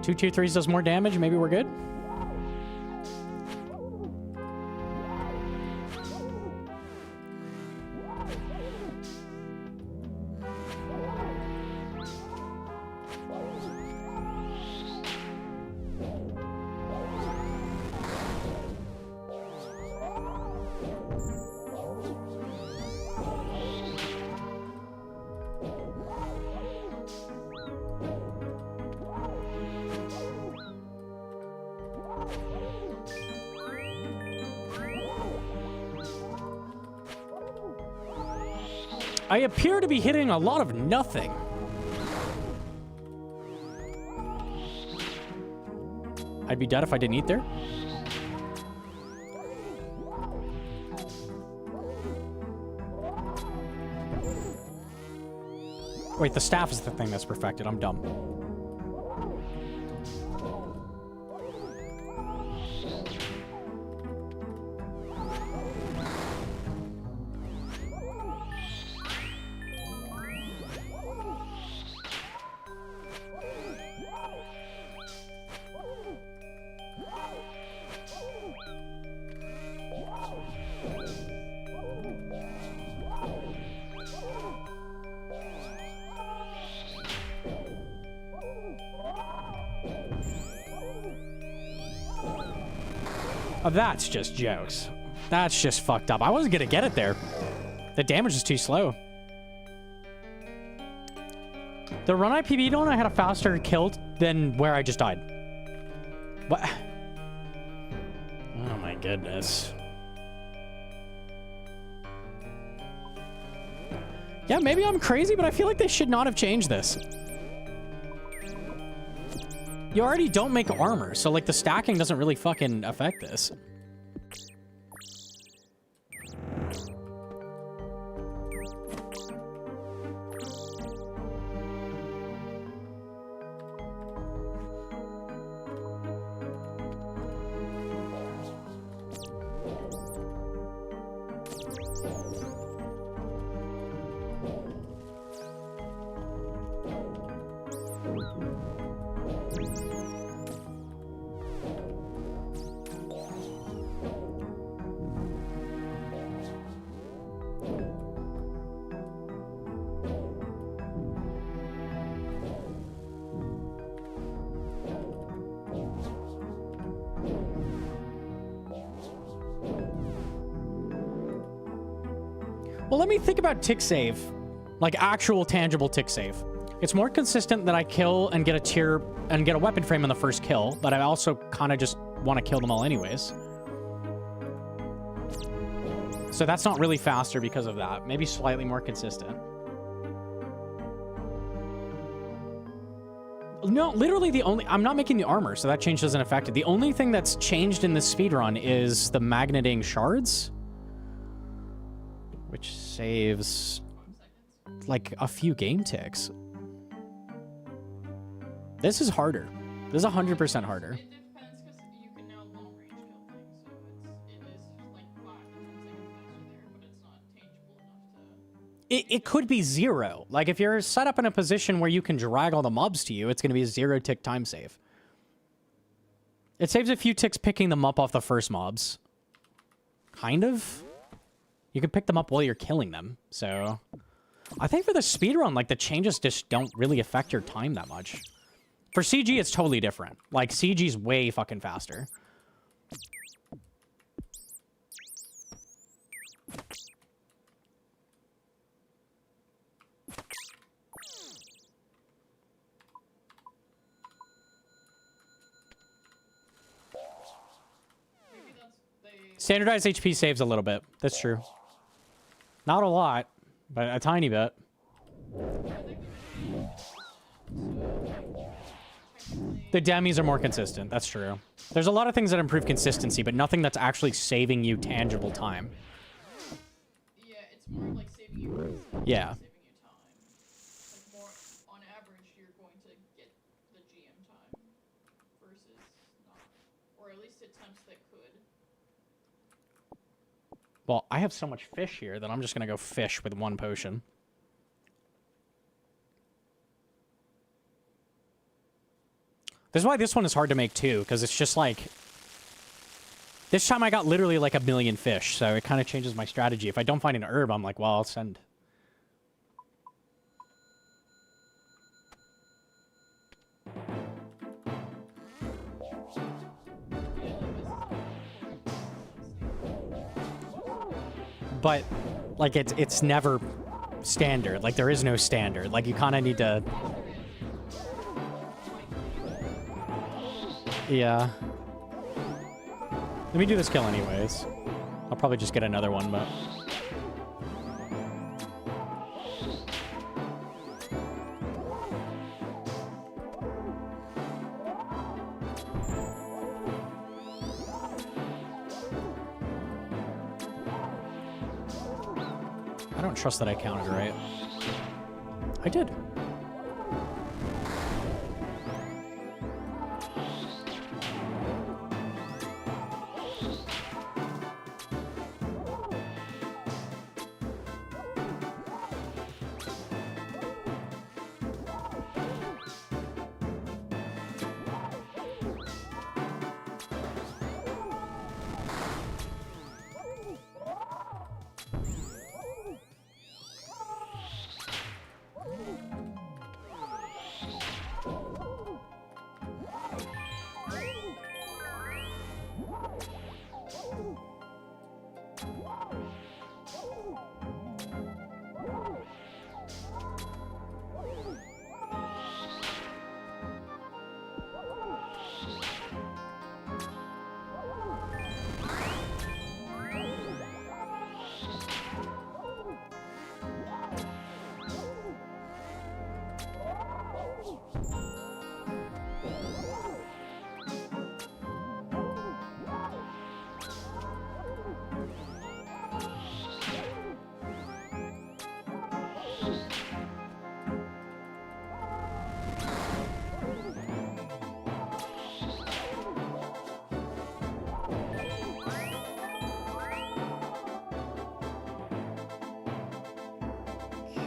Two tier 3s does more damage. Maybe we're good. I appear to be hitting a lot of nothing. I'd be dead if I didn't eat there. Wait, the staff is the thing that's perfected. I'm dumb. Oh, that's just jokes. That's just fucked up. I wasn't gonna get it there. The damage is too slow. The run I PB'd on, I had a faster kill than where I just died. What? Oh my goodness. Yeah, maybe I'm crazy, but I feel like they should not have changed this. You already don't make armor, so like the stacking doesn't really fucking affect this. Well, let me think about tick save. Like actual tangible tick save. It's more consistent that I kill and get a tier and get a weapon frame on the first kill, but I also kind of just want to kill them all anyways. So that's not really faster because of that. Maybe slightly more consistent. No, literally the only... I'm not making the armor, so that change doesn't affect it. The only thing that's changed in this speedrun is the magneting shards, which saves like a few game ticks. This is harder. This is 100% harder. It depends because you can now long range kill things, so it is like 5 seconds faster there, but it's not tangible enough to. It could be 0. Like if you're set up in a position where you can drag all the mobs to you, it's going to be a 0 tick time save. It saves a few ticks picking them up off the first mobs. Kind of. You can pick them up while you're killing them, so... I think for the speedrun, like, the changes just don't really affect your time that much. For CG, it's totally different. Like, CG's way fucking faster. Maybe that's they. Standardized HP saves a little bit. That's true. Not a lot, but a tiny bit. The demis are more consistent. That's true. There's a lot of things that improve consistency, but nothing that's actually saving you tangible time. Yeah, it's more like saving you time. Yeah. Saving you time. Like more on average, you're going to get the GM time versus not, or at least attempts that could. Well, I have so much fish here that I'm just going to go fish with 1 potion. This is why this one is hard to make too, because it's just like... This time I got literally like 1 million fish, so it kind of changes my strategy. If I don't find an herb, I'm like, well, I'll send... But, like, it's never standard. Like, there is no standard. Like, you kind of need to... Yeah. Let me do this kill anyways. I'll probably just get another one, but... I don't trust that I counted right. I did.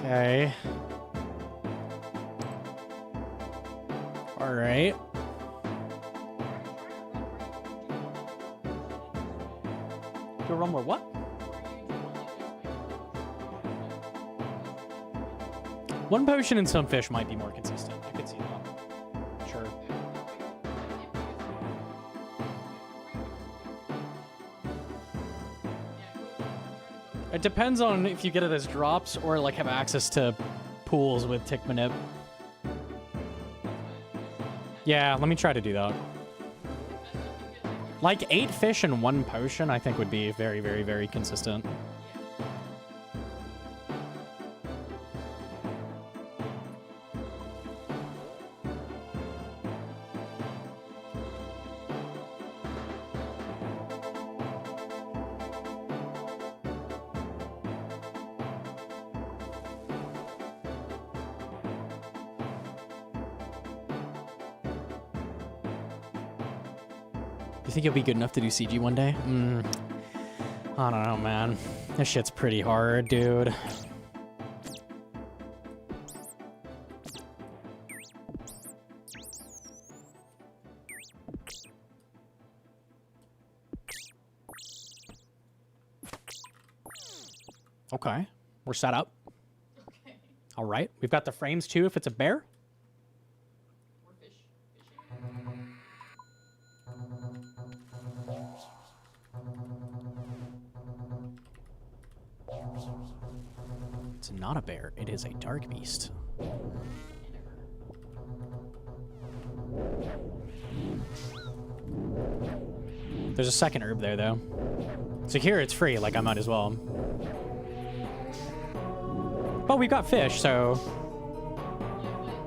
Okay. All right. Do a run more what? One potion and some fish might be more consistent. I could see that. Sure. It depends on if you get it as drops or like have access to pools with tick manip. Yeah, let me try to do that. Like 8 fish and 1 potion, I think would be very, very, very consistent. You think you'll be good enough to do CG one day? I don't know, man. This shit's pretty hard, dude. Okay, we're set up. Okay. All right, we've got the frames too if it's a bear. More fish. It's not a bear, it is a dark beast. There's a second herb there, though. So here it's free, like I might as well. But we got fish, so...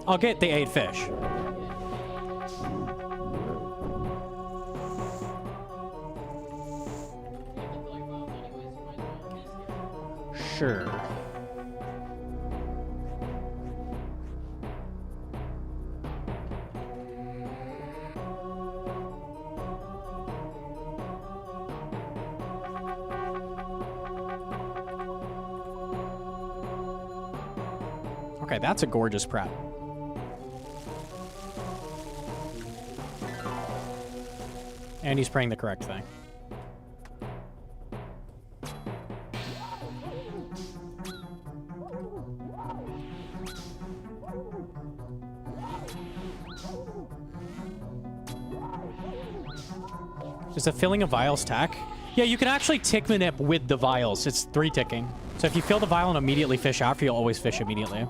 I'll get the 8 fish. Sure. Okay, that's a gorgeous prep. And he's praying the correct thing. Is the filling of vials tack? Yeah, you can actually tick manip with the vials. It's 3 ticking. So if you fill the vial and immediately fish after, you'll always fish immediately.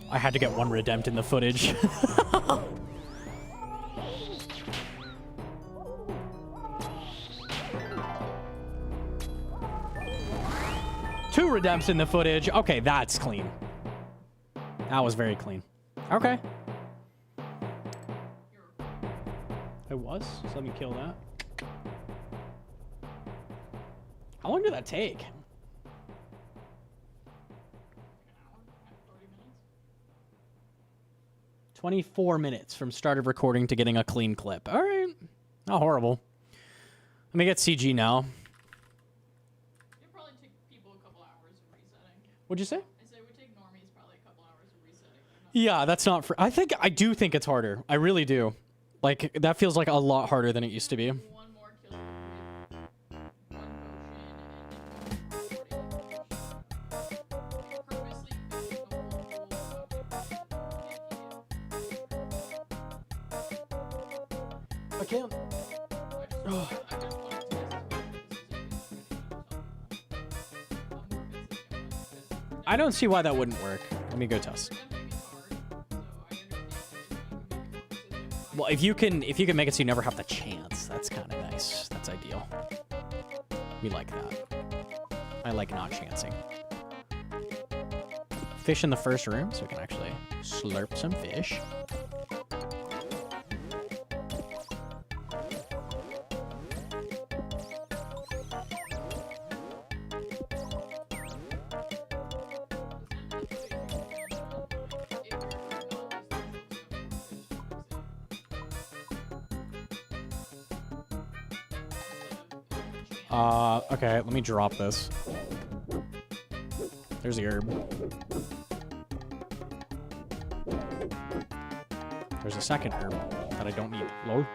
I had to get 1 redempt in the footage. 2 redempts in the footage. Okay, that's clean. That was very clean. Okay. It was? So let me kill that. How long did that take? 24 minutes from start of recording to getting a clean clip. All right. Not horrible. Let me get CG now. It probably take people a couple hours of resetting. What'd you say? I said it would take normies Yeah, that's not for. I do think it's harder. I really do. Like that feels like a lot harder than it used to be. One more kill with one potion and then purposely fishing the whole pool. I can't. I just want to test I don't see why that wouldn't work. Let me go test. Well, if you can make it so you never have the chance, that's kind of nice. That's ideal. We like that. I like not chancing. Fish in the first room, so we can actually slurp some fish. Okay, let me drop this. There's the herb. There's a second herb that I don't need. Lol.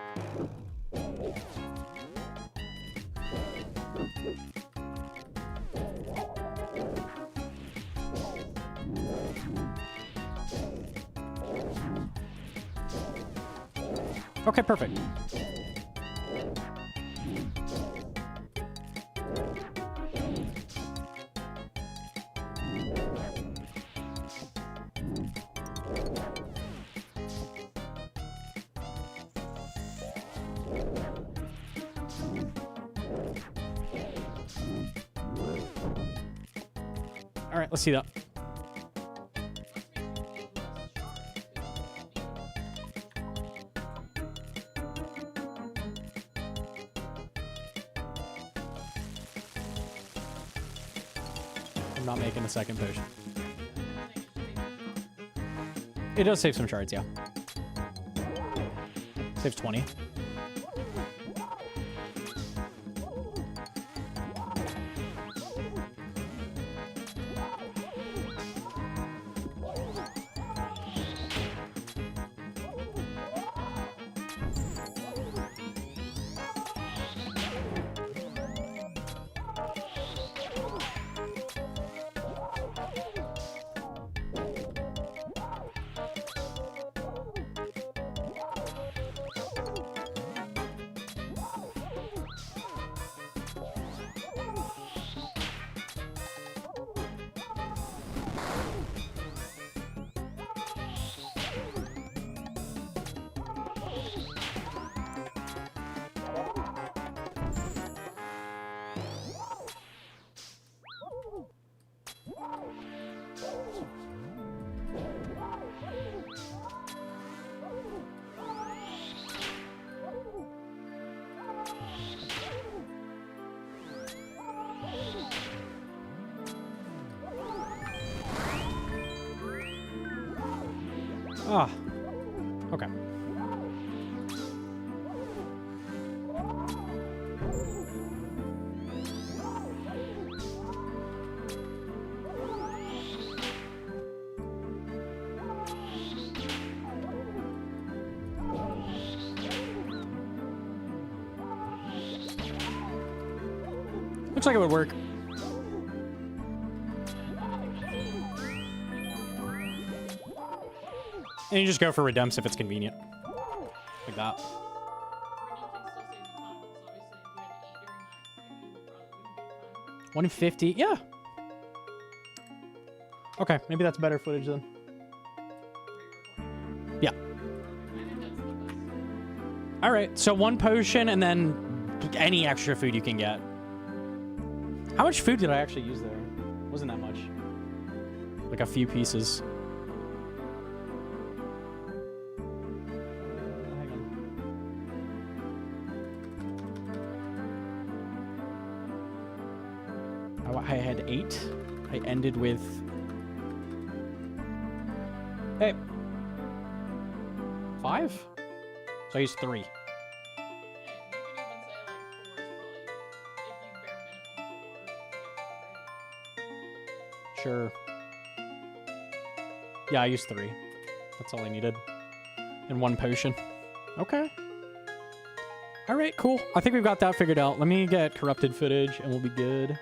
Okay, perfect. All right, let's see that. I'm not making a second potion. It does save some shards, yeah. Saves 20. Ah, okay. Looks like it would work. And you just go for redempts if it's convenient. Like that. 150? Yeah. Okay, maybe that's better footage then. Yeah. Alright, so one potion and then any extra food you can get. How much food did I actually use there? Wasn't that much. Like a few pieces. I had 8. I ended with... Hey. 5? So I used 3. Sure. Yeah, I used 3. That's all I needed. And 1 potion. Okay. All right, cool. I think we've got that figured out. Let me get corrupted footage and we'll be good.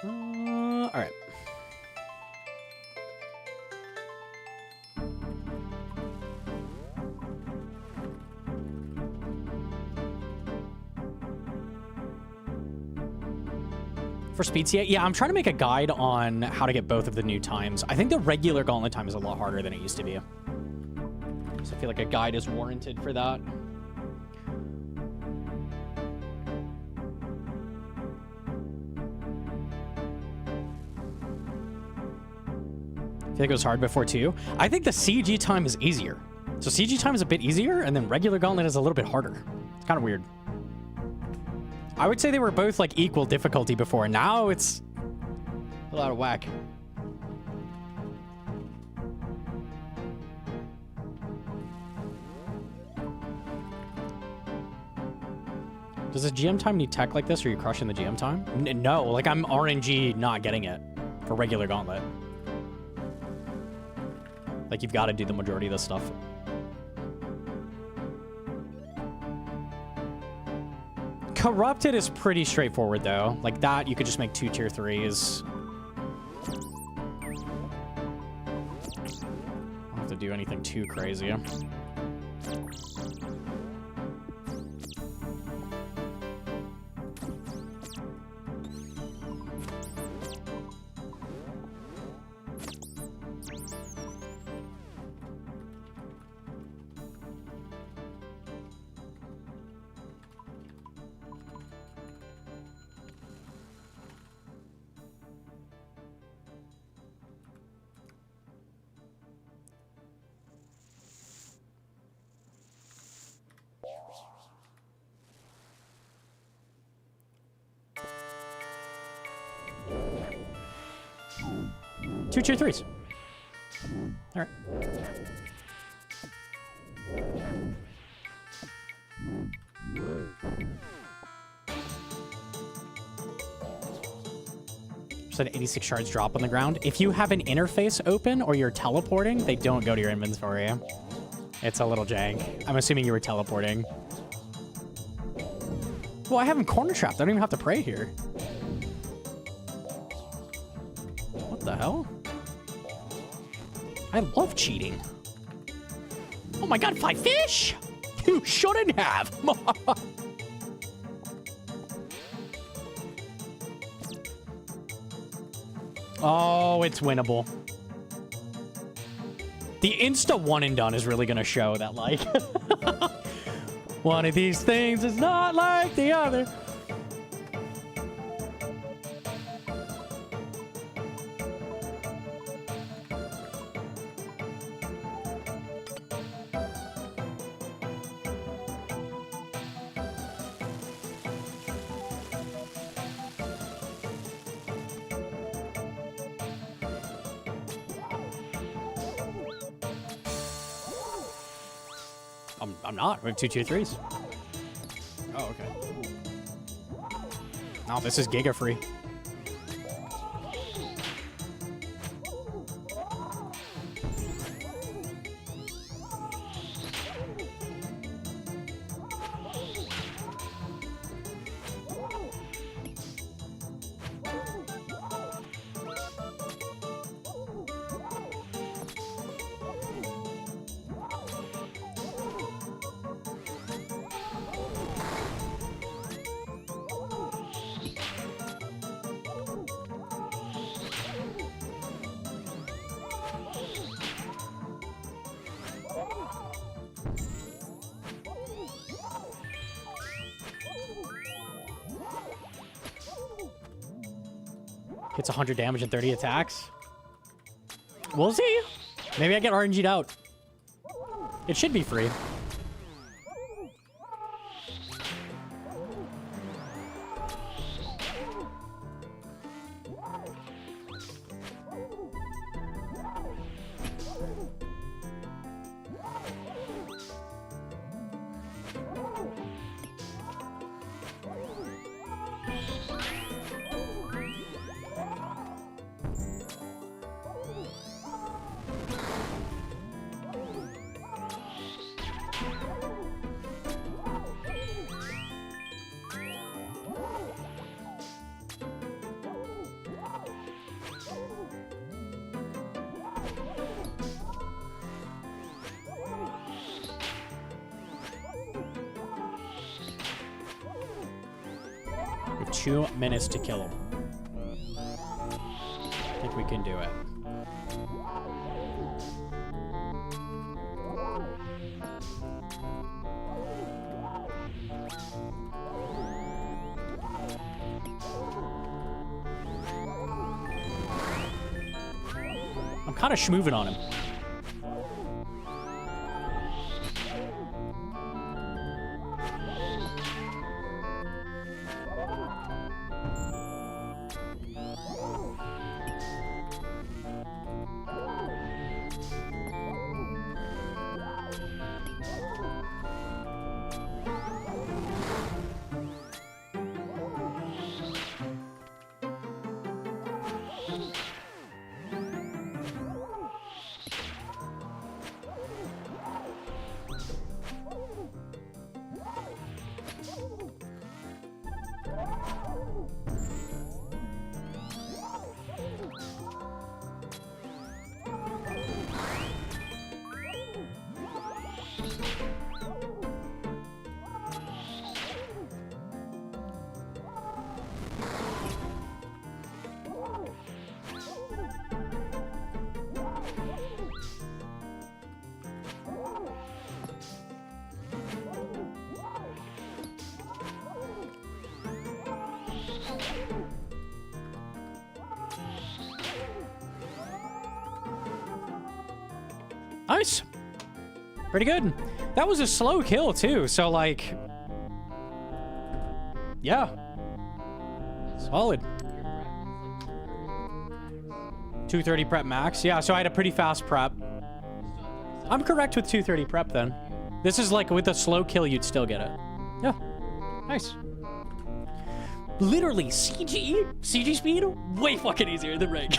All right. For speed CA, yeah, I'm trying to make a guide on how to get both of the new times. I think the regular gauntlet time is a lot harder than it used to be. So I feel like a guide is warranted for that. I feel like it was hard before too. I think the CG time is easier. So CG time is a bit easier, and then regular gauntlet is a little bit harder. It's kind of weird. I would say they were both like equal difficulty before. Now it's a lot of whack. Does the GM time need tech like this, or are you crushing the GM time? No, like I'm RNG not getting it for regular gauntlet. Like you've got to do the majority of this stuff. Corrupted is pretty straightforward though. Like that, you could just make 2 tier 3s. Don't have to do anything too crazy. Two tier 3s. All right. Just an 86 shards drop on the ground. If you have an interface open or you're teleporting, they don't go to your inventory. It's a little jank. I'm assuming you were teleporting. Well, I have him corner trapped. I don't even have to pray here. What the hell? I love cheating. Oh my god, 5 fish? You shouldn't have. Oh, it's winnable. The insta one and done is really gonna show that, like, one of these things is not like the other. I'm not. We have 2 tier 3s. Oh, okay. Oh, this is giga free. Hits 100 damage and 30 attacks. We'll see. Maybe I get RNG'd out. It should be free. 2 minutes to kill him. I think we can do it. I'm kind of schmooving on him. Nice. Pretty good. That was a slow kill, too. So, like... yeah. Solid. 230 prep max. Yeah, so I had a pretty fast prep. I'm correct with 230 prep, then. This is like, with a slow kill, you'd still get it. Yeah. Nice. Literally, CG speed, way fucking easier than reg.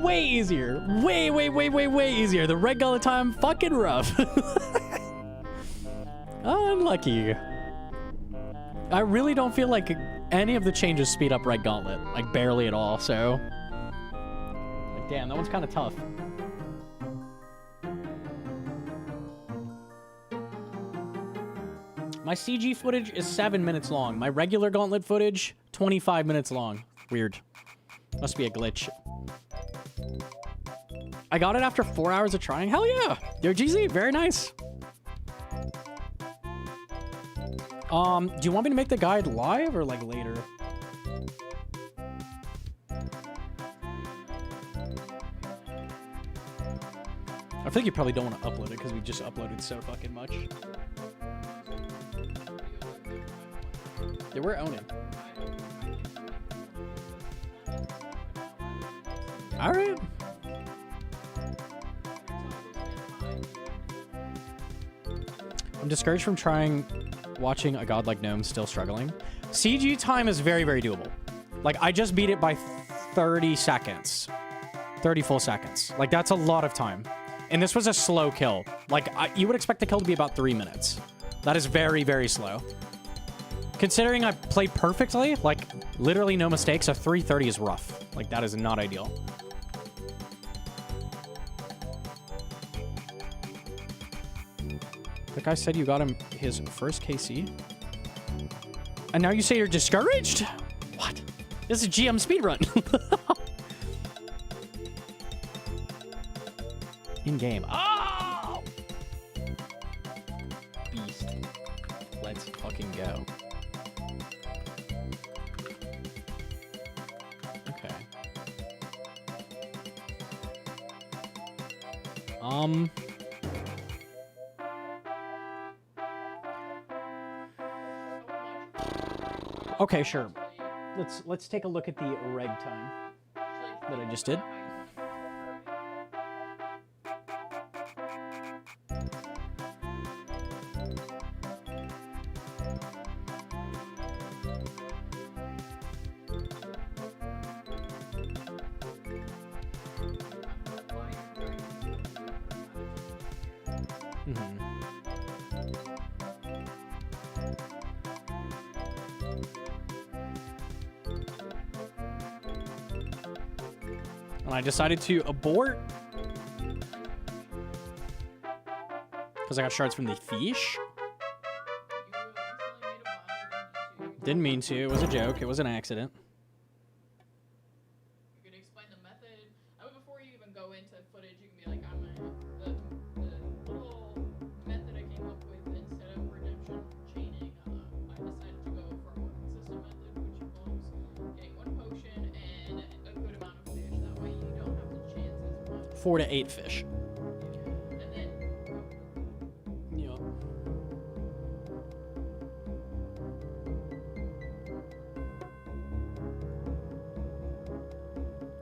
Way easier. Way easier. The red gauntlet time, fucking rough. Unlucky. I really don't feel like any of the changes speed up red gauntlet. Like, barely at all, so... like, damn, that one's kind of tough. My CG footage is 7 minutes long. My regular gauntlet footage, 25 minutes long. Weird. Must be a glitch. I got it after 4 hours of trying. Hell yeah! Yo, GZ, very nice. Do you want me to make the guide live or like later? I think you probably don't want to upload it because we just uploaded so fucking much. Yeah, we're owning. All right. I'm discouraged from watching a godlike gnome still struggling. CG time is very, very doable. Like, I just beat it by 30 seconds. 30 full seconds. Like, that's a lot of time. And this was a slow kill. Like, you would expect the kill to be about 3 minutes. That is very, very slow. Considering I played perfectly, like, literally no mistakes, a 330 is rough. Like, that is not ideal. The guy said you got him his first KC? And now you say you're discouraged? What? This is GM speedrun. In-game. Oh! Beast. Let's fucking go. Okay. Okay, sure. Let's take a look at the reg time that I just did. And I decided to abort because I got shards from the fish. Didn't mean to. It was a joke. It was an accident. You can explain the method. Before you even go into footage, you can be like, the little method I came up with instead of redemption chaining, I decided to go for a more consistent method, which involves getting 1 potion and a good amount of fish. That way you don't have to chance as much. 4 to 8 fish. And then Yup.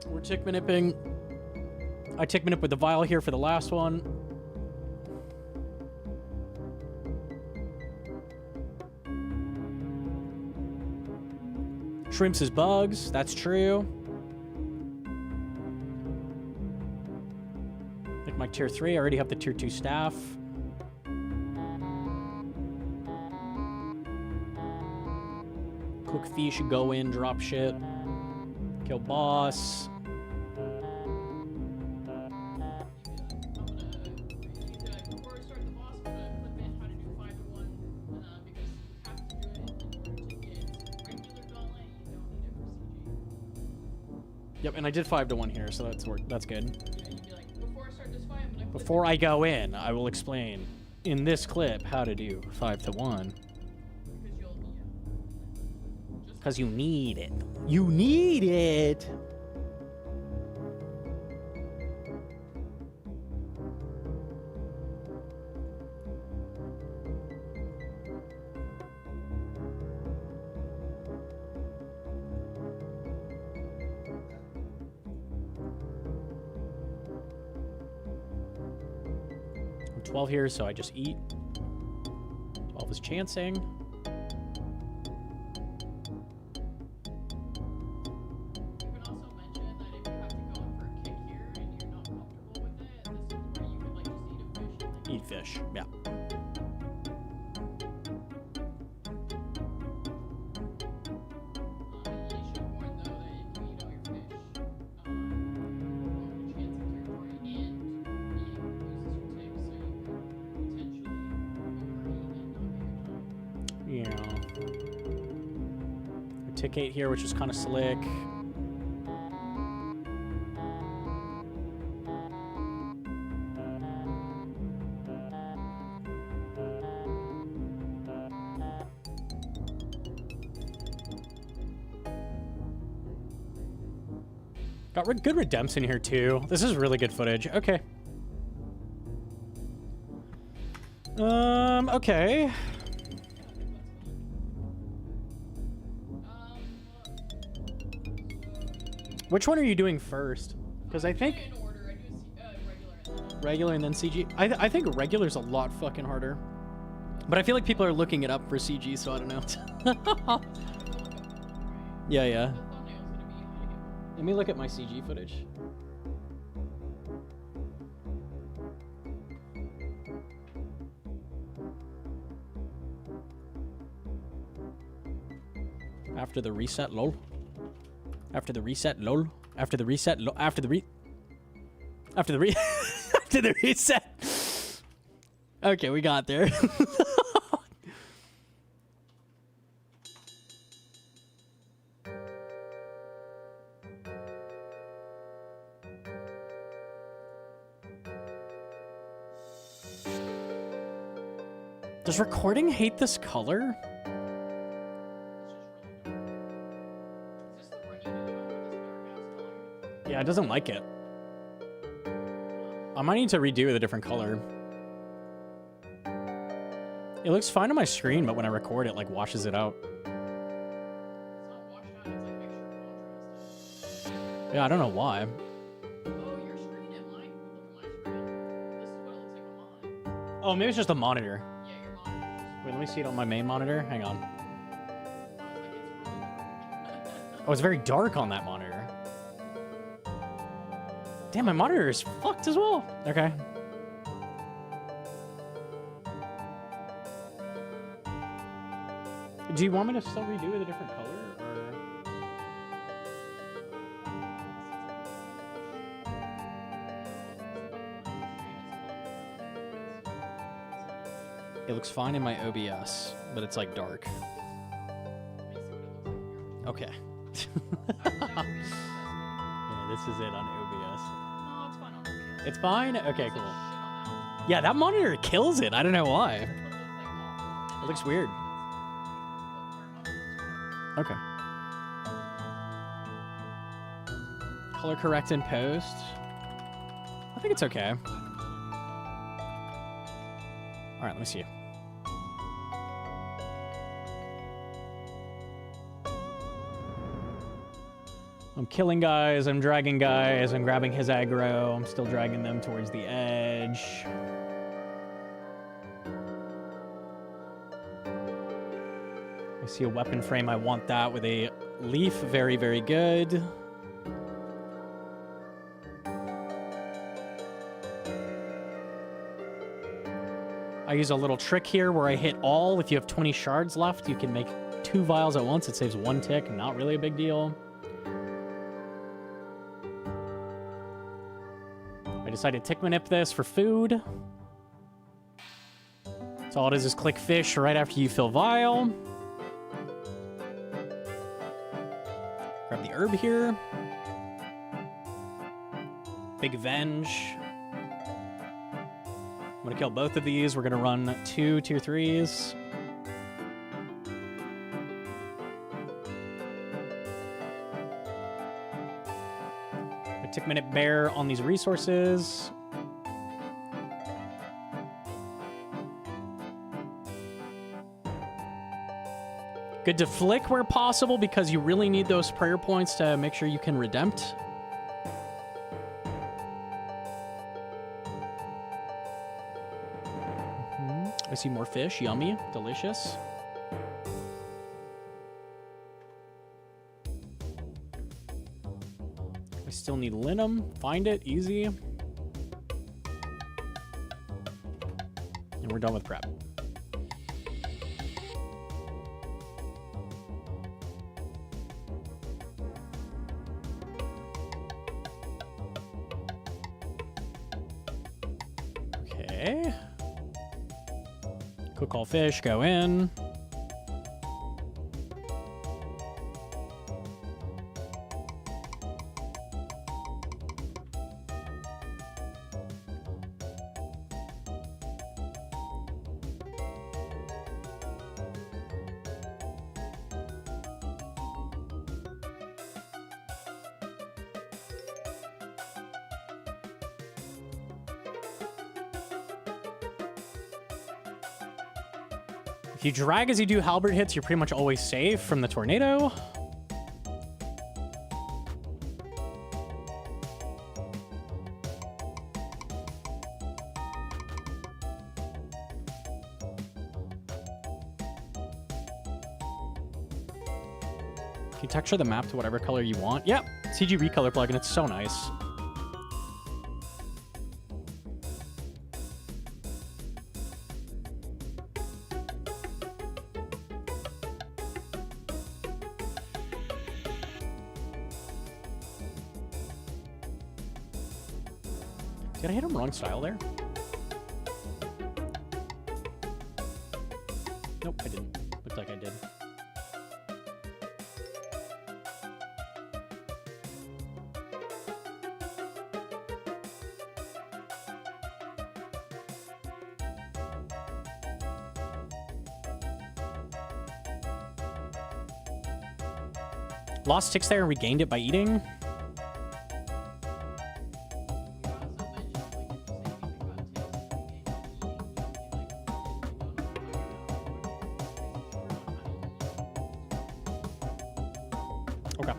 We're tick manipping. I tick manip with the vial here for the last one. Shrimps is bugs. That's true. Like my tier 3, I already have the tier 2 staff. Cook fish, go in, drop shit. Kill boss. before I start the boss, I'm gonna clip in how to do 5 to 1, because you have to do it in order to get regular gauntlet. You don't need it for CG. Yep, and I did 5 to 1 here, so that's good. Yeah, you'd be like, before I start this fight, I'm gonna clip Before I go in, I will explain in this clip how to do 5 to 1. because you'll just Because you need it. You need it! I'm 12 here, so I just eat. 12 is chancing. You can also mention that if you have to go in for a kick here and you're not comfortable with it, this is where you could like just eat a fish and then Eat fish, yeah. You should warn though that if you eat all your fish, you won't chance of territory and it loses your tick, so you could potentially overeat and not get your time. Yeah. A tick 8 here, which is kind of slick. Got good redemption here too. This is really good footage. Okay. Okay. Which one are you doing first? Because I think In order, I do regular regular and then and then CG. I think regular's a lot fucking harder. But I feel like people are looking it up for CG, so I don't know. Yeah, yeah. the thumbnail's gonna be how to get Let me look at my CG footage. After the reset, lol. After the reset, lol. After the reset, lol. After the after the reset. Okay, we got there. Does recording hate this color? Is this the run you did with this dark ass color? Yeah, it doesn't like it. I might need to redo with a different color. It looks fine on my screen, but when I record it, like, washes it out. It's not washed out, it's like mixture contrast. Yeah, I don't know why. Oh, your screen and mine. Look at my screen. This is what it looks like on mine. Oh, maybe it's just a monitor. Yeah, your monitor just Wait, let me see it on my main monitor. Hang on. looks like it's really dark. Oh, it's very dark on that monitor. Damn, my monitor is fucked as well. Okay. Do you want me to still redo with a different color? Or... It looks fine in my OBS, but it's like dark. Let me Okay. Yeah, this is it on OBS. No, it's fine on OBS. It's fine? Okay, It's like cool. shit on that Yeah, that monitor kills it. I don't know why. one. It looks like awful. It looks weird. Okay. Color correct in post. I think it's okay. All right, let me see. I'm killing guys, I'm dragging guys, I'm grabbing his aggro, I'm still dragging them towards the edge. I see a weapon frame, I want that with a leaf, very, very good. I use a little trick here where I hit all. If you have 20 shards left, you can make 2 vials at once. It saves 1 tick, not really a big deal. I decided to tick manip this for food. So all it is click fish right after you fill vial. Grab the herb here. Big Venge. I'm gonna kill both of these. We're gonna run 2 tier 3s. A tick minute bear on these resources. Good to flick where possible because you really need those prayer points to make sure you can redempt. I see more fish. Yummy. Delicious. I still need linum. Find it. Easy. And we're done with prep. Okay. Cook all fish, go in. If you drag as you do halberd hits, you're pretty much always safe from the tornado. Can you texture the map to whatever color you want? Yep, CG Recolor plugin, it's so nice. Did I hit him wrong style there? Nope, I didn't. Looked like I did. Lost ticks there and regained it by eating. Okay.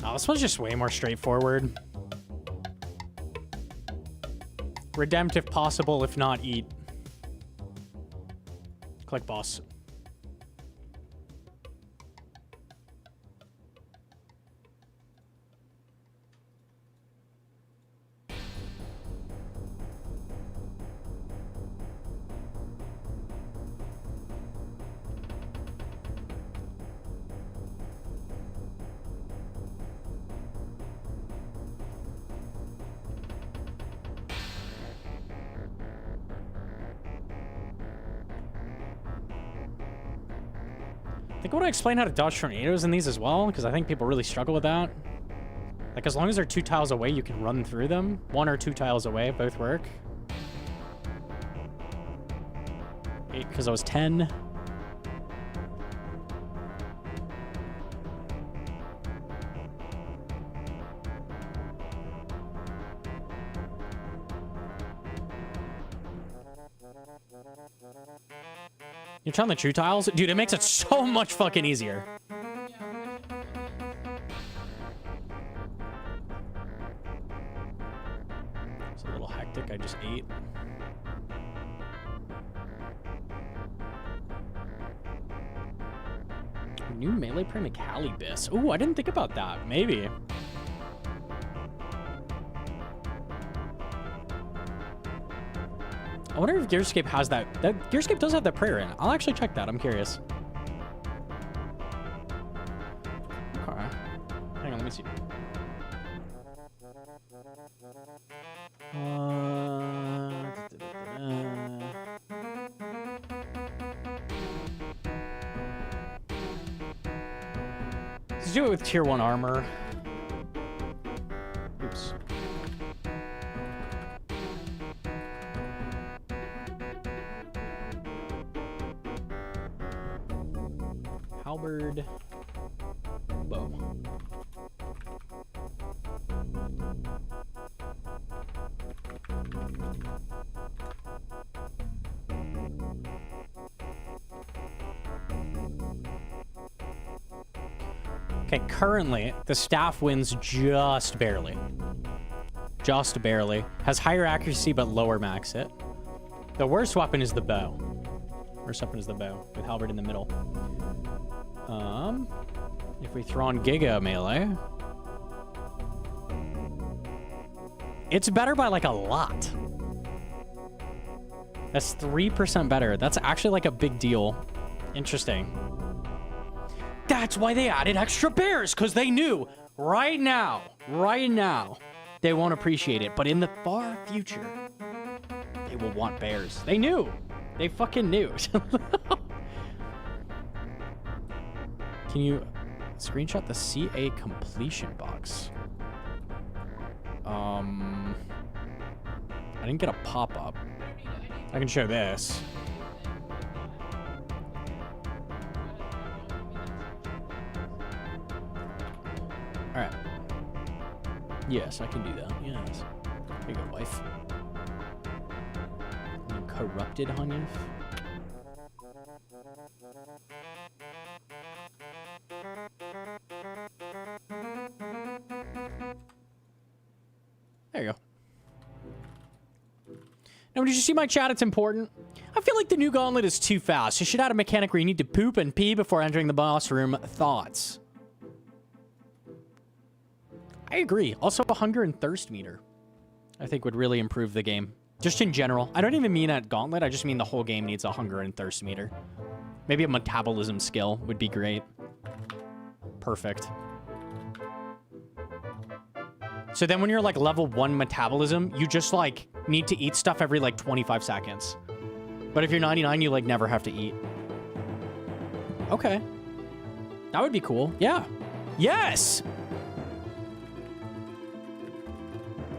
Oh, this one's just way more straightforward. Redempt if possible, if not, eat. Click boss. I think I want to explain how to dodge tornadoes in these as well, because I think people really struggle with that. Like, as long as they're 2 tiles away, you can run through them. 1 or 2 tiles away, both work. 8, because I was 10. You're trying the true tiles? Dude, it makes it so much fucking easier. It's a little hectic. I just ate. New melee prey McCalibus. Ooh, I didn't think about that. Maybe. I wonder if Gearscape has that. Gearscape does have that prayer in it. I'll actually check that. I'm curious. Okay. Hang on, let me see. Let's do it with tier 1 armor. Oops. Halberd. Bow. Okay, currently, the staff wins just barely. Just barely. Has higher accuracy, but lower max hit. The worst weapon is the bow. Worst weapon is the bow, with halberd in the middle. If we throw on Giga melee, it's better by like a lot. That's 3% better. That's actually like a big deal. Interesting. That's why they added extra bears, because they knew right now, they won't appreciate it. But in the far future, they will want bears. They knew. They fucking knew. Can you screenshot the CA completion box? I didn't get a pop-up. I can show this. All right. Yes, I can do that. Yes. There you go, wife. You corrupted Hanyef. There you go. Now, did you see my chat? It's important. I feel like the new gauntlet is too fast. You should add a mechanic where you need to poop and pee before entering the boss room. Thoughts? I agree. Also, a hunger and thirst meter, I think, would really improve the game. Just in general. I don't even mean at gauntlet. I just mean the whole game needs a hunger and thirst meter. Maybe a metabolism skill would be great. Perfect. So then when you're like level 1 metabolism, you just like need to eat stuff every like 25 seconds. But if you're 99, you like never have to eat. Okay. That would be cool. Yeah. Yes!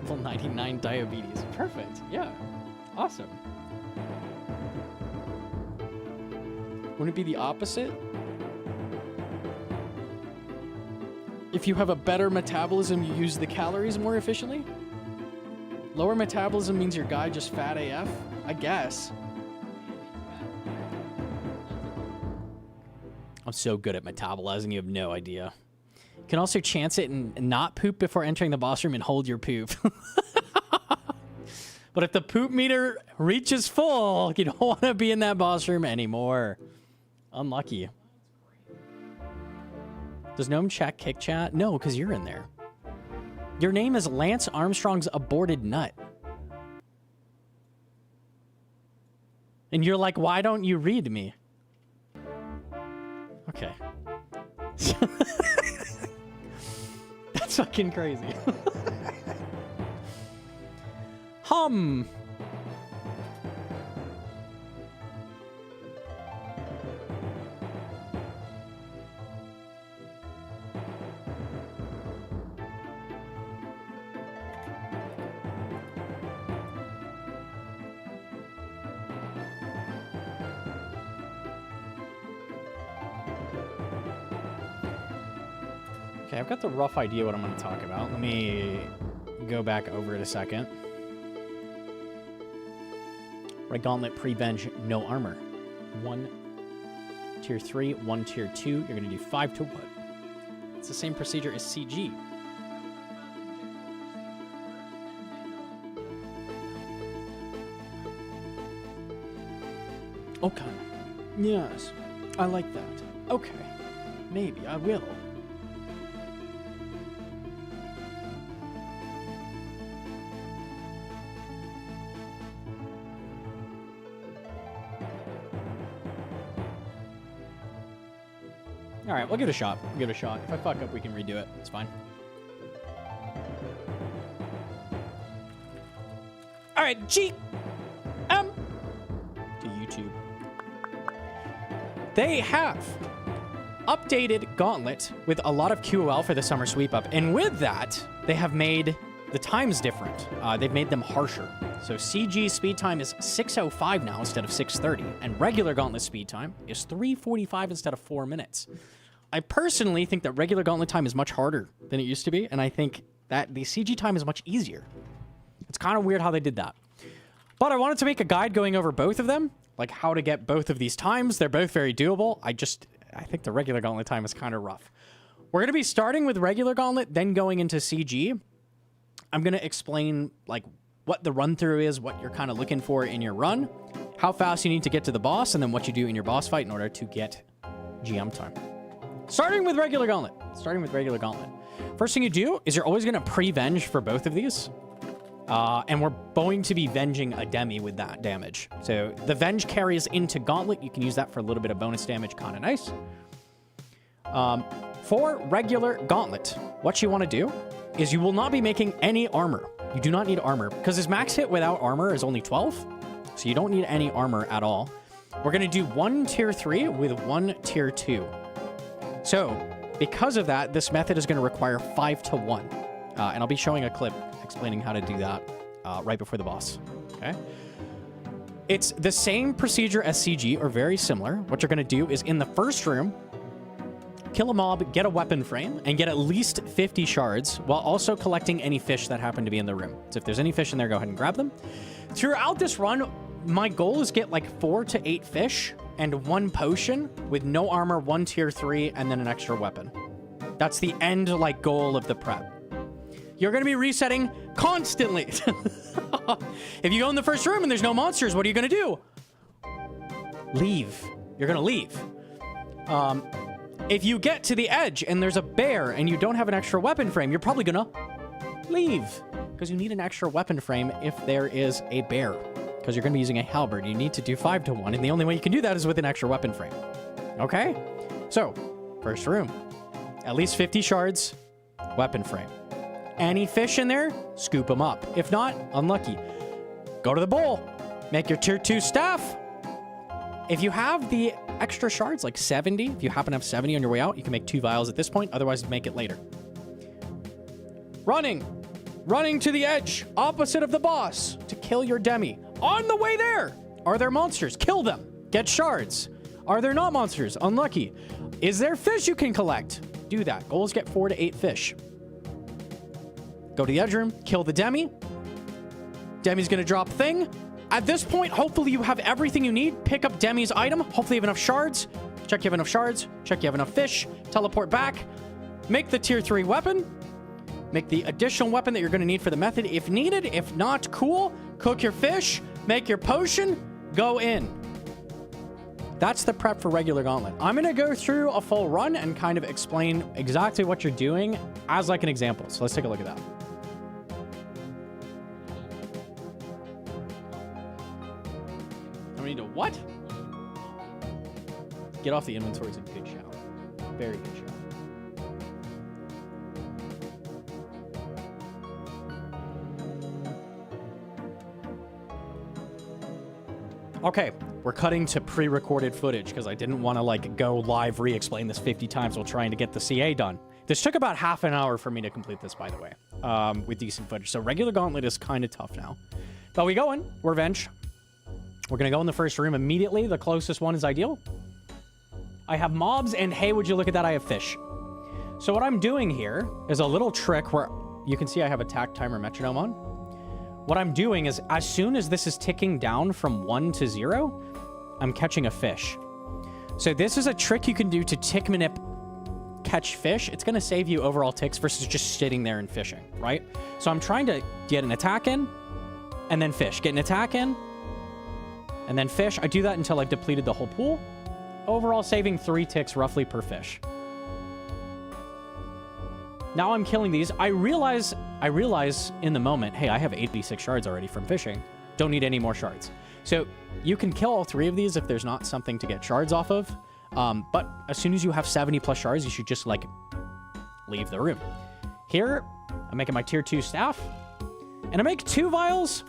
Level 99 diabetes. Perfect. Yeah. Awesome. Wouldn't it be the opposite? If you have a better metabolism, you use the calories more efficiently? Lower metabolism means your guy just fat AF? I guess. I'm so good at metabolizing, you have no idea. You can also chance it and not poop before entering the boss room and hold your poop. But if the poop meter reaches full, you don't want to be in that boss room anymore. Unlucky. Does Gnome check kick chat? No, because you're in there. Your name is Lance Armstrong's aborted nut. And you're like, why don't you read me? Okay. That's fucking crazy. Okay, I've got the rough idea what I'm going to talk about. Let me go back over it a second. Red Gauntlet, pre-bench, no armor. 1 tier 3, 1 tier 2. You're going to do 5 to 1. It's the same procedure as CG. Okay. Yes. I like that. Okay. Maybe I will. All right, we'll give it a shot. We'll give it a shot. If I fuck up, we can redo it. It's fine. All right, to YouTube. They have updated Gauntlet with a lot of QOL for the summer sweep up, and with that, they have made the times different. They've made them harsher. So CG speed time is 6:05 now instead of 6:30, and regular Gauntlet speed time is 3:45 instead of 4 minutes. I personally think that regular Gauntlet time is much harder than it used to be, and I think that the CG time is much easier. It's kind of weird how they did that. But I wanted to make a guide going over both of them, like how to get both of these times. They're both very doable. I think the regular Gauntlet time is kind of rough. We're going to be starting with regular Gauntlet, then going into CG. I'm going to explain like what the run through is, what you're kind of looking for in your run, how fast you need to get to the boss, and then what you do in your boss fight in order to get GM time. Starting with regular Gauntlet. First thing you do is you're always going to pre-venge for both of these. And we're going to be venging a demi with that damage. So the venge carries into Gauntlet. You can use that for a little bit of bonus damage. Kind of nice. For regular Gauntlet, what you want to do is you will not be making any armor. You do not need armor because his max hit without armor is only 12. So you don't need any armor at all. We're going to do 1 tier 3 with 1 tier 2. So because of that, this method is going to require 5 to 1. And I'll be showing a clip explaining how to do that right before the boss. Okay. It's the same procedure as CG, or very similar. What you're going to do is in the first room, kill a mob, get a weapon frame, and get at least 50 shards, while also collecting any fish that happen to be in the room. So if there's any fish in there, go ahead and grab them. Throughout this run, my goal is get like 4 to 8 fish and 1 potion with no armor, 1 tier 3, and then an extra weapon. That's the end like goal of the prep. You're going to be resetting constantly. If you go in the first room and there's no monsters, what are you going to do? Leave. You're going to leave. If you get to the edge and there's a bear and you don't have an extra weapon frame, you're probably going to leave because you need an extra weapon frame if there is a bear, because you're going to be using a halberd. You need to do 5 to 1, and the only way you can do that is with an extra weapon frame. Okay? So, first room. At least 50 shards, weapon frame. Any fish in there, scoop them up. If not, unlucky. Go to the bowl. Make your tier 2 staff. If you have the extra shards, like 70, if you happen to have 70 on your way out, you can make 2 vials at this point. Otherwise, make it later. Running to the edge, opposite of the boss, to kill your demi. On the way there, are there monsters? Kill them. Get shards. Are there not monsters? Unlucky. Is there fish you can collect? Do that. Goal is get 4 to 8 fish. Go to the edge room, kill the demi. Demi's gonna drop thing. At this point, hopefully you have everything you need. Pick up Demi's item. Hopefully you have enough shards. Check you have enough shards. Check you have enough fish. Teleport back. Make the tier 3 weapon. Make the additional weapon that you're going to need for the method if needed. If not, cool. Cook your fish. Make your potion. Go in. That's the prep for regular Gauntlet. I'm going to go through a full run and kind of explain exactly what you're doing as like an example. So let's take a look at that. I need to what? Get off the inventory is a good shout. Very good shout. Okay, we're cutting to pre-recorded footage because I didn't want to like go live re-explain this 50 times while trying to get the CA done. This took about half an hour for me to complete this, by the way, with decent footage. So regular Gauntlet is kind of tough now. But we go in, we're Venge. We're going to go in the first room immediately. The closest one is ideal. I have mobs, and hey, would you look at that, I have fish. So what I'm doing here is a little trick where you can see I have a tack timer metronome on. What I'm doing is as soon as this is ticking down from 1 to 0, I'm catching a fish. So this is a trick you can do to tick manip catch fish. It's going to save you overall ticks versus just sitting there and fishing, right? So I'm trying to get an attack in and then fish. Get an attack in and then fish. I do that until I've depleted the whole pool. Overall saving 3 ticks roughly per fish. Now I'm killing these. I realize in the moment, hey, I have 86 shards already from fishing. Don't need any more shards. So you can kill all 3 of these if there's not something to get shards off of. But as soon as you have 70 plus shards, you should just like leave the room. Here, I'm making my tier 2 staff and I make 2 vials.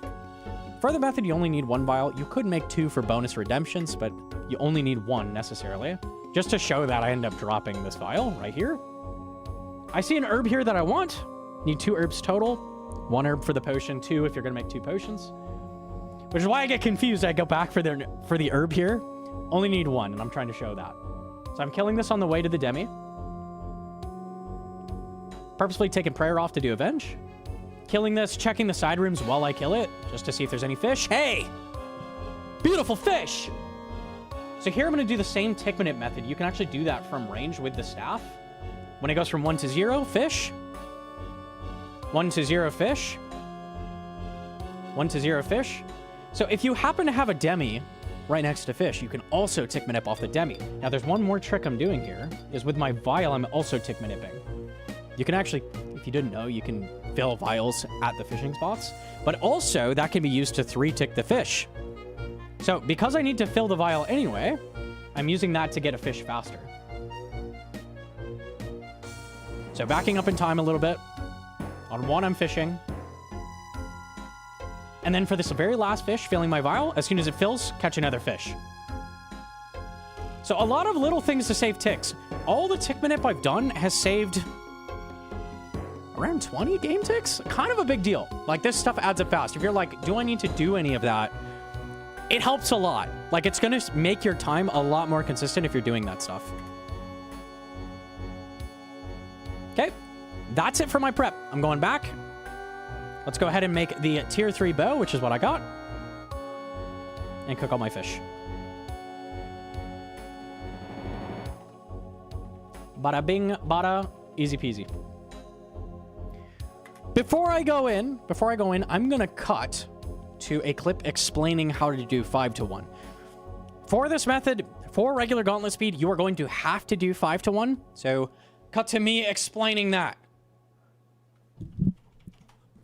For the method, you only need 1 vial. You could make 2 for bonus redemptions, but you only need 1 necessarily. Just to show that I end up dropping this vial right here. I see an herb here that I want. Need 2 herbs total. 1 herb for the potion, 2 if you're gonna make 2 potions. Which is why I get confused. I go back for the herb here. Only need 1, and I'm trying to show that. So I'm killing this on the way to the demi. Purposefully taking prayer off to do avenge. Killing this, checking the side rooms while I kill it, just to see if there's any fish. Hey! Beautiful fish! So here I'm gonna do the same tick minute method. You can actually do that from range with the staff. When it goes from 1 to 0, fish. 1 to 0, fish. 1 to 0, fish. So if you happen to have a demi right next to fish, you can also tick manip off the demi. Now there's one more trick I'm doing here, is with my vial, I'm also tick manipping. You can actually, if you didn't know, you can fill vials at the fishing spots, but also that can be used to 3-tick the fish. So because I need to fill the vial anyway, I'm using that to get a fish faster. So backing up in time a little bit. On 1, I'm fishing. And then for this very last fish, filling my vial, as soon as it fills, catch another fish. So a lot of little things to save ticks. All the tick manip I've done has saved around 20 game ticks? Kind of a big deal. Like, this stuff adds up fast. If you're like, do I need to do any of that? It helps a lot. Like, it's going to make your time a lot more consistent if you're doing that stuff. Okay, that's it for my prep. I'm going back. Let's go ahead and make the tier 3 bow, which is what I got. And cook all my fish. Bada bing, bada, easy peasy. Before I go in, I'm going to cut to a clip explaining how to do 5 to 1. For this method, for regular gauntlet speed, you are going to have to do 5 to 1. So cut to me explaining that.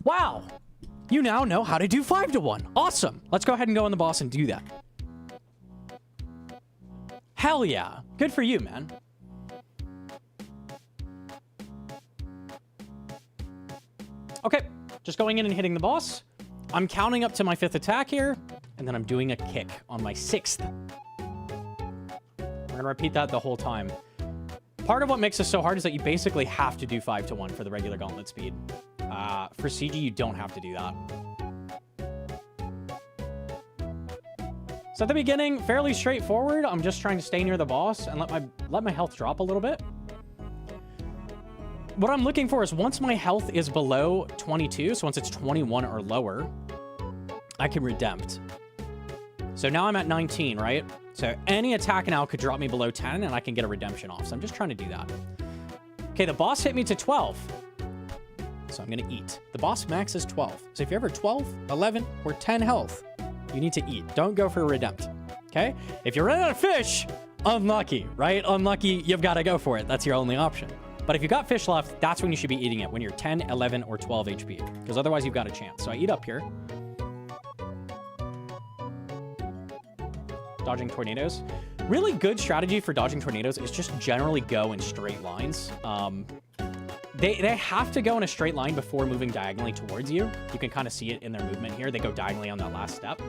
Wow. You now know how to do 5 to 1. Awesome. Let's go ahead and go on the boss and do that. Hell yeah. Good for you, man. Okay. Just going in and hitting the boss. I'm counting up to my 5th attack here, and then I'm doing a kick on my 6th. We're going to repeat that the whole time. Part of what makes this so hard is that you basically have to do 5 to 1 for the regular gauntlet speed. For CG, you don't have to do that. So at the beginning, fairly straightforward. I'm just trying to stay near the boss and let my health drop a little bit. What I'm looking for is once my health is below 22, so once it's 21 or lower, I can redempt. So now I'm at 19, right? So any attack now could drop me below 10 and I can get a redemption off. So I'm just trying to do that. Okay, the boss hit me to 12. So I'm going to eat. The boss max is 12. So if you're ever 12, 11, or 10 health, you need to eat. Don't go for a redempt. Okay? If you run out of fish, unlucky, right? Unlucky, you've got to go for it. That's your only option. But if you got fish left, that's when you should be eating it, when you're 10, 11, or 12 HP. Because otherwise you've got a chance. So I eat up here. Dodging tornadoes. Really good strategy for dodging tornadoes is just generally go in straight lines. They have to go in a straight line before moving diagonally towards you. You can kind of see it in their movement here. They go diagonally on that last step.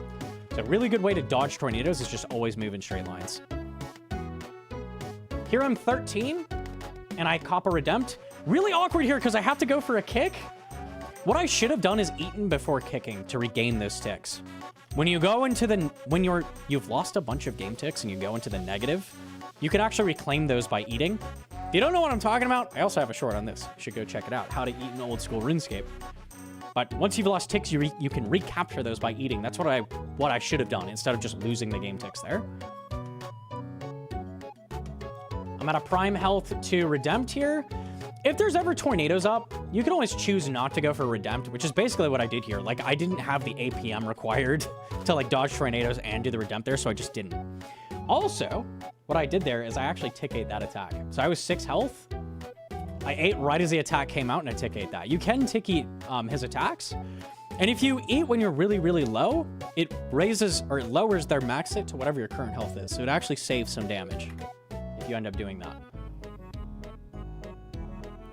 So a really good way to dodge tornadoes is just always move in straight lines. Here I'm 13, and I cop a redempt. Really awkward here because I have to go for a kick. What I should have done is eaten before kicking to regain those ticks. When you go into the, you've lost a bunch of game ticks and you go into the negative, you can actually reclaim those by eating. If you don't know what I'm talking about, I also have a short on this. You should go check it out. How to eat an old school RuneScape. But once you've lost ticks, you can recapture those by eating. That's what I should have done instead of just losing the game ticks there. I'm at a prime health to Redempt here. If there's ever tornadoes up, you can always choose not to go for Redempt, which is basically what I did here. Like, I didn't have the APM required to, like, dodge tornadoes and do the Redempt there, so I just didn't. Also, what I did there is I actually tick ate that attack. So I was 6 health. I ate right as the attack came out, and I tick ate that. You can tick eat his attacks. And if you eat when you're really, really low, it raises or it lowers their max hit to whatever your current health is. So it actually saves some damage if you end up doing that.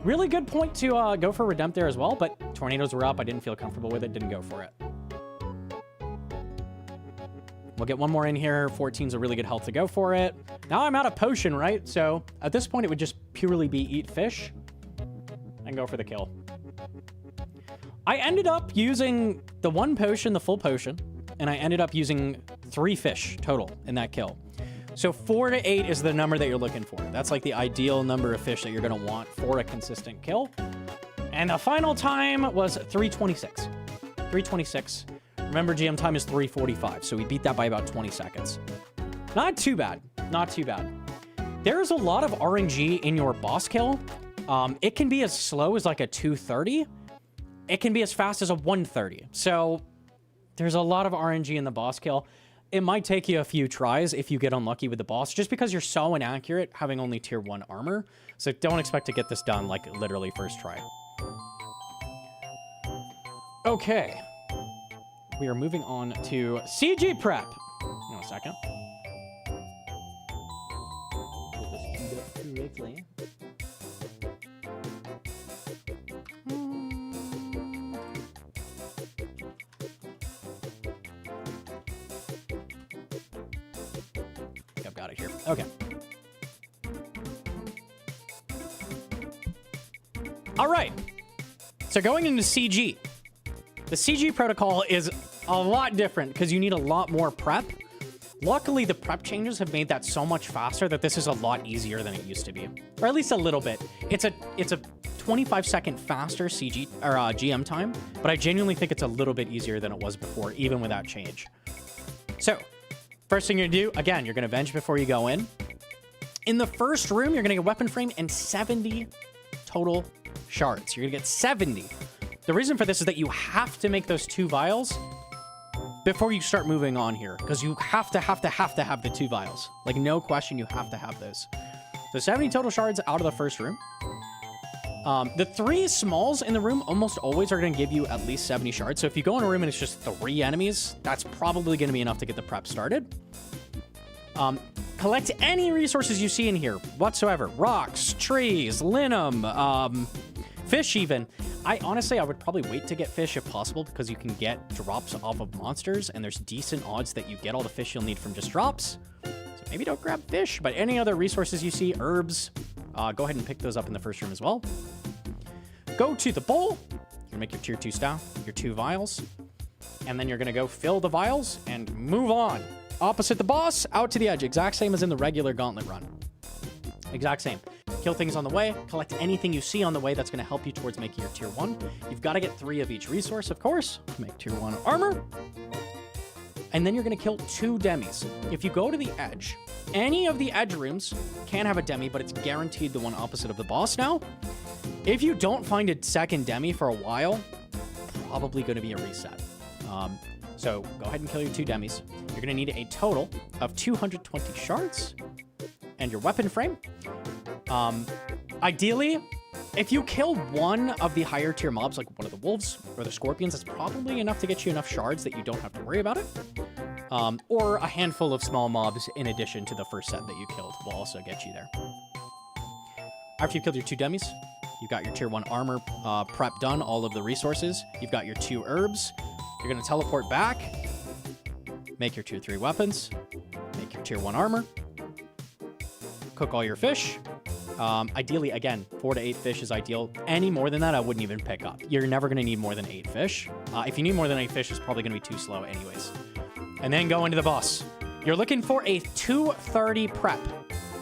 Really good point to go for Redempt there as well, but tornadoes were up. I didn't feel comfortable with it. Didn't go for it. We'll get one more in here. 14's a really good health to go for it. Now I'm out of potion, right? So at this point, it would just purely be eat fish and go for the kill. I ended up using the 1 potion, the full potion, and I ended up using 3 fish total in that kill. So 4 to 8 is the number that you're looking for. That's like the ideal number of fish that you're going to want for a consistent kill. And the final time was 326. 326. Remember, GM time is 3:45, so we beat that by about 20 seconds. Not too bad. Not too bad. There's a lot of RNG in your boss kill. It can be as slow as like a 230. It can be as fast as a 130. So there's a lot of RNG in the boss kill. It might take you a few tries if you get unlucky with the boss, just because you're so inaccurate having only tier 1 armor. So don't expect to get this done like literally first try. Okay. We are moving on to CG prep. Hang on a second. I think I've got it here. Okay. All right. So going into CG. The CG protocol is a lot different because you need a lot more prep. Luckily, the prep changes have made that so much faster that this is a lot easier than it used to be, or at least a little bit. It's a 25-second faster CG or GM time, but I genuinely think it's a little bit easier than it was before, even with that change. So, first thing you're gonna do, again, you're gonna venge before you go in. In the first room, you're gonna get weapon frame and 70 total shards. You're gonna get 70. The reason for this is that you have to make those 2 vials before you start moving on here, because you have to have the 2 vials. Like, no question, you have to have those. So 70 total shards out of the first room. The 3 smalls in the room almost always are going to give you at least 70 shards. So if you go in a room and it's just 3 enemies, that's probably going to be enough to get the prep started. Collect any resources you see in here whatsoever. Rocks, trees, linum, fish even. I would probably wait to get fish if possible, because you can get drops off of monsters, and there's decent odds that you get all the fish you'll need from just drops. So maybe don't grab fish, but any other resources you see, herbs, go ahead and pick those up in the first room as well. Go to the bowl. You're gonna make your tier 2 staff, your 2 vials, and then you're gonna go fill the vials and move on. Opposite the boss, out to the edge. Exact same as in the regular gauntlet run. Exact same. Kill things on the way, collect anything you see on the way that's going to help you towards making your tier 1. You've got to get 3 of each resource, of course, to make tier 1 armor. And then you're going to kill 2 demis. If you go to the edge, any of the edge rooms can have a demi, but it's guaranteed the one opposite of the boss now. If you don't find a second demi for a while, probably going to be a reset. So go ahead and kill your 2 demis. You're going to need a total of 220 shards and your weapon frame. Ideally, if you kill one of the higher tier mobs, like one of the wolves or the scorpions, that's probably enough to get you enough shards that you don't have to worry about it. Or a handful of small mobs in addition to the first set that you killed will also get you there. After you've killed your 2 demis, you've got your tier 1 armor prep done, all of the resources. You've got your 2 herbs. You're going to teleport back, make your tier 3 weapons, make your tier 1 armor, cook all your fish. Ideally, again, 4 to 8 fish is ideal. Any more than that, I wouldn't even pick up. You're never going to need more than 8 fish. If you need more than 8 fish, it's probably going to be too slow anyways. And then go into the boss. You're looking for a 230 prep.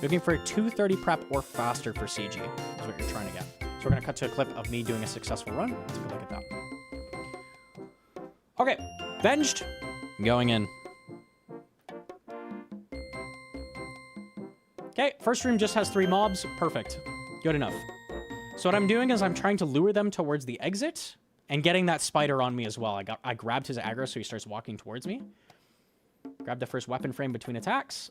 Looking for a 230 prep or faster for CG is what you're trying to get. So we're going to cut to a clip of me doing a successful run. Let's take a look at that. Okay, venged. Going in. Okay, first room just has 3 mobs. Perfect. Good enough. So what I'm doing is I'm trying to lure them towards the exit and getting that spider on me as well. I grabbed his aggro so he starts walking towards me. Grab the first weapon frame between attacks.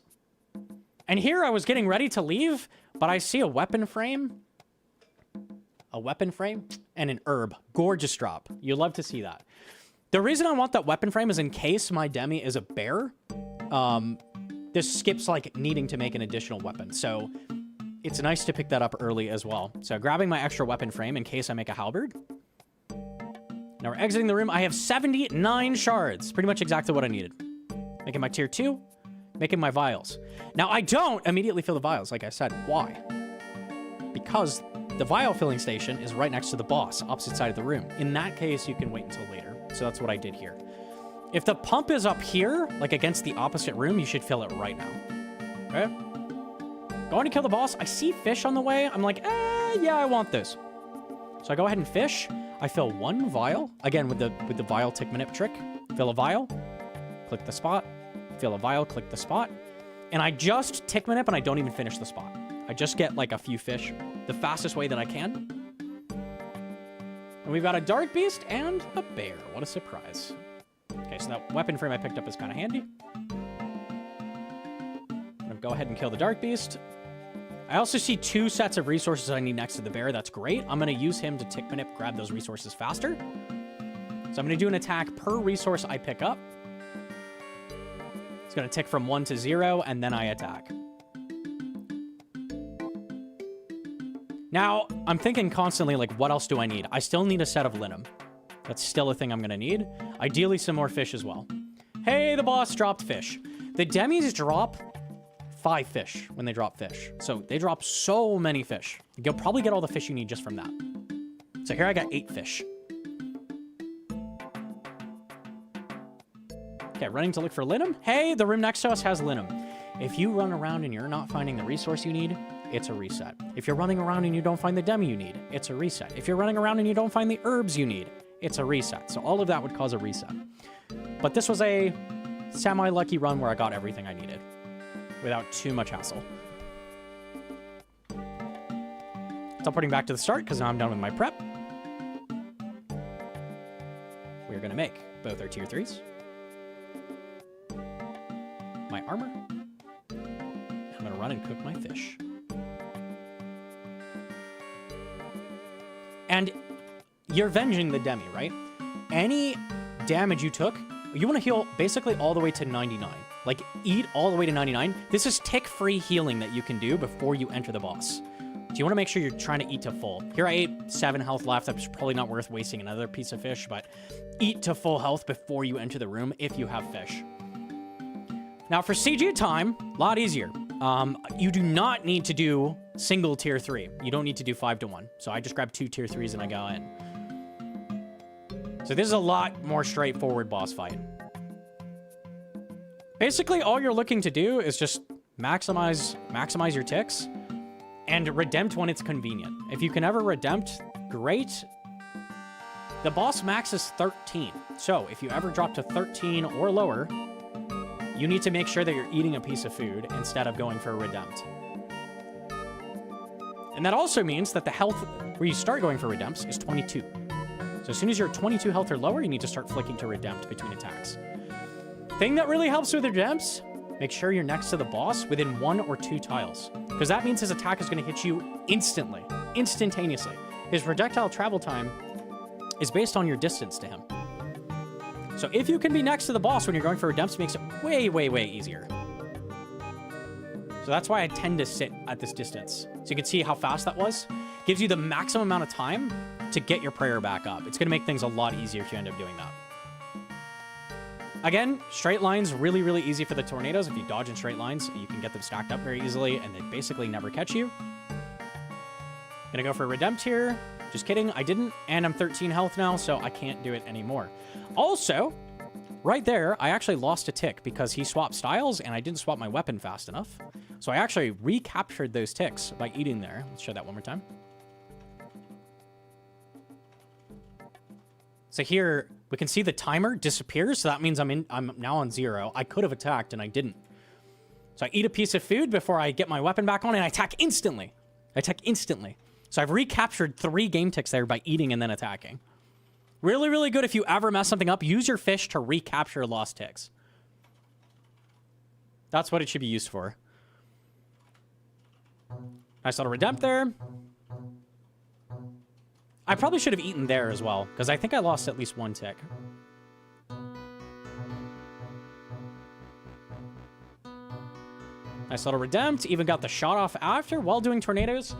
And here I was getting ready to leave, but I see a weapon frame, and an herb. Gorgeous drop. You'd love to see that. The reason I want that weapon frame is in case my demi is a bear. This skips like needing to make an additional weapon. So it's nice to pick that up early as well. So grabbing my extra weapon frame in case I make a halberd. Now we're exiting the room. I have 79 shards. Pretty much exactly what I needed. Making my tier 2. Making my vials. Now I don't immediately fill the vials, like I said. Why? Because the vial filling station is right next to the boss, opposite side of the room. In that case, you can wait until later. So that's what I did here. If the pump is up here, like against the opposite room, you should fill it right now. Okay? Going to kill the boss. I see fish on the way. I'm like, yeah, I want this. So I go ahead and fish. I fill 1 vial. Again, with the vial tick manip trick. Fill a vial. Click the spot. Fill a vial. Click the spot. And I just tick manip and I don't even finish the spot. I just get like a few fish the fastest way that I can. And we've got a dark beast and a bear. What a surprise. Okay, so that weapon frame I picked up is kind of handy. I'm gonna go ahead and kill the dark beast. I also see 2 sets of resources I need next to the bear. That's great. I'm gonna use him to tick manip, grab those resources faster. So I'm gonna do an attack per resource I pick up. It's gonna tick from 1 to 0, and then I attack. Now, I'm thinking constantly, like, what else do I need? I still need a set of linum. That's still a thing I'm gonna need. Ideally, some more fish as well. Hey, the boss dropped fish. The demis drop 5 fish when they drop fish. So they drop so many fish. You'll probably get all the fish you need just from that. So here I got 8 fish. Okay, running to look for linum. Hey, the room next to us has linum. If you run around and you're not finding the resource you need, it's a reset. If you're running around and you don't find the demi you need, it's a reset. If you're running around and you don't find the herbs you need, it's a reset. So all of that would cause a reset. But this was a semi-lucky run where I got everything I needed without too much hassle. Teleporting back to the start because now I'm done with my prep. We're going to make both our tier 3s. My armor. I'm going to run and cook my fish. And you're avenging the demi, right? Any damage you took, you want to heal basically all the way to 99. Like, eat all the way to 99. This is tick-free healing that you can do before you enter the boss. So you want to make sure you're trying to eat to full. Here I ate 7 health left. That's probably not worth wasting another piece of fish, but eat to full health before you enter the room if you have fish. Now, for CG time, a lot easier. You do not need to do single tier 3. You don't need to do 5 to 1. So I just grab 2 tier 3s and I go in. So this is a lot more straightforward boss fight. Basically, all you're looking to do is just maximize your ticks and redempt when it's convenient. If you can ever redempt, great. The boss max is 13. So if you ever drop to 13 or lower, you need to make sure that you're eating a piece of food instead of going for a redempt. And that also means that the health where you start going for redempts is 22. So as soon as you're at 22 health or lower, you need to start flicking to redempt between attacks. Thing that really helps with redempts, make sure you're next to the boss within 1 or 2 tiles. Because that means his attack is going to hit you instantly, instantaneously. His projectile travel time is based on your distance to him. So if you can be next to the boss when you're going for redempts, it makes it way, way, way easier. So that's why I tend to sit at this distance. So you can see how fast that was. Gives you the maximum amount of time to get your prayer back up. It's going to make things a lot easier if you end up doing that. Again, straight lines, really, really easy for the tornadoes. If you dodge in straight lines, you can get them stacked up very easily and they basically never catch you. Gonna go for a redempt here. Just kidding, I didn't. And I'm 13 health now, so I can't do it anymore. Also, right there, I actually lost a tick because he swapped styles and I didn't swap my weapon fast enough. So I actually recaptured those ticks by eating there. Let's show that one more time. So here we can see the timer disappears. So that means I'm now on 0. I could have attacked and I didn't. So I eat a piece of food before I get my weapon back on and I attack instantly. I attack instantly. So I've recaptured 3 game ticks there by eating and then attacking. Really, really good if you ever mess something up. Use your fish to recapture lost ticks. That's what it should be used for. Nice little redempt there. I probably should have eaten there as well, because I think I lost at least 1 tick. Nice little redempt. Even got the shot off after while doing tornadoes.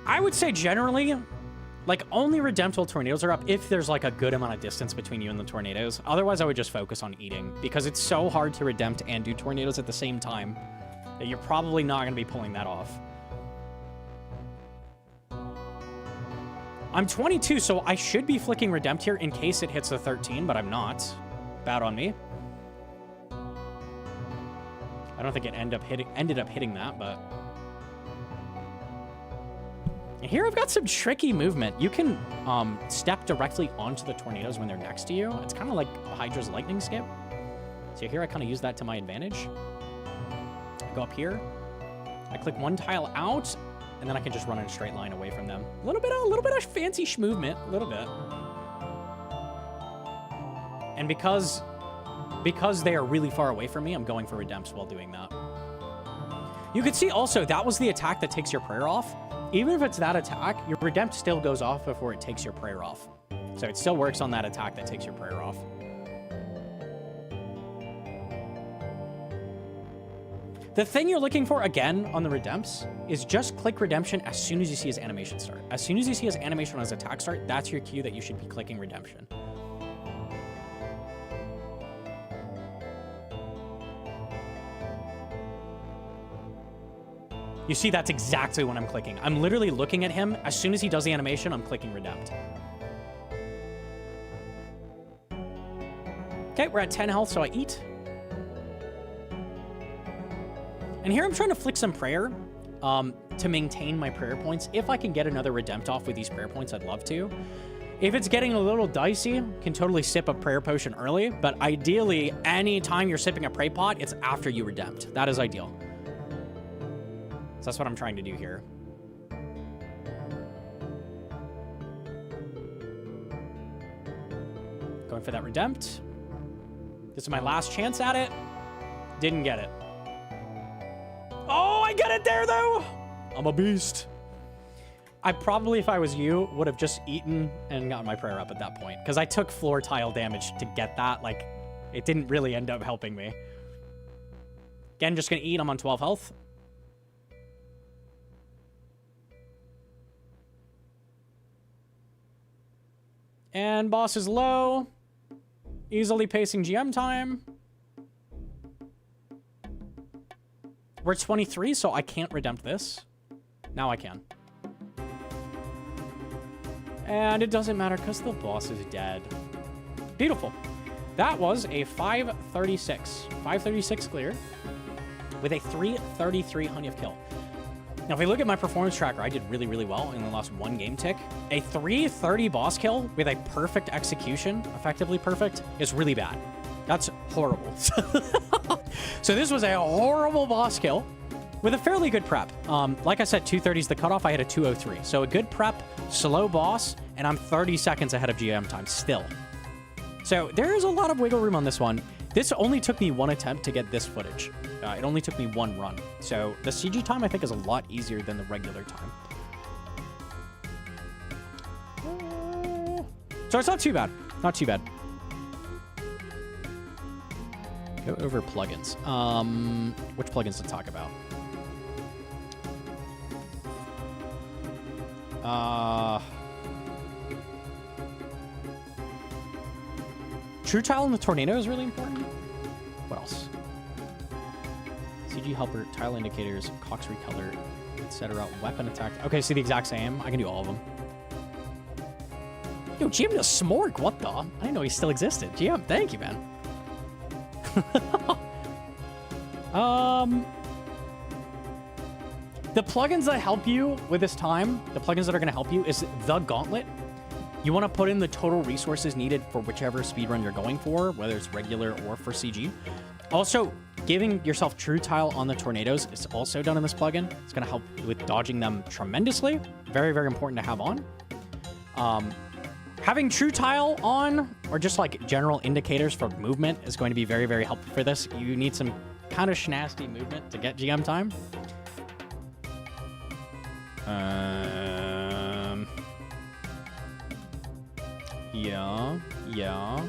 I would say generally, like, only redempt while tornadoes are up if there's, like, a good amount of distance between you and the tornadoes. Otherwise, I would just focus on eating, because it's so hard to redempt and do tornadoes at the same time that you're probably not going to be pulling that off. I'm 22, so I should be flicking redempt here in case it hits the 13, but I'm not. Bad on me. I don't think it ended up hitting that, but... And here I've got some tricky movement. You can step directly onto the tornadoes when they're next to you. It's kind of like Hydra's lightning skip. So here I kind of use that to my advantage. I go up here. I click 1 tile out, and then I can just run in a straight line away from them. A little bit of fancy movement, a little bit. And because they are really far away from me, I'm going for redempts while doing that. You can see also that was the attack that takes your prayer off. Even if it's that attack, your redempt still goes off before it takes your prayer off. So it still works on that attack that takes your prayer off. The thing you're looking for, again, on the redempts, is just click redemption as soon as you see his animation start. As soon as you see his animation on his attack start, that's your cue that you should be clicking redemption. You see, that's exactly when I'm clicking. I'm literally looking at him. As soon as he does the animation, I'm clicking redempt. Okay, we're at 10 health, so I eat. And here I'm trying to flick some prayer to maintain my prayer points. If I can get another redempt off with these prayer points, I'd love to. If it's getting a little dicey, can totally sip a prayer potion early. But ideally, anytime you're sipping a pray pot, it's after you redempt. That is ideal. So that's what I'm trying to do here. Going for that redempt. This is my last chance at it. Didn't get it. Oh, I get it there, though. I'm a beast. I probably, if I was you, would have just eaten and gotten my prayer up at that point. Because I took floor tile damage to get that. Like, it didn't really end up helping me. Again, just going to eat. I'm on 12 health. And boss is low. Easily pacing GM time. We're 23, so I can't redempt this. Now I can. And it doesn't matter because the boss is dead. Beautiful. That was a 536. 536 clear with a 333 honey of kill. Now, if we look at my performance tracker, I did really, really well. I only lost 1 game tick. A 330 boss kill with a perfect execution, effectively perfect, is really bad. That's horrible. So this was a horrible boss kill with a fairly good prep. Like I said, 230 is the cutoff. I had a 203. So a good prep, slow boss, and I'm 30 seconds ahead of GM time still. So there's a lot of wiggle room on this one. This only took me 1 attempt to get this footage. It only took me 1 run. So the CG time, I think, is a lot easier than the regular time. So it's not too bad. Not too bad. Go over plugins. Which plugins to talk about? True Tile in the Tornado is really important. What else? CG helper, tile indicators, Cox recolor, etc. Weapon attack. Okay, see the exact same. I can do all of them. Yo, GM does Smorg. What the? I didn't know he still existed. GM, thank you, man. The plugins that help you with this time, the plugins that are going to help you is the Gauntlet. You want to put in the total resources needed for whichever speedrun you're going for, whether it's regular or for CG. Also, giving yourself True Tile on the tornadoes is also done in this plugin. It's going to help with dodging them tremendously. Very, very important to have on. Having True Tile on, or just like general indicators for movement, is going to be very, very helpful for this. You need some kind of schnasty movement to get GM time. Yeah.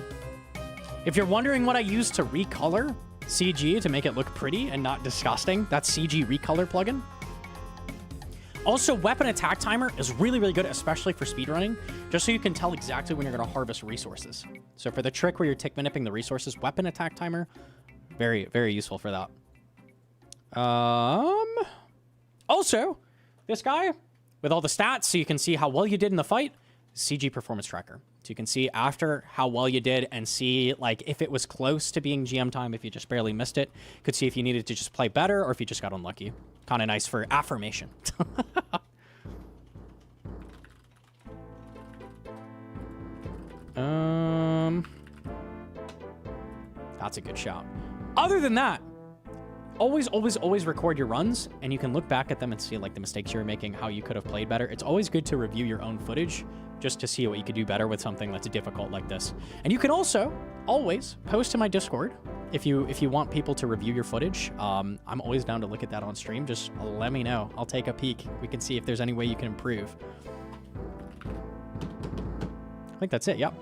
If you're wondering what I use to recolor CG to make it look pretty and not disgusting, that's CG Recolor plugin. Also, Weapon Attack Timer is really, really good, especially for speedrunning, just so you can tell exactly when you're going to harvest resources. So for the trick where you're tick manipping the resources, Weapon Attack Timer, very, very useful for that. Also, this guy with all the stats, so you can see how well you did in the fight, CG Performance Tracker. So you can see after how well you did and see like if it was close to being GM time, if you just barely missed it. Could see if you needed to just play better or if you just got unlucky. Kind of nice for affirmation. That's a good shout. Other than that, always record your runs, and you can look back at them and see like the mistakes you were making, how you could have played better. It's always good to review your own footage just to see what you could do better with something that's difficult like this. And you can also always post to my Discord if you want people to review your footage. I'm always down to look at that on stream. Just let me know. I'll take a peek. We can see if there's any way you can improve. I think that's it. Yep.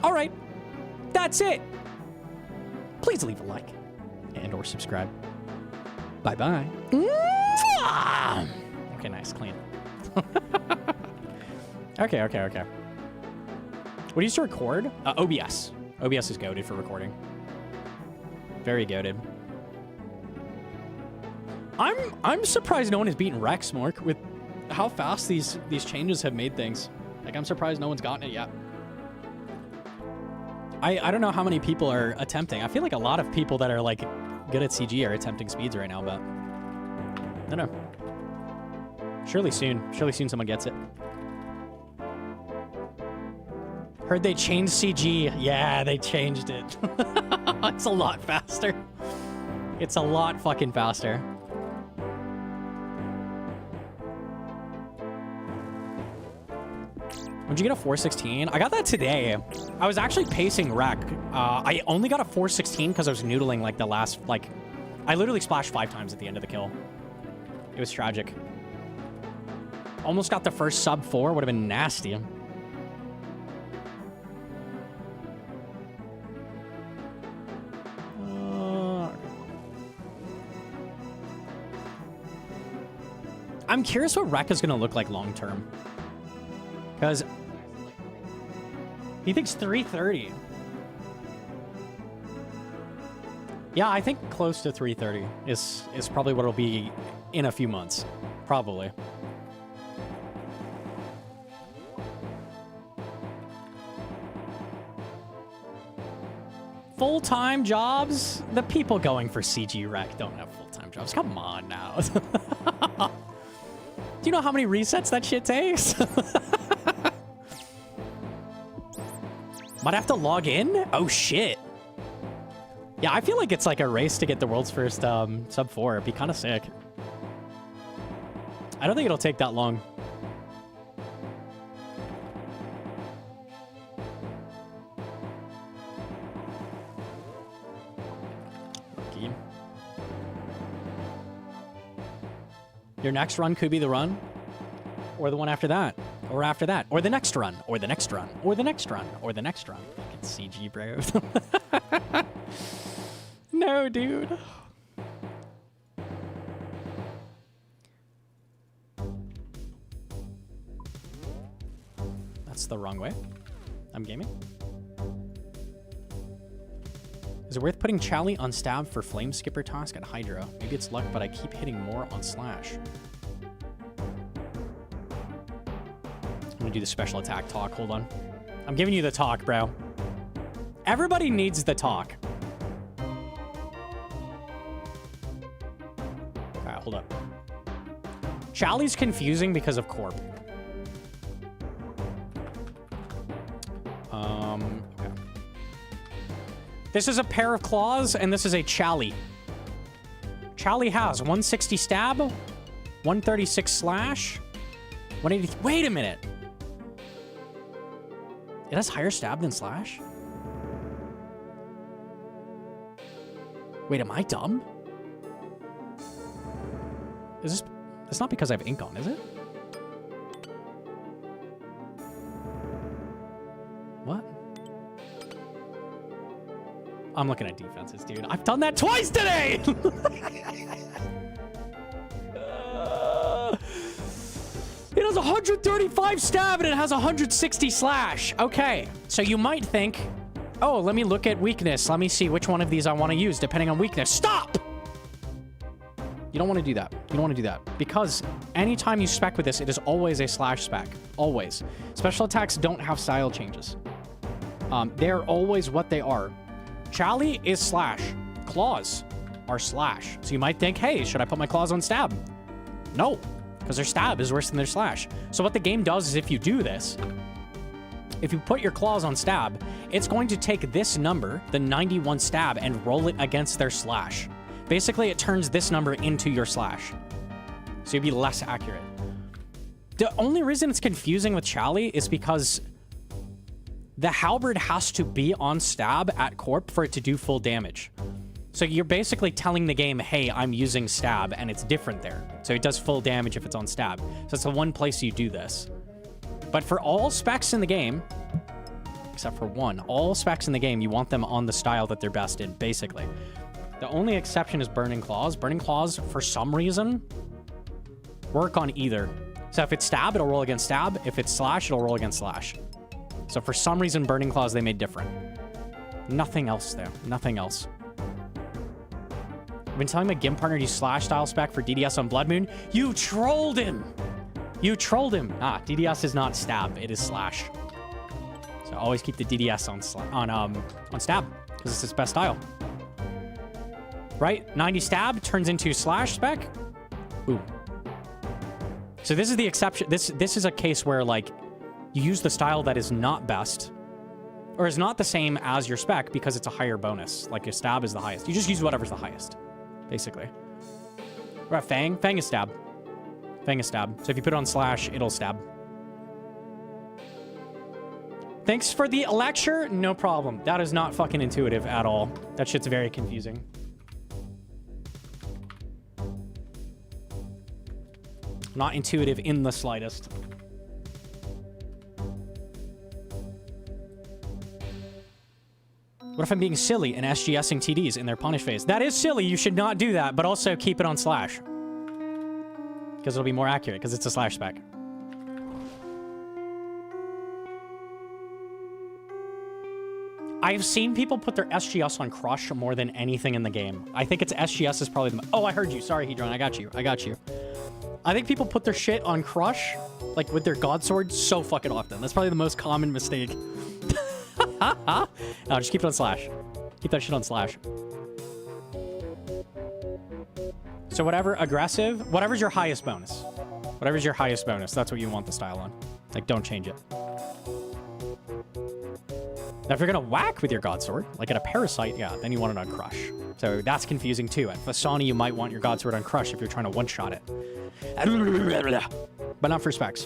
All right. That's it. Please leave a like and or subscribe. Bye-bye. Okay, nice. Clean. Okay. What do you use to record? OBS. OBS is goated for recording. Very goated. I'm surprised no one has beaten Rex, Mork, with how fast these changes have made things. Like, I'm surprised no one's gotten it yet. I don't know how many people are attempting. I feel like a lot of people that are like good at CG are attempting speeds right now, but I don't know. Surely soon someone gets it. Heard they changed CG. Yeah, they changed it. It's a lot faster. It's a lot fucking faster. When'd you get a 416? I got that today. I was actually pacing Wreck. I only got a 416 because I was noodling like the last, like, I literally splashed 5 times at the end of the kill. It was tragic. Almost got the first sub 4. Would have been nasty. I'm curious what Wreck is going to look like long term. Because he thinks 330. Yeah, I think close to 330 is probably what it'll be in a few months. Probably. Full-time jobs? The people going for CG Rec don't have full-time jobs. Come on now. Do you know how many resets that shit takes? Might have to log in? Oh, shit. Yeah, I feel like it's like a race to get the world's first sub 4. It'd be kind of sick. I don't think it'll take that long. Lucky. Your next run could be the run, or the one after that, or after that, or the next run, or the next run, or the next run, or the next run. Fucking CG, bro. No, dude. That's the wrong way. I'm gaming. Is it worth putting Chally on stab for Flame Skipper task at Hydra? Maybe it's luck, but I keep hitting more on Slash. I'm gonna do the special attack talk. Hold on. I'm giving you the talk, bro. Everybody needs the talk. Okay, hold up. Charlie's confusing because of Corp. Okay. This is a pair of claws, and this is a Charlie. Charlie has 160 stab, 136 slash, 180. Wait a minute. It has higher stab than slash? Wait, am I dumb? Is this... It's not because I have ink on, is it? What? I'm looking at defenses, dude. I've done that twice today! It has 135 stab and it has 160 slash. Okay, so you might think, oh, let me look at weakness. Let me see which one of these I want to use depending on weakness. Stop! You don't want to do that. You don't want to do that. Because anytime you spec with this, it is always a slash spec. Always. Special attacks don't have style changes. They're always what they are. Charlie is slash. Claws are slash. So you might think, hey, should I put my claws on stab? No, because their stab is worse than their slash. So what the game does is if you do this, if you put your claws on stab, it's going to take this number, the 91 stab, and roll it against their slash. Basically, it turns this number into your slash. So you'd be less accurate. The only reason it's confusing with Charlie is because the halberd has to be on stab at corp for it to do full damage. So you're basically telling the game, hey, I'm using stab, and it's different there. So it does full damage if it's on stab. So it's the one place you do this. But for all specs in the game, except for one, all specs in the game, you want them on the style that they're best in, basically. The only exception is Burning Claws. Burning Claws, for some reason, work on either. So if it's stab, it'll roll against stab. If it's slash, it'll roll against slash. So for some reason, Burning Claws they made different. Nothing else there. Nothing else. I've been telling my GIMP partner to use slash style spec for DDS on Blood Moon. You trolled him! You trolled him! Ah, DDS is not stab, it is slash. So always keep the DDS on stab, because it's its best style. Right? 90 stab turns into slash spec. Boom. So this is the exception. This is a case where, like, you use the style that is not best, or is not the same as your spec because it's a higher bonus. Like, your stab is the highest. You just use whatever's the highest, basically. We're at Fang. Fang is stab. Fang is stab. So if you put it on slash, it'll stab. Thanks for the lecture. No problem. That is not fucking intuitive at all. That shit's very confusing. Not intuitive in the slightest. What if I'm being silly and SGSing TDs in their punish phase? That is silly. You should not do that, but also keep it on slash. Because it'll be more accurate, because it's a slash spec. I've seen people put their SGS on Crush more than anything in the game. I think it's SGS is probably the... Oh, I heard you. Sorry, Hedron. I got you. I got you. I think people put their shit on Crush, like with their God Sword, so fucking often. That's probably the most common mistake. No, just keep it on slash. Keep that shit on slash. So whatever aggressive, whatever's your highest bonus. Whatever's your highest bonus, that's what you want the style on. Like, don't change it. Now, if you're gonna whack with your God Sword, like at a Parasite, yeah, then you want it on Crush. So that's confusing too. At Fasani, you might want your God Sword on Crush if you're trying to one-shot it. But not for specs.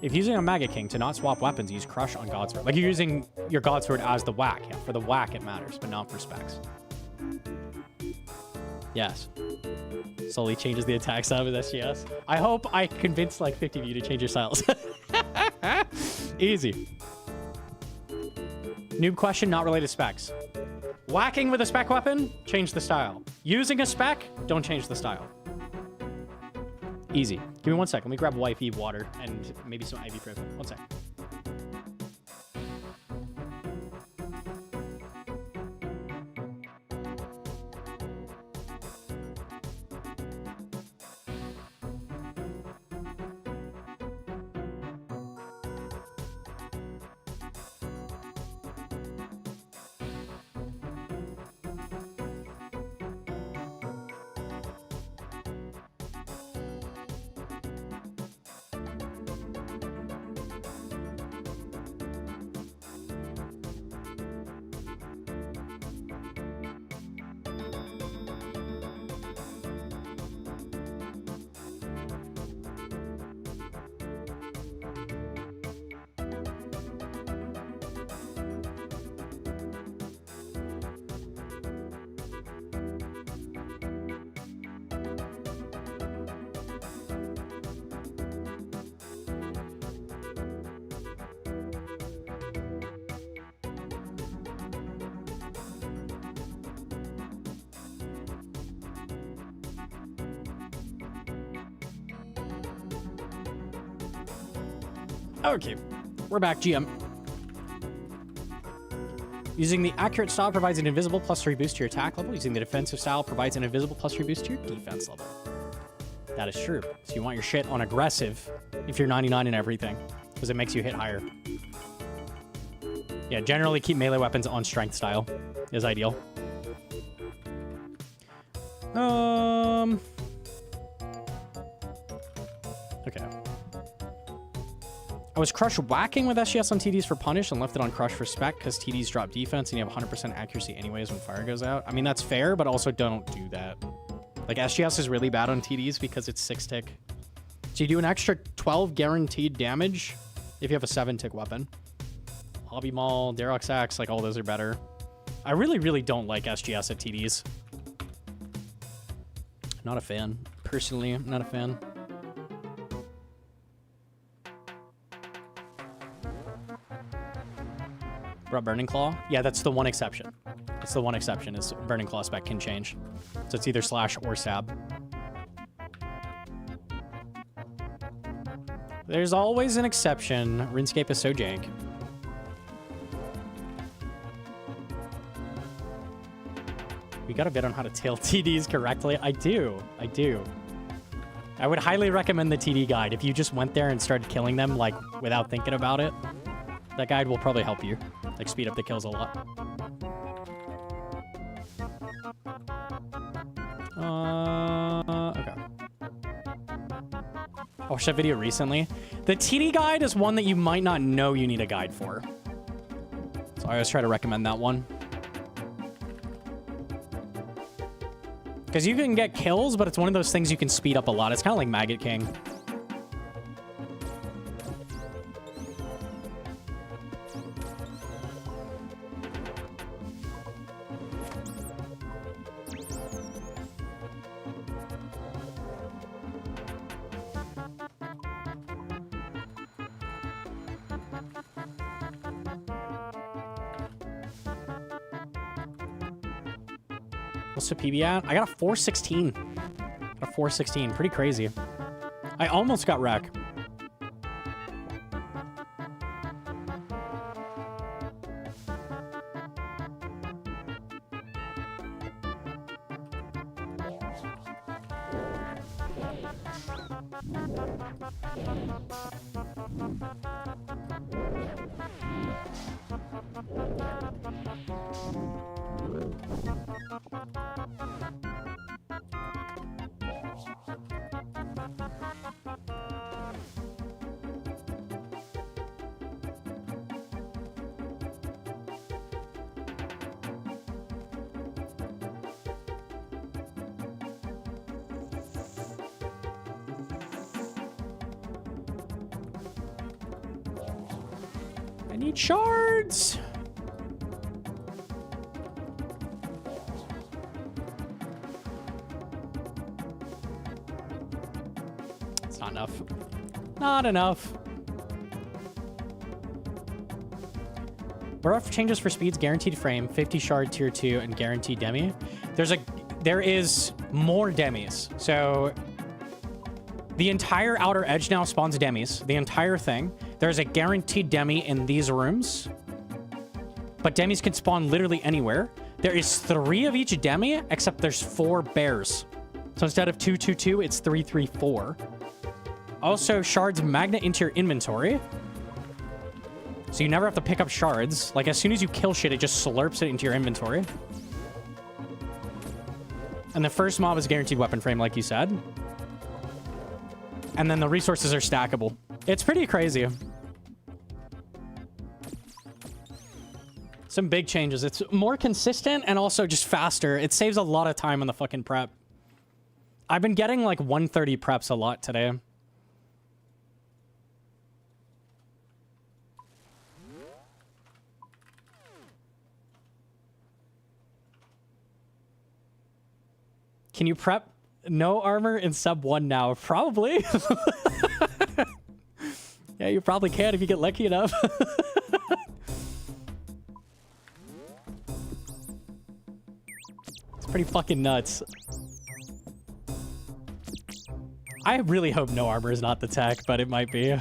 If using a Mega King to not swap weapons, use Crush on God Sword. Like, you're using your God Sword as the whack. Yeah, for the whack it matters, but not for specs. Yes. Slowly changes the attack style with SGS. I hope I convinced like 50 of you to change your styles. Easy. Noob question, not related to specs. Whacking with a spec weapon, change the style. Using a spec, don't change the style. Easy. Give me 1 sec. Let me grab wifey water and maybe some ibuprofen. 1 sec. Okay, we're back, GM. Using the accurate style provides an invisible +3 boost to your attack level. Using the defensive style provides an invisible +3 boost to your defense level. That is true. So you want your shit on aggressive if you're 99 and everything, because it makes you hit higher. Yeah, generally keep melee weapons on strength style is ideal. Okay. I was crush whacking with SGS on TDs for punish and left it on crush for spec because TDs drop defense and you have 100% accuracy anyways when fire goes out. I mean, that's fair, but also don't do that. Like, SGS is really bad on TDs because it's 6-tick. So you do an extra 12 guaranteed damage if you have a 7-tick weapon. Hobby Maul, Derox Axe, like, all those are better. I really, really don't like SGS at TDs. Not a fan. Personally, I'm not a fan. What, Burning Claw? Yeah, that's the one exception. That's the one exception, is Burning Claw spec can change. So it's either slash or stab. There's always an exception. RuneScape is so jank. We got a bit on how to tail TDs correctly. I do. I would highly recommend the TD guide. If you just went there and started killing them, like, without thinking about it, that guide will probably help you. Like, speed up the kills a lot. Okay. I watched that video recently. The TD guide is one that you might not know you need a guide for. So I always try to recommend that one. Because you can get kills, but it's one of those things you can speed up a lot. It's kind of like Maggot King. What's the PB at? I got a 416. Got a 416. Pretty crazy. I almost got wreck. I need shards. It's not enough. Not enough. Rough changes for speeds, guaranteed frame, 50 shard tier 2, and guaranteed demi. There is more demis. So the entire outer edge now spawns demis. The entire thing. There's a guaranteed demi in these rooms. But demis can spawn literally anywhere. There is 3 of each demi, except there's 4 bears. So instead of 2, 2, 2, it's 3, 3, 4. Also, shards magnet into your inventory. So you never have to pick up shards. Like, as soon as you kill shit, it just slurps it into your inventory. And the first mob is guaranteed weapon frame, like you said. And then the resources are stackable. It's pretty crazy. Some big changes. It's more consistent and also just faster. It saves a lot of time on the fucking prep. I've been getting like 130 preps a lot today. Can you prep no armor in sub 1 now? Probably. Yeah, you probably can if you get lucky enough. It's pretty fucking nuts. I really hope no armor is not the tech, but it might be.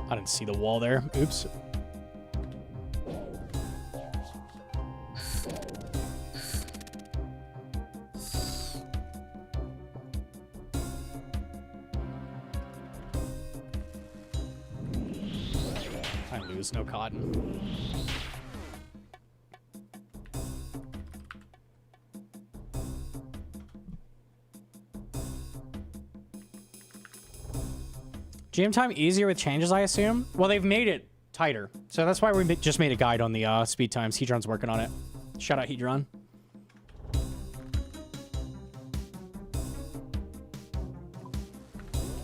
I didn't see the wall there. Oops. I lose, no cotton. GM time easier with changes, I assume? Well, they've made it tighter. So that's why we just made a guide on the speed times. Hedron's working on it. Shout out Hedron.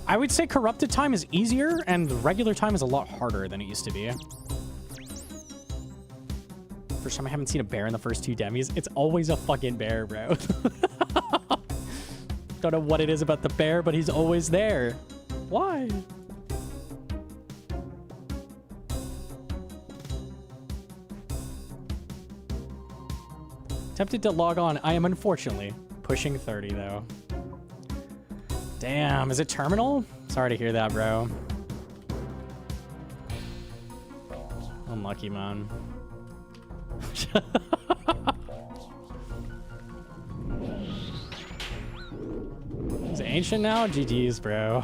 I would say corrupted time is easier and the regular time is a lot harder than it used to be. First time I haven't seen a bear in the first 2 demis. It's always a fucking bear, bro. Don't know what it is about the bear, but he's always there. Why? Tempted to log on. I am unfortunately pushing 30 though. Damn, is it terminal? Sorry to hear that, bro. Unlucky, man. Is it ancient now? GG's, bro.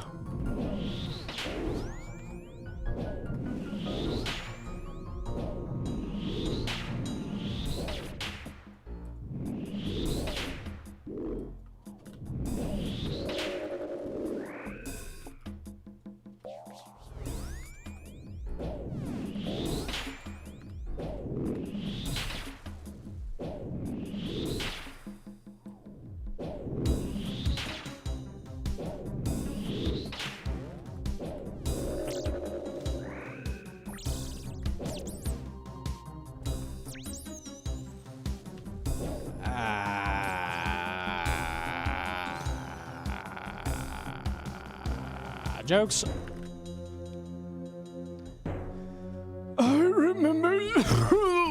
Jokes. I remember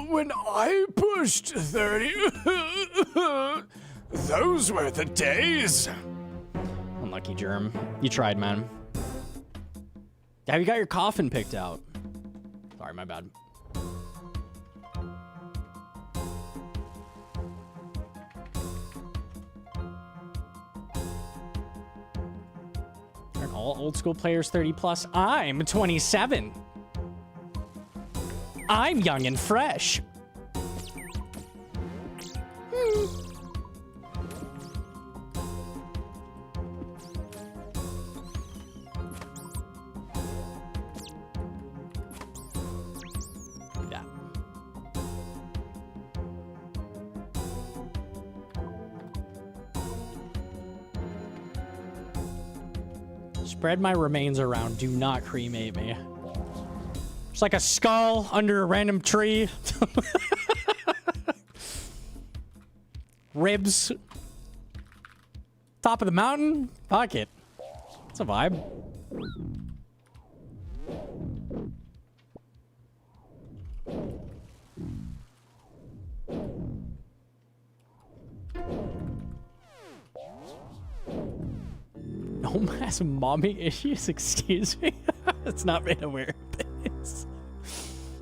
when I pushed 30. Those were the days. Unlucky, Germ. You tried, man. Have you got your coffin picked out? Sorry, my bad. All old school players 30 plus. I'm 27. I'm young and fresh. Yeah. Spread my remains around. Do not cremate me. It's like a skull under a random tree. Ribs. Top of the mountain. Fuck it. It's a vibe. Gnome has mommy issues? Excuse me? It's not made aware of this.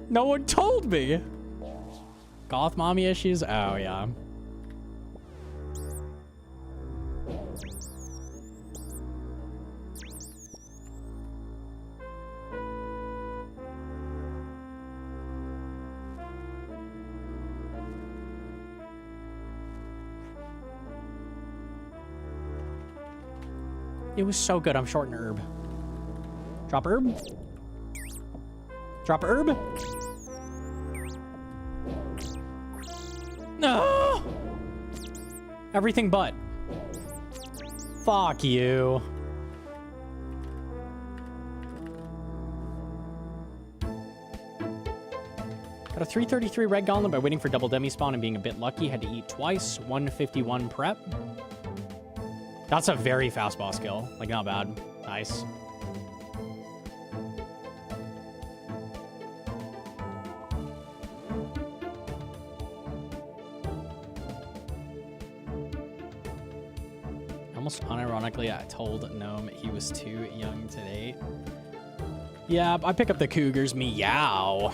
No one told me. Goth mommy issues? Oh, yeah. It was so good. I'm short an herb. Drop herb. Drop herb. No. Everything but. Fuck you. Got a 333 red gauntlet by waiting for double demi spawn and being a bit lucky. Had to eat twice. 151 prep. That's a very fast boss kill. Like, not bad. Nice. Almost unironically, I told Gnome he was too young to date. Yeah, I pick up the cougars. Meow.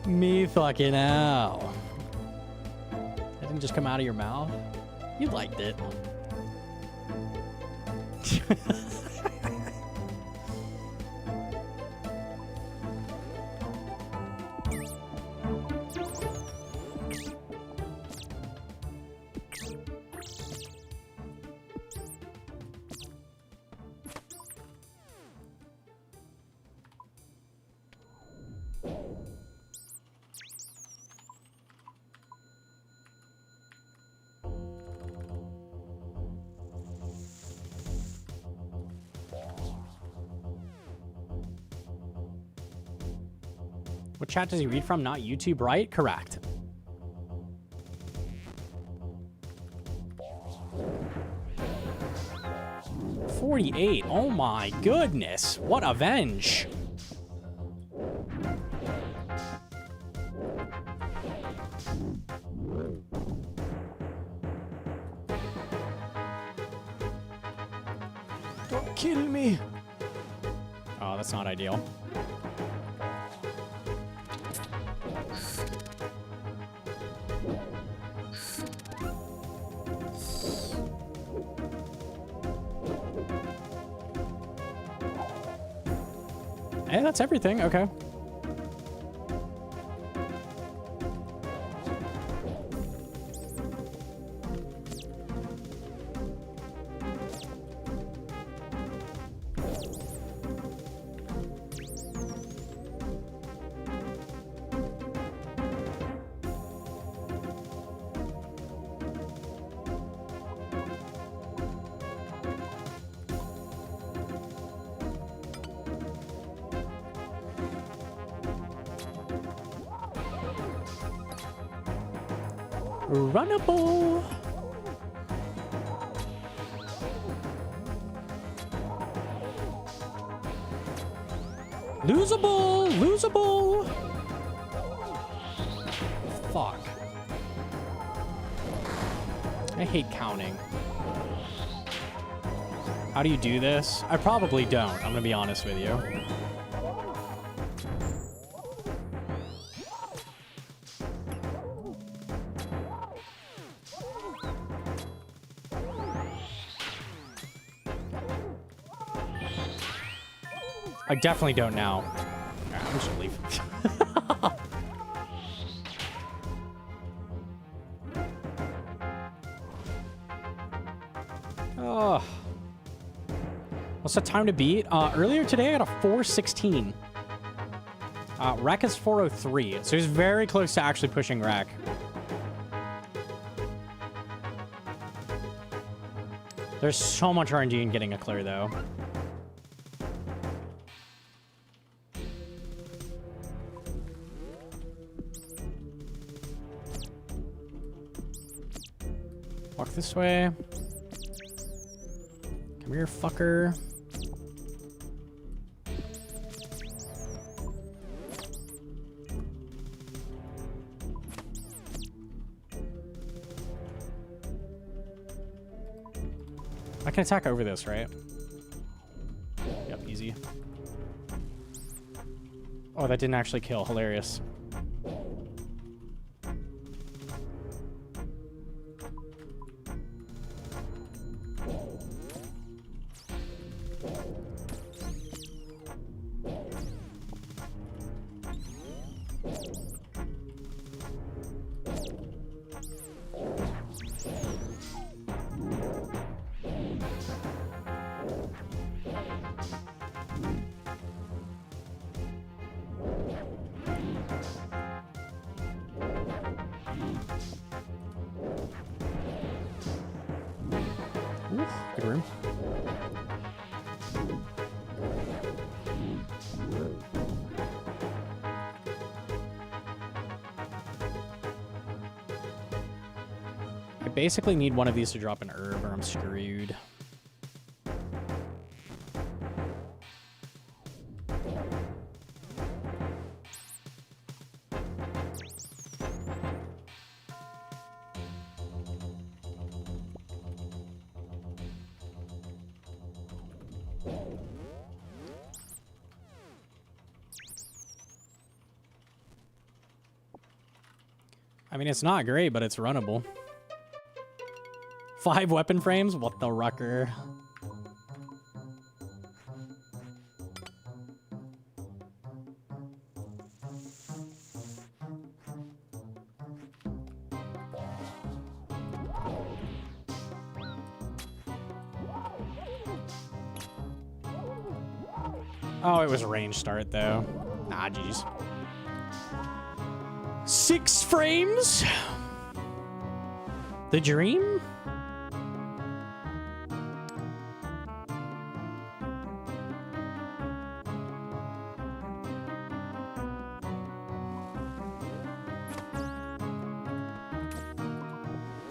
Me fucking ow. That didn't just come out of your mouth. You liked it. What chat does he read from? Not YouTube, right? Correct. $48. Oh my goodness. What a venge. Don't kill me. Oh, that's not ideal. Hey, that's everything. Okay. Runnable. Losable. Losable. Fuck. I hate counting. How do you do this? I probably don't. I'm gonna be honest with you. I definitely don't now. Alright, I'm just gonna leave. Oh. What's the time to beat? Earlier today I got a 4:16. Rec is 4:03, so he's very close to actually pushing Rec. There's so much RNG in getting a clear though. Walk this way. Come here, fucker. I can attack over this, right? Yep, easy. Oh, that didn't actually kill. Hilarious. Good room. I basically need one of these to drop an herb or I'm screwed. I mean, it's not great, but it's runnable. 5 weapon frames? What the rucker? Oh, it was a range start, though. Nah, jeez. 6 frames? The dream?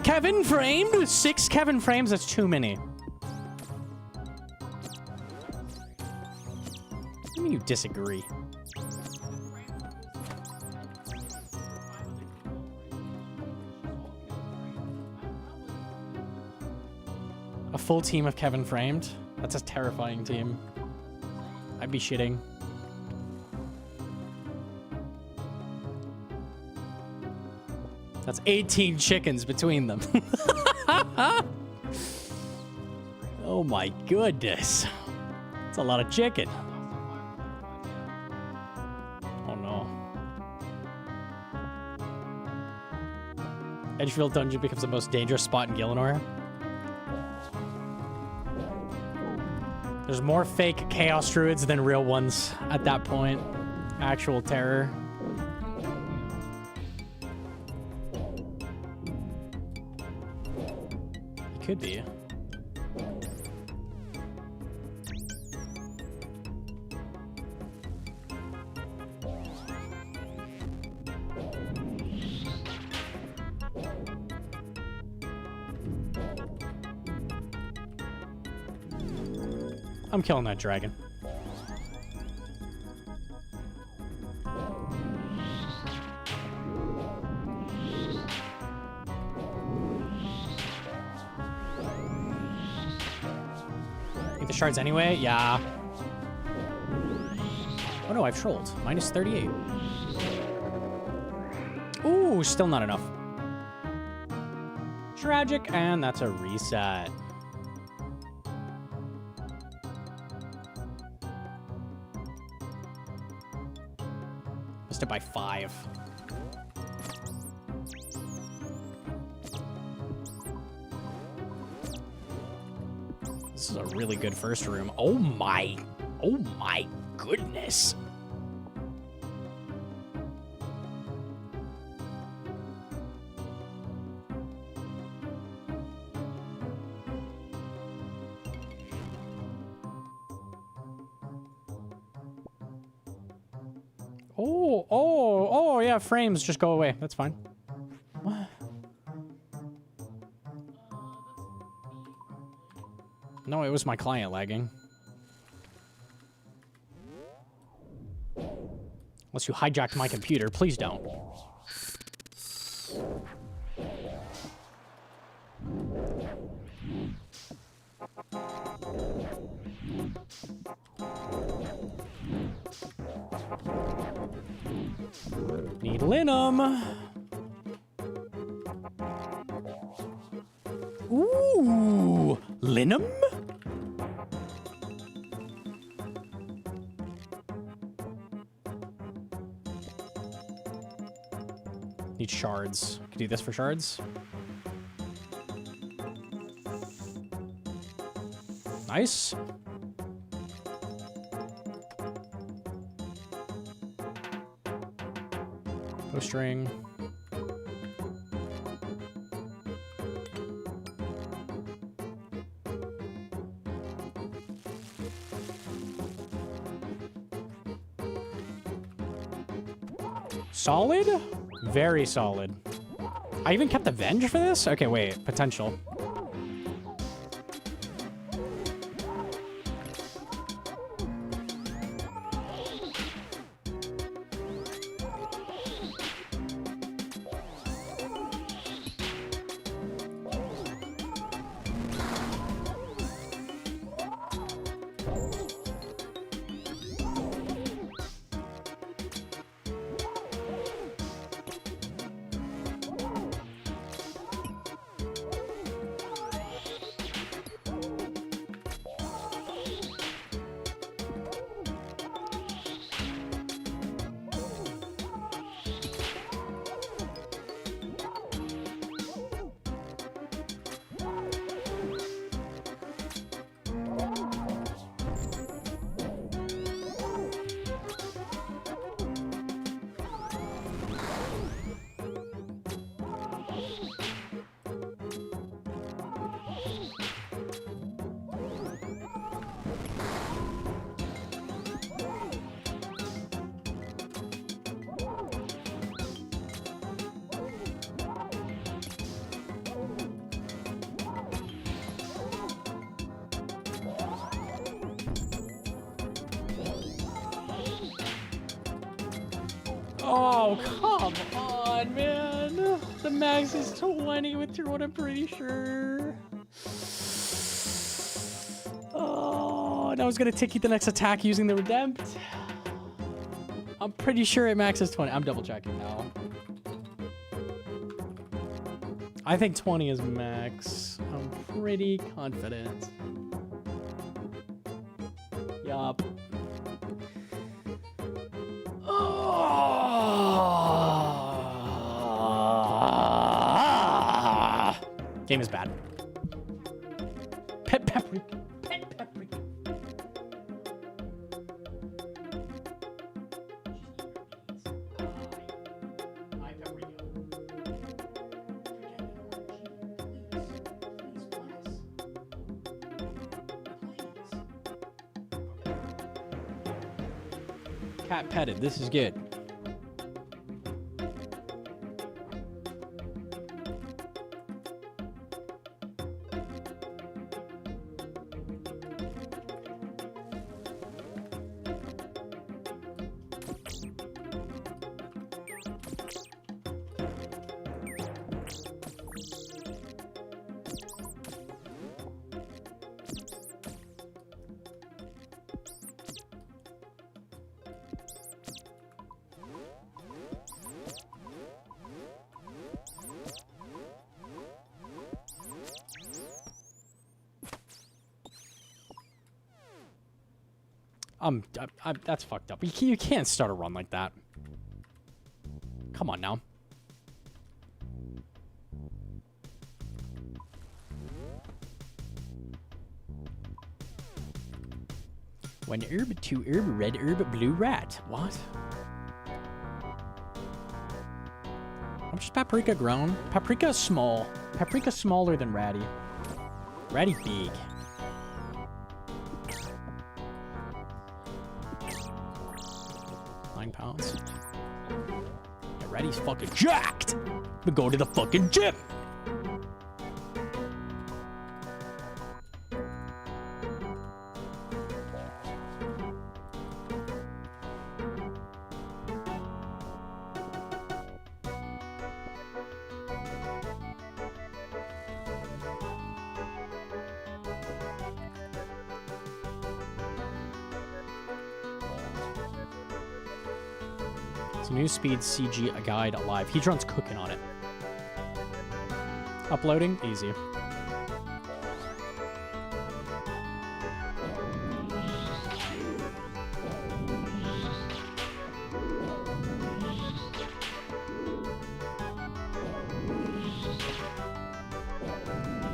Kevin framed? 6 Kevin frames? That's too many. I mean, you disagree. A full team of Kevin framed? That's a terrifying team. I'd be shitting. That's 18 chickens between them. Oh my goodness. That's a lot of chicken. Oh no. Edgefield Dungeon becomes the most dangerous spot in Gielinor. There's more fake Chaos Druids than real ones at that point. Actual terror. It could be. I'm killing that dragon. Get the shards anyway? Yeah. Oh no, I've trolled. Minus 38. Ooh, still not enough. Tragic, and that's a reset. Missed it by 5. This is a really good first room. Oh my goodness. Oh, yeah, frames just go away. That's fine. What? No, it was my client lagging. Unless you hijacked my computer, please don't. Need linum. Ooh, linum? Need shards. Can do this for shards. Nice. String. Solid? Very solid. I even kept the Venge for this? Okay, wait. Potential. Oh, come on, man. The max is 20 with your one, I'm pretty sure. Oh, and I was going to ticky the next attack using the Redempt. I'm pretty sure it maxes 20. I'm double checking now. I think 20 is max. I'm pretty confident. Yup. Game is bad. Pet paprika. Pet paprika. Cat petted. This is good. That's fucked up. You can't start a run like that. Come on now. One herb, two herb, red herb, blue rat. What? How much is paprika grown? Paprika is small. Paprika's smaller than ratty. Ratty big. £9. Yeah, Ratty's fucking jacked. We go to the fucking gym. New speed CG a guide alive. Hedron's cooking on it. Uploading easy.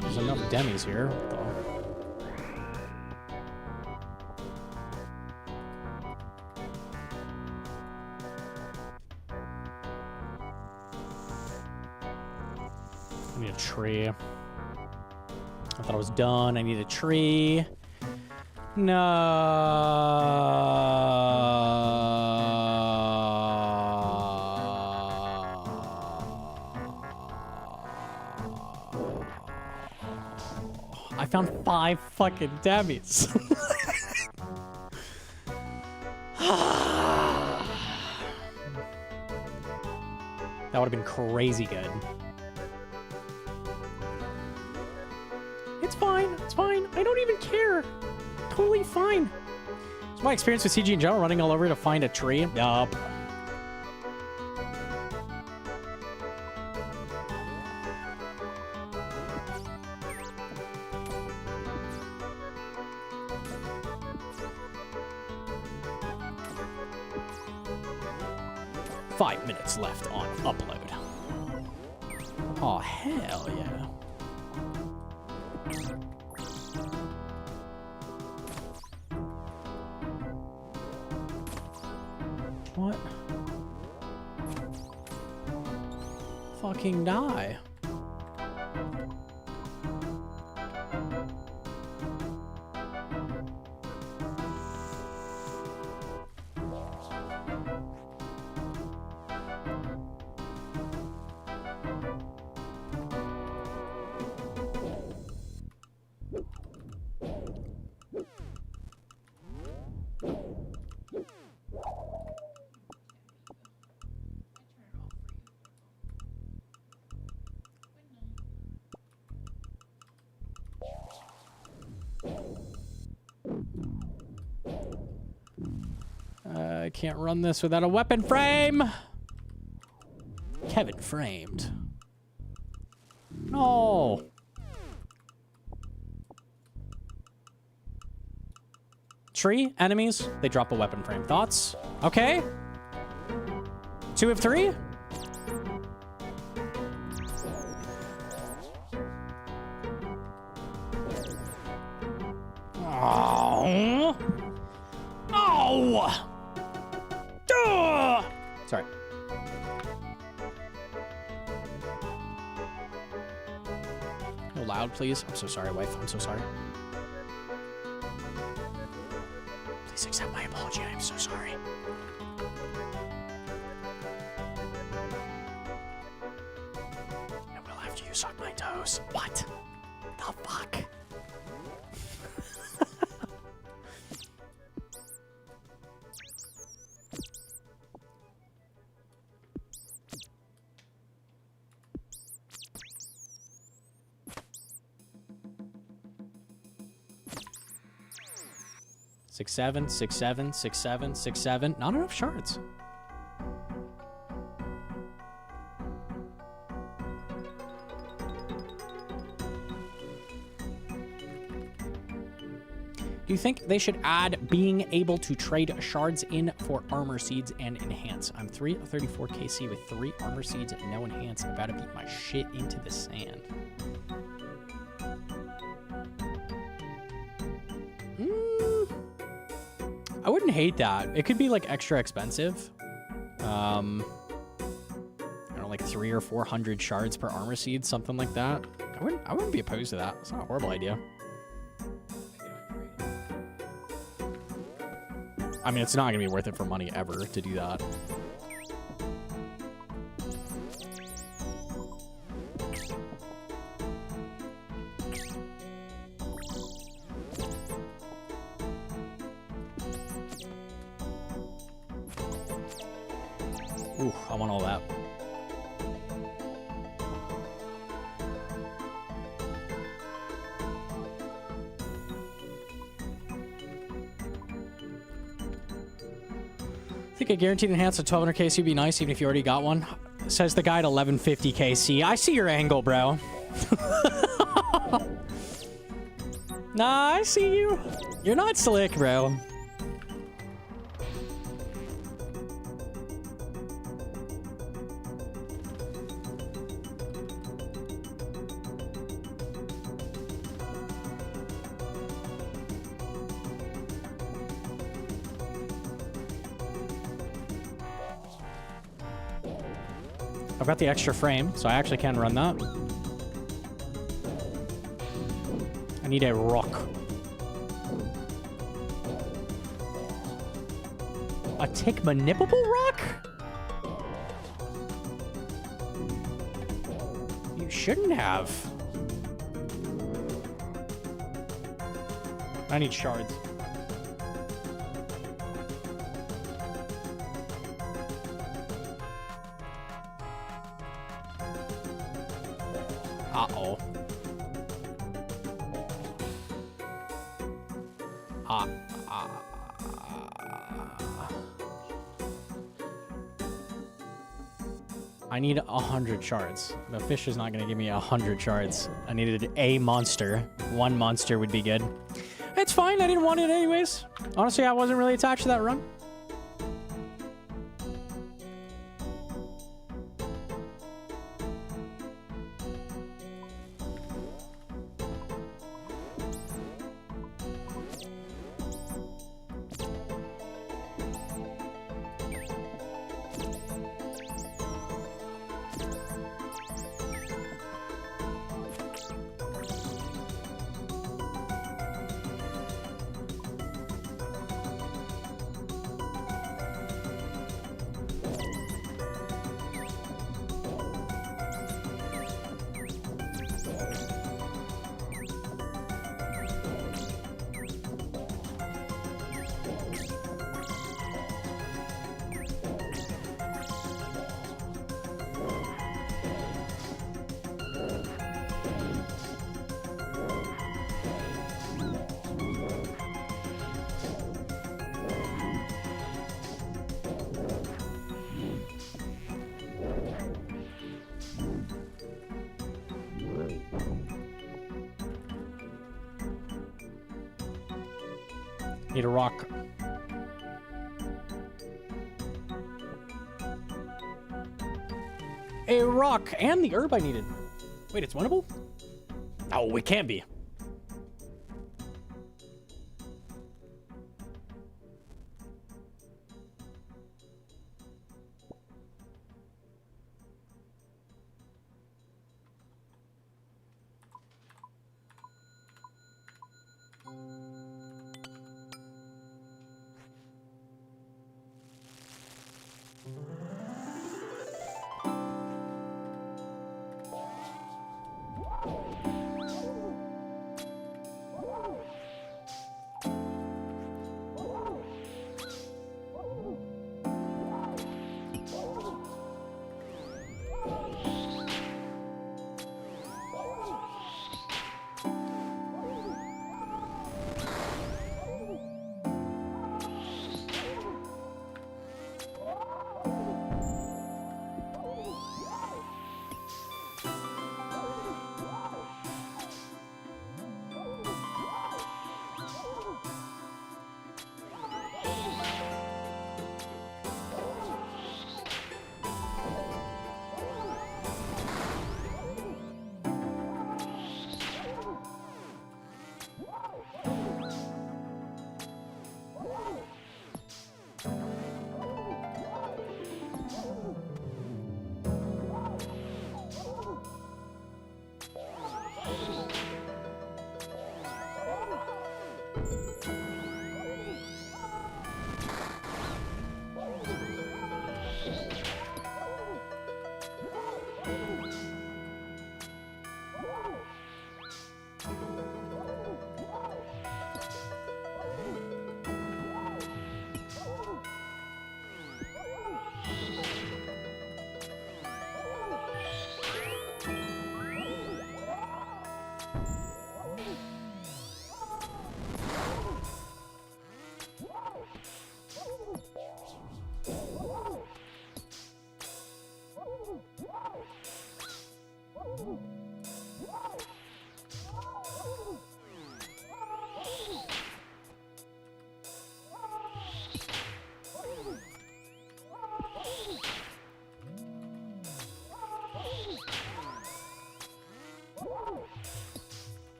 There's enough demis here. What the- I need a tree. I thought I was done. I need a tree. No. I found 5 fucking demis. That would have been crazy good. It's fine. It's fine. I don't even care. Totally fine. It's my experience with CG in general, running all over to find a tree. Yup. Five minutes left on upload. Oh, hell yeah. What? Fucking die. I can't run this without a weapon frame. Kevin framed. No. Tree, enemies, they drop a weapon frame. Thoughts? Okay. 2 of 3. Oh. Oh. Duh. Sorry. No loud, please. I'm so sorry, wife. I'm so sorry. Please accept my apology. I am so sorry. I will after you suck my toes. What the fuck? 6, 7, 6, 7, 6, 7, 6, 7. Not enough shards. Do you think they should add being able to trade shards in for armor seeds and enhance? I'm 3 of 34 KC with 3 armor seeds and no enhance. I'm about to beat my shit into the sand. I wouldn't hate that. It could be like extra expensive. I don't know, like 300 or 400 shards per armor seed, something like that. I wouldn't be opposed to that. It's not a horrible idea. I mean, it's not gonna be worth it for money ever to do that. Ooh, I want all that. I think a guaranteed enhance of 1200 KC would be nice, even if you already got one. Says the guy at 1150 KC. I see your angle, bro. Nah, I see you. You're not slick, bro. I've got the extra frame, so I actually can run that. I need a rock. A tick manipulable rock? You shouldn't have. I need shards. Uh-oh. I need 100 shards. The fish is not going to give me 100 shards. I needed a monster. 1 monster would be good. It's fine. I didn't want it anyways. Honestly, I wasn't really attached to that run. Need a rock. A rock and the herb I needed. Wait, it's winnable? Oh, it can't be.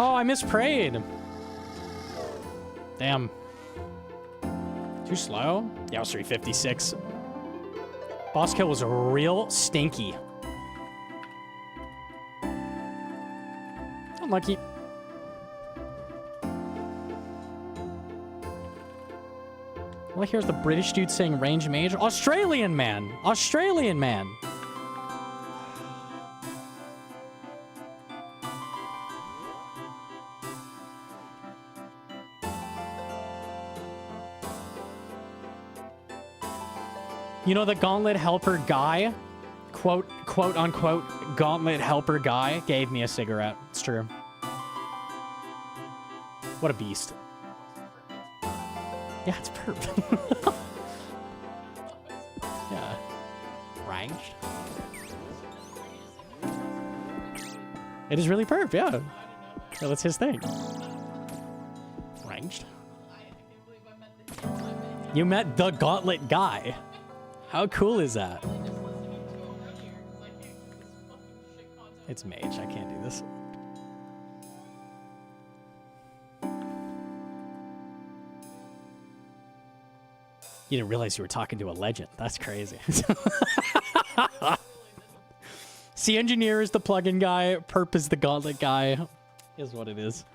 Oh, I misprayed. Damn. Too slow? Yeah, it was 356. Boss kill was real stinky. Unlucky. Well, here's the British dude saying range mage. Australian man! Australian man! You know, the gauntlet helper guy, quote unquote, gauntlet helper guy gave me a cigarette. It's true. What a beast. Yeah, it's perp. Yeah. Ranged. It is really perp, yeah. Yeah, that's his thing. Ranged. You met the gauntlet guy. How cool is that? It's mage. I can't do this. You didn't realize you were talking to a legend. That's crazy. C engineer is the plugin guy. Perp is the gauntlet guy. Is what it is.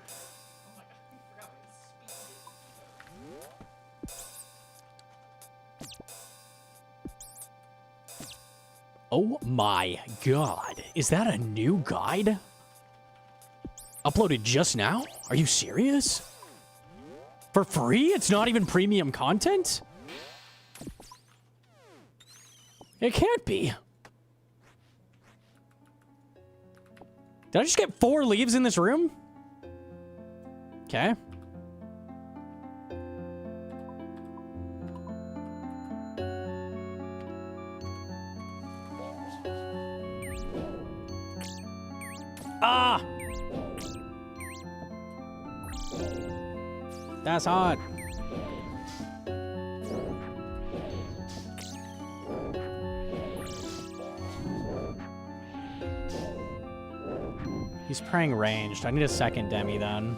Oh my god. Is that a new guide? Uploaded just now? Are you serious? For free? It's not even premium content? It can't be. Did I just get 4 leaves in this room? Okay. Ah! That's hot. He's praying ranged. I need a second demi then.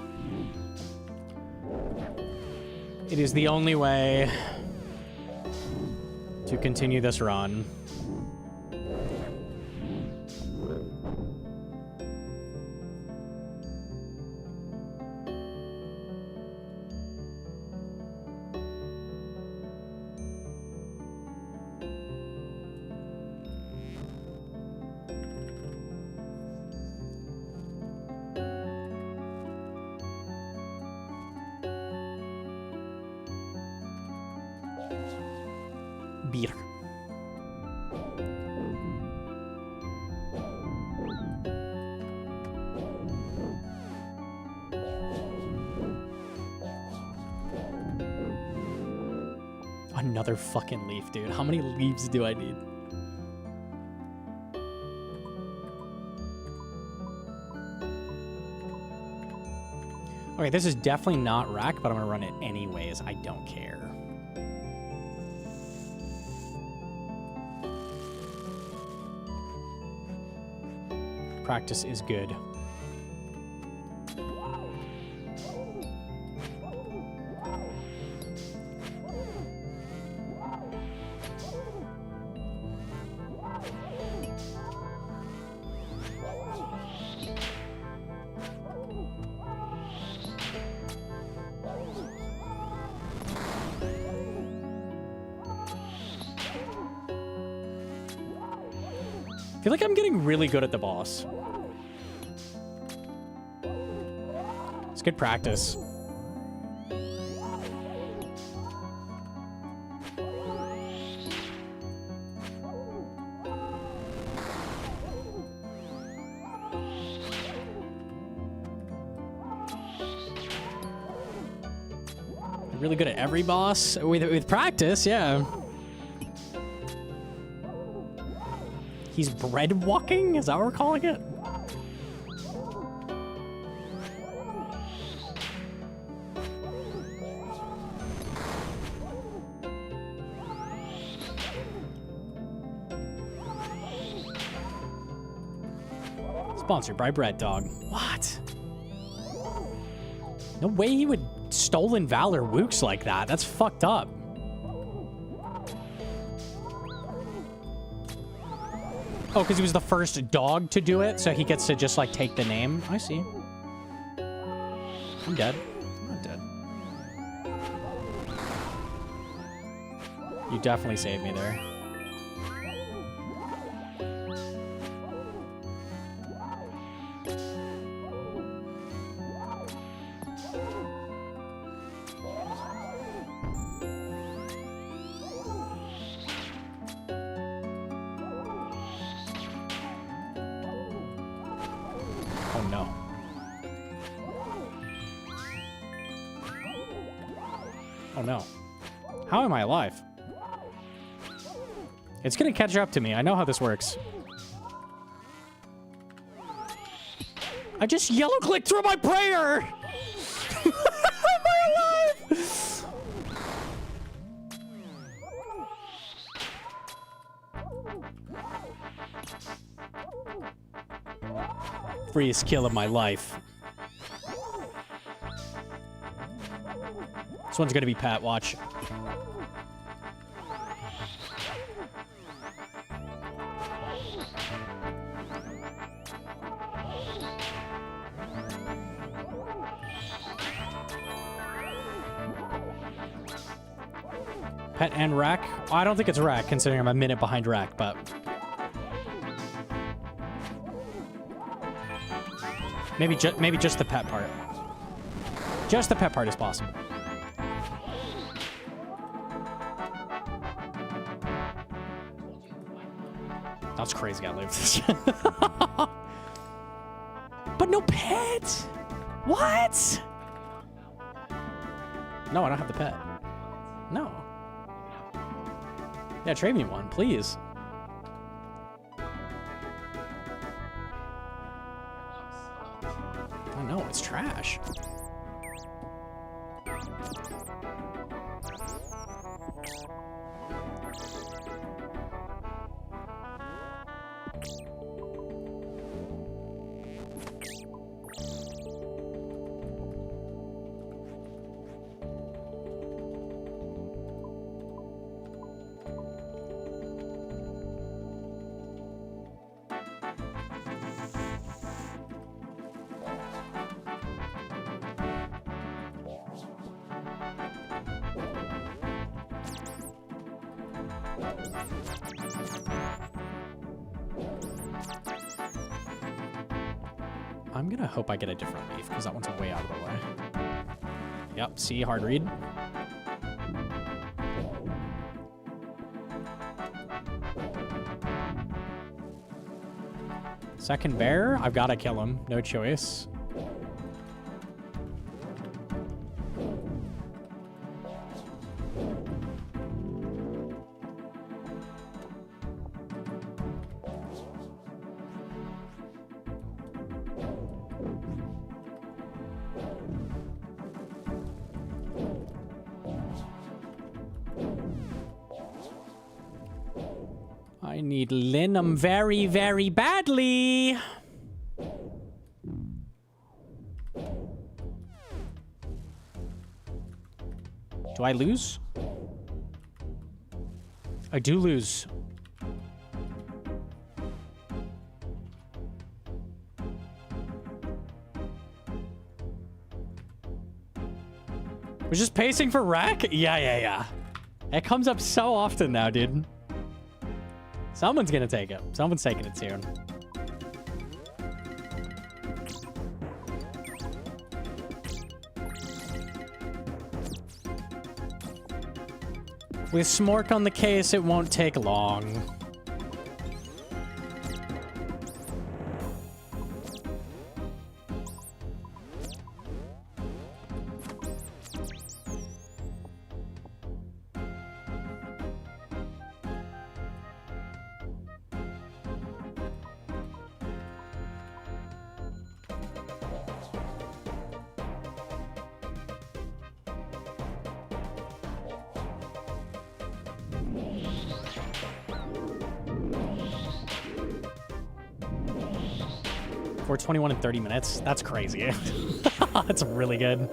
It is the only way to continue this run. Beer. Another fucking leaf, dude. How many leaves do I need? Okay, this is definitely not rack, but I'm gonna run it anyways. I don't care. Practice is good. I feel like I'm getting really good at the boss. It's good practice. Really good at every boss with practice, yeah. He's bread walking? Is that what we're calling it? Sponsored by Bread Dog. What? No way he would stolen valor wooks like that. That's fucked up. Oh, because he was the first dog to do it, so he gets to just, like, take the name. I see. I'm dead. I'm not dead. You definitely saved me there. Oh no. Oh no. How am I alive? It's gonna catch up to me. I know how this works. I just yellow clicked through my prayer! Am I alive? Freest kill of my life. This one's gonna be Pat, watch. Pet and rack? I don't think it's rack, considering I'm a minute behind rack, but... Maybe just the pet part. Just the pet part is possible. That's crazy I lived this. But no pet! What? No, I don't have the pet. No. Yeah, trade me one, please. I know, it's trash. I'm gonna hope I get a different leaf, because that one's way out of the way. Yep, see, hard read. Second bear, I've gotta kill him, no choice. I need Linum very, very badly. Do I lose? I do lose. We're just pacing for wreck? Yeah. It comes up so often now, dude. Someone's gonna take it. Someone's taking it soon. With Smork on the case, it won't take long. We're 21 in 30 minutes. That's crazy. That's really good.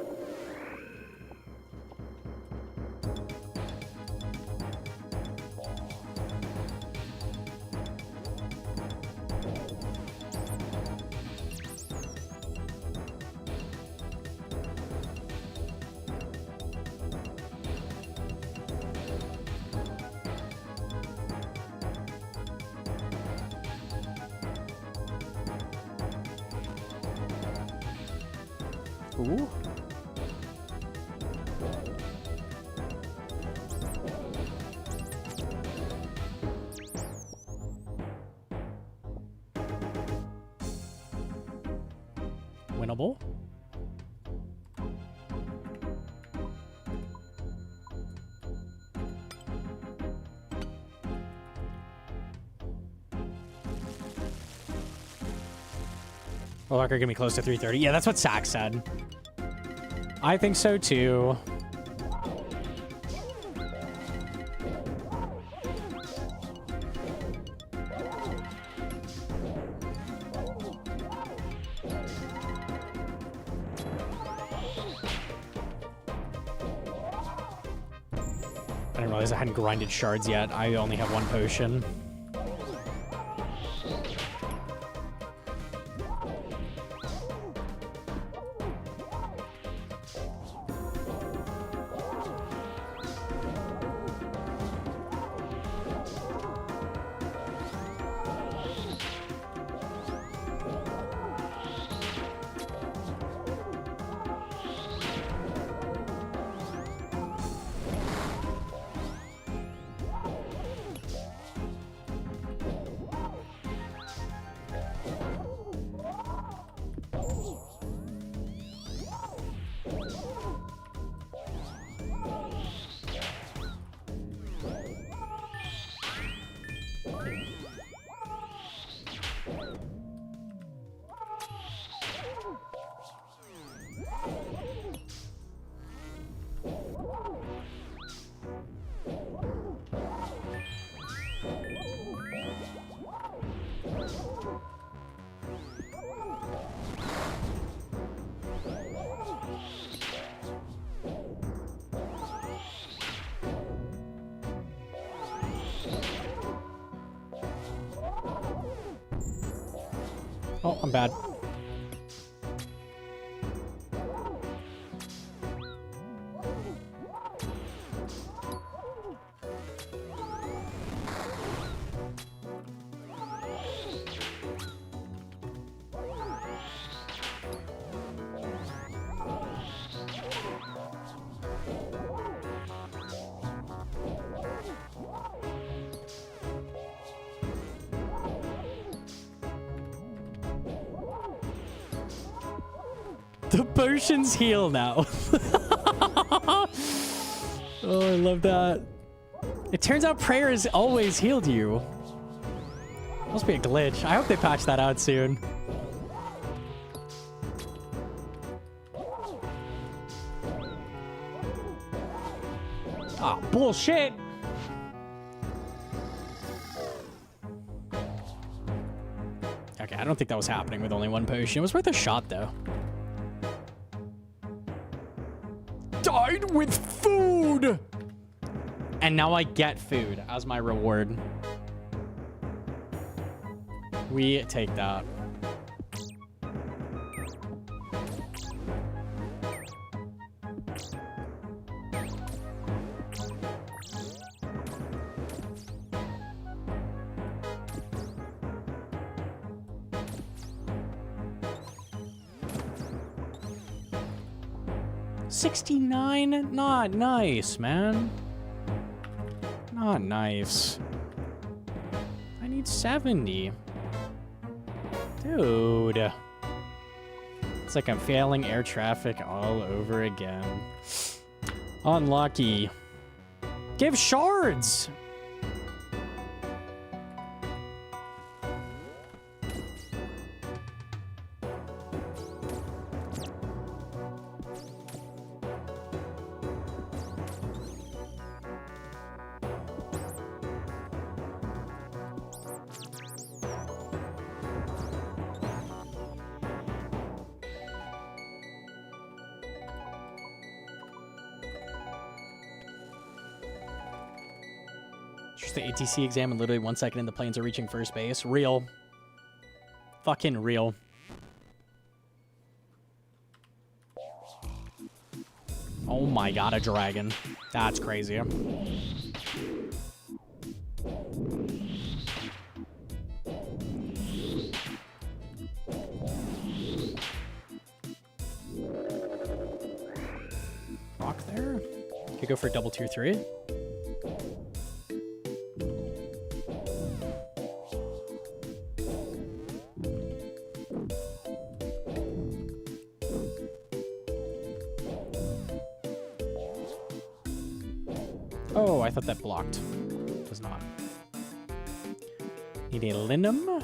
Ooh. Winnable. Well, Larker gonna be close to 330. Yeah, that's what Sack said. I think so too. I didn't realize I hadn't grinded shards yet. I only have one potion. Oh, I'm bad. The potions heal now. Oh, I love that. It turns out prayer has always healed you. Must be a glitch. I hope they patch that out soon. Ah, bullshit. Okay, I don't think that was happening with only one potion. It was worth a shot, though. Died with food! And now I get food as my reward. We take that. $69? Not nice, man. Not nice. I need 70. Dude. It's like I'm failing air traffic all over again. Unlucky. Give shards! Just the ATC exam and literally 1 second in the planes are reaching first base. Real. Fucking real. Oh my god, a dragon. That's crazy. Rock there. Could go for a double tier 3. Oh, I thought that blocked. Does not. Need a linum.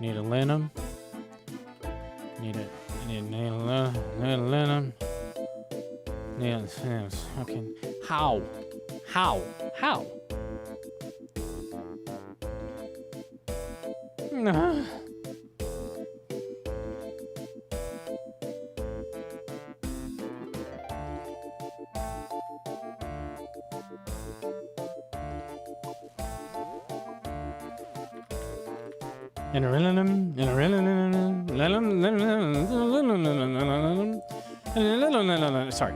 Need a linum. Need a linum. Yes. Okay. How? How? Sorry.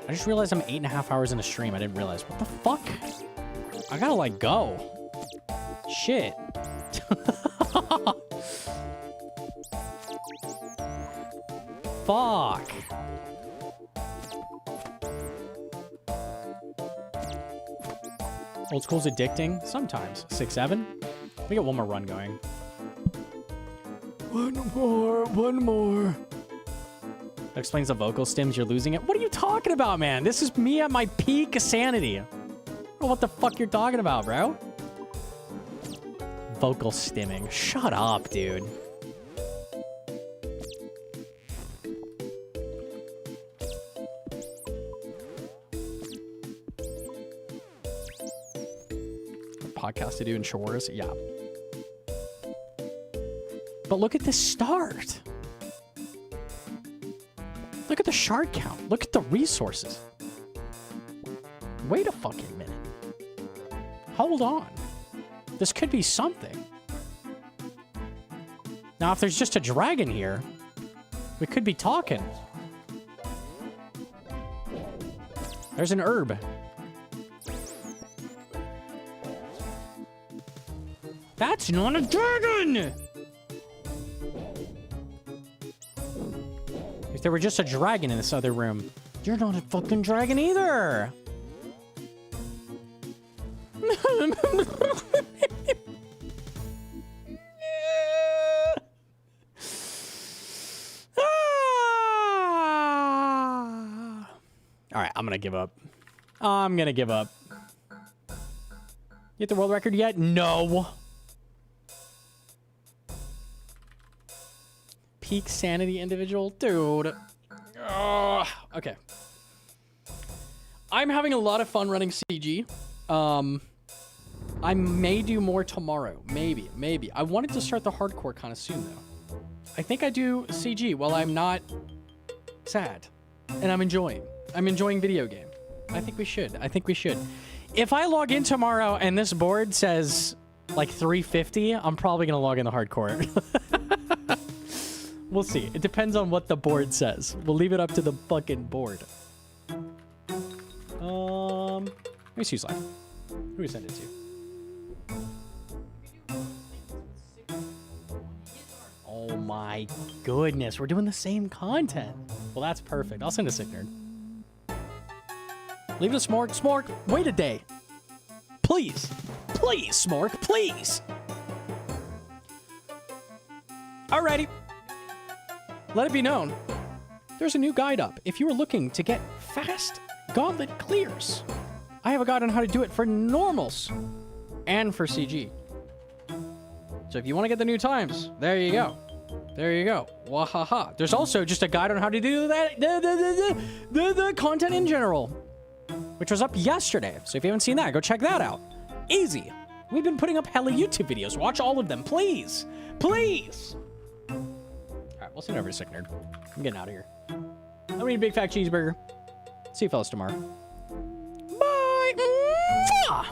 I just realized I'm 8.5 hours in a stream. I didn't realize. What the fuck? I gotta, like, go. Shit. Fuck. Old school's addicting? Sometimes. 6-7? Let me get one more run going. One more. That explains the vocal stims. You're losing it. What are you talking about, man? This is me at my peak sanity. I don't know what the fuck you're talking about, bro. Vocal stimming. Shut up, dude. podcast to do in chores. Yeah. But look at this start. Look at the shard count. Look at the resources. Wait a fucking minute. Hold on. This could be something. Now, if there's just a dragon here, we could be talking. There's an herb. That's not a dragon! If there were just a dragon in this other room, you're not a fucking dragon either! Alright, I'm gonna give up. I'm gonna give up. You hit the world record yet? No. Peak sanity individual? Dude. Ugh. Okay. I'm having a lot of fun running CG. I may do more tomorrow. Maybe. I wanted to start the hardcore kind of soon, though. I think I do CG while I'm not sad. And I'm enjoying video game. I think we should. If I log in tomorrow and this board says, like, 350, I'm probably going to log in the hardcore. We'll see. It depends on what the board says. We'll leave it up to the fucking board. Let me see slide. Who do we send it to? Oh my goodness, we're doing the same content. Well, that's perfect. I'll send a sick nerd. Leave it a Smork. Smork, wait a day. Please. Please, Smork, please. Alrighty. Let it be known, there's a new guide up. If you are looking to get fast gauntlet clears, I have a guide on how to do it for normals and for CG. So if you want to get the new times, there you go. There you go. Wahaha. There's also just a guide on how to do that, the content in general, which was up yesterday. So if you haven't seen that, go check that out. Easy. We've been putting up hella YouTube videos. Watch all of them, please. Please. We'll send over a sick nerd. I'm getting out of here. I'm gonna eat a big fat cheeseburger. See you fellas tomorrow. Bye. Mwah!